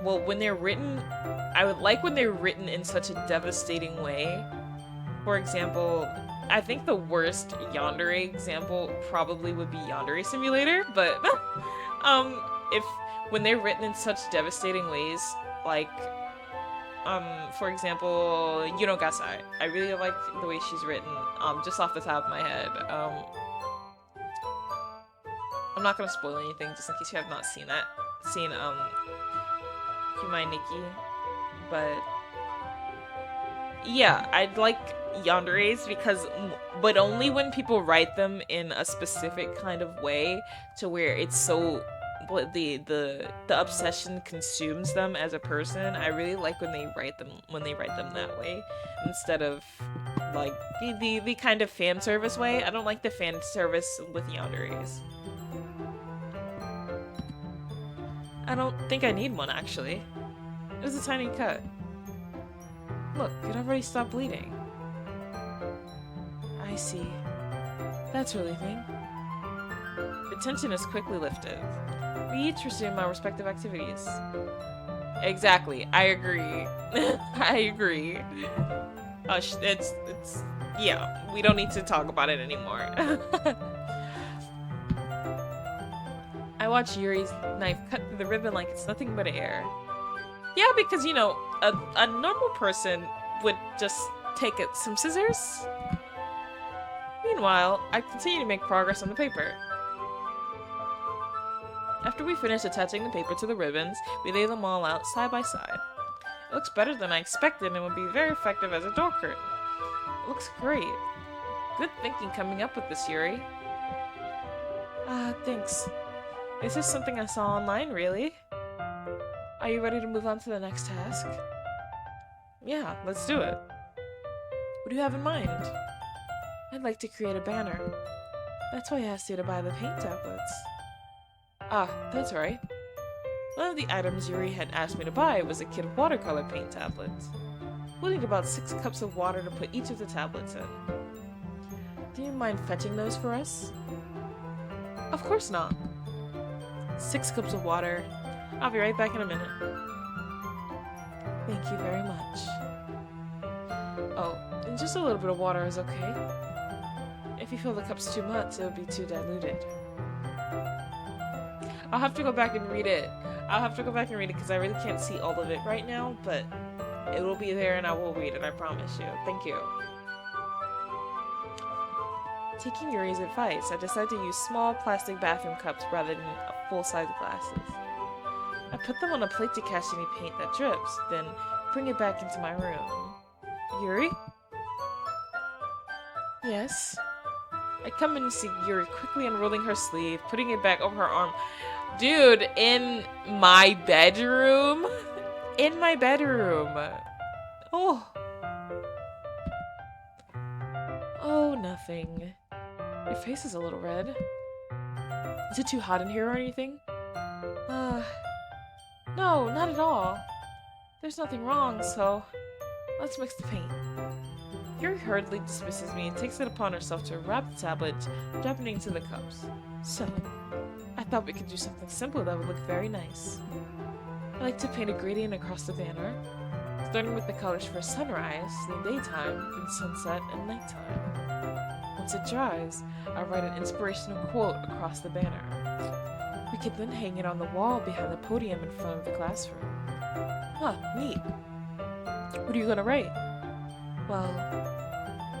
well, when they're written, I would like when they're written in such a devastating way. For example, I think the worst yandere example probably would be Yandere Simulator, but if when they're written in such devastating ways, like for example, Juno, I really like the way she's written. Just off the top of my head. I'm not gonna spoil anything, just in case you have not seen Humai Nikki, but yeah, I'd like yanderes because, but only when people write them in a specific kind of way to where it's so, the obsession consumes them as a person. I really like when they write them that way instead of like the kind of fan service way. I don't like the fan service with yanderes. I don't think I need one, actually. It was a tiny cut. Look, it already stopped bleeding. I see. That's relieving. The tension is quickly lifted. We each resume our respective activities. Exactly. I agree. I agree. Yeah, we don't need to talk about it anymore. I watch Yuri's knife cut through the ribbon like it's nothing but air. Yeah, because, you know, a normal person would just take some scissors. Meanwhile, I continue to make progress on the paper. After we finish attaching the paper to the ribbons, we lay them all out side by side. It looks better than I expected and would be very effective as a door curtain. It looks great. Good thinking coming up with this, Yuri. Thanks. Is this something I saw online, really? Are you ready to move on to the next task? Yeah, let's do it. What do you have in mind? I'd like to create a banner. That's why I asked you to buy the paint tablets. Ah, that's right. One of the items Yuri had asked me to buy was a kit of watercolor paint tablets. We'll need about 6 cups of water to put each of the tablets in. Do you mind fetching those for us? Of course not. 6 cups of water. I'll be right back in a minute. Thank you very much. Oh, and just a little bit of water is okay. If you fill the cups too much, it'll be too diluted. I'll have to go back and read it. Because I really can't see all of it right now, but it will be there and I will read it, I promise you. Thank you. Taking Yuri's advice, I decided to use small plastic bathroom cups rather than full-size glasses. I put them on a plate to catch any paint that drips, then bring it back into my room. Yuri? Yes? I come in and see Yuri quickly unrolling her sleeve, putting it back over her arm. Dude, in my bedroom? In my bedroom. Oh. Oh, nothing. Your face is a little red. Is it too hot in here or anything? No, not at all. There's nothing wrong, so let's mix the paint. Yuri hurriedly dismisses me and takes it upon herself to wrap the tablet, dropping it into the cups. So, I thought we could do something simple that would look very nice. I like to paint a gradient across the banner, starting with the colors for sunrise, then daytime, then sunset, and nighttime. Once it dries, I'll write an inspirational quote across the banner. We could then hang it on the wall behind the podium in front of the classroom. Huh, neat. What are you gonna write? Well,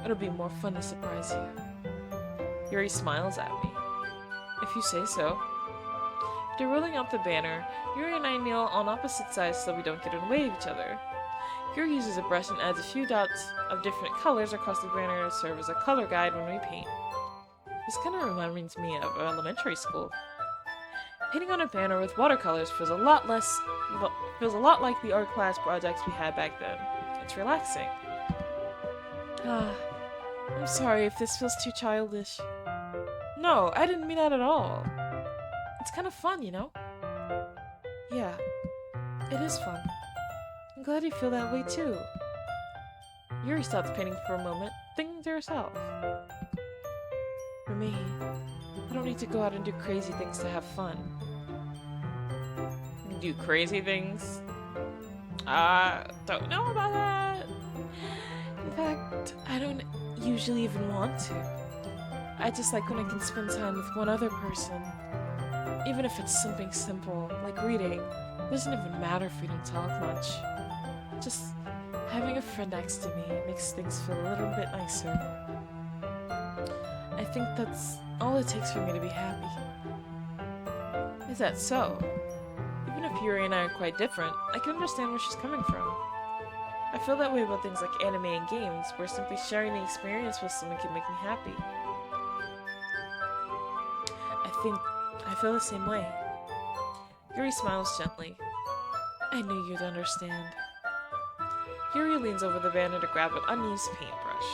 it'll be more fun to surprise you. Yuri smiles at me. If you say so. After rolling out the banner, Yuri and I kneel on opposite sides so we don't get in the way of each other. Yuri uses a brush and adds a few dots of different colors across the banner to serve as a color guide when we paint. This kind of reminds me of elementary school. Painting on a banner with watercolors feels a lot like the art class projects we had back then. It's relaxing. I'm sorry if this feels too childish. No, I didn't mean that at all. It's kind of fun, you know? Yeah, it is fun. I'm glad you feel that way too. Yuri stops painting for a moment, thinking to herself. For me, I don't need to go out and do crazy things to have fun. Do crazy things? Don't know about that. In fact, I don't usually even want to. I just like when I can spend time with one other person. Even if it's something simple, like reading. It doesn't even matter if we don't talk much. Just having a friend next to me makes things feel a little bit nicer. I think that's all it takes for me to be happy. Is that so? Even if Yuri and I are quite different, I can understand where she's coming from. I feel that way about things like anime and games, where simply sharing the experience with someone can make me happy. I feel the same way. Yuri smiles gently. I knew you'd understand. Yuri leans over the banner to grab an unused paintbrush,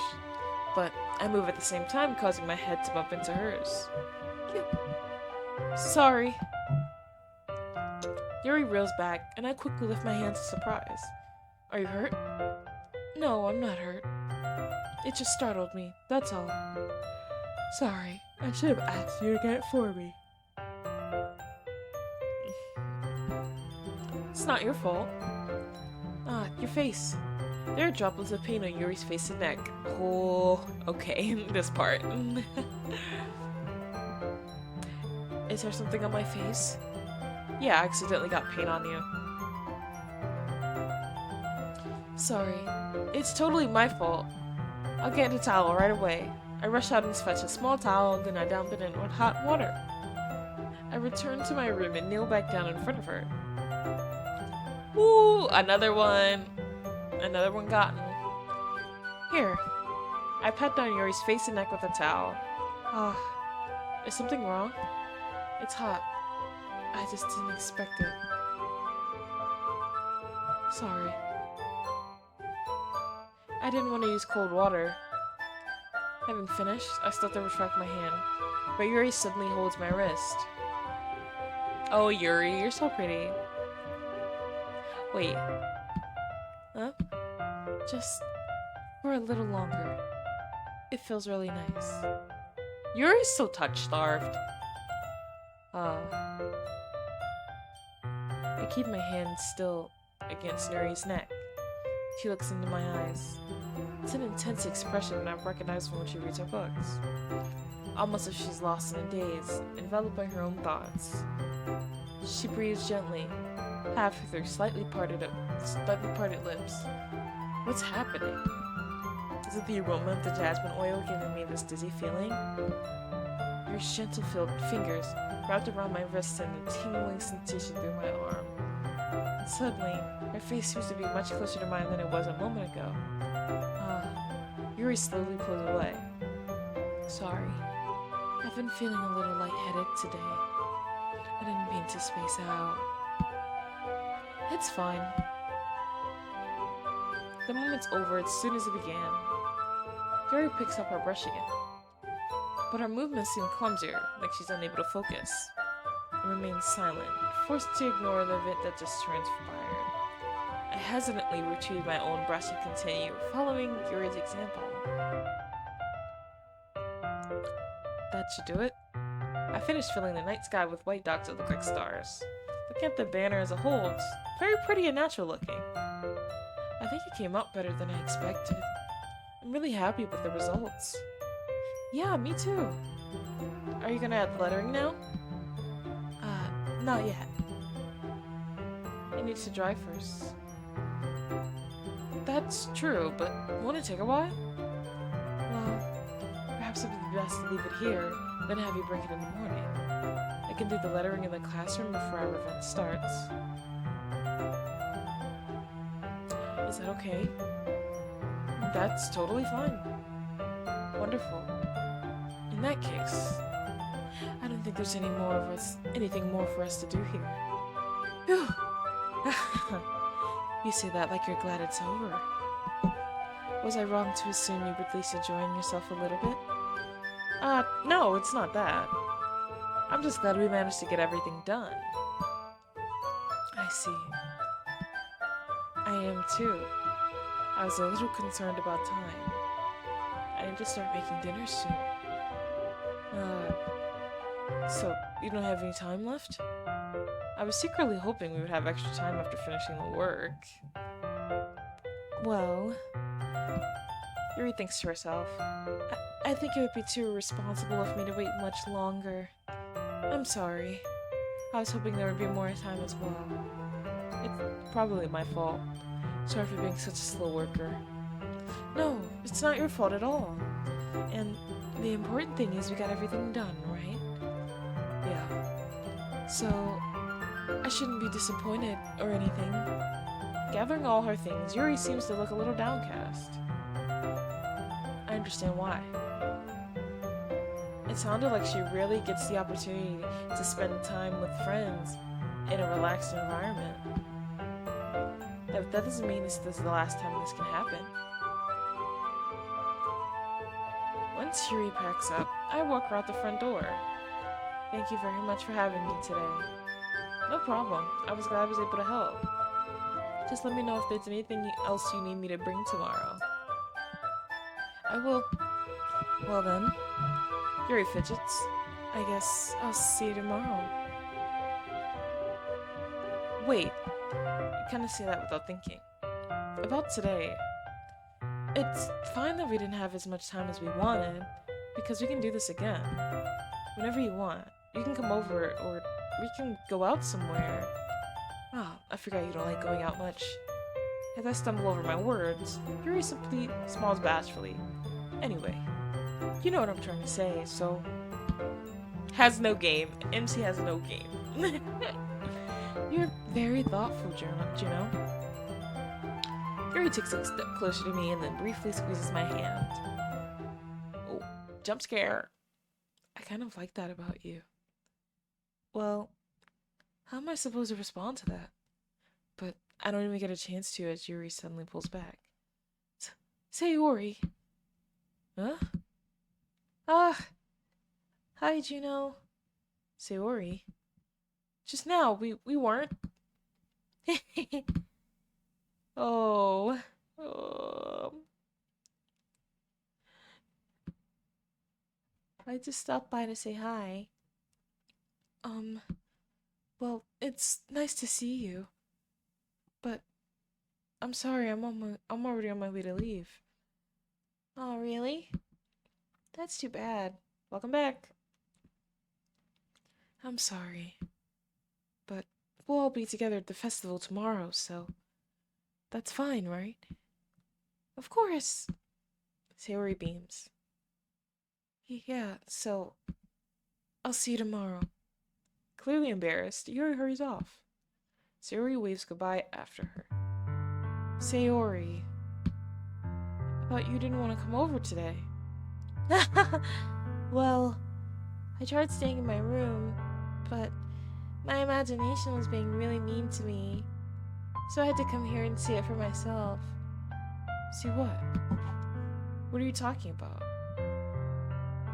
but I move at the same time, causing my head to bump into hers. Sorry. Yuri reels back, and I quickly lift my hands in surprise. Are you hurt? No, I'm not hurt. It just startled me, that's all. Sorry, I should have asked you to get it for me. It's not your fault. Your face. There are droplets of paint on Yuri's face and neck. Oh, okay, this part. Is there something on my face? Yeah, I accidentally got paint on you. Sorry. It's totally my fault. I'll get a towel right away. I rush out and fetch a small towel, then I dump it in with hot water. I return to my room and kneel back down in front of her. Ooh, another one. Another one gotten. Here. I pat down Yuri's face and neck with a towel. Is something wrong? It's hot. I just didn't expect it. Sorry. I didn't want to use cold water. Having finished, I start to retract my hand, but Yuri suddenly holds my wrist. Oh, Yuri, you're so pretty. Wait. Huh? Just for a little longer. It feels really nice. Yuri's so touch-starved. I keep my hand still against Yuri's neck. She looks into my eyes. It's an intense expression I've recognized from when she reads her books. Almost as if she's lost in a daze, enveloped by her own thoughts. She breathes gently, half with her slightly parted lips. What's happening? Is it the aroma of the jasmine oil giving me this dizzy feeling? Your gentle fingers wrapped around my wrist send a tingling sensation through my arm. And suddenly, her face seems to be much closer to mine than it was a moment ago. Yuri slowly pulls away. Sorry. I've been feeling a little lightheaded today. I didn't mean to space out. It's fine. The moment's over as soon as it began. Yuri picks up her brush again. But her movements seem clumsier, like she's unable to focus, and remains silent, forced to ignore the event that just transpired. I hesitantly retrieve my own brush and continue, following Yuri's example. That should do it. I finished filling the night sky with white dots that look like stars. Looking at the banner as a whole, it's very pretty and natural looking. I think it came out better than I expected. I'm really happy with the results. Yeah, me too. Are you gonna add lettering now? Not yet. I need to drive first. That's true, but won't it take a while? Well, perhaps it'd be best to leave it here, then have you bring it in the morning. I can do the lettering in the classroom before our event starts. Is that okay? That's totally fine. Wonderful. In that case, I don't think there's anything more for us to do here. Phew. You say that like you're glad it's over. Was I wrong to assume you would at least enjoying yourself a little bit? No, it's not that. I'm just glad we managed to get everything done. I see. I am too. I was a little concerned about time. I need to start making dinner soon. So you don't have any time left? I was secretly hoping we would have extra time after finishing the work. Well, Yuri thinks to herself, I think it would be too irresponsible of me to wait much longer. I'm sorry. I was hoping there would be more time as well. It's probably my fault. Sorry for being such a slow worker. No, it's not your fault at all. And the important thing is we got everything done, right? Yeah. So, I shouldn't be disappointed or anything. Gathering all her things, Yuri seems to look a little downcast. I understand why. It sounded like she really gets the opportunity to spend time with friends in a relaxed environment. That doesn't mean this is the last time this can happen. Once Yuri packs up, I walk her out the front door. Thank you very much for having me today. No problem. I was glad I was able to help. Just let me know if there's anything else you need me to bring tomorrow. I will. Well then. Yuri fidgets. I guess I'll see you tomorrow. Wait. You kind of say that without thinking. About today. It's fine that we didn't have as much time as we wanted, because we can do this again. Whenever you want. You can come over, or we can go out somewhere. Ah, I forgot you don't like going out much. As I stumble over my words, Yuri simply smiles bashfully. Anyway, you know what I'm trying to say, so... Has no game. MC has no game. You're very thoughtful, Juno. Yuri takes a step closer to me and then briefly squeezes my hand. Oh, jump scare. I kind of like that about you. Well, how am I supposed to respond to that? But I don't even get a chance to as Yuri suddenly pulls back. Sayori. Huh? Ah. Hi, Juno. Sayori. Just now, we weren't. Oh. I just stopped by to say hi. Well, it's nice to see you. But I'm sorry, I'm already on my way to leave. Oh, really? That's too bad. Welcome back. I'm sorry. But we'll all be together at the festival tomorrow, so that's fine, right? Of course. Sayori beams. Yeah, so I'll see you tomorrow. Clearly embarrassed, Yuri hurries off. Sayori waves goodbye after her. Sayori. I thought you didn't want to come over today. Well, I tried staying in my room, but my imagination was being really mean to me. So I had to come here and see it for myself. See what? What are you talking about?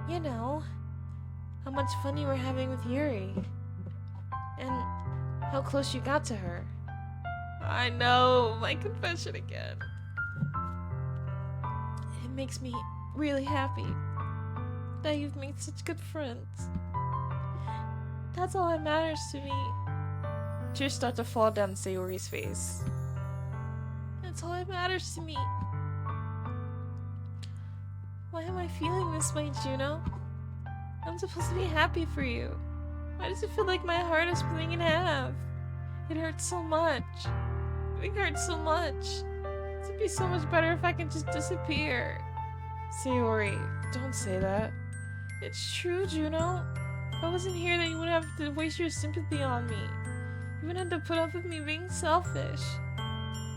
You know, how much fun you were having with Yuri. And how close you got to her. I know, my confession again. It makes me really happy that you've made such good friends. That's all that matters to me. Tears start to fall down Sayori's face. That's all that matters to me. Why am I feeling this way, Juno? I'm supposed to be happy for you. Why does it feel like my heart is splitting in half? It hurts so much. It hurts so much. It'd be so much better if I could just disappear. Sayori, don't say that. It's true, Juno. If I wasn't here, then you wouldn't have to waste your sympathy on me. You wouldn't have to put up with me being selfish.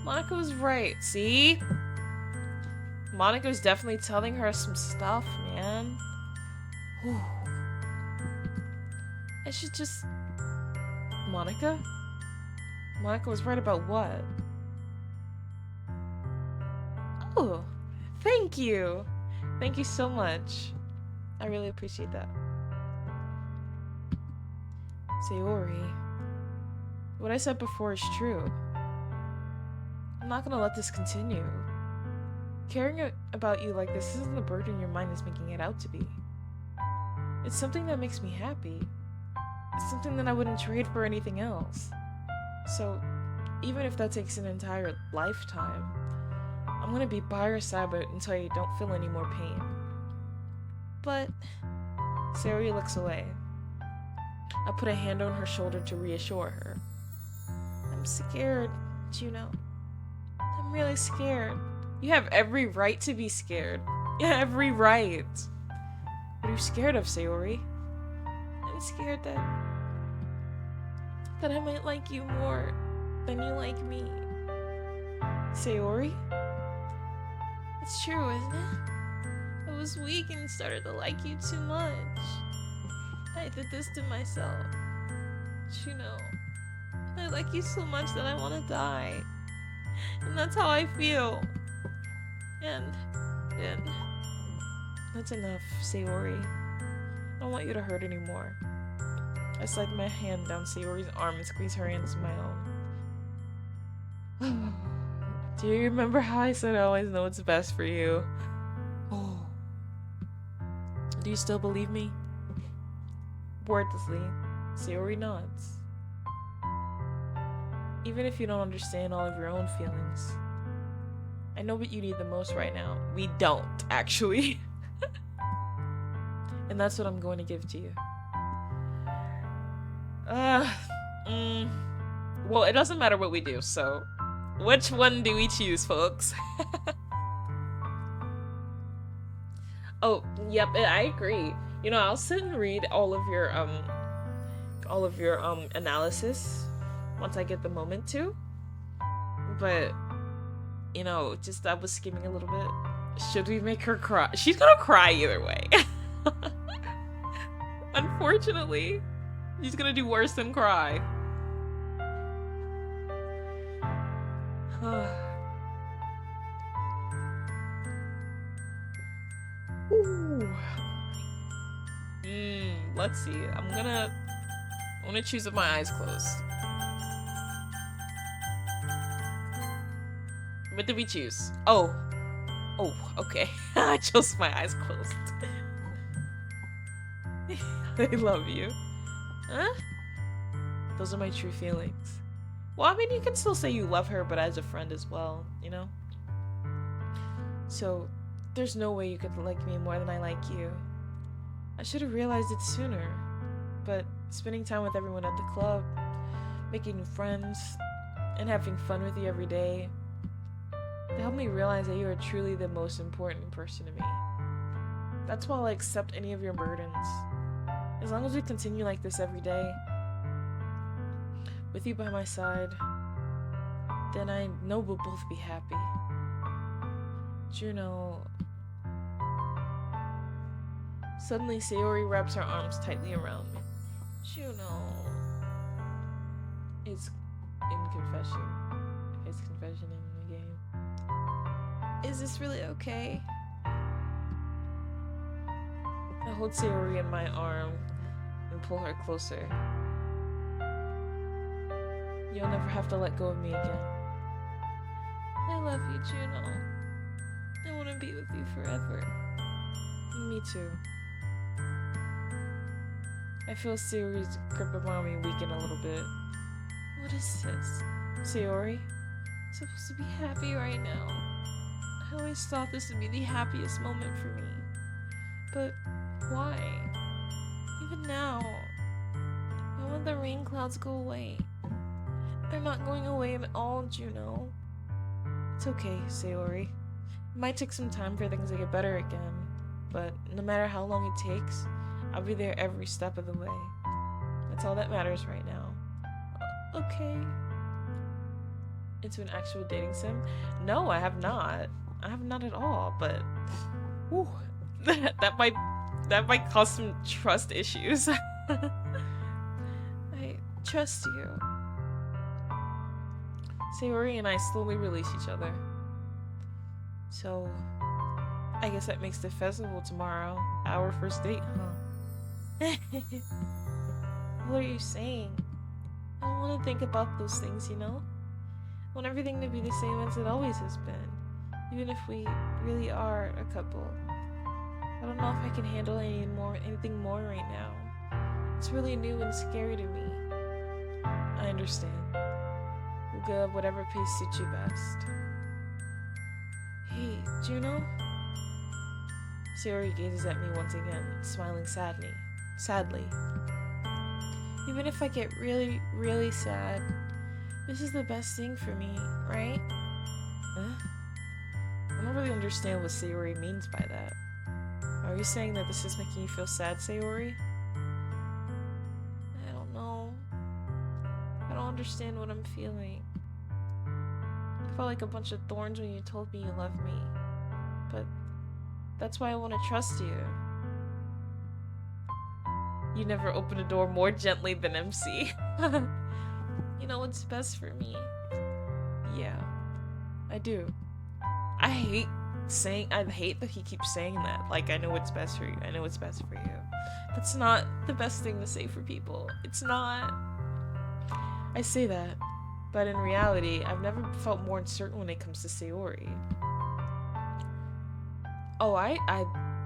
Monica was right, see? Monica was definitely telling her some stuff, man. Whew. I should just... Monica? Monica was right about what? Oh, thank you. Thank you so much. I really appreciate that. Sayori, what I said before is true. I'm not gonna let this continue. Caring about you like this isn't the burden your mind is making it out to be. It's something that makes me happy. It's something that I wouldn't trade for anything else. So, even if that takes an entire lifetime, I'm gonna be by your side until you don't feel any more pain. But, Sayori looks away. I put a hand on her shoulder to reassure her. I'm scared, Juno. I'm really scared. You have every right to be scared. Yeah, every right. What are you scared of, Sayori? I'm scared that I might like you more than you like me. Sayori? It's true, isn't it? I was weak and started to like you too much. I did this to myself. Juno, I like you so much that I want to die. And that's how I feel. And that's enough, Sayori. I don't want you to hurt anymore. I slide my hand down Sayori's arm and squeeze her into my own. Do you remember how I said I always know what's best for you? Oh. Do you still believe me? Wordlessly, Sayori nods. Even if you don't understand all of your own feelings, I know what you need the most right now. We don't, actually. And that's what I'm going to give to you. Well, it doesn't matter what we do, so which one do we choose, folks? Oh, yep, I agree. You know, I'll sit and read all of your analysis once I get the moment to. But, you know, just I was skimming a little bit. Should we make her cry? She's gonna cry either way. Unfortunately, she's gonna do worse than cry. Ooh. Let's see. I'm gonna choose with my eyes closed. What did we choose? Oh, okay. I chose my eyes closed. I love you. Huh? Those are my true feelings. Well, I mean, you can still say you love her, but as a friend as well, you know? So, there's no way you could like me more than I like you. I should have realized it sooner. But spending time with everyone at the club, making new friends, and having fun with you every day, they helped me realize that you are truly the most important person to me. That's why I'll accept any of your burdens. As long as we continue like this every day, with you by my side, then I know we'll both be happy. Juno. Suddenly, Sayori wraps her arms tightly around me. Juno. It's in confession. It's confession in the game. Is this really okay? I hold Sayori in my arm and pull her closer. You'll never have to let go of me again. I love you, Juno. I want to be with you forever. Me too. I feel Sayori's grip around me weaken a little bit. What is this? Sayori? I'm supposed to be happy right now. I always thought this would be the happiest moment for me. But why? Even now, When will the rain clouds go away? They're not going away at all, Juno. It's okay, Sayori. It might take some time for things to get better again, but no matter how long it takes, I'll be there every step of the way. That's all that matters right now. Okay. Into an actual dating sim? No, I have not. I have not at all, but whew, that might cause some trust issues. I trust you. Sayori and I slowly release each other. So, I guess that makes the festival tomorrow our first date, huh? What are you saying? I don't want to think about those things, you know? I want everything to be the same as it always has been, even if we really are a couple. I don't know if I can handle anything more right now. It's really new and scary to me. I understand. We'll go at whatever pace suits you best. Hey, Juno? Sayori gazes at me once again, smiling sadly. Even if I get really, really sad, this is the best thing for me, right? I don't really understand what Sayori means by that. Are you saying that this is making you feel sad, Sayori? I don't know. I don't understand what I'm feeling. I felt like a bunch of thorns when you told me you loved me. But that's why I want to trust you. You never open a door more gently than MC. You know what's best for me. Yeah, I do. I hate that he keeps saying that. Like, I know what's best for you. I know what's best for you. That's not the best thing to say for people. It's not. I say that, but in reality, I've never felt more uncertain when it comes to Sayori. Oh,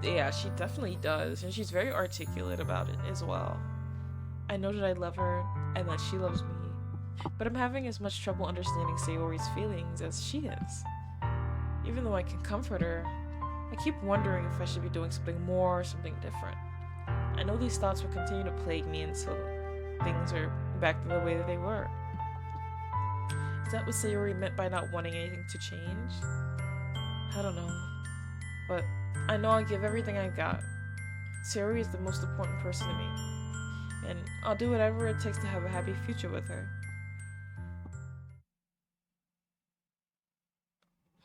yeah, she definitely does, and she's very articulate about it as well. I know that I love her, and that she loves me, but I'm having as much trouble understanding Sayori's feelings as she is. Even though I can comfort her, I keep wondering if I should be doing something more or something different. I know these thoughts will continue to plague me until things are back to the way that they were. Is that what Sayori meant by not wanting anything to change? I don't know. But I know I'll give everything I've got. Sayori is the most important person to me. And I'll do whatever it takes to have a happy future with her.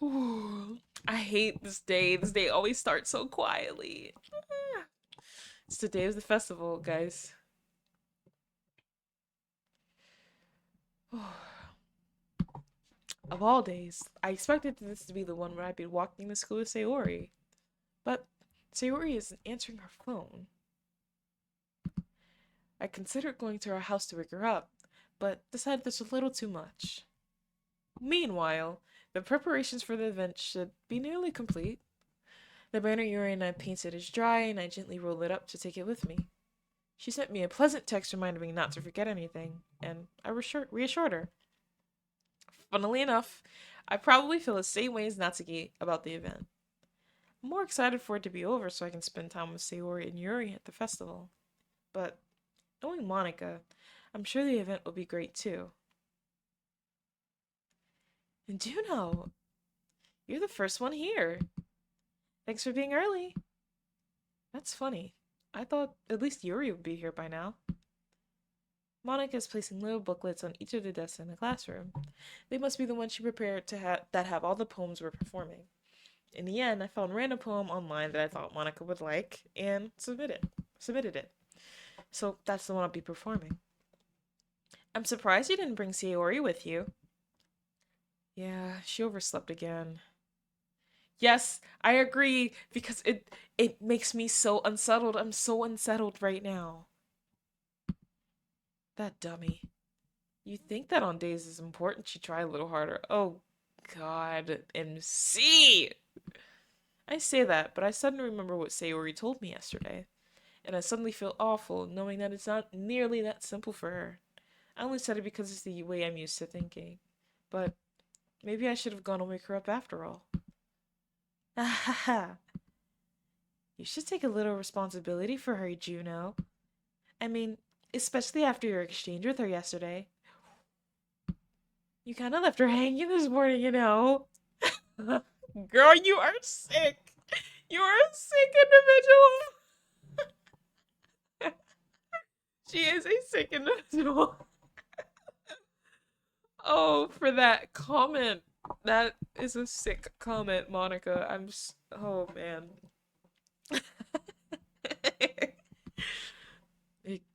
Ooh, I hate this day. This day always starts so quietly. It's the day of the festival, guys. Of all days, I expected this to be the one where I'd be walking to school with Sayori. But Sayori isn't answering her phone. I considered going to her house to wake her up, but decided there's a little too much. Meanwhile, the preparations for the event should be nearly complete. The banner Yuri and I painted is dry, and I gently roll it up to take it with me. She sent me a pleasant text reminding me not to forget anything, and I reassured her. Funnily enough, I probably feel the same way as Natsuki about the event. I'm more excited for it to be over so I can spend time with Sayori and Yuri at the festival. But, knowing Monica, I'm sure the event will be great too. And Juno, you're the first one here. Thanks for being early. That's funny. I thought at least Yuri would be here by now. Monica is placing little booklets on each of the desks in the classroom. They must be the ones she prepared that have all the poems we're performing. In the end, I found a random poem online that I thought Monica would like and submitted it. So that's the one I'll be performing. I'm surprised you didn't bring Sayori with you. Yeah, she overslept again. Yes, I agree, because it makes me so unsettled. I'm so unsettled right now. That dummy. You'd think that on days as important she'd try a little harder. Oh, God. MC! I say that, but I suddenly remember what Sayori told me yesterday. And I suddenly feel awful, knowing that it's not nearly that simple for her. I only said it because it's the way I'm used to thinking. But maybe I should have gone and wake her up after all. Ah, you should take a little responsibility for her, Juno. I mean, Especially after your exchange with her yesterday. You kind of left her hanging this morning, you know. Girl, you are sick. You are a sick individual. She is a sick individual. Oh, for that comment. That is a sick comment, Monica. Oh man.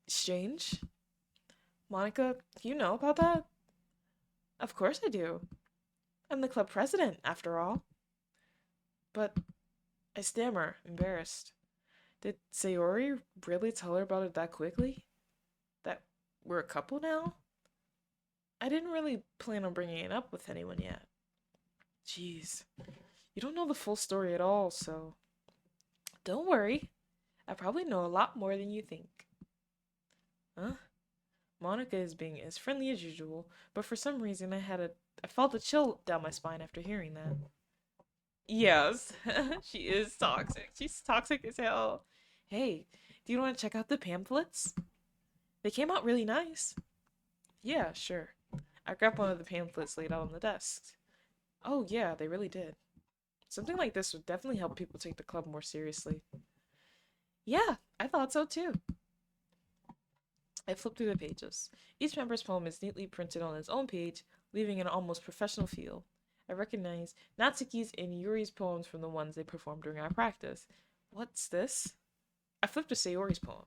Exchange? Monica, you know about that? Of course I do. I'm the club president, after all. But I stammer, embarrassed. Did Sayori really tell her about it that quickly? That we're a couple now? I didn't really plan on bringing it up with anyone yet. Jeez. You don't know the full story at all, so. Don't worry. I probably know a lot more than you think. Huh? Monica is being as friendly as usual, but for some reason I felt a chill down my spine after hearing that. Yes, she is toxic. She's toxic as hell. Hey, do you want to check out the pamphlets? They came out really nice. Yeah, sure. I grabbed one of the pamphlets laid out on the desk. Oh, yeah, they really did. Something like this would definitely help people take the club more seriously. Yeah, I thought so too. I flipped through the pages. Each member's poem is neatly printed on its own page, leaving an almost professional feel. I recognize Natsuki's and Yuri's poems from the ones they performed during our practice. What's this? I flipped to Sayori's poem.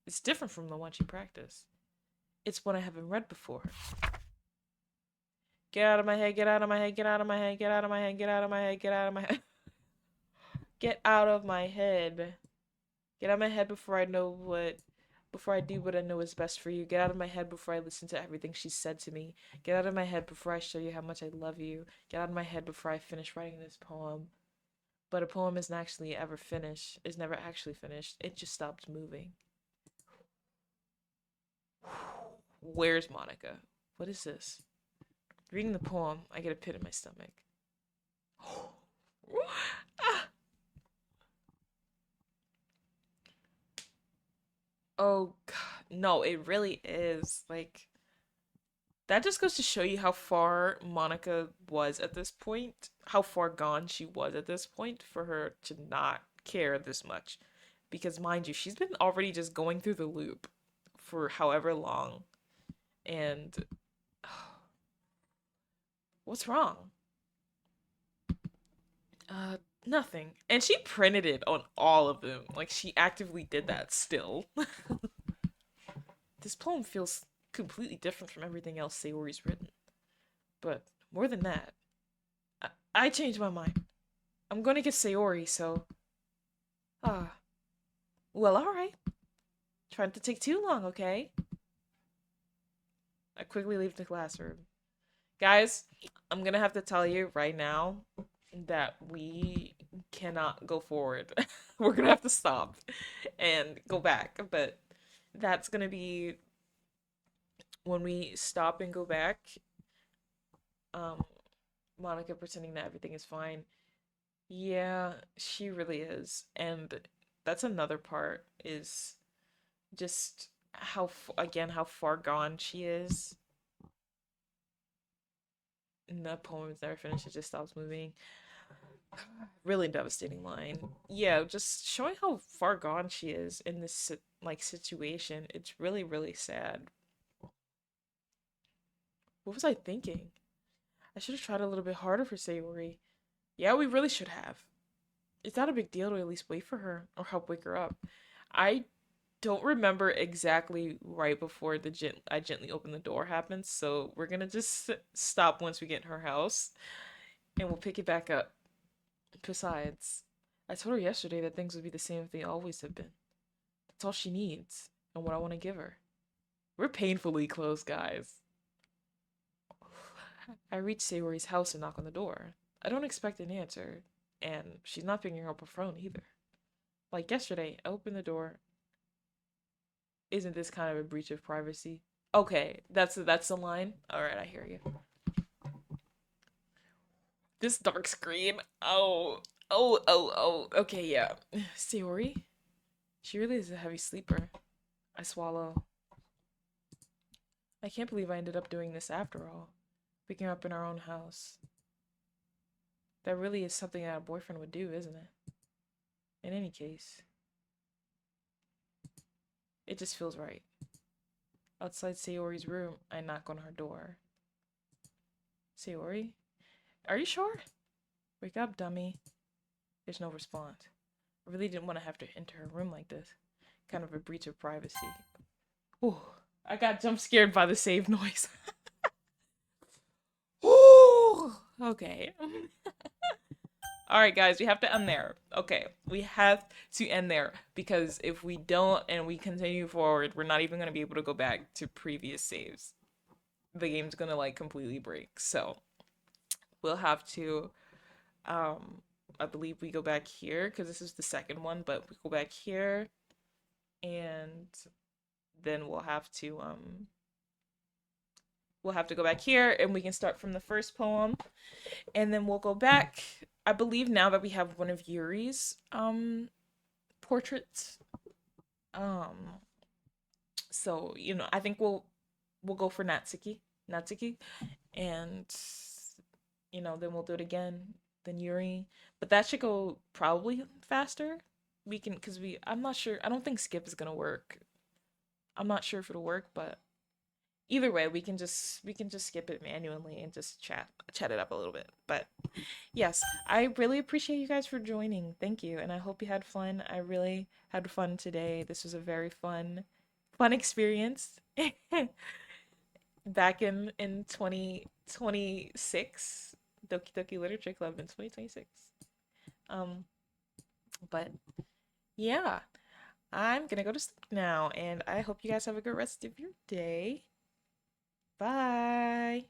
It's different from the one she practiced. It's one I haven't read before. Get out of my head, get out of my head, get out of my head, get out of my head, get out of my head, get out of my head. Get out of my head. Get out of my head before I do what I know is best for you. Get out of my head before I listen to everything she said to me. Get out of my head before I show you how much I love you. Get out of my head before I finish writing this poem. But a poem is never actually finished. It just stops moving. Where's Monica? What is this? Reading the poem, I get a pit in my stomach. Oh god, no, it really is. Like, that just goes to show you how far Monica was at this point, how far gone she was at this point for her to not care this much. Because mind you, she's been already just going through the loop for however long. And what's wrong? Nothing. And she printed it on all of them. Like, she actively did that still. This poem feels completely different from everything else Sayori's written. But more than that, I changed my mind. I'm gonna get Sayori, so. Ah. Well, alright. Trying to take too long, okay? I quickly leave the classroom. Guys, I'm gonna have to tell you right now that we cannot go forward. We're gonna have to stop and go back. But that's gonna be when we stop and go back. Um, Monica pretending that everything is fine. Yeah, she really is. And that's another part is just how far gone she is. And the poem is never finished, it just stops moving. Really devastating line. Yeah, just showing how far gone she is in this like situation. It's really, really sad. What was I thinking? I should have tried a little bit harder for Sayori. Yeah, we really should have. It's not a big deal to at least wait for her or help wake her up. I don't remember exactly right before I gently open the door happens, so we're gonna just stop once we get in her house, and we'll pick it back up. Besides, I told her yesterday that things would be the same if they always have been. That's all she needs, and what I want to give her. We're painfully close, guys. I reach Sayori's house and knock on the door. I don't expect an answer, and she's not picking up her phone either. Like yesterday, I opened the door. Isn't this kind of a breach of privacy? Okay, that's the line. All right, I hear you. This dark scream. Oh. Okay, yeah. Sayori? She really is a heavy sleeper. I swallow. I can't believe I ended up doing this after all. Picking her up in our own house. That really is something that a boyfriend would do, isn't it? In any case. It just feels right. Outside Sayori's room, I knock on her door. Sayori? Are you sure? Wake up, dummy. There's no response. I really didn't want to have to enter her room like this. Kind of a breach of privacy. Ooh, I got jump scared by the save noise. Ooh, okay. Alright, guys, we have to end there. Okay, we have to end there because if we don't and we continue forward, we're not even going to be able to go back to previous saves. The game's going to like completely break. So, we'll have to I believe we go back here because this is the second one, but we go back here and then we'll have to go back here and we can start from the first poem and then we'll go back. I believe now that we have one of Yuri's portraits. So, you know, I think we'll go for Natsuki and you know, then we'll do it again, then Yuri. But that should go probably faster. We can cuz I'm not sure. I don't think skip is going to work. I'm not sure if it'll work, but either way, we can just skip it manually and just chat it up a little bit. But yes, I really appreciate you guys for joining. Thank you, and I hope you had fun. I really had fun today. This was a very fun experience. Back in 2026, Doki Doki Literature Club in 2026. But yeah, I'm gonna go to sleep now, and I hope you guys have a good rest of your day. Bye.